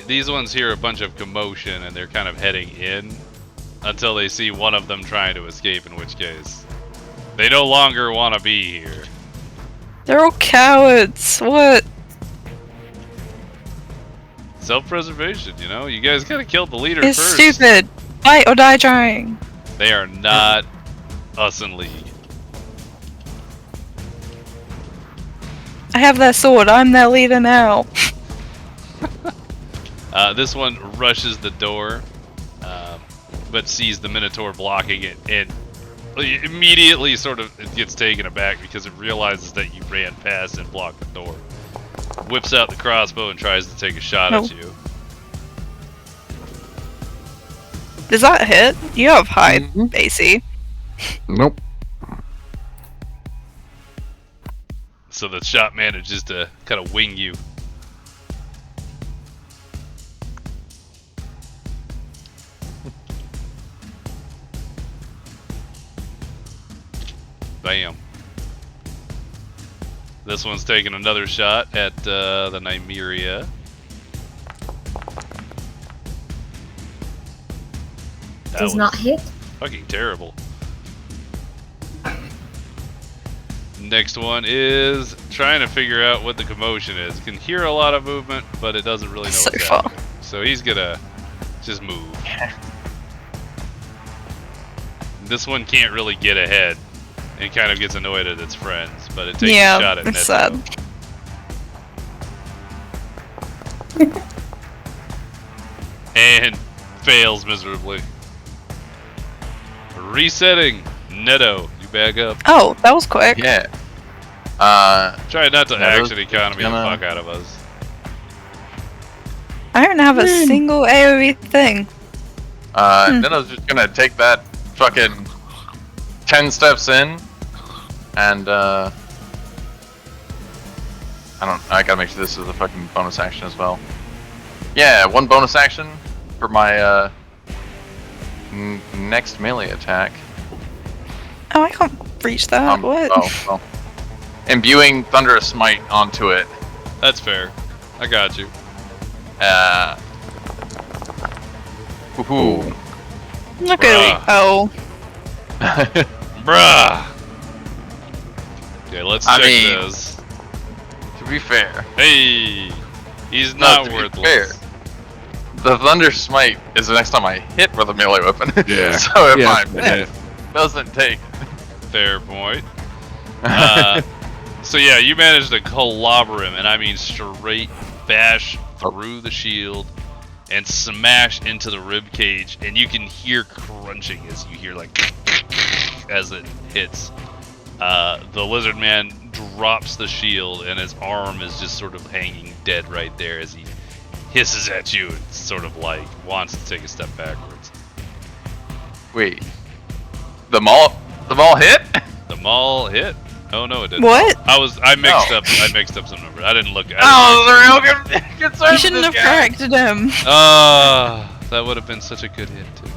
These ones hear a bunch of commotion and they're kind of heading in. until they see one of them trying to escape, in which case they no longer want to be here. They're all cowards. What? Self-preservation, you know? You guys gotta kill the leader It's first. stupid. Fight or die trying. They are not us in league. I have their sword. I'm their leader now. This one rushes the door, but sees the Minotaur blocking it, and immediately sort of gets taken aback because it realizes that you ran past and blocked the door. Whips out the crossbow and tries to take a shot at you. Does that hit? You have high AC. Nope. So the shot manages to kind of wing you. Bam. This one's taking another shot at the Nymeria. That Does was not hit. fucking terrible. Next one is trying to figure out what the commotion is. Can hear a lot of movement, but it doesn't really know So what's far. happening. So he's gonna just move. This one can't really get ahead and kind of gets annoyed at its friends, but it takes a shot at it's Neto. sad. And fails miserably. Resetting. Neto, you back up. Oh, that was quick. Yeah. Try not to Neto's action economy the gonna- fuck out of us. I don't have a single AoE thing. Neto's just gonna take that fucking 10 steps in, and I gotta make sure this is a fucking bonus action as well. Yeah, one bonus action for my next melee attack. Oh, I can't reach that. What? Well, imbuing Thunderous Smite onto it. That's fair. I got you. Woohoo. Look at it. Oh. Bruh! Okay, let's I check mean- this. To be fair, Hey! He's No, not to be worthless. the Thunder Smite is the next time I hit with a melee weapon. Yeah. So if Yeah. my doesn't take. Fair point. So yeah, you managed to clobber him, and I mean straight bash through the shield and smash into the rib cage, and you can hear crunching as you hear like as it hits. The lizard man drops the shield, and his arm is just sort of hanging dead right there as he hisses at you and sort of like wants to take a step backwards. Wait. The maul hit? The maul hit? Oh no, it didn't. What? I mixed up some numbers. I didn't look. Oh, the real concern. You shouldn't have corrected him. That would have been such a good hit too.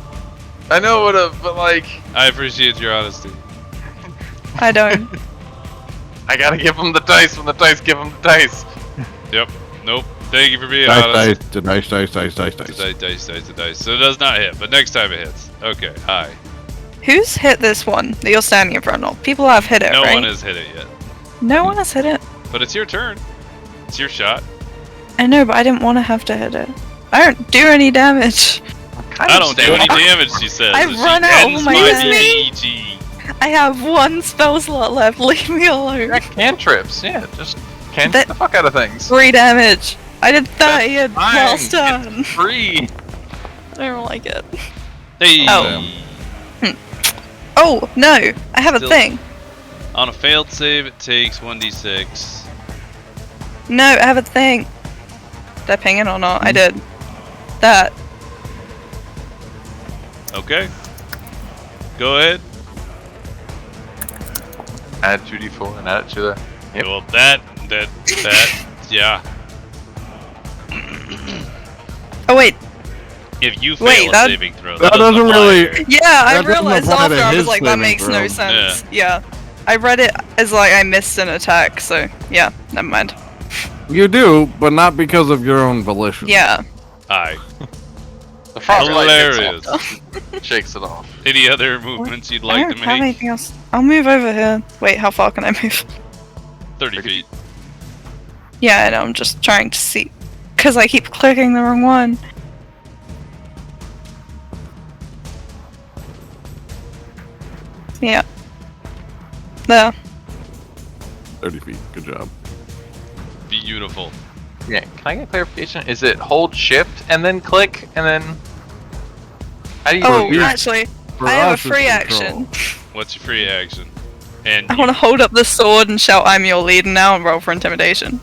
I know it would have, but like, I appreciate your honesty. I don't. I gotta give him the dice when the dice give him the dice. Yep. Nope. Thank you for being Dice, honest. dice. Dice. So it does not hit, but next time it hits. Okay. Hi. Who's hit this one that you're standing in front of? People have hit it, No right? one has hit it yet, No one has hit it. but it's your turn. It's your shot. I know, but I didn't want to have to hit it. I don't do any damage. I don't do any damage, she says. I've as she run out of ends my DDG. I have one spell slot left. Leave me alone. Got cantrips, yeah, just cantrip That- the fuck out of things. 3 damage. I did 30 That's fine. last turn. It's free. I don't like it. Hey. Oh. Oh, no. I have a Still- thing. On a failed save, it takes 1d6. No, I have a thing. Did I ping it or not? I did. That. Okay. Go ahead. Add 2d4 and add it to the. Yep. Well, that, yeah. Oh, wait. If you fail Wait, a that- saving throw, That doesn't apply really- here. Yeah, I That doesn't realized apply to after, I was his like, that saving makes no throw. sense. Yeah. I read it as like I missed an attack, so yeah, never mind. You do, but not because of your own volition. Yeah. Aye. The frostbite hits Hilarious. him. Shakes it off. Any other movements you'd I like don't to have make? anything else. I'll move over here. Wait, how far can I move? 30 feet. Yeah, I know, I'm just trying to see. Because I keep clicking the wrong one. Yeah. There. 30 feet. Good job. Beautiful. Yeah, can I get clarification? Is it hold shift and then click and then? How do you Oh, do your- actually, For I have us, a it's free control. action. What's your free action? And I want to hold up the sword and shout, "I'm your leader now," and roll for intimidation.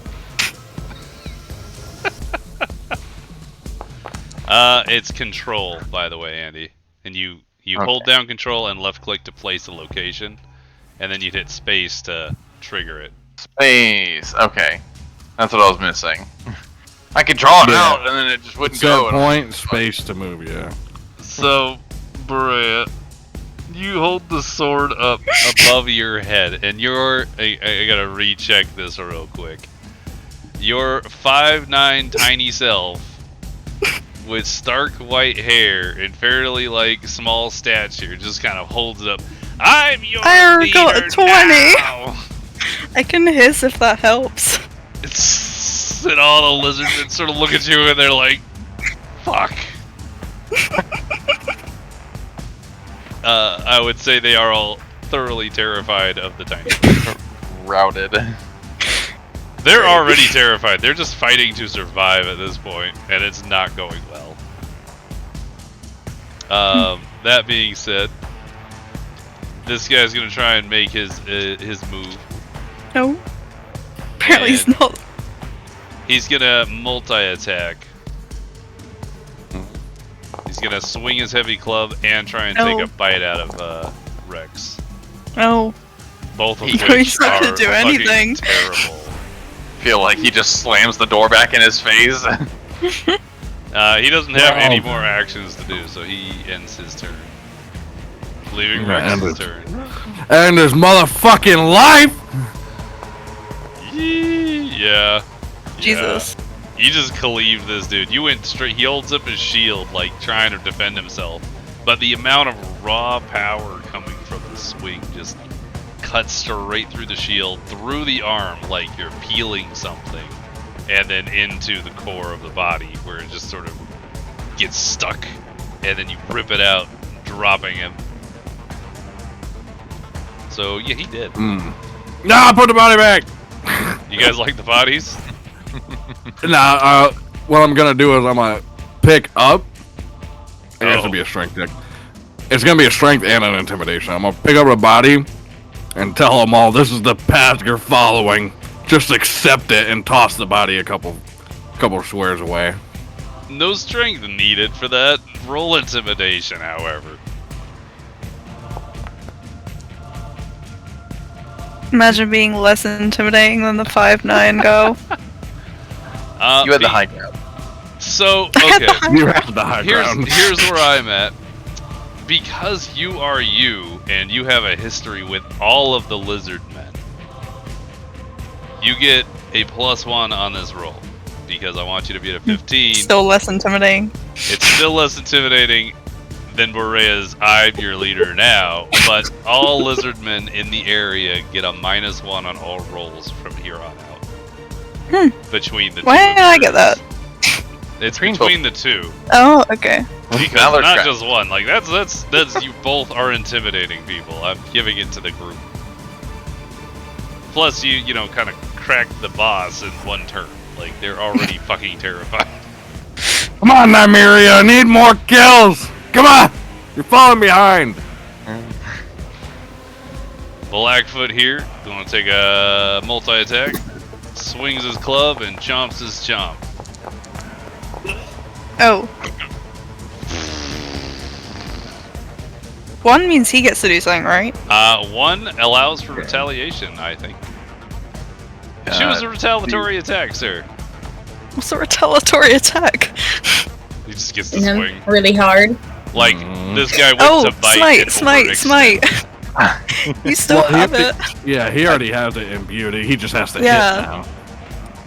it's control, by the way, Andy. And you Okay. hold down control and left click to place a location, and then you'd hit space to trigger it. Space. Okay, that's what I was missing. I could draw it Yeah. out and then it just wouldn't Set go. and- point, space to move, yeah. So, Boreya, you hold the sword up above your head, and you're. I gotta recheck this real quick. Your 5'9" tiny self with stark white hair and fairly small stature just kind of holds it up. I'm your I leader got a 20. now! I can hiss if that helps. And all the lizardmen sort of look at you and they're like, fuck. I would say they are all thoroughly terrified of the tiny. Routed. They're already terrified. They're just fighting to survive at this point, and it's not going well. That being said, this guy's gonna try and make his move. No. Apparently he's And- not. He's gonna multi-attack. He's gonna swing his heavy club and try and take Oh. a bite out of Rex. No. Both of He's which not are gonna do fucking anything. terrible. Feel like he just slams the door back in his face. He doesn't have any Wow. more actions to do, so he ends his turn. Leaving Yeah, Rex's and turn. And his motherfucking life! Yeah. Jesus. You just cleaved this dude. You went straight. He holds up his shield, trying to defend himself. But the amount of raw power coming from the swing just cuts straight through the shield, through the arm, like you're peeling something, and then into the core of the body, where it just sort of gets stuck. And then you rip it out, dropping him. So, yeah, he did. Nah, put the body back! You guys like the bodies? Nah, what I'm gonna do is I'm gonna pick up. It has Oh. to be a strength check. It's gonna be a strength and an intimidation. I'm gonna pick up the body and tell them all this is the path you're following. Just accept it and toss the body a couple squares away. No strength needed for that. Roll intimidation, however. Imagine being less intimidating than the 5'9" girl. You had the high ground. So, I had okay. the high- You have the high ground. Here's where I'm at. Because you are you, and you have a history with all of the lizard men, you get a +1 on this roll. Because I want you to be at a 15. Still less intimidating. It's still less intimidating than Boreya's I'm your leader now, but all lizard men in the area get a -1 on all rolls from here on out. Between the two. Why of did I yours. get that? It's Between between the two. Oh, okay. Because Now they're not trapped. just one. Like that's you both are intimidating people. I'm giving it to the group. Plus you know kind of cracked the boss in one turn. Like they're already fucking terrified. Come on, Nymeria, I need more kills! Come on! You're falling behind! Blackfoot here, gonna take a multi-attack, swings his club and chomps his chomp. Oh. 1 means he gets to do something, right? 1 allows for retaliation, I think. Choose a retaliatory attack, sir. What's a retaliatory attack? He just gets to Him swing. really hard. Like this guy went Oh, to bite and smite. overextend. You still Well, he have has it. Yeah, he already has it imbued. He just has to Yeah. hit now.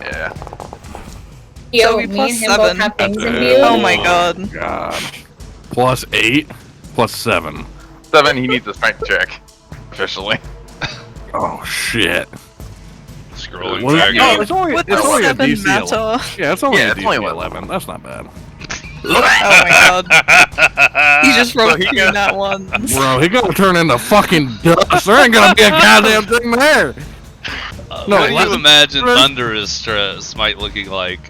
Yeah. Yo, be me plus and him 7. both have things That's imbued. Oh my god. God. Plus 8, plus 7. 7, he needs a strength check. Officially. Oh shit. Scrolling What is- back. no, up. it's only, With it's the only a 7 DC matter. 11. Yeah, it's only Yeah, a it's DC only 11. That's not bad. Oh my god. He just So rolled he 2 got- nat ones. Bro, he gonna turn into fucking dust. There ain't gonna be a goddamn thing there. No, What do you let- imagine Thunderous Smite looking like?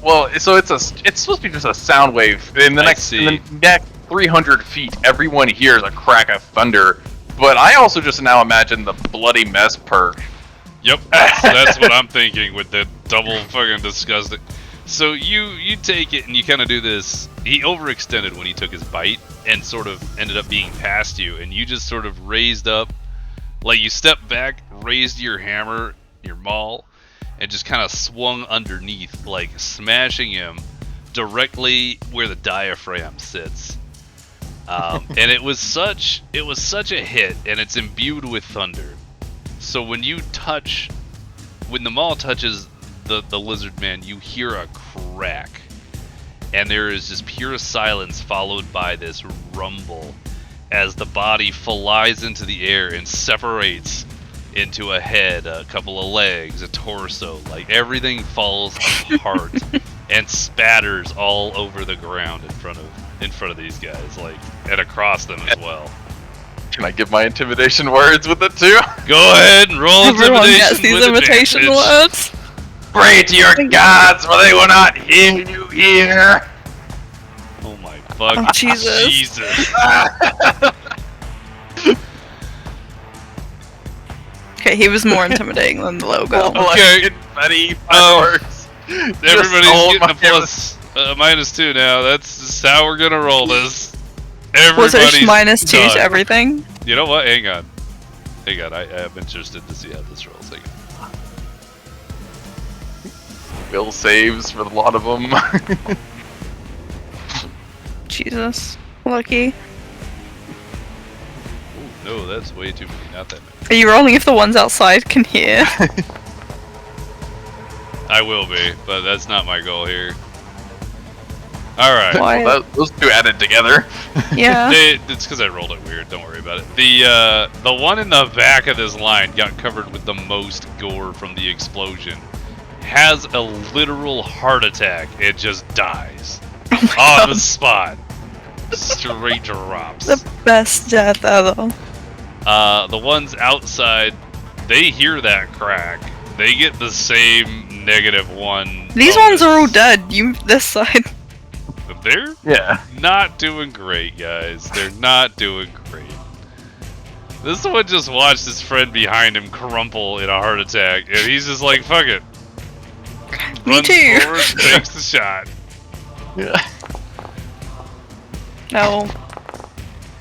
Well, so it's supposed to be just a sound wave. In the next 300 feet, everyone hears a crack of thunder. But I also just now imagine the bloody mess perk. Yep, that's what I'm thinking with the double fucking disgusting. So you take it and you kind of do this. He overextended when he took his bite and sort of ended up being past you, and you just sort of raised up, like you stepped back, raised your hammer, your maul, and just kind of swung underneath, like smashing him directly where the diaphragm sits. And it was such a hit, and it's imbued with thunder. So when the maul touches the lizard man, you hear a crack, and there is just pure silence followed by this rumble as the body flies into the air and separates into a head, a couple of legs, a torso. Like everything falls apart and spatters all over the ground in front of these guys, like, and across them as well. Can I give my intimidation words with it too? Go ahead and roll Everyone intimidation gets these with imitation advantage. words. Pray to your gods, for they will not hear you here. Oh my fuck. Oh, Jesus. Jesus. Okay, he was more intimidating than the logo. Okay. Buddy, Oh. fireworks. Everybody's stole getting my a plus -2 now. That's just how we're gonna roll this. Was Everybody's it -2 done. to everything? You know what? Hang on. I am interested to see how this rolls. Hang on. Will saves for a lot of them. Jesus. Lucky. Ooh, no, that's way too many. Not that many. Are you rolling if the ones outside can hear? I will be, but that's not my goal here. Alright. Why? Well, those two added together. Yeah. It's because I rolled it weird. Don't worry about it. The one in the back of this line got covered with the most gore from the explosion. Has a literal heart attack. It just dies on the spot. Straight drops. The best death ever. The ones outside, they hear that crack. They get the same -1. These ones are all dead. You this side. They're Yeah. not doing great, guys. They're not doing great. This one just watched his friend behind him crumple in a heart attack, and he's just like, fuck it. Me Runs too. forward, takes the shot. Yeah. No.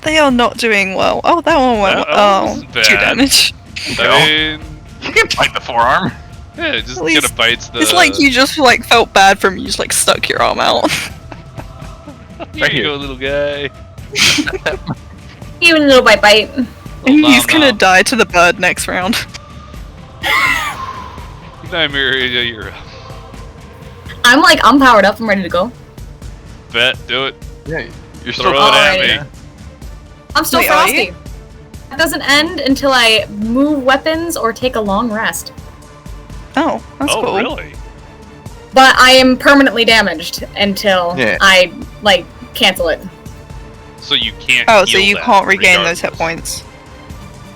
They are not doing well. Oh, that one went. That Oh, wasn't 2 bad. damage. I mean, You can bite the forearm. yeah, it just At least kind of bites the... It's like you just like felt bad from you just like stuck your arm out. Here you go, little guy. Even a little bite. And he's gonna die to the bird next round. Nymeria, you're I'm powered up. I'm ready to go. bet. Do it. Yeah. You're Throw still it at Alrighty. me. I'm still Wait, are frosty. you? That doesn't end until I move weapons or take a long rest. Oh, that's Oh, cool. really? But I am permanently damaged until Yeah. I cancel it. So you can't Oh, so heal you that can't regain those hit regardless. points.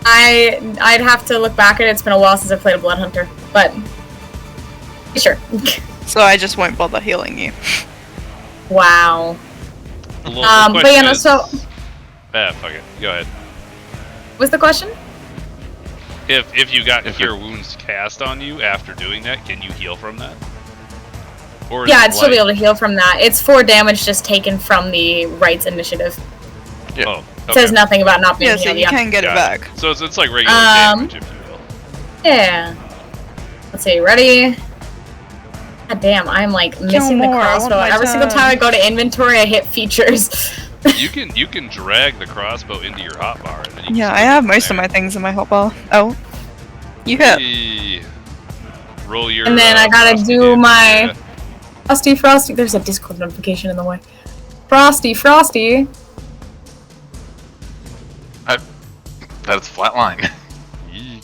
I'd have to look back at it. It's been a while since I played a Blood Hunter, but sure. So I just won't bother healing you. Wow. The But yeah, no, so fuck it. Go ahead. what's the question? If you got Cure Wounds cast on you after doing that, can you heal from that? Or is Yeah, it I'd still be like- able to heal from that. It's 4 damage just taken from the rights initiative. Oh, It says okay. nothing about not being Yeah, so healed. you Yeah. can get it Got back. So it's like regular Um, damage, if you will. Yeah. Let's see. Ready? God damn, I'm like missing the more, I want crossbow. my Every single turn. time I go to inventory, I hit features. You can drag the crossbow into your hotbar. And then you can Yeah, I stick it have in most of there. my things in my hotbar. Oh. You hit. Hey. Roll your. And then I gotta frosty do damage, my- yeah. Frosty. There's a Discord notification in the way. Frosty, Frosty. That's flat line. Yeek.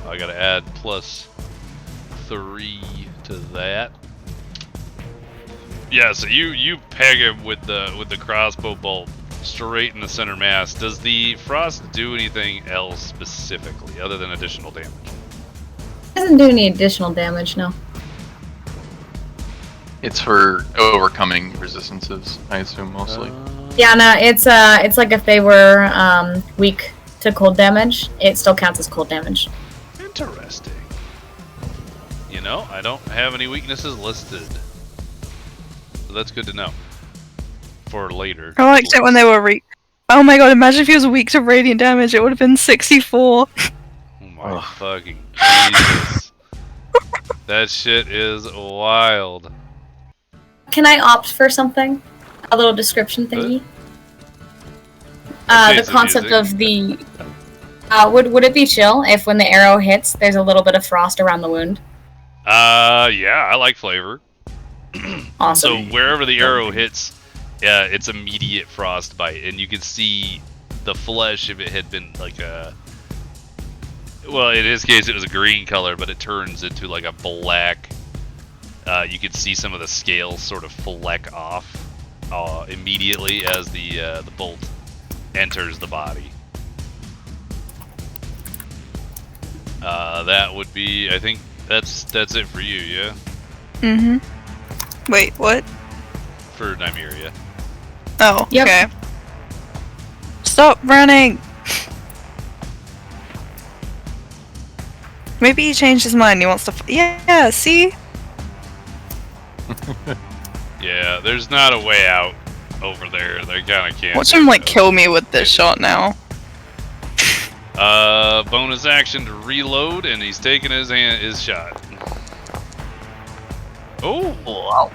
I gotta add +3 to that. Yeah, so you peg him with the crossbow bolt straight in the center mass. Does the frost do anything else specifically other than additional damage? Doesn't do any additional damage, no. It's for overcoming resistances, I assume mostly. Yeah, no, it's like if they were weak to cold damage, it still counts as cold damage. Interesting. You know, I don't have any weaknesses listed. So that's good to know. For later. I liked it when they were oh my god, imagine if he was weak to radiant damage, it would have been 64. Oh my fucking Jesus. That shit is wild. Can I opt for something? A little description thingy? Okay, The so concept music. of the... would it be chill if when the arrow hits, there's a little bit of frost around the wound? Yeah, I like flavor. Awesome. So wherever the arrow hits, it's immediate frostbite, and you can see the flesh if it had been like a... Well, in his case it was a green color, but it turns into like a black... you can see some of the scales sort of fleck off immediately as the bolt enters the body. That would be, I think that's it for you, yeah? Mm-hmm. Wait, what? For Nymeria. Oh, Yep. okay. Stop running! Maybe he changed his mind, he wants to yeah, see? Yeah, there's not a way out over there. They kinda can't. Watch him like kill me with this shot now. Bonus action to reload, and he's taking his shot. Oh! Wow.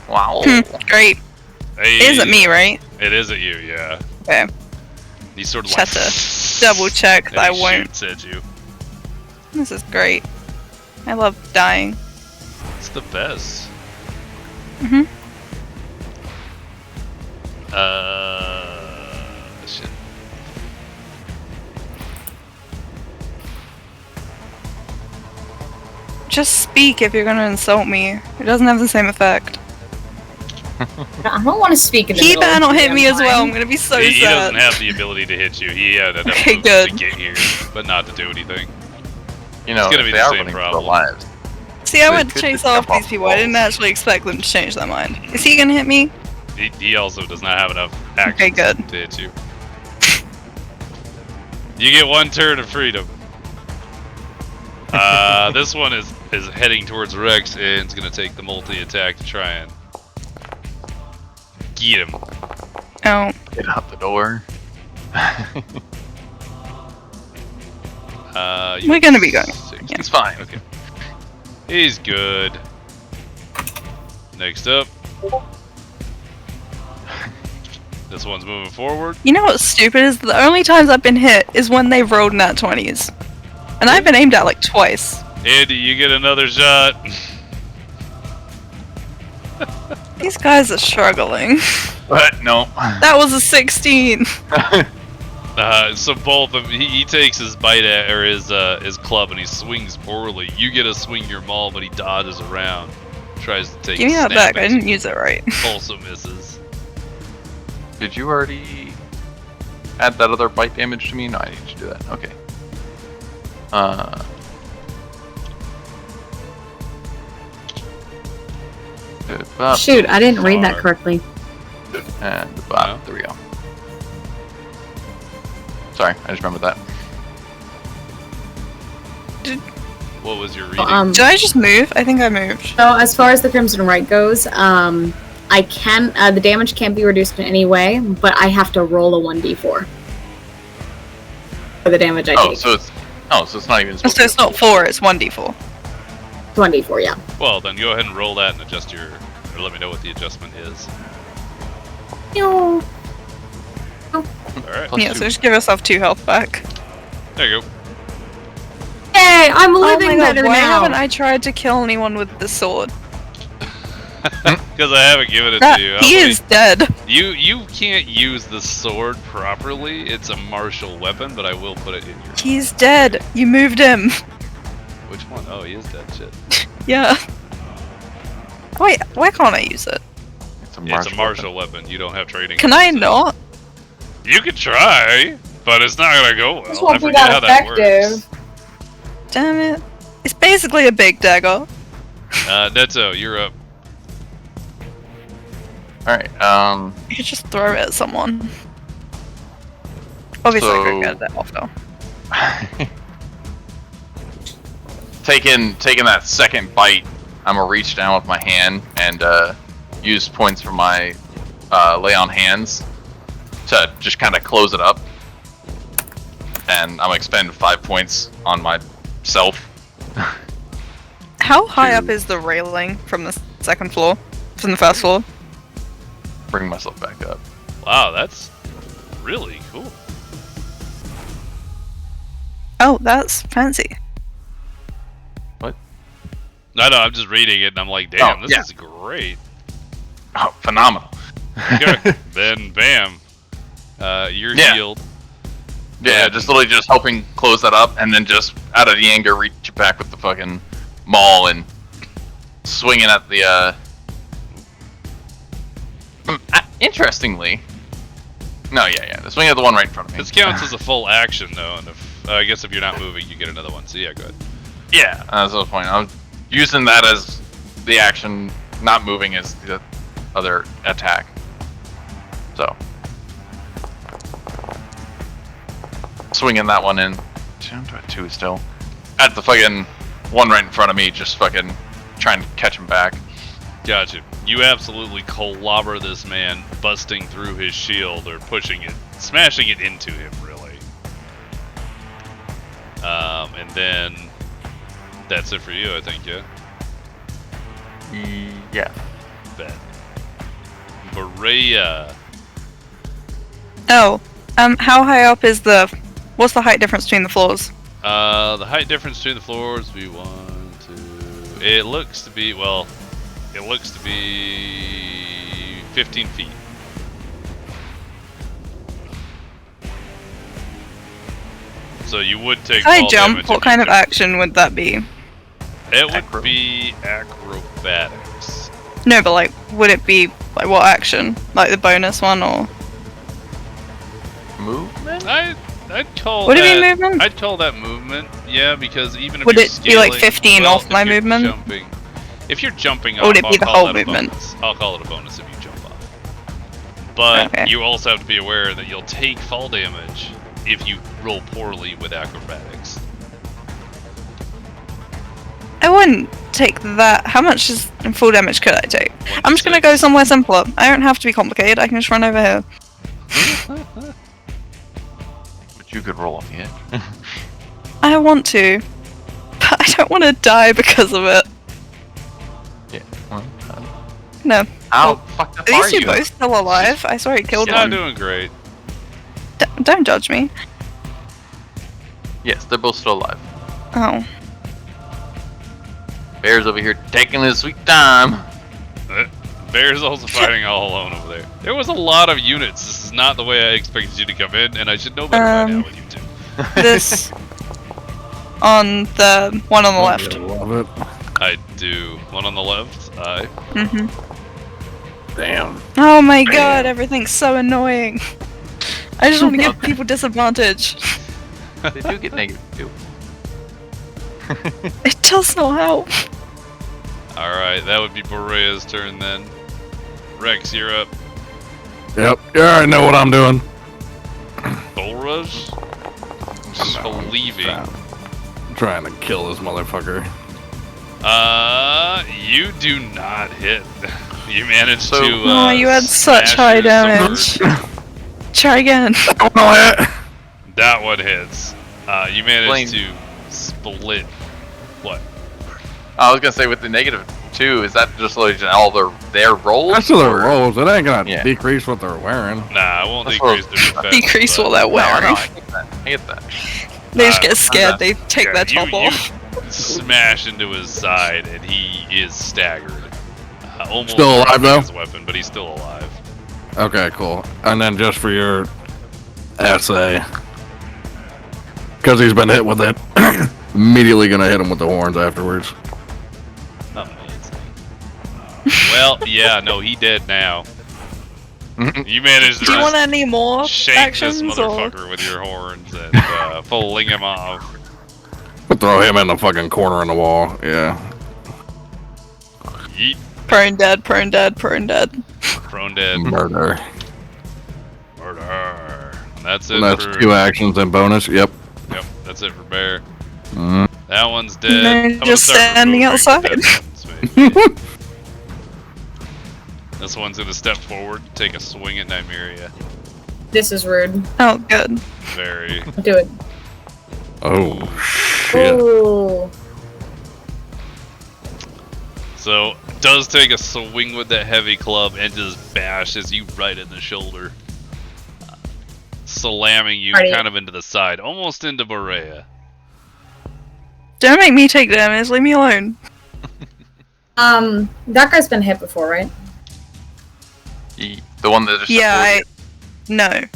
Wow. Great. Hey, It isn't me, right? It is at you, yeah. Okay. He's sort of Just like... had to double check and that I he won't. shoots at you. This is great. I love dying. It's the best. Mhm. Shit. Just speak if you're gonna insult me. It doesn't have the same effect. I don't want to speak in the He middle better of not the hit me damn as well. I'm line. gonna be so He sad. doesn't have the ability to hit you. He had enough Okay, moves good. to get here, but not to do anything. You know, It's gonna if be they the are same running for problem. their lives. See, I They went to could chase just off jump off these people. I didn't walls. actually expect them to change their mind. Is he gonna hit me? He also does not have enough actions Okay, good. to hit you. You get one turn of freedom. This one is heading towards Rex and is gonna take the multi-attack to try and get him. Oh. Get out the door. We're gonna be going. Yeah. It's fine. Okay. He's good. Next up. This one's moving forward. You know what's stupid is the only times I've been hit is when they've rolled nat 20s. And I've been aimed at like twice. Andy, you get another shot. These guys are struggling. But no. That was a 16. So both of he takes his bite at or his club and he swings poorly. You get to swing your maul, but he dodges around, tries to take. Give me a that snap back. I at didn't you. use it right. Also misses. Did you already add that other bite damage to me? No, I need to do that. Okay. Shoot, I didn't read that correctly. And the No? bottom. There we go. Sorry, I just remembered that. What was your reading? Did I just move? I think I moved. So as far as the Crimson Right goes, I can the damage can't be reduced in any way, but I have to roll a 1d4 for the damage I take. So it's not even. So it's not 4, it's 1d4. 1d4, yeah. Well, then go ahead and roll that and adjust your, or let me know what the adjustment is. Ew. Alright, Yeah, so just give yourself 2 health back. there you go. Hey, I'm Oh living my god, better why now. haven't I tried to kill anyone with the sword? Because I haven't given it That, to you. he is dead. You can't use the sword properly. It's a martial weapon, but I will put it in your. He's dead. You moved him. Which one? Oh, he is dead. Shit. Yeah. Wait, why can't I use it? It's It's a martial weapon. You don't have training. Can I not? You can try, but it's not gonna go well. This won't I be forget that how that works. effective. Damn it. It's basically a big dagger. Neto, you're up. Alright, You could just throw it at someone. Obviously, So- go get that off though. taking that second bite, I'm gonna reach down with my hand and use points from my lay on hands to just kind of close it up. And I'm gonna expend 5 points on myself. How high up to- is the railing from the second floor? From the first floor? Bring myself back up. Wow, that's really cool. Oh, that's fancy. No, I'm just reading it and I'm like, damn, Oh, this yeah. is great. Oh, phenomenal. Okay, then bam, you're Yeah. healed. Yeah, just literally just helping close that up, and then just out of the anger, reach back with the fucking maul and swinging at the. Interestingly, no, yeah, swinging at the one right in front of me. This counts as a full action though, and if I guess if you're not moving, you get another one. So yeah, go ahead. Yeah, that's the point. I'm using that as the action, not moving as the other attack. So, swinging that one in. I'm doing 2 still. At the fucking one right in front of me, just fucking trying to catch him back. Gotcha. You absolutely clobber this man, busting through his shield or pushing it, smashing it into him, really. And then that's it for you, I think, yeah? Yeah. Bet. Boreya. Oh, how high up is the... What's the height difference between the floors? The height difference between the floors would be 1, 2... It looks to be, well, it looks to be 15 feet. So you would take If I fall jump, damage what if kind you of jumped. action would that be? It would Acro. be acrobatics. No, but like, would it be, like, what action? Like the bonus one, or... Movement? I'd call Would it that... be movement? I'd call that movement, yeah, because even if Would you're it be like scaling- 15 well, off my if you're movement? Jumping, if you're jumping Or would off, it be the I'll call whole that a movement? bonus. I'll call it a bonus if you jump off. But Okay. you also have to be aware that you'll take fall damage if you roll poorly with acrobatics. I wouldn't take that. How much full damage could I take? I'm just gonna 1d6. go somewhere simpler. I don't have to be complicated. I can just run over here. But you could roll off the edge. I want to, but I don't want to die because of it. Yeah. Well, No. how fucked up Are are these two you? both still alive? I swear he killed Not one. doing great. Don't judge me. Yes, they're both still alive. Oh. Bear's over here taking his sweet time. Bear's also fighting all alone over there. There was a lot of units. This is not the way I expected you to come in, and I should know better by now with you two. This on the one on the left. Love it. I do. One on the left. I. Damn. Oh my god, everything's so annoying. I just want to give people disadvantage. They do get negative too. It does not help. Alright, that would be Boreya's turn then. Rex, you're up. Yep. You already know what I'm doing. Bull Rush? Just believing. I'm trying to kill this motherfucker. You do not hit. You managed So- to. Oh, you had such smash high your damage. sword. Try again. Oh, no, That one hits. You managed Blame. to split. What? I was gonna say with the negative 2, is that just like all their rolls? That's their or- rolls. It ain't gonna Yeah. decrease what they're wearing. Nah, I won't That's decrease what- their defense. Decrease but what they're No, wearing. no, I get that. I get that. They just get I'm scared. not- They take their top you off. smash into his side, and he is staggered. Almost Still alive, dropping though? his weapon, but he's still alive. Okay, cool. And then just for your essay, because he's been hit with it, immediately gonna hit him with the horns afterwards. Amazing. Well, yeah, no, he dead now. You managed to Do you want any more shank actions? this Or? motherfucker with your horns and fling him off. We'll throw him in the fucking corner on the wall. Yeah. Yeet. Prone dead, prone dead, prone dead. Prone dead. Murder. Murder. And that's it And that's for... 2 actions and bonus. Yep. Yep, that's it for Bear. Mm. That one's dead. And then I'm gonna just start standing removing outside. dead ones, maybe. This one's gonna step forward, take a swing at Nymeria. This is rude. Oh, good. Very. Do it. Oh, shit. Ooh. So, does take a swing with that heavy club and just bashes you right in the shoulder. Slamming you Alrighty. kind of into the side, almost into Boreya. Don't make me take damage, leave me alone. That guy's been hit before, right? The one that just Yeah, No. I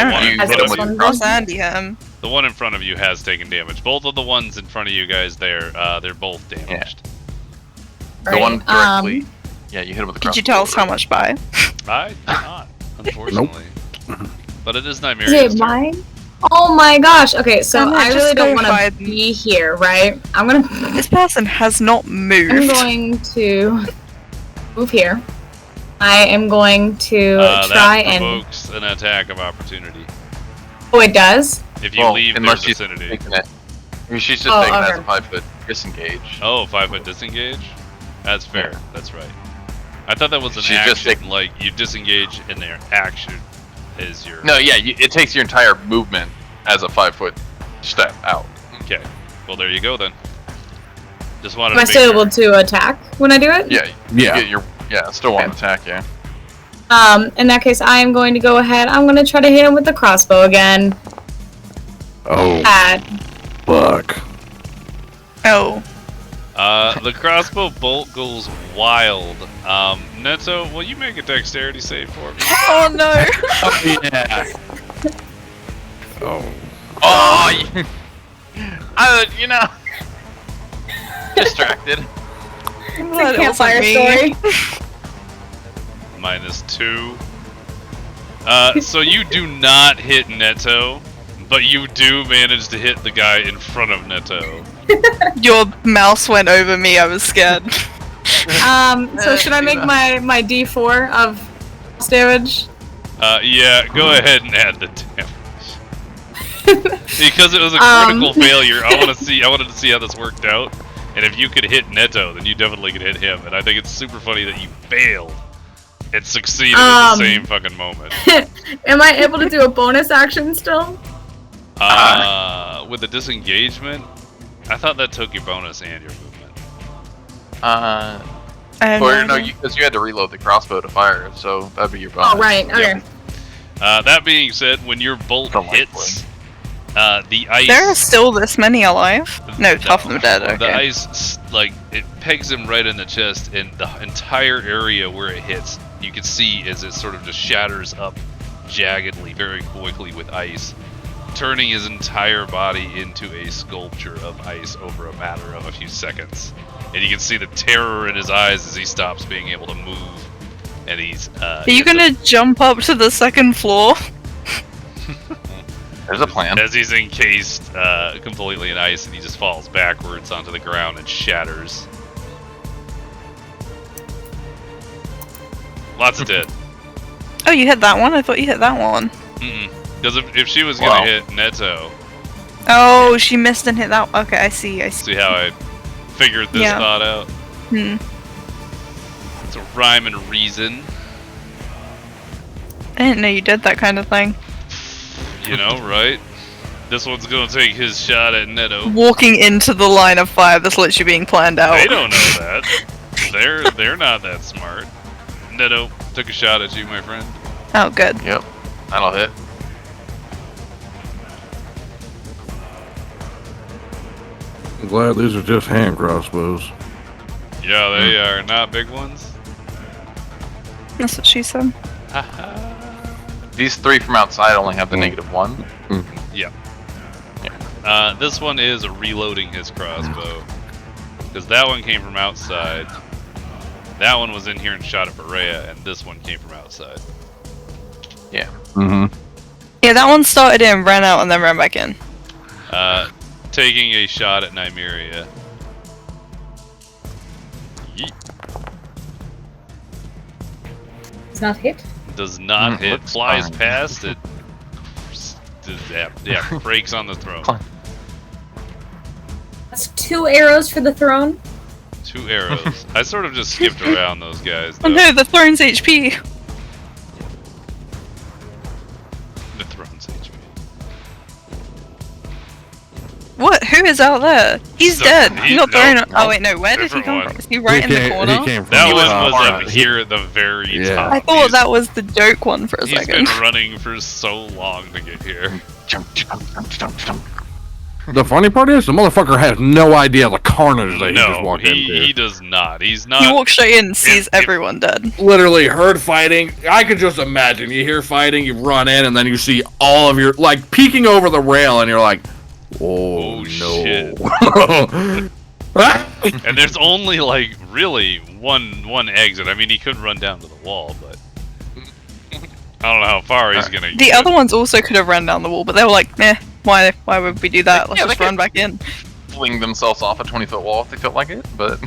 don't one know. in Has front this of you. one Cross been? Andy him. The one in front of you has taken damage. Both of the ones in front of you guys there, they're both damaged. the one Right, directly. Yeah, you hit him with the Did you crossbow. tell us how much by? I did not, unfortunately. But it is Is Nymeria's it turn. mine? Oh my gosh. Okay, so I'm I just really don't going want by- to be here, right? I'm gonna. This person has not moved. I'm going to move here. I am going to try that and. provokes an attack of opportunity. Oh, it does. If you Well, leave their unless she's vicinity. taking it. I mean, she's just Oh, taking that as okay. a 5-foot disengage. Oh, 5-foot disengage? That's fair. Yeah. That's right. I thought that was an She's just action, like you disengage and their action is your... No, yeah, it takes your entire movement as a 5-foot step out. Okay. Well, there you go then. Just wanted Am I to still make able to attack when I do it? Yeah, Yeah. you get your still want to attack, yeah. In that case, I am going to go ahead. I'm going to try to hit him with the crossbow again. Oh, fuck. Oh. The crossbow bolt goes wild. Neto, will you make a dexterity save for me? Oh no! Oh, yeah. Oh. Oh, you know, distracted. Glad it wasn't Campfire me. story. -2. So you do not hit Neto, but you do manage to hit the guy in front of Neto. Your mouse went over me, I was scared. So should I make my D4 of damage? Yeah, go ahead and add the damage. Because it was a critical failure, I wanted to see how this worked out. And if you could hit Neto, then you definitely could hit him. And I think it's super funny that you failed and succeeded at the same fucking moment. Am I able to do a bonus action still? With the disengagement, I thought that took your bonus and your movement. Or no, because you had to reload the crossbow to fire, so that'd be your bonus. Oh, right, okay. That being said, when your bolt hits, the ice... There are still this many alive? No, half of them dead, okay. The ice, like, it pegs him right in the chest, and the entire area where it hits, you can see as it sort of just shatters up jaggedly, very quickly with ice, turning his entire body into a sculpture of ice over a matter of a few seconds. And you can see the terror in his eyes as he stops being able to move, and he's... Are you gonna jump up to the second floor? There's a plan. As he's encased completely in ice, and he just falls backwards onto the ground and shatters. Lots of dead. Oh, you hit that one? I thought you hit that one. Because if she was gonna hit Neto, Oh, she missed and hit that one. Okay, I see. see how I figured this thought out? It's a rhyme and reason. I didn't know you did that kind of thing. You know, right? This one's gonna take his shot at Neto. Walking into the line of fire that's literally being planned out. They don't know that. They're not that smart. Neto took a shot at you, my friend. Oh, good. Yep, that'll hit. I'm glad these are just hand crossbows. Yeah, they are not big ones. That's what she said. These 3 from outside only have the -1. This one is reloading his crossbow. Because that one came from outside. That one was in here and shot at Boreya, and this one came from outside. Yeah. Yeah, that one started in, ran out, and then ran back in. Taking a shot at Nymeria. Yeet. It's not hit. Does not hit. looks Flies fine. past it. Yeah, breaks on the throne. That's 2 arrows for the throne. 2 arrows. I sort of just skipped around those guys. Oh Though. no, the throne's HP. The throne's HP. What? Who is out there? He's dead. He's not thrown. nope, Oh wait, no. Where did he different come one. from? Is he right in the corner? He came from That the one top. was up here at the very Yeah. top. I thought that was the joke one for a He's second. been running for so long to get here. The funny part is, the motherfucker has no idea the carnage that he just No, walked he into. does not. He's He not. walks straight in and sees if- everyone dead. Literally heard fighting. I could just imagine. You hear fighting, you run in, and then you see all of your, like, peeking over the rail, and you're like, oh, Oh, no. shit. Ah! And there's only like really one exit. I mean, he could run down to the wall, but I don't know how far he's gonna. The other ones also could have run down the wall, but they were like, meh, why would we do that? Let's Yeah, just they run could- back in. Fling themselves off a 20-foot wall if they felt like it, but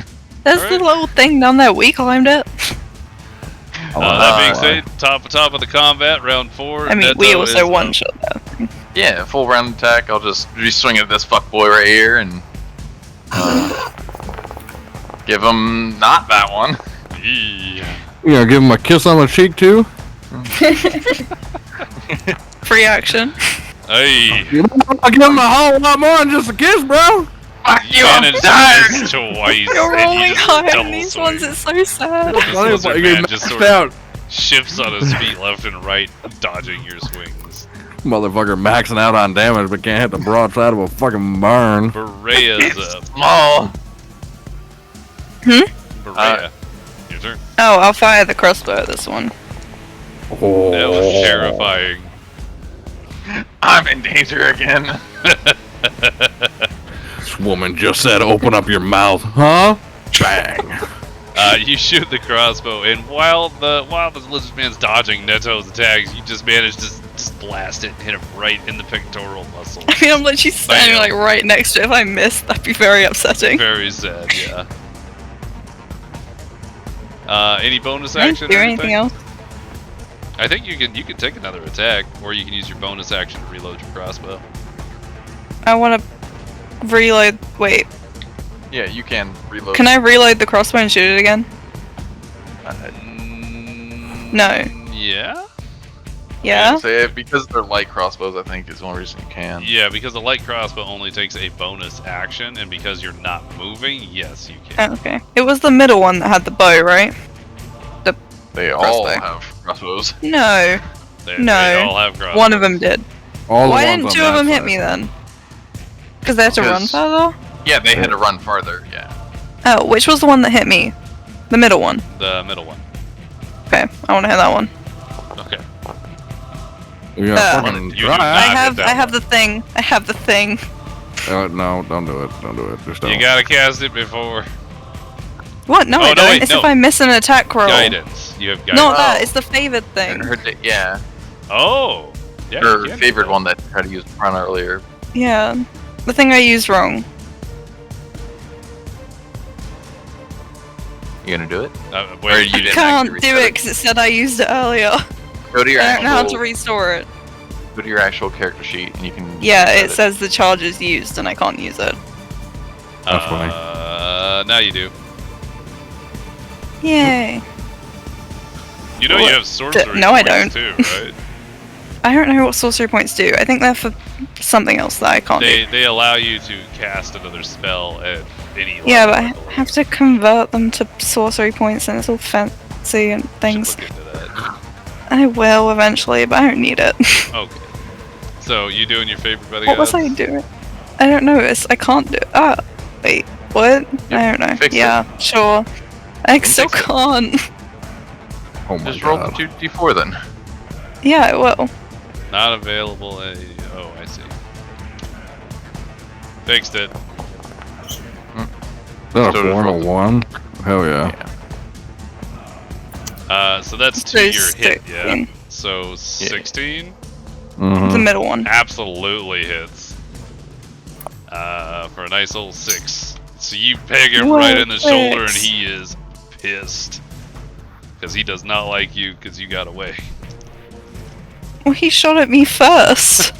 There's Alright. the little thing down there, we climbed it. That being said, top of the combat, round 4. I mean, we Neto also is one-shot that. yeah, full round attack. I'll just be swinging at this fuckboy right here and give him not that one. Yeah. You know, give him a kiss on the cheek, too? Free action. Hey, I'll give him a whole lot more than just a kiss, bro. Fuck you, I'm managed tired. this twice. You're and rolling he just high on double these swing. ones, it's so sad. This lizard You man get just maxed sort of out. shifts on his feet left and right, dodging your swings. Motherfucker maxing out on damage, but can't hit the broadside of a fucking barn. Boreya's up. Small. Boreya, your turn. Oh, I'll fire the crossbow at this one. Oh. That was terrifying. I'm in danger again. This woman just said, open up your mouth. Huh? Bang. You shoot the crossbow, and while the lizard man's dodging Neto's attacks, you just manage to just blast it and hit him right in the pectoral muscle. I mean, I'm literally standing Bam. like right next to it. If I miss, that'd be very upsetting. Very sad, yeah. Any bonus Can I action? do or anything else? I think you can take another attack, or you can use your bonus action to reload your crossbow. I want to reload. Wait, Yeah, you can reload. can I reload the crossbow and shoot it again? No. Yeah. Yeah. Say it, because they're light crossbows, I think is the only reason you can. Yeah, because a light crossbow only takes a bonus action, and because you're not moving, yes, you can. Oh, okay. It was the middle one that had the bow, right? They all Crossbow. have crossbows. No. They No. all have crossbows. One of them did. All the Why ones didn't on 2 of that them hit side. me then? Because they had to run Because- further? Yeah, they had to run farther. Yeah. Oh, which was the one that hit me? The middle one. The middle one. Okay, I want to hit that one. Okay. Yeah, fucking You do try. not- hit that I have one. the thing. I have the thing. No, don't do it. Don't do it. Just don't. You gotta cast it before What? No, Oh, I no, don't. wait, it's no. if I miss an attack roll. guidance. You have guidance. Not that. Oh. It's the favored thing. Yeah, Oh. Yeah. you her can do favored that. one that I tried to use run earlier. Yeah. The thing I used wrong. You gonna do it? Wait, Or you I didn't can't actually do reset it because it said I used it earlier. Go to your I don't know how to actual. restore it. Go to your actual character sheet, and you can. Yeah, reset it says the charge is used and I can't use it. That's funny. Now you do. Yay. You know What? you have sorcery No, I points too, right? I don't know what sorcery points do. I think they're for something else that I can't do. They allow you to cast another spell at any level. Yeah, but I believe. have to convert them to sorcery points and it's all fancy and Should things. look into that. I will eventually, but I don't need it. Okay. So you doing your favorite by the What was I gods? doing? I don't know. I can't do. Wait. What? I don't know. fix it. Yeah, sure. I still fix it. can't. Oh my Just roll god. 2d4 then. Yeah, it will. Not available. Oh, I see. Fixed it. Is that a So 4 and roll a 1? Hell yeah. So that's So 2-year hit, yeah. 16. So 16 The Mhm. middle one. absolutely hits. For a nice old 6. So you peg him right in the shoulder, and he is pissed because he does not like you because you got away. Well, he shot at me first.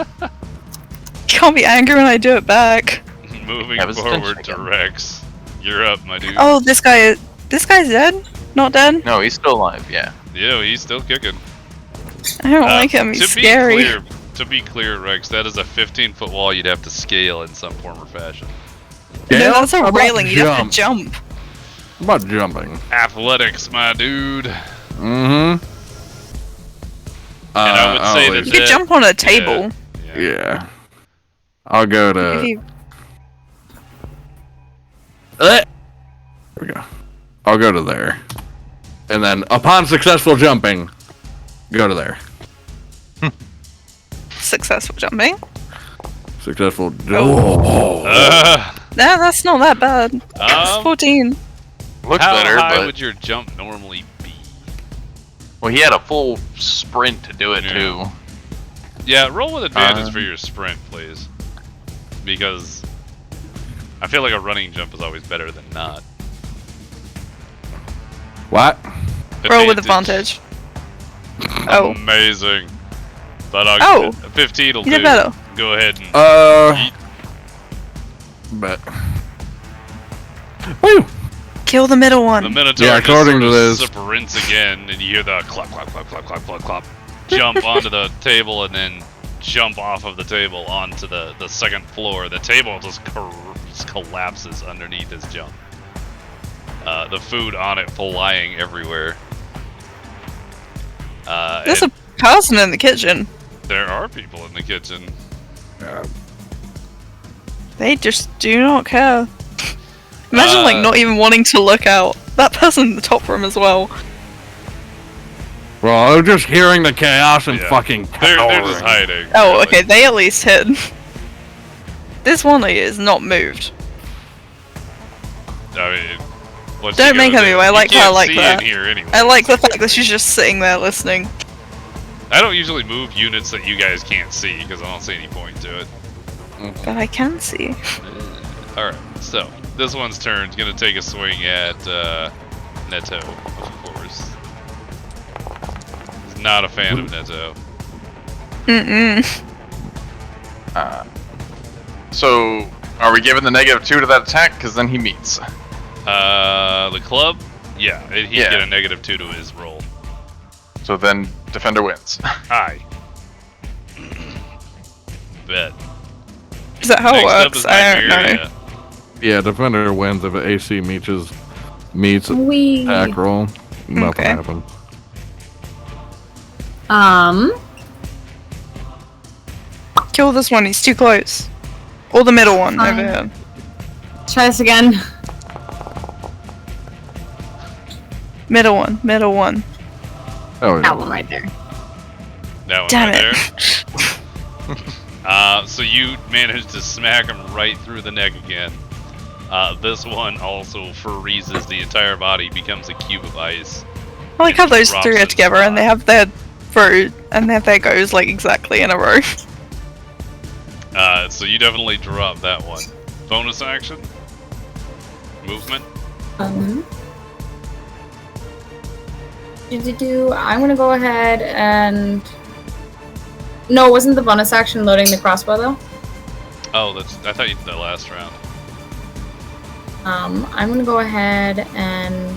Can't be angry when I do it back. Moving Have his forward attention to again. Rex. You're up, my dude. Oh, this guy's dead? Not dead? No, he's still alive. Yeah. Yeah, he's still kicking. I don't like him. He's scary. To be clear, Rex, that is a 15-foot wall you'd have to scale in some form or fashion. No, that's How a about railing. You have to jump. How about jumping? Athletics, my dude. Mm-hmm. And I would say that You could jump on a table. Yeah. I'll go to... If you... There we go. I'll go to there. And then, upon successful jumping, go to there. Successful jumping. Successful... Oh. Nah, that's not that bad. It's 14. Looks how better, high but would your jump normally be? well, he had a full sprint to do it Yeah. too. Yeah, roll with advantage for your sprint, please. Because I feel like a running jump is always better than not. What? Roll with advantage. Oh. Amazing. But Oh. 15 will You do. did better. Go ahead and eat. But... Woo! Kill the middle one. The Minotaur Yeah, just according sort to of this. sprints again, and you hear the clop, clop, clop, clop, clop, clop, clop. Jump onto the table, and then jump off of the table onto the second floor. The table just collapses underneath his jump. The food on it flying everywhere. There's a And person in the kitchen. there are people in the kitchen. They just do not care. Imagine like Uh, not even wanting to look out. That person in the top room as well. Well, I'm just hearing the chaos and Yeah. fucking They're cowering. just hiding. Oh, really. okay, they at least hid. This one is not moved. I mean, what's Don't she make gonna her do? move, I You like her can't like see that. in here anyway. I like the fact that she's just sitting there listening. I don't usually move units that you guys can't see because I don't see any point to it. But I can see. Alright, so this one's turn is gonna take a swing at Neto, of course. He's not a fan of Neto. Mm-mm. So, are we giving the -2 to that attack? Because then he meets. The club? Yeah, he'd Yeah. get a -2 to his roll. So then, defender wins. Aye. Bet. Is that how it Next up works? is I don't know. Nigeria. Yeah, defender wins if AC meets We attack roll. Nothing Okay. happens. Kill this one, he's too close. Or the middle one, over here. try this again. Middle one, middle one. Oh, yeah. That one right there. That one Damn right it. there. So you managed to smack him right through the neck again. This one also freezes the entire body, becomes a cube of ice. I like how those Drops three are his together and they have their row and they have their goes like exactly in a row. So you definitely drop that one. Bonus action? Movement? I'm gonna go ahead and. No, it wasn't the bonus action loading the crossbow though. Oh, I thought you did that last round. I'm gonna go ahead and.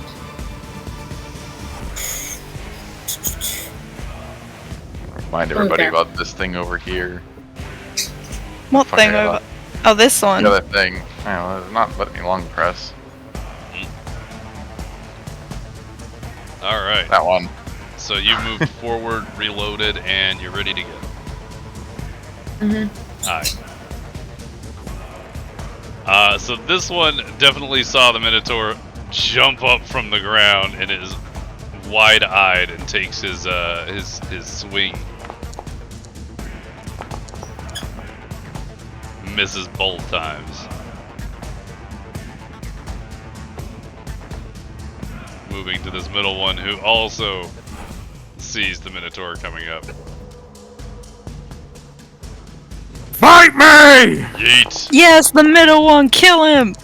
Remind everybody Okay. about this thing over here. What Fucking thing hell. over? Oh, this one. The other thing. Oh, it's not letting me long press. Alright. That one. So you moved forward, reloaded, and you're ready to go. Aye. So this one definitely saw the Minotaur jump up from the ground and is wide-eyed and takes his swing. Misses both times. Moving to this middle one, who also sees the Minotaur coming up. Fight me! Yeet! Yes, the middle one, kill him!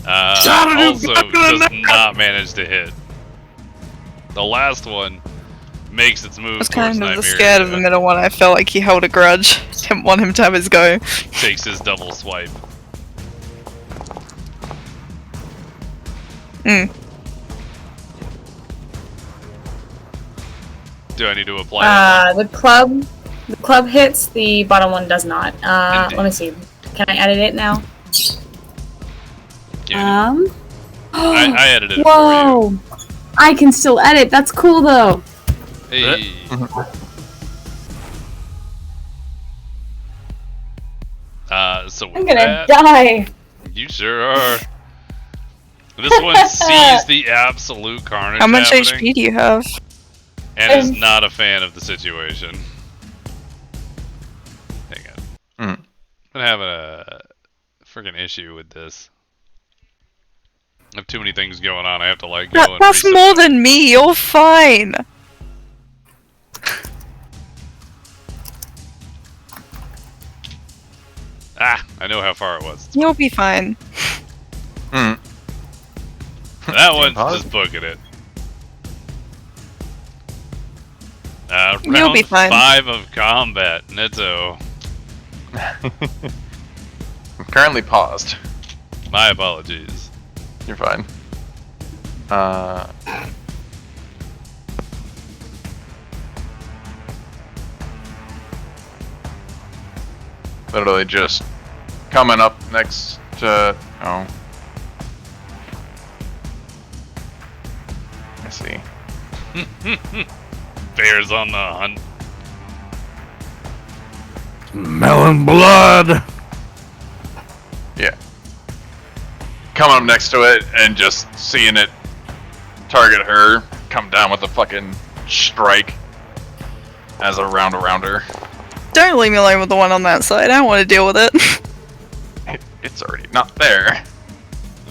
Also does not manage to hit. The last one makes its move. I was kind towards of Nymeria. scared of the middle one. I felt like he held a grudge. Didn't want him to have his go. Takes his double swipe. Do I need to apply? The club hits. The bottom one does not. Let me see. Can I edit it now? I edited it Whoa! for you. I can still edit. That's cool though. Hey. So I'm gonna die. You sure are. This one sees the absolute carnage How much happening HP do you have? and is not a fan of the situation. Hang on. I'm having a freaking issue with this. I have too many things going on. I have to like go and That's reset. more than me. You're fine. Ah, I know how far it was. You'll be fine. That one's just booking it. You'll be Round fine. 5 of combat. Neto. I'm currently paused. My apologies. You're fine. Literally just coming up next to. Oh. I see. Bears on the hunt. Melon blood. Yeah. Coming up next to it and just seeing it target her, come down with a fucking strike as a round around her. Don't leave me alone with the one on that side. I don't want to deal with it. It's already not there.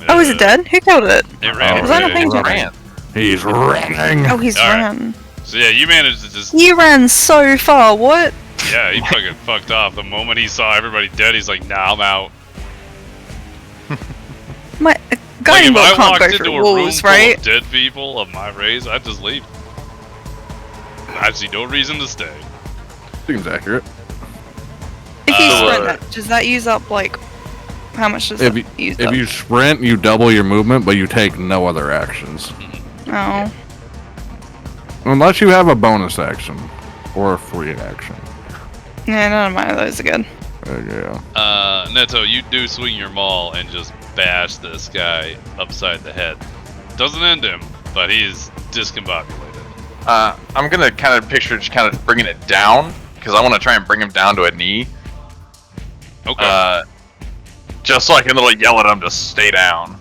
Oh, is it dead? Who killed it? It ran. Was I not away. paying attention? Ran. He's running. Oh, he's Alright. ran. So yeah, you managed to just. You ran so far. What? Yeah, he fucking fucked off. The moment he saw everybody dead, he's like, nah, I'm out. My Like, guiding if bolt I can't walked go into through a room walls, full right? of dead people of my race, I'd just leave. I see no reason to stay. Seems accurate. If you Uh, sprint, does that use up like? How much does If that you, use if up? you sprint, you double your movement, but you take no other actions. Oh, Unless you have a bonus or a free action. yeah, none of mine of those are good. Yeah. Neto, you do swing your maul and just bash this guy upside the head. Doesn't end him, but he's discombobulated. I'm gonna kind of picture just kind of bringing it down because I want to try and bring him down to a knee. Okay. Just so I can literally yell at him to stay down.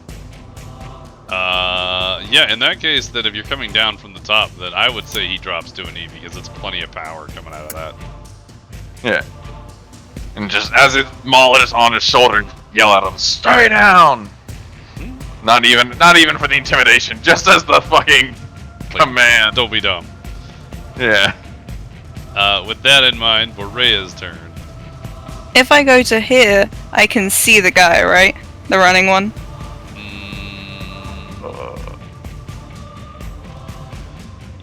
Yeah, in that case, then if you're coming down from the top, then I would say he drops to a knee because it's plenty of power coming out of that. Yeah. And just as it maul is on his shoulder, yell at him, stay down! Not even for the intimidation, just as the fucking command. Don't be dumb. Yeah. With that in mind, Boreya's turn. If I go to here, I can see the guy, right? The running one.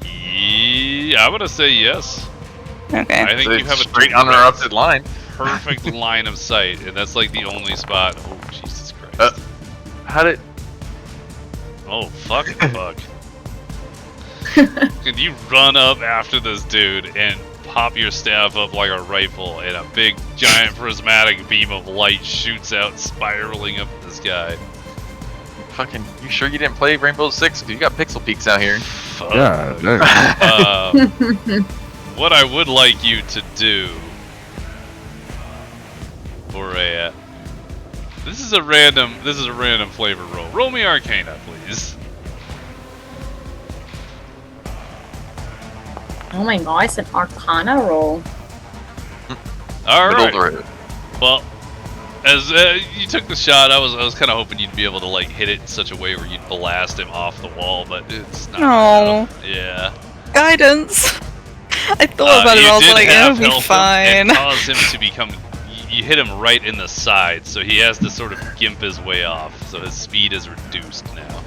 Yeah, I'm gonna say yes. Okay. I think you have a straight uninterrupted line. perfect line of sight, and that's like the only spot. Oh, Jesus Christ. How did... Oh, fuck. Can you run up after this dude and pop your staff up like a rifle, and a big, giant prismatic beam of light shoots out, spiraling up this guy? Fucking... You sure you didn't play Rainbow Six? Because you got pixel peaks out here. Fuck. Yeah. What I would like you to do, Boreya, This is a random flavor roll. Roll me Arcana, please. Oh my god, it's an Arcana roll. Alright. Middle Well, as you took the shot, I was kind of hoping you'd be able to like hit it in such a way where you'd blast him off the wall, but it's not. No. Yeah. Guidance. I thought about it. I was like, it'll be fine. And cause him to become. You hit him right in the side, so he has to sort of gimp his way off. So his speed is reduced now.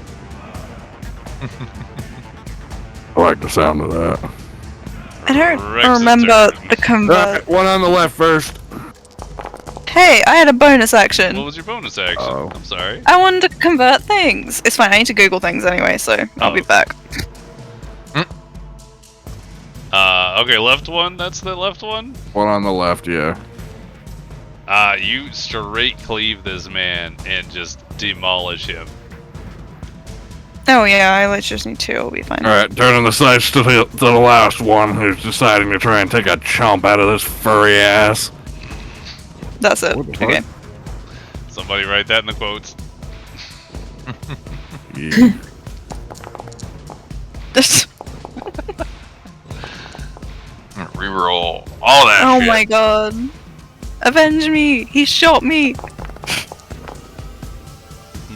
I like the sound of that. I don't Rex's remember turn. the convert. One on the left first. Hey, I had a bonus action. What was your bonus action? Oh. I'm sorry. I wanted to convert things. It's fine. I need to Google things anyway, so I'll be back. Okay, left one. That's the left one. One on the left, yeah. You straight cleave this man and just demolish him. Oh yeah, I literally just need 2. I'll be fine. Alright, turning the sights to the last one who's deciding to try and take a chomp out of this furry ass. That's it. What the Okay. Somebody write that in the quotes. Yeah. Reroll all that Oh shit. my god. Avenge me! He shot me!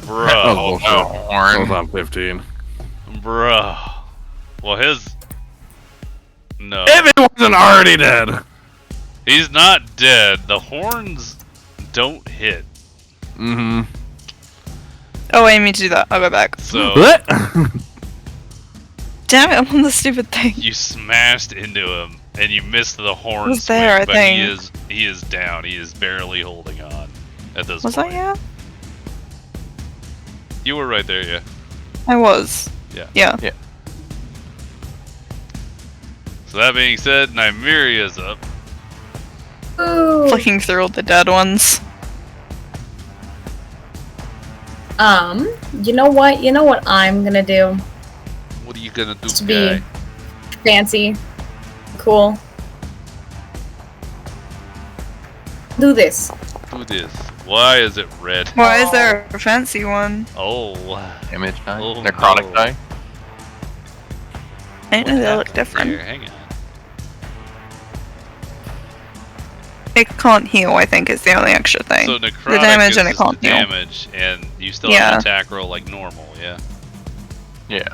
Bruh. Oh, Oh, That was horn. on 15. Bruh. Well, his... No. If it wasn't already dead! He's not dead. The horns don't hit. Mm-hmm. Oh, I didn't mean to do that. I'll go back. So, What? Damn it, I'm on the stupid thing. you smashed into him, and you missed the horn Was swing, there, I but think. he is down. He is barely holding on at this Was point. I, yeah? You were right there, yeah. I was. Yeah. Yeah. So that being said, Nymeria's up. Ooh. Flicking through all the dead ones. You know what? You know what I'm gonna do? What are you gonna do, Just to guy? be fancy. Cool. Do this. Do this. Why is it red? Why is there a fancy one? Oh. Image die. Oh, Necrotic no. die. I didn't know What they look happened different. here? Hang on. It can't heal, I think, is the only extra thing. So necrotic damage is and it just the can't heal. damage, and you still Yeah. have an attack roll like normal, yeah? Yeah.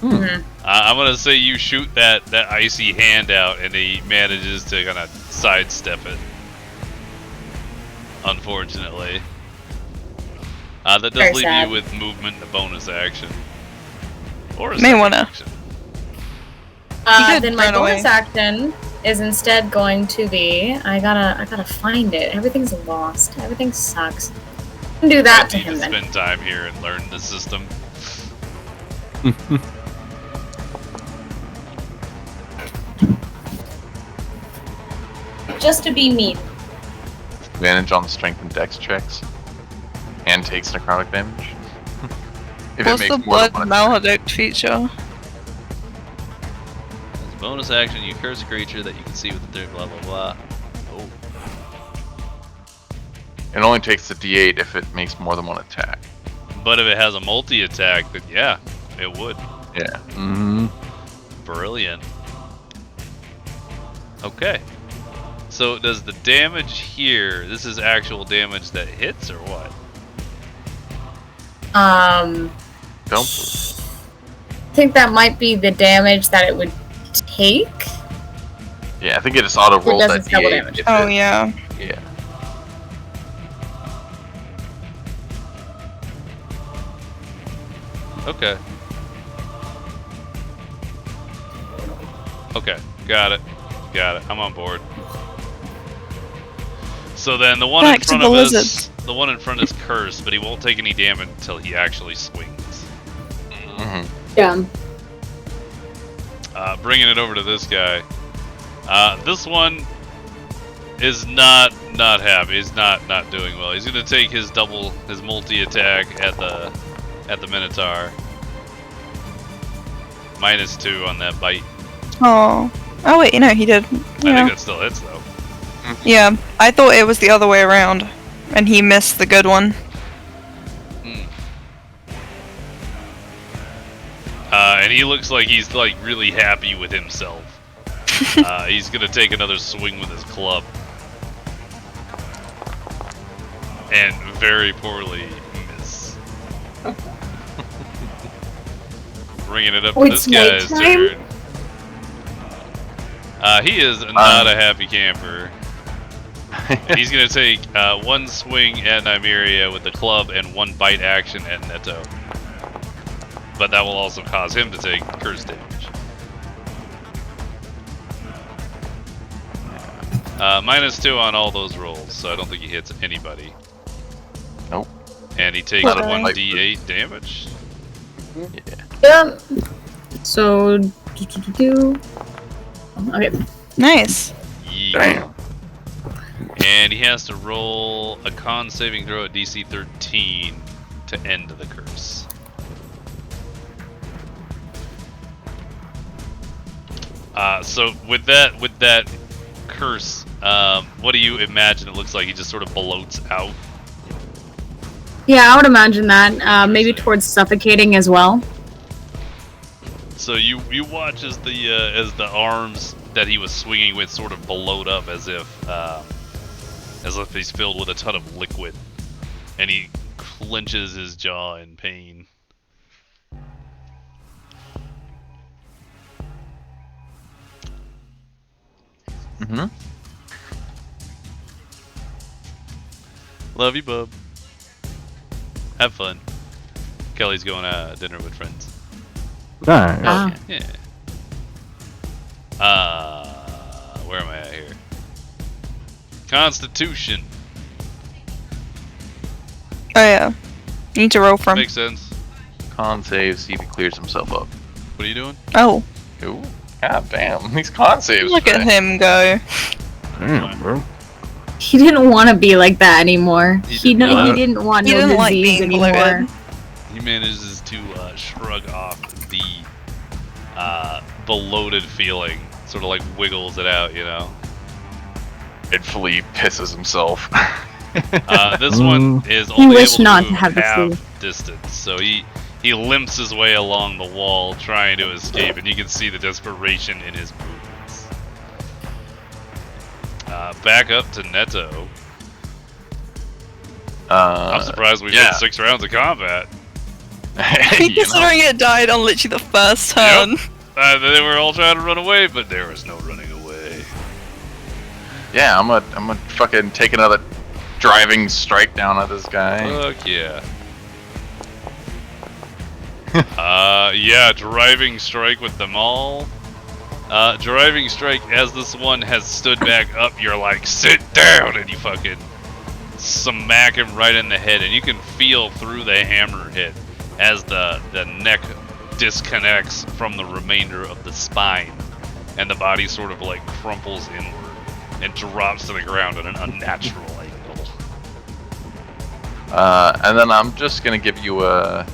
Mhm. I'm gonna say you shoot that icy hand out, and he manages to kind of sidestep it. Unfortunately. That does Very leave sad. you with movement and a bonus action. Or a May second wanna. action. could Then my run away. bonus action is instead going to be I gotta find it. Everything's lost. Everything sucks. I can do that I to need him to then. spend time here and learn the system. Just to be mean. Advantage on strength and dex checks. And takes necrotic damage. If What's it the makes more than blood one maledict feature? As a bonus action, you curse a creature that you can see with the third blah blah blah. Oh. It only takes the d8 if it makes more than one attack. But if it has a multi-attack, then yeah, it would. Yeah. Mm-hmm. Brilliant. Okay. So does the damage here, this is actual damage that hits or what? Don't. I think that might be the damage that it would take. Yeah, I think it just auto rolls It that doesn't double d8. damage. if Oh it- yeah. Yeah. Okay. Okay, got it. Got it. I'm on board. So then the one Back in to front the of us, lizard. the one in front is cursed, but he won't take any damage until he actually swings. Yeah. Bringing it over to this guy. This one is not happy. He's not doing well. He's gonna take his multi attack at the Minotaur. -2 on that bite. Oh. Oh wait, no, he did. I think Yeah. that still hits though. Yeah. I thought it was the other way around, and he missed the good one. And he looks like he's like really happy with himself. He's gonna take another swing with his club. And very poorly miss. Bringing it up to this guy's turn. He is not a happy camper. He's gonna take one swing at Nymeria with the club and one bite action at Neto. But that will also cause him to take curse damage. -2 on all those rolls, so I don't think he hits anybody. Nope. And he takes 1d8 damage. Yeah. So, okay. Nice. Yeah. And he has to roll a con saving throw at DC 13 to end the curse. So with that curse, what do you imagine it looks like? He just sort of bloats out. Yeah, I would imagine that. Maybe towards suffocating as well. So you watch as the arms that he was swinging with sort of bloat up as if he's filled with a ton of liquid, and he clenches his jaw in pain. Mm-hmm. Love you, bub. Have fun. Kelly's going to dinner with friends. Nice. Yeah. Where am I at here? Constitution. Oh yeah. You need to roll from. Makes sense. Con save, see if he clears himself up. What are you doing? Oh. Ooh, god damn, these con saves. Look at him go. Damn, bro. He didn't want to be like that anymore. He didn't want He no didn't like disease being anymore. bloated. He manages to shrug off the bloated feeling, sort of like wiggles it out, you know. Fleet pisses himself. This one is only wished able to not move to have the half distance, so he limps his way along the wall trying to escape, and you can see the desperation in his movements. Back up to Neto. I'm surprised we've hit 6 rounds of combat. Considering it died on literally the first turn. Yep. They were all trying to run away, but there was no running away. Yeah, I'm gonna fucking take another driving strike down at this guy. Fuck yeah. Yeah, driving strike with them all. Driving strike, as this one has stood back up, you're like, sit down, and you fucking smack him right in the head, and you can feel through the hammer hit as the neck disconnects from the remainder of the spine, and the body sort of like crumples inward and drops to the ground at an unnatural angle. And then I'm just gonna give you a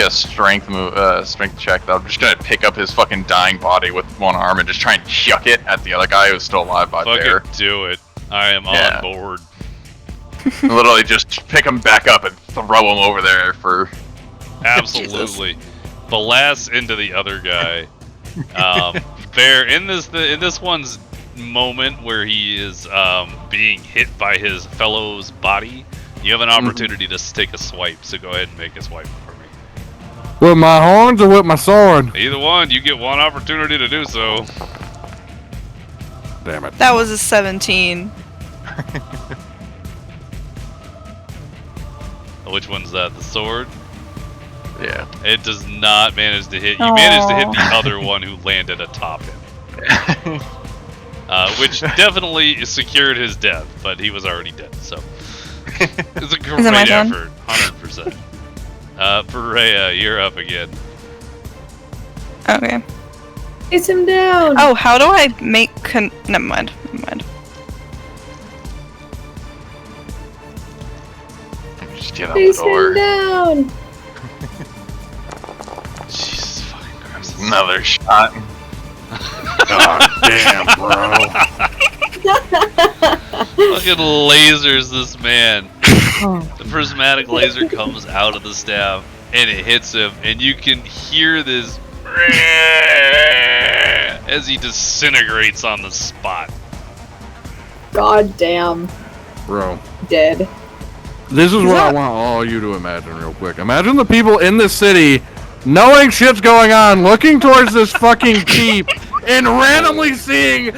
strength check. I'm just gonna pick up his fucking dying body with one arm and just try and chuck it at the other guy who's still alive by there. Fucking do it. I am on board. Literally just pick him back up and throw him over there for... Absolutely. Blast into the other guy. In this one's moment where he is being hit by his fellow's body, you have an opportunity to take a swipe, so go ahead and make a swipe for me. With my horns or with my sword? Either one, you get one opportunity to do so. Damn it. That was a 17. Which one's that? The sword? Yeah. It does not manage to hit. You managed to hit the other one who landed atop him. Which definitely secured his death, but he was already dead, so. It's a great effort. 100%. Boreya, you're up again. Okay. Chase him down! Oh, how do I make never mind. Just get out the door. Chase him down! Jesus fucking Christ. Another shot. God damn, bro. Fucking lasers this man. The prismatic laser comes out of the staff and it hits him, and you can hear this as he disintegrates on the spot. God damn. Bro. Dead. This is what I want all you to imagine real quick. Imagine the people in the city knowing shit's going on, looking towards this fucking keep, and randomly seeing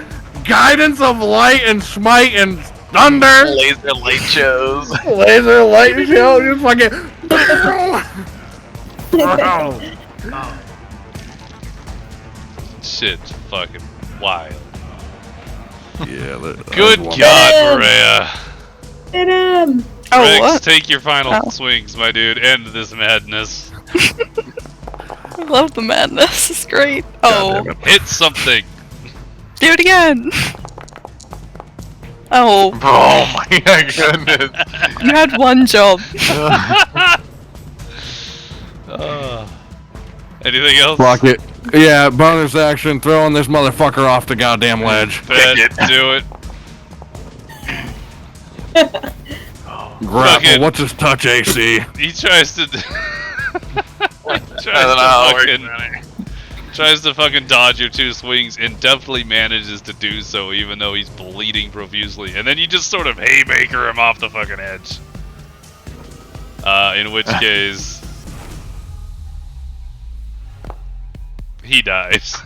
guidance of light and smite and thunder. Laser light shows. Laser light show, just fucking. Shit's fucking wild. Yeah. Good God, Boreya. Hit him! Oh, Rex, what? take your final Oh. swings, my dude. End this madness. I love the madness. It's great. Oh, Hit something. do it again. Oh, Oh my goodness. you had one job. Anything else? Fuck it. Yeah, bonus action, throwing this motherfucker off the goddamn ledge. Bet, Kick it. do it. Grapple, Fucking- what's his touch AC? He tries to. Tries to fucking dodge your two swings and definitely manages to do so, even though he's bleeding profusely. And then you just sort of haymaker him off the fucking edge. In which case, he dies.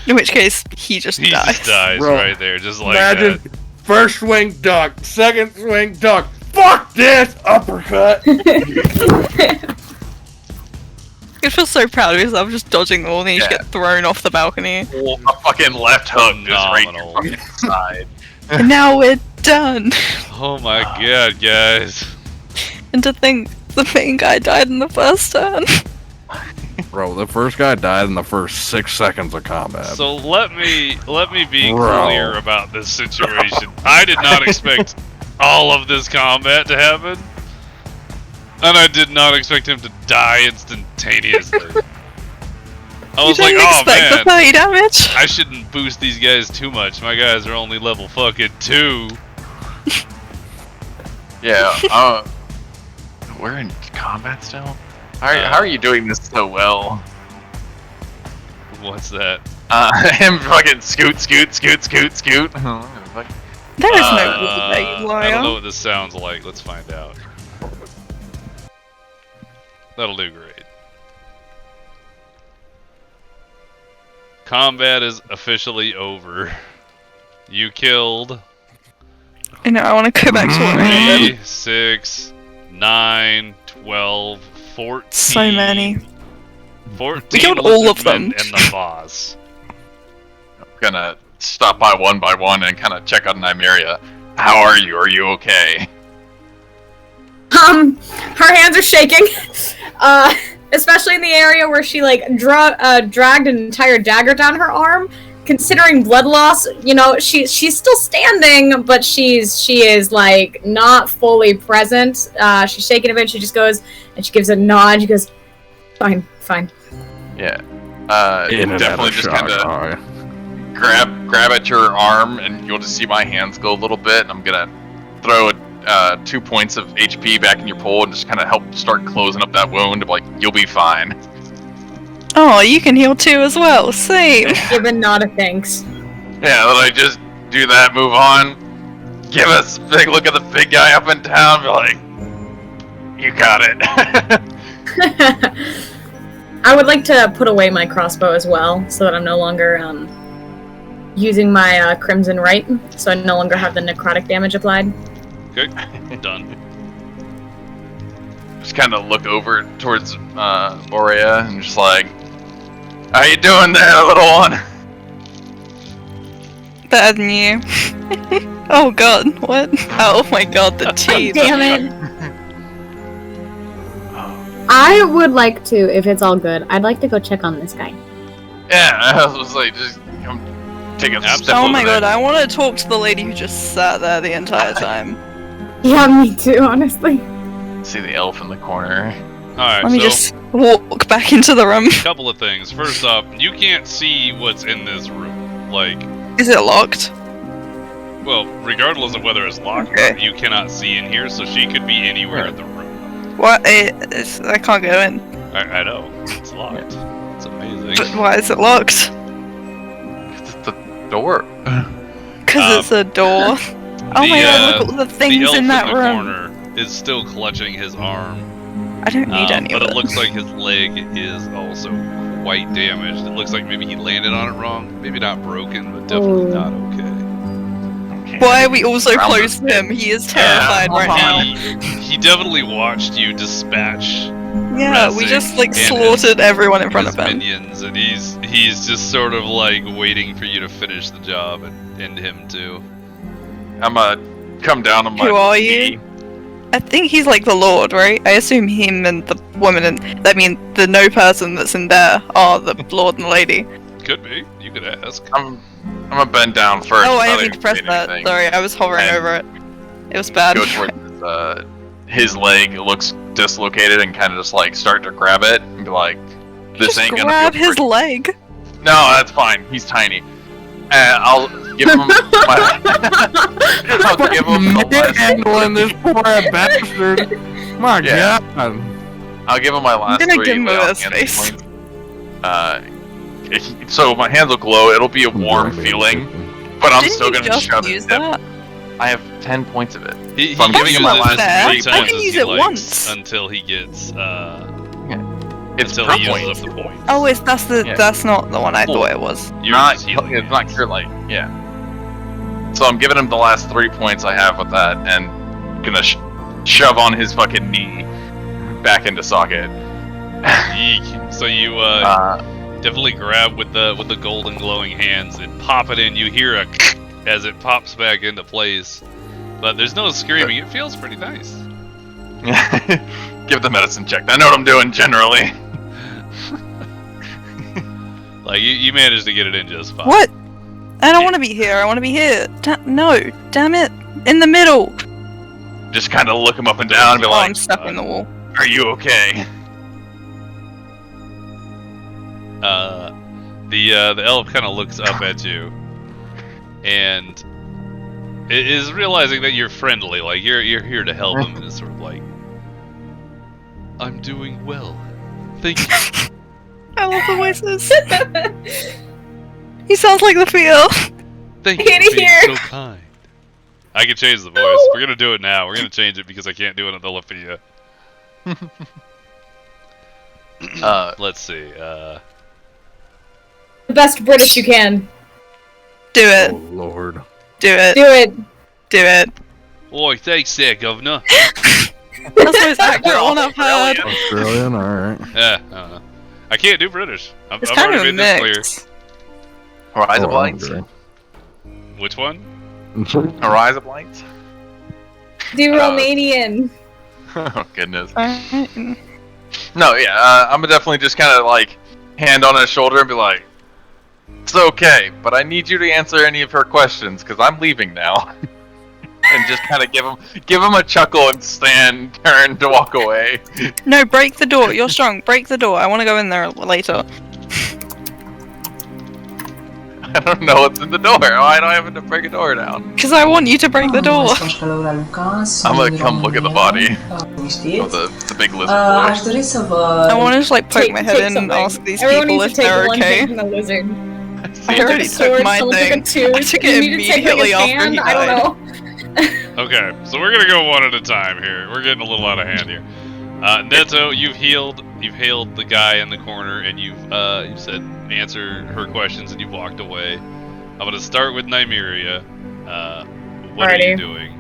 In which case, he just He dies. just dies Bro, right there, just like Imagine that. first swing duck, second swing duck. Fuck this uppercut. I feel so proud of yourself just dodging all, and then you just Yeah. get thrown off the balcony. A fucking left hook just right in Phenomenal. your fucking side. And now we're done. Oh my god, guys. And to think the main guy died in the first turn. Bro, the first guy died in the first 6 seconds of combat. So let me be Bro. clear about this situation. I did not expect all of this combat to happen, and I did not expect him to die instantaneously. I was you like, didn't oh expect man, the 30 damage. I shouldn't boost these guys too much. My guys are only level fucking 2. Yeah, we're in combat still? How are you doing this so well? What's that? Him fucking scoot. There is no good there, you I don't know liar. what this sounds like. Let's find out. That'll do great. Combat is officially over. You killed I know, I want to go back to what I 3, did. 6, 9, 12, 14. So many. 14 We killed all of lizardmen them. and the boss. I'm gonna stop by one and kind of check on Nymeria. How are you? Are you okay? Her hands are shaking. Especially in the area where she like dragged an entire dagger down her arm. Considering blood loss, you know, she's still standing, but she is like not fully present. She's shaking a bit. She just goes and she gives a nod. She goes, "Fine." Yeah. In and out Definitely of just shock. kind of Alright. grab at your arm, and you'll just see my hands go a little bit. I'm gonna throw 2 points of HP back in your pole and just kind of help start closing up that wound. Like, you'll be fine. Oh, you can heal too as well. Same. Give a nod of thanks. Yeah, then I just do that, move on, give us a big look at the big guy up and down, be like, you got it. I would like to put away my crossbow as well, so that I'm no longer using my Crimson Right, so I no longer have the necrotic damage applied. Okay, done. Just kind of look over towards Boreya and just like, how you doing there, little one? Better than you. Oh god, what? Oh my god, the teeth. Damn it. I would like to, if it's all good, I'd like to go check on this guy. Yeah, I was like, just come take a step Oh over my there. god, I want to talk to the lady who just sat there the entire time. Yeah, me too, honestly. See the elf in the corner. Alright, Let me so just walk back into the room. couple of things. First off, you can't see what's in this room. Like, Is it locked? well, regardless of whether it's locked or Okay. not, you cannot see in here, so she could be anywhere in the room. What? I can't go in. I know. It's locked. It's amazing. But why is it locked? It's the door. Because it's a door. Oh my god, look at all the things elf in that the room. corner is still clutching his arm. I don't need any but of it looks like his leg is also quite damaged. It looks like maybe he landed on it wrong. Maybe not broken, but definitely not okay. Why are we all so close to him? He is terrified right now. He definitely watched you dispatch. Yeah, we just like slaughtered everyone in front of him. Minions, and he's just sort of like waiting for you to finish the job and him too. I'm gonna come down on my Who are knee. you? I think he's like the Lord, right? I assume him and the woman and the no person that's in there are the Lord and Lady. Could be. You could ask. I'm gonna bend down first. Oh, I without didn't need to press even that. anything, Sorry, I was hovering and over it. It was bad. Go towards his leg. It looks dislocated, and kind of just like start to grab it and be like, "This Just ain't gonna grab feel his pretty." leg. No, that's fine. He's tiny. I'll give him my. I'll give him the last. handling this poor bastard. My Yeah. God. I'll give him my last gonna 3 give him a without space. hand points. So my hands will glow. It'll be a warm feeling, but I'm Didn't still you gonna just shove use it. that? I have 10 points of it. He So I'm giving him my uses last fair. 3 I times can as use he it likes once. until he gets It's until per he point. uses up the points. Oh, that's not the one I Cool. thought it was. Yours Not, is healing it's not hands. cure light. Yeah. So I'm giving him the last 3 points I have with that, and gonna shove on his fucking knee back into socket. Eek. So you definitely grab with the golden glowing hands and pop it in. You hear a as it pops back into place, but there's no screaming. It feels pretty nice. Give the medicine check. I know what I'm doing generally. Like you managed to get it in just fine. What? I don't want to be here. I want to be here. No, damn it! In the middle. Just kind of look him up and down and be Oh, like, I'm stuck in the wall. "Are you okay?" The elf kind of looks up at you, and it is realizing that you're friendly. Like you're here to help him, and it's sort of like, I'm doing well. Thank you. I love the voices. He sounds like the feel. Thank you Get for being here. so kind. I can change the voice. We're gonna do it now. We're gonna change it because I can't do it on the Lafia. Let's see. The best British you can. Do it. Oh, Lord. Do it. Do it. Do it. Oi, thanks there, governor. That's the most accurate one I've heard. Australian, alright. Yeah, I don't know. I can't do British. I've It's kind of already a made this mix. Horizon Oh, Blights. I'm clear. Which one? Horizon Blights. Do Romanian. Oh goodness. Alright. No, yeah. I'm gonna definitely just kind of like hand on his shoulder and be like, "It's okay, but I need you to answer any of her questions because I'm leaving now." And just kind of give him a chuckle and turn to walk away. No, break the door. You're strong. Break the door. I want to go in there later. I don't know what's in the door. Why do I have to break a door down? Because I want you to break the door. I'm gonna come look at the body of the big lizard boy. I want to just like poke my head in and something. ask these Everyone people needs if to take they're one okay. thing from the lizard. I already took my Someone thing. took a tooth. I took You it need to take, like, immediately a after fan? he I died. don't know. Okay, so we're gonna go one at a time here. We're getting a little out of hand here. Neto, you've hailed the guy in the corner, and you've said answer her questions, and you've walked away. I'm gonna start with Nymeria. What are you Alrighty. doing?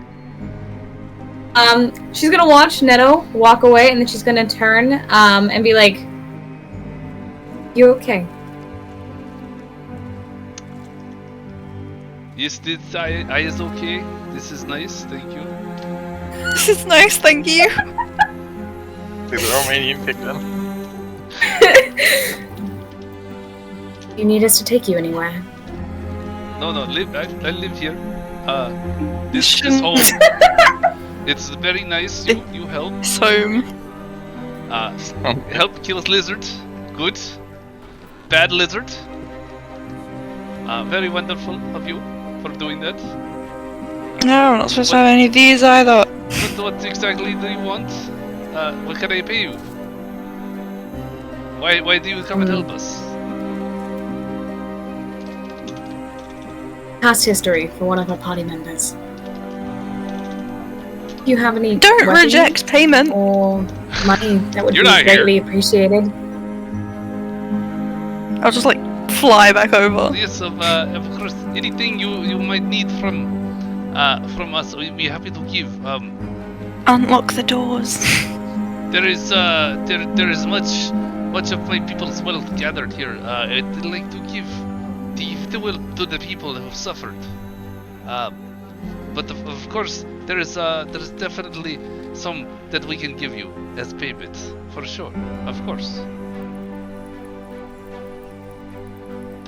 She's gonna watch Neto walk away, and then she's gonna turn, and be like, "You okay?" Yes, I is okay. This is nice, thank you. This is nice, thank you. See the Romanian picked him. You need us to take you anywhere? No, I live here. This Shouldn't- home. It's very nice. You help. It's home. Help kill a lizard. Good. Bad lizard. Very wonderful of you for doing that. No, I'm not supposed to have any of these either. What exactly do you want? What can I pay you? Why do you come and help us? Past history for one of our party members. Do you have any Don't weapons reject payment. or money that would You're be not here. greatly appreciated? I'll just like fly back over. Yes, of course. Anything you might need from us, we'd be happy to give. Unlock the doors. There is much of my people's wealth gathered here. I'd like to give the wealth to the people who have suffered. But of course, there is definitely some that we can give you as payment, for sure. Of course.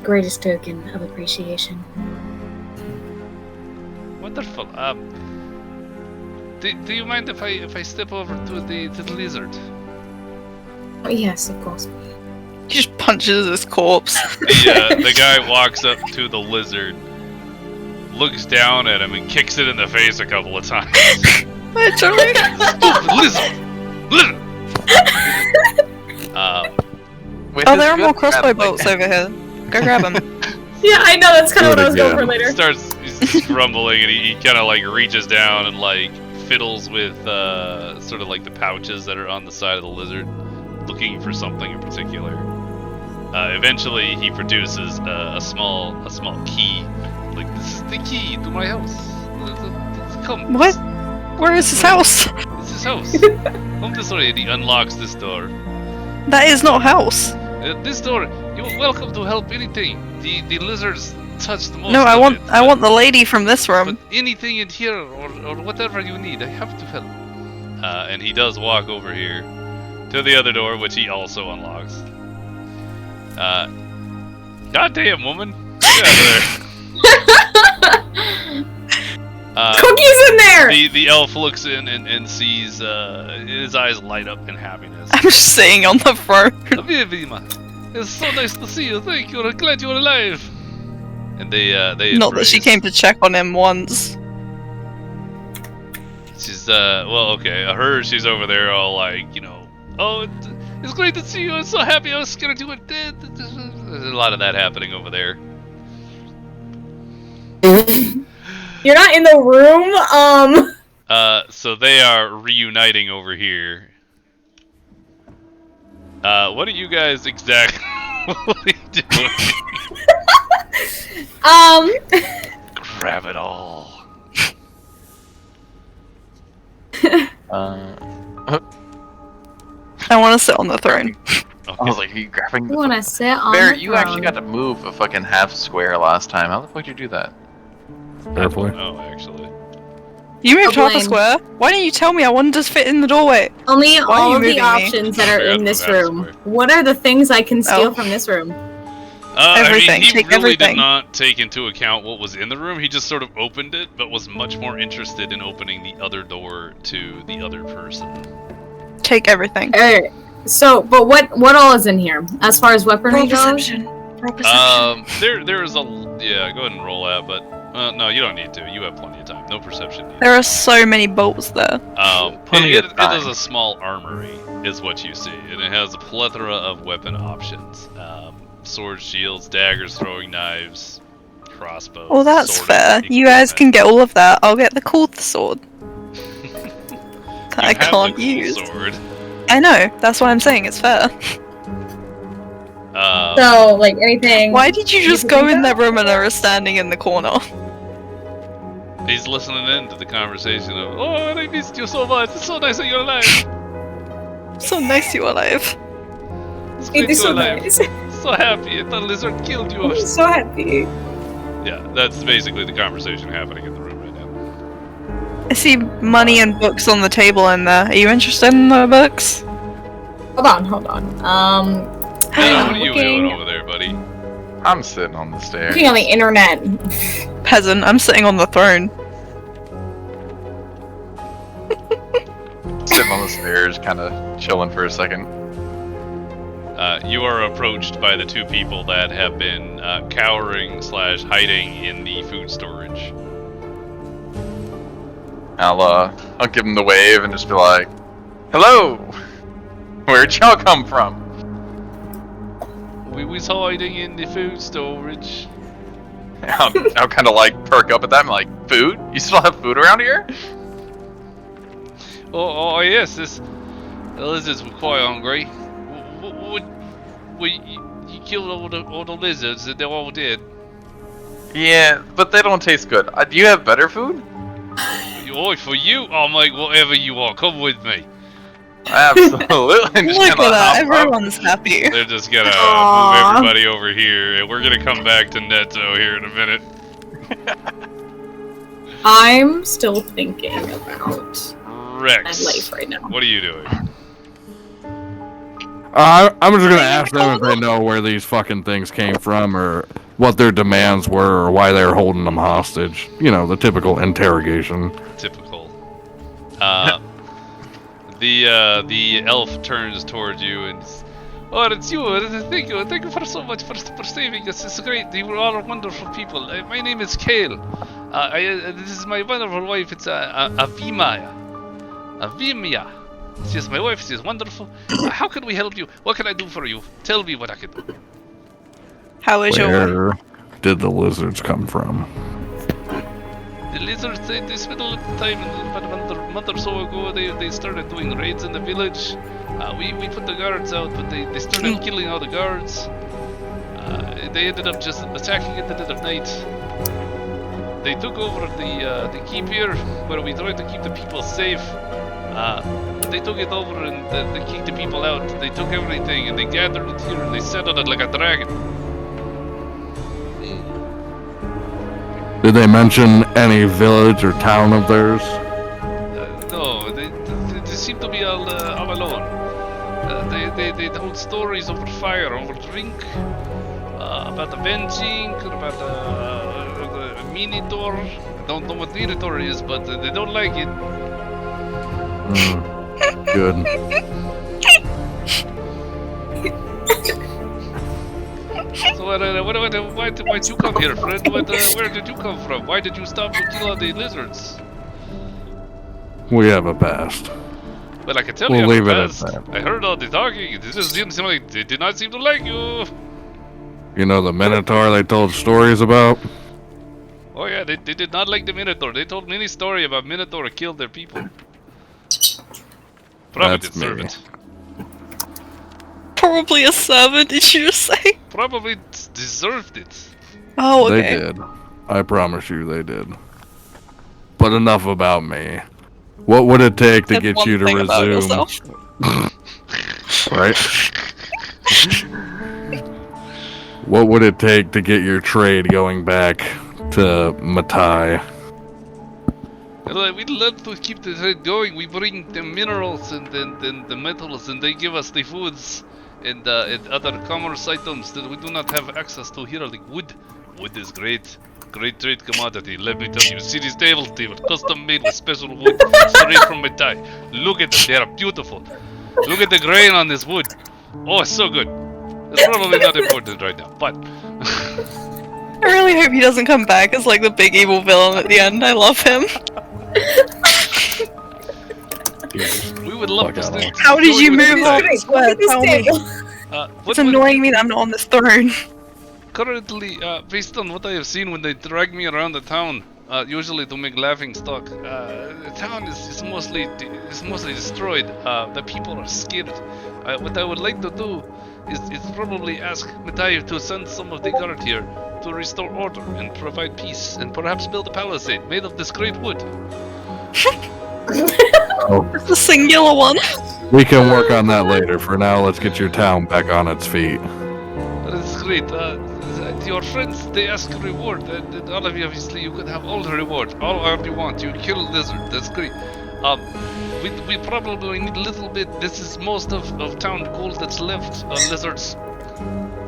Greatest token of appreciation. Wonderful. Do you mind if I step over to the lizard? Oh, yes, of course. He just punches his corpse. The guy walks up to the lizard, looks down at him, and kicks it in the face a couple of times. Literally. Lizard! Lizard! Oh, there are more crossbow bolts over here. Go grab them. Yeah, I know, that's kind of what I was going for later. He's grumbling, and he kind of like reaches down and like fiddles with sort of like the pouches that are on the side of the lizard, looking for something in particular. Eventually, he produces a small key. Like, this is the key to my house. Come. What? Where is his house? This is his house. Come this way. And he unlocks this door. That is not a house. This door. You're welcome to help anything. The lizards touched most. No, I of want it, I want the lady from this room. But anything in here or whatever you need, I have to help. And he does walk over here to the other door, which he also unlocks. Goddamn woman! Get out of there. Cookies in there! The elf looks in and sees his eyes light up in happiness. I'm just sitting on the throne. It's so nice to see you. Thank you. I'm glad you're alive. And they Not that she embrace. came to check on him once. She's well, okay. She's over there all like, you know, oh, it's great to see you. I'm so happy. I was scared you were dead. There's a lot of that happening over there. You're not in the room? So they are reuniting over here. What are you guys exactly doing? Grab it all. I want to sit on the throne. I was like, are you grabbing You the... wanna sit on Bear, the you actually throne. got to move a fucking half square last time. How the fuck did you do that? Carefully. Oh, actually. You moved half a blame. square. Why didn't you tell me? I wanted to fit in the doorway. Only Why are all you of the moving me? options that are Forgot in this about that room. square. What are the things I can steal Oh. from this room? Everything. I mean, he Take really everything. did not take into account what was in the room. He just sort of opened it, but was much more interested in opening the other door to the other person. Take everything. Alright. So, but what all is in here? As far as weaponry Roll goes? perception. Roll perception. There is a yeah. Go ahead and roll that, but no, you don't need to. You have plenty of time. No perception needed. There are so many bolts there. Plenty It of is time. a small armory, is what you see, and it has a plethora of weapon options: swords, shields, daggers, throwing knives, crossbows. Well, that's sword fair. You guys can get all of that. I'll get the cool sword. That I can't use. Sword. I know. That's why I'm saying it's fair. So, like, anything... Why did you just can go think in of? that room and I was standing in the corner? He's listening in to the conversation of, oh, I missed you so much. It's so nice that you're alive. So nice you alive. It's It great is you're so alive. nice. So happy. The lizard killed you. I'm so happy. Yeah, that's basically the conversation happening in the room right now. I see money and books on the table in there. Are you interested in the books? Hold on. What are you looking- doing over there, buddy? I'm sitting on the stairs. Looking on the internet. Peasant, I'm sitting on the throne. Sitting on the stairs, kind of chilling for a second. You are approached by the two people that have been cowering / hiding in the food storage. I'll give him the wave and just be like, Hello! Where'd y'all come from? We was hiding in the food storage. I'll kind of like perk up at that. I'm like, food? You still have food around here? Oh yes, the lizards were quite hungry. You killed all the lizards and they're all dead. Yeah, but they don't taste good. Do you have better food? Oh, for you, I'll make whatever you want. Come with me. Absolutely. Look at that, everyone's happy. They're just gonna move everybody over here, and we're gonna come back to Neto here in a minute. I'm still thinking about Rex, my life right now. what are you doing? I'm just gonna ask them if they know where these fucking things came from, or what their demands were, or why they were holding them hostage. You know, the typical interrogation. Typical. The elf turns towards you and oh, it's you. Thank you for so much for saving us. It's great. You were all wonderful people. My name is Kale. This is my wonderful wife. It's Avimia. She's my wife. She's wonderful. How can we help you? What can I do for you? Tell me what I can do. How is your Where did the lizards come from? The lizards, they spent a little time, about a month or so ago, they started doing raids in the village. We put the guards out, but they started killing all the guards. They ended up just attacking at the dead of night. They took over the keep here, where we tried to keep the people safe. They took it over and they kicked the people out. They took everything and they gathered it here and they sat on it like a dragon. Did they mention any village or town of theirs? No, they seem to be all alone. They told stories over fire, over drink, about avenging, about the Minotaur. I don't know what Minotaur is, but they don't like it. Good. So why'd you come here, friend? Where did you come from? Why did you stop to kill all the lizards? We have a past. Well, I can tell We'll you leave it the at best. that. I heard all the talking. This just didn't seem like they did not seem to like you. You know the Minotaur they told stories about? Oh yeah, they did not like the Minotaur. They told many story about Minotaur killed their people. Probably That's deserve me. it. probably a servant, did you just say? Probably deserved it. Oh, okay. They did. I promise you they did. But enough about me. What would it take to Said get one you to thing about resume? yourself. Right? What would it take to get your trade going back to Methi? Well, we'd love to keep the trade going. We bring the minerals and then the metals, and they give us the foods and other commerce items that we do not have access to here, like wood. Wood is great. Great trade commodity, let me tell you. See these tables, they were custom made with special wood, straight from Methi. Look at them, they are beautiful. Look at the grain on this wood. Oh, it's so good. It's probably not important right now, but... I really hope he doesn't come back as like the big evil villain at the end. I love him. we would love to stay. How did you move on? on? Swear, tell me. It's annoying me that I'm not on this throne. Currently, based on what I have seen when they drag me around the town, usually to make laughing stock, the town is mostly destroyed. The people are scared. What I would like to do is probably ask Methi to send some of the guard here to restore order and provide peace, and perhaps build a palisade made of this great wood. It's a singular one. We can work on that later. For now, let's get your town back on its feet. That is great. Your friends, they ask a reward, and all of you, obviously, you could have all the reward, all you want. You kill a lizard, that's great. We probably need a little bit. This is most of town gold that's left. Lizards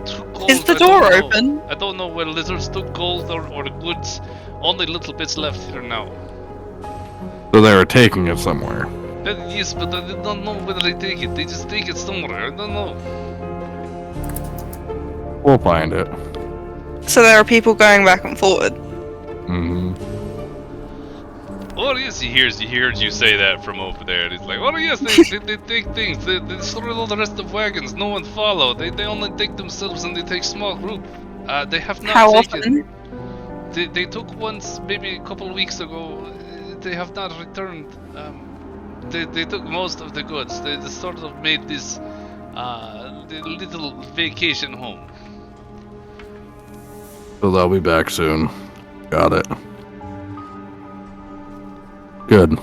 took gold. Is the door open? I don't know where lizards took gold or the goods. Only little bits left here now. So they were taking it somewhere. Yes, but I don't know whether they take it. They just take it somewhere. I don't know. We'll find it. So there are people going back and forward. Mm-hmm. Oh yes, he hears you say that from over there. And he's like, oh yes, they take things. They destroy all the rest of wagons. No one follow. They only take themselves and they take small group. They have not How taken. often? They took once, maybe a couple of weeks ago. They have not returned. They took most of the goods. They sort of made this the little vacation home. So they'll be back soon. Got it. Good.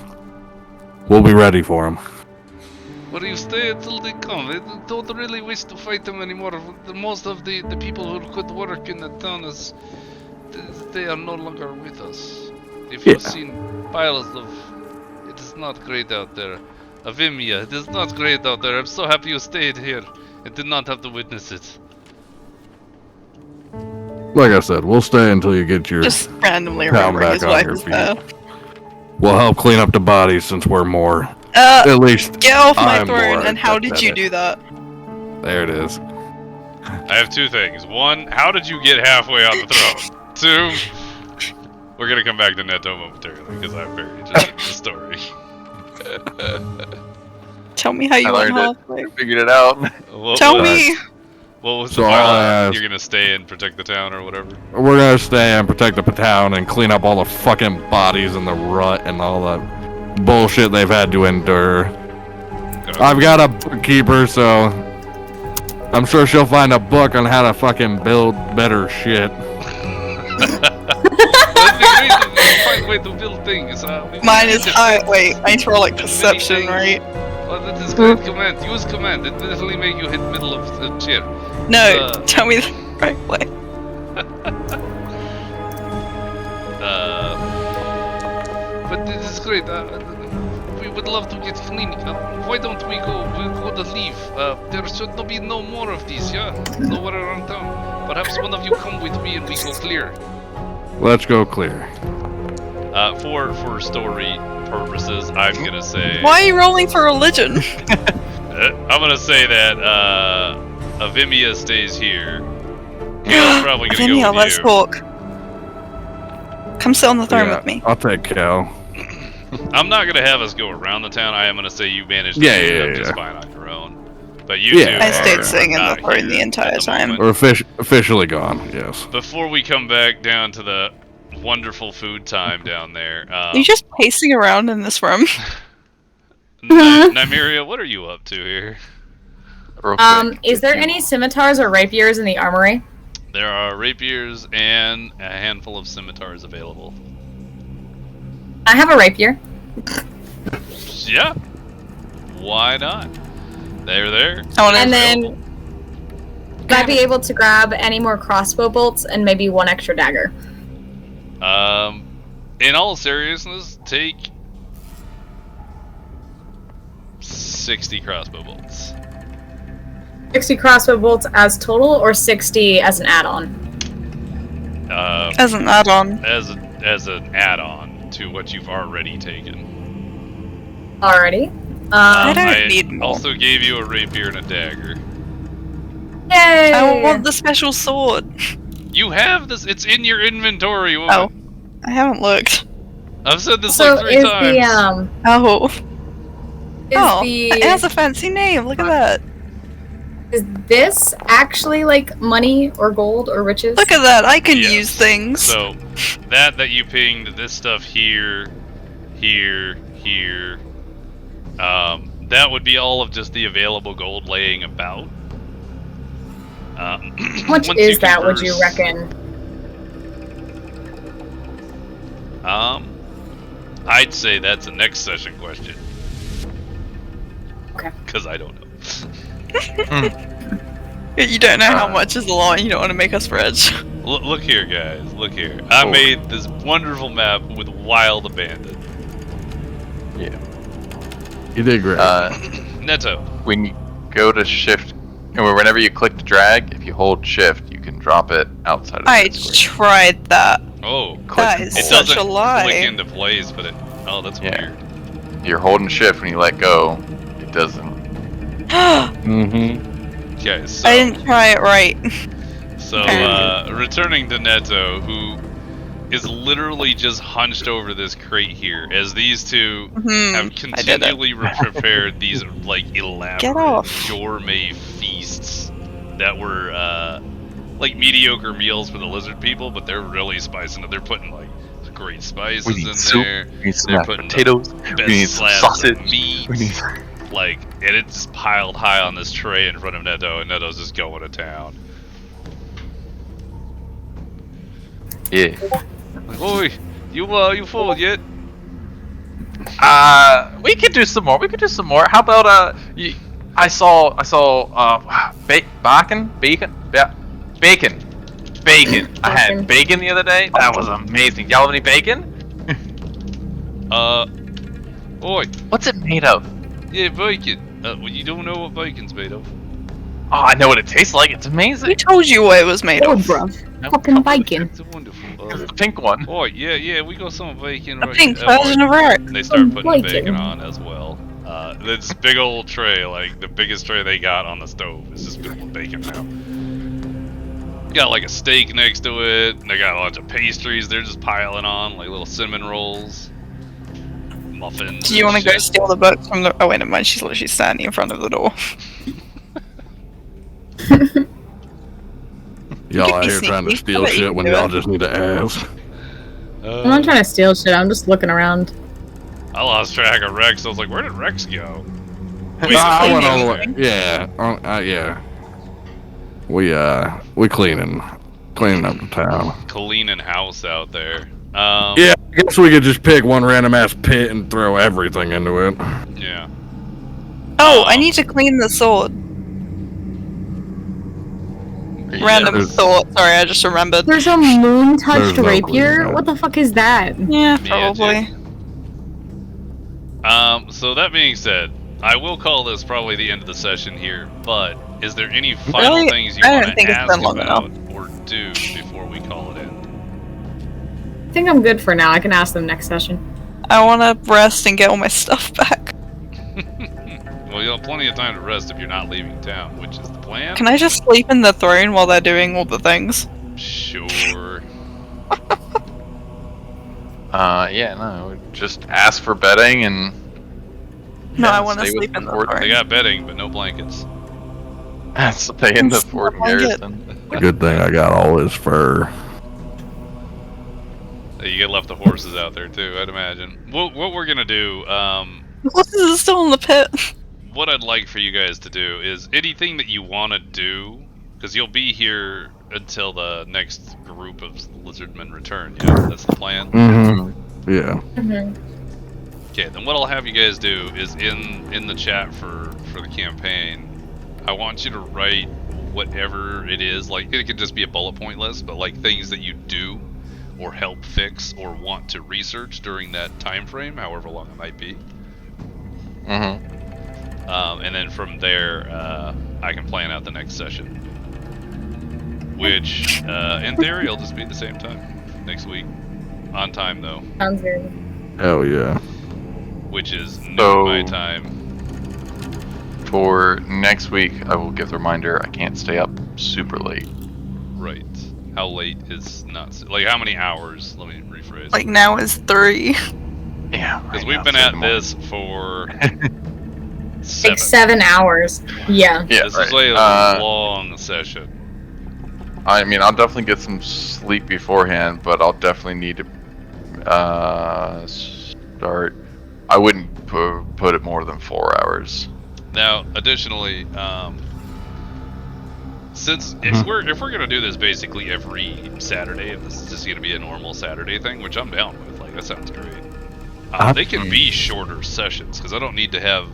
We'll be ready for them. Well, you stay until they come. I don't really wish to fight them anymore. Most of the people who could work in the town they are no longer with us. If you've seen piles of, it is not great out there. Avimia, it is not great out there. I'm so happy you stayed here and did not have to witness it. Like I said, we'll stay until you get your Just randomly town remembering back his on wife your is feet. there. We'll help clean up the bodies since we're more. At least Get off my I'm throne, more and how did you empathetic. do that? There it is. I have two things. One, how did you get halfway on the throne? Two, we're gonna come back to Neto momentarily because I'm very interested in the story. Tell me how you I went learned it. halfway. Figured it out. Tell me! What was So the all final? I ask- You're gonna stay and protect the town or whatever? We're gonna stay and protect the town and clean up all the fucking bodies in the rut and all that bullshit they've had to endure. I've got a bookkeeper, so I'm sure she'll find a book on how to fucking build better shit. That'd be great to find a way to build things. Mine is high. Wait, I need to roll like perception, right? Oh, that is great command. Use command. It will definitely make you hit middle of the chair. No, tell me the right way. But this is great. We would love to get clean. Why don't we go? We'll go to leave. There should not be no more of these, yeah? Nowhere around town. Perhaps one of you come with me and we go clear. Let's go clear. For story purposes, I'm gonna say. Why are you rolling for religion? I'm gonna say that Avimia stays here. Kale's probably gonna Avimia, go with let's you. talk. Come sit on the throne Yeah, with me. I'll take Cal. I'm not gonna have us go around the town. I am gonna say you managed to Yeah, clean it yeah, up just yeah. fine on your own. But you Yeah. two I stayed are sitting in the not throne here the entire at time. moment. We're officially gone, yes. Before we come back down to the wonderful food time down there, Are you just pacing around in this room? Nymeria, what are you up to here? Real quick, Is there any scimitars or rapiers in the armory? There are rapiers and a handful of scimitars available. I have a rapier. Yeah. Why not? They're there. I want And to. then, would I be able to grab any more crossbow bolts and maybe one extra dagger? In all seriousness, take 60 crossbow bolts. 60 crossbow bolts as total, or 60 as an add-on? As an add-on. As an add-on to what you've already taken. Already. I don't need more. Also gave you a rapier and a dagger. Yay! I want the special sword. You have this. It's in your inventory. Woman. Oh, I haven't looked. I've said this So like 3 is times. Oh. the It has a fancy name. Look at that. is this actually like money or gold or riches? Look at that. I can Yes. use things. So that you pinged, this stuff here, here, here. That would be all of just the available gold laying about. How much once is that? Would converse- you reckon? I'd say that's a next session question. Okay. Because I don't know. You don't know how much is a lot. You don't want to make us rich. Look here, guys. Look here. I made this wonderful map with wild abandon. Yeah. You did great. Neto. When you go to shift, or whenever you click to drag, if you hold shift, you can drop it outside of I the screen. tried that. Oh. Click That and is It hold. such a doesn't lie. click into place, but it. Oh, that's Yeah. weird. You're holding shift when you let go. It doesn't. Mm-hmm. Okay, so. I didn't try it right. So, Okay. returning to Neto, who is literally just hunched over this crate here, as these two have I did it. continually prepared these like elaborate off. gourmet feasts that were like mediocre meals for the lizard people, but they're really spicing it. They're putting like great spices We need in soup. there. We need some They're mashed putting the potatoes. best We need some slabs sausage. of meat. We need. Like, and it's piled high on this tray in front of Neto, and Neto's just going to town. Yeah. Like, oi, you full yet? We could do some more. We could do some more. How about I saw bacon. I had bacon the other day. That was amazing. Y'all have any bacon? Oi, What's it made of? yeah, bacon. Well, you don't know what bacon's made of. Oh, I know what it tastes like. It's amazing. Who told you what it was made Oh, of? bruv. No, Fucking bacon. It's wonderful. It's the pink one. Oi, yeah, we got some bacon A right pink here. version of Rex. And they start putting Bacon. bacon on as well. This big old tray, like the biggest tray they got on the stove, is just filled with bacon now. Got like a steak next to it. And they got a bunch of pastries. They're just piling on, like little cinnamon rolls, muffins. Do you want to and go shit. steal the books from the? Oh wait, never mind. She's literally standing in front of the door. Y'all could out be here trying to sneaky, steal but you shit can when do y'all it. just need to ask. I'm not trying to steal shit. I'm just looking around. I lost track of Rex. I was like, where did Rex go? I went all the way. amazing. Yeah, yeah. We cleaning up the town. Cleaning house out there. Yeah, I guess we could just pick one random ass pit and throw everything into it. Yeah. Oh, I need to clean the sword. Random there's- thought. Sorry, I just remembered. There's a moon-touched There's no rapier? clue. What the fuck is that? Yeah, Yeah, probably. So that being said, I will call this probably the end of the session here, but is there any final Really? things you I want don't to think it's ask been long about or do before we call it in? I think I'm good for now. I can ask them next session. I want to rest and get all my stuff back. Well, you'll have plenty of time to rest if you're not leaving town, which is the plan. Can I just sleep in the throne while they're doing all the things? Sure. Yeah, no, just ask for bedding and. No, Yeah, I want to stay with sleep in the Fort. throne. They got bedding, but no blankets. Stay in the It's fort not like it. garrison. Good thing I got all his fur. You get left the horses out there too, I'd imagine. What we're gonna do, The horses are still in the pit. what I'd like for you guys to do is anything that you want to do, because you'll be here until the next group of lizardmen return. Yeah, that's the plan. Mm-hmm. Yeah. Okay, then what I'll have you guys do is in the chat for the campaign, I want you to write whatever it is. Like, it could just be a bullet point list, but like things that you do or help fix or want to research during that time frame, however long it might be. And then from there, I can plan out the next session, which in theory will just be the same time next week, on time though, Sounds good. Hell yeah. which is noon So- my time. For next week, I will give the reminder I can't stay up super late. Right. How late is not like how many hours? Let me rephrase. Like now is 3. Yeah, Because right we've now, been it's at in the morning. this for Like 7 hours. Yeah. Yeah, this right. is a long session. I mean, I'll definitely get some sleep beforehand, but I'll definitely need to start. I wouldn't put it more than 4 hours. Now, additionally, since if we're gonna do this basically every Saturday, if this is just gonna be a normal Saturday thing, which I'm down with, like that sounds great. They can be shorter sessions because I don't need to have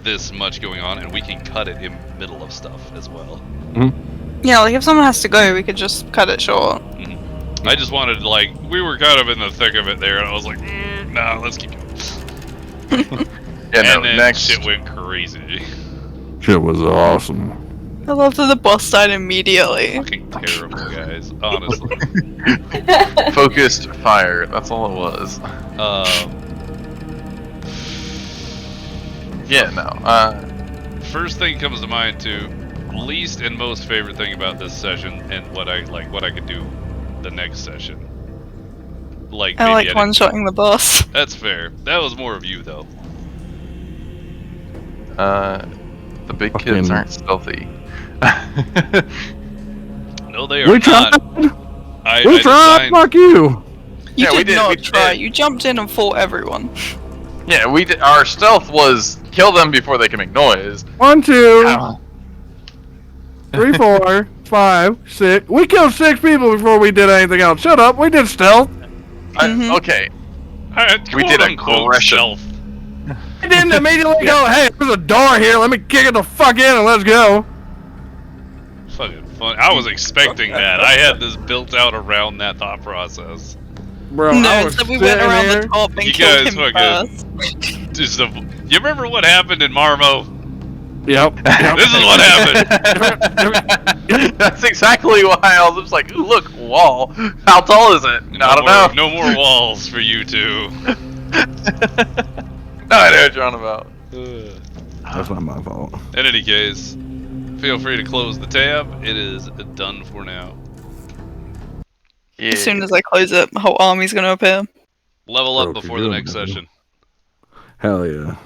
this much going on, and we can cut it in middle of stuff as well. Yeah, like if someone has to go, we could just cut it short. I just wanted to, like, we were kind of in the thick of it there, and I was like, no, let's keep going. Yeah, no, And then next. shit went crazy. Shit was awesome. I love that the boss died immediately. Fucking terrible, guys. Honestly. Focused fire. That's all it was. Yeah, no. First thing comes to mind too. Least and most favorite thing about this session, and what I could do the next session. like I maybe like didn't- one-shotting the boss. That's fair. That was more of you though. The big Fucking- kids aren't stealthy. No, they are We not. tried. I We tried. designed. Fuck you. You Yeah, we did did, not we try. did. You jumped in and fought everyone. Yeah, we did. Our stealth was kill them before they can make noise. 1, 2, Ow. 3, 4, 5, 6. We killed 6 people before we did anything else. Shut up. We did stealth. Mhm. Okay, We did unquote aggression. stealth. I didn't immediately go, hey, there's a door here. Let me kick it the fuck in and let's go. Fucking fun. I was expecting that. I had this built out around that thought process. Bro, No, I was instead we went sitting around here. the top and You killed guys him fucking- first. You remember what happened in Marmo? Yep. This is what happened. That's exactly why I was just like, ooh, look, wall. How tall is it? I don't know. No more walls for you two. No idea what you're on about. That's not my fault. In any case, feel free to close the tab. It is done for now. Yeah. As soon as I close it, my whole army's gonna appear. Level up Bro, before you're the next doing it. session. Hell yeah.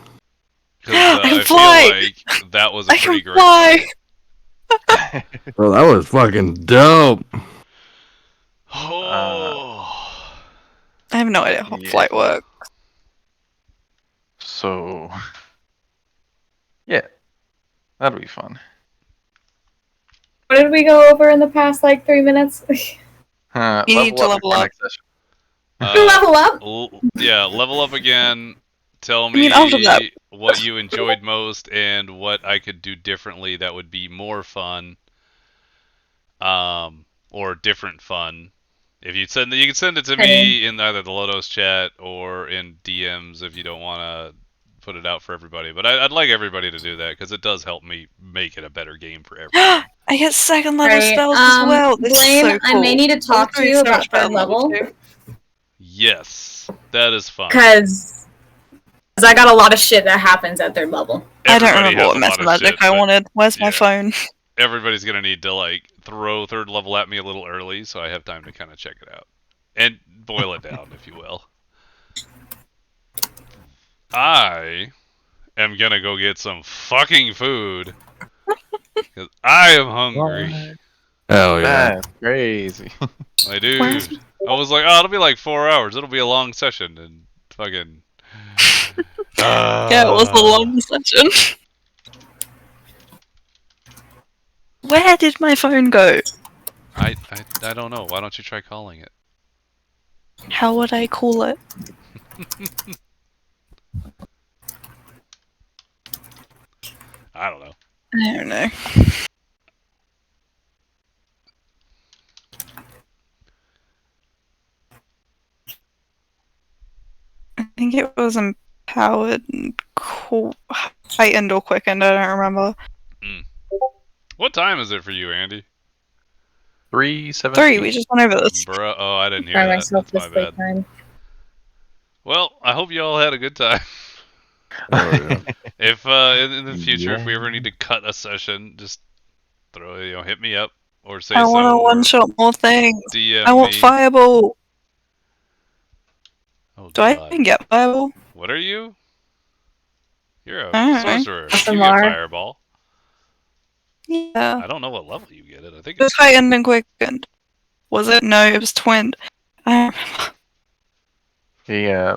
'Cause, I can I fly! feel like that was a I pretty can great. fly! Bro, that was fucking dope. Oh. I have no idea how Yeah. flight works. So, yeah, that'll be fun. What did we go over in the past like 3 minutes? You need to level before up. next session. Level up. Yeah, level up again. Tell I mean, me after that- what you enjoyed most and what I could do differently that would be more fun. Or different fun. If you send it, you can send it to me in either the Lotos chat or in DMs if you don't want to put it out for everybody. But I'd like everybody to do that because it does help me make it a better game for everyone. I get second level Right, spells as well. This Blaine, is so cool. I may need to talk to Level you three about is so much third level. better than Yes, that is fun. Because I got a lot of shit that happens at third level. I don't Everybody remember has what a mess lot of magic shit, I but wanted. Where's my yeah. phone? Everybody's gonna need to like throw third level at me a little early, so I have time to kind of check it out and boil it down, if you will. I am gonna go get some fucking food because I am hungry. Hell yeah. That's crazy. My dude, I was like, oh, it'll be like 4 hours. It'll be a long session, and fucking. Yeah, it was a long session. Where did my phone go? I don't know. Why don't you try calling it? How would I call it? I don't know. I don't know. I think it was empowered and heightened or quickened, I don't remember. What time is it for you, Andy? 3:17. 3, we just went over this. Bruh, oh, I didn't hear By that. myself That's this my late bad. time. Well, I hope you all had a good time. Hell yeah. If in the future, if we ever need to cut a session, just hit me up or say I so. want to or one-shot more things. DM I want me. Fireball. Oh, Do I God. even get Fireball? What are you? You're a I don't know. sorcerer. You get SMR. fireball. Yeah. I don't know what level you get it. I think It was it's heightened and quickened. Was it? No, it was twinned. I don't remember. Yeah.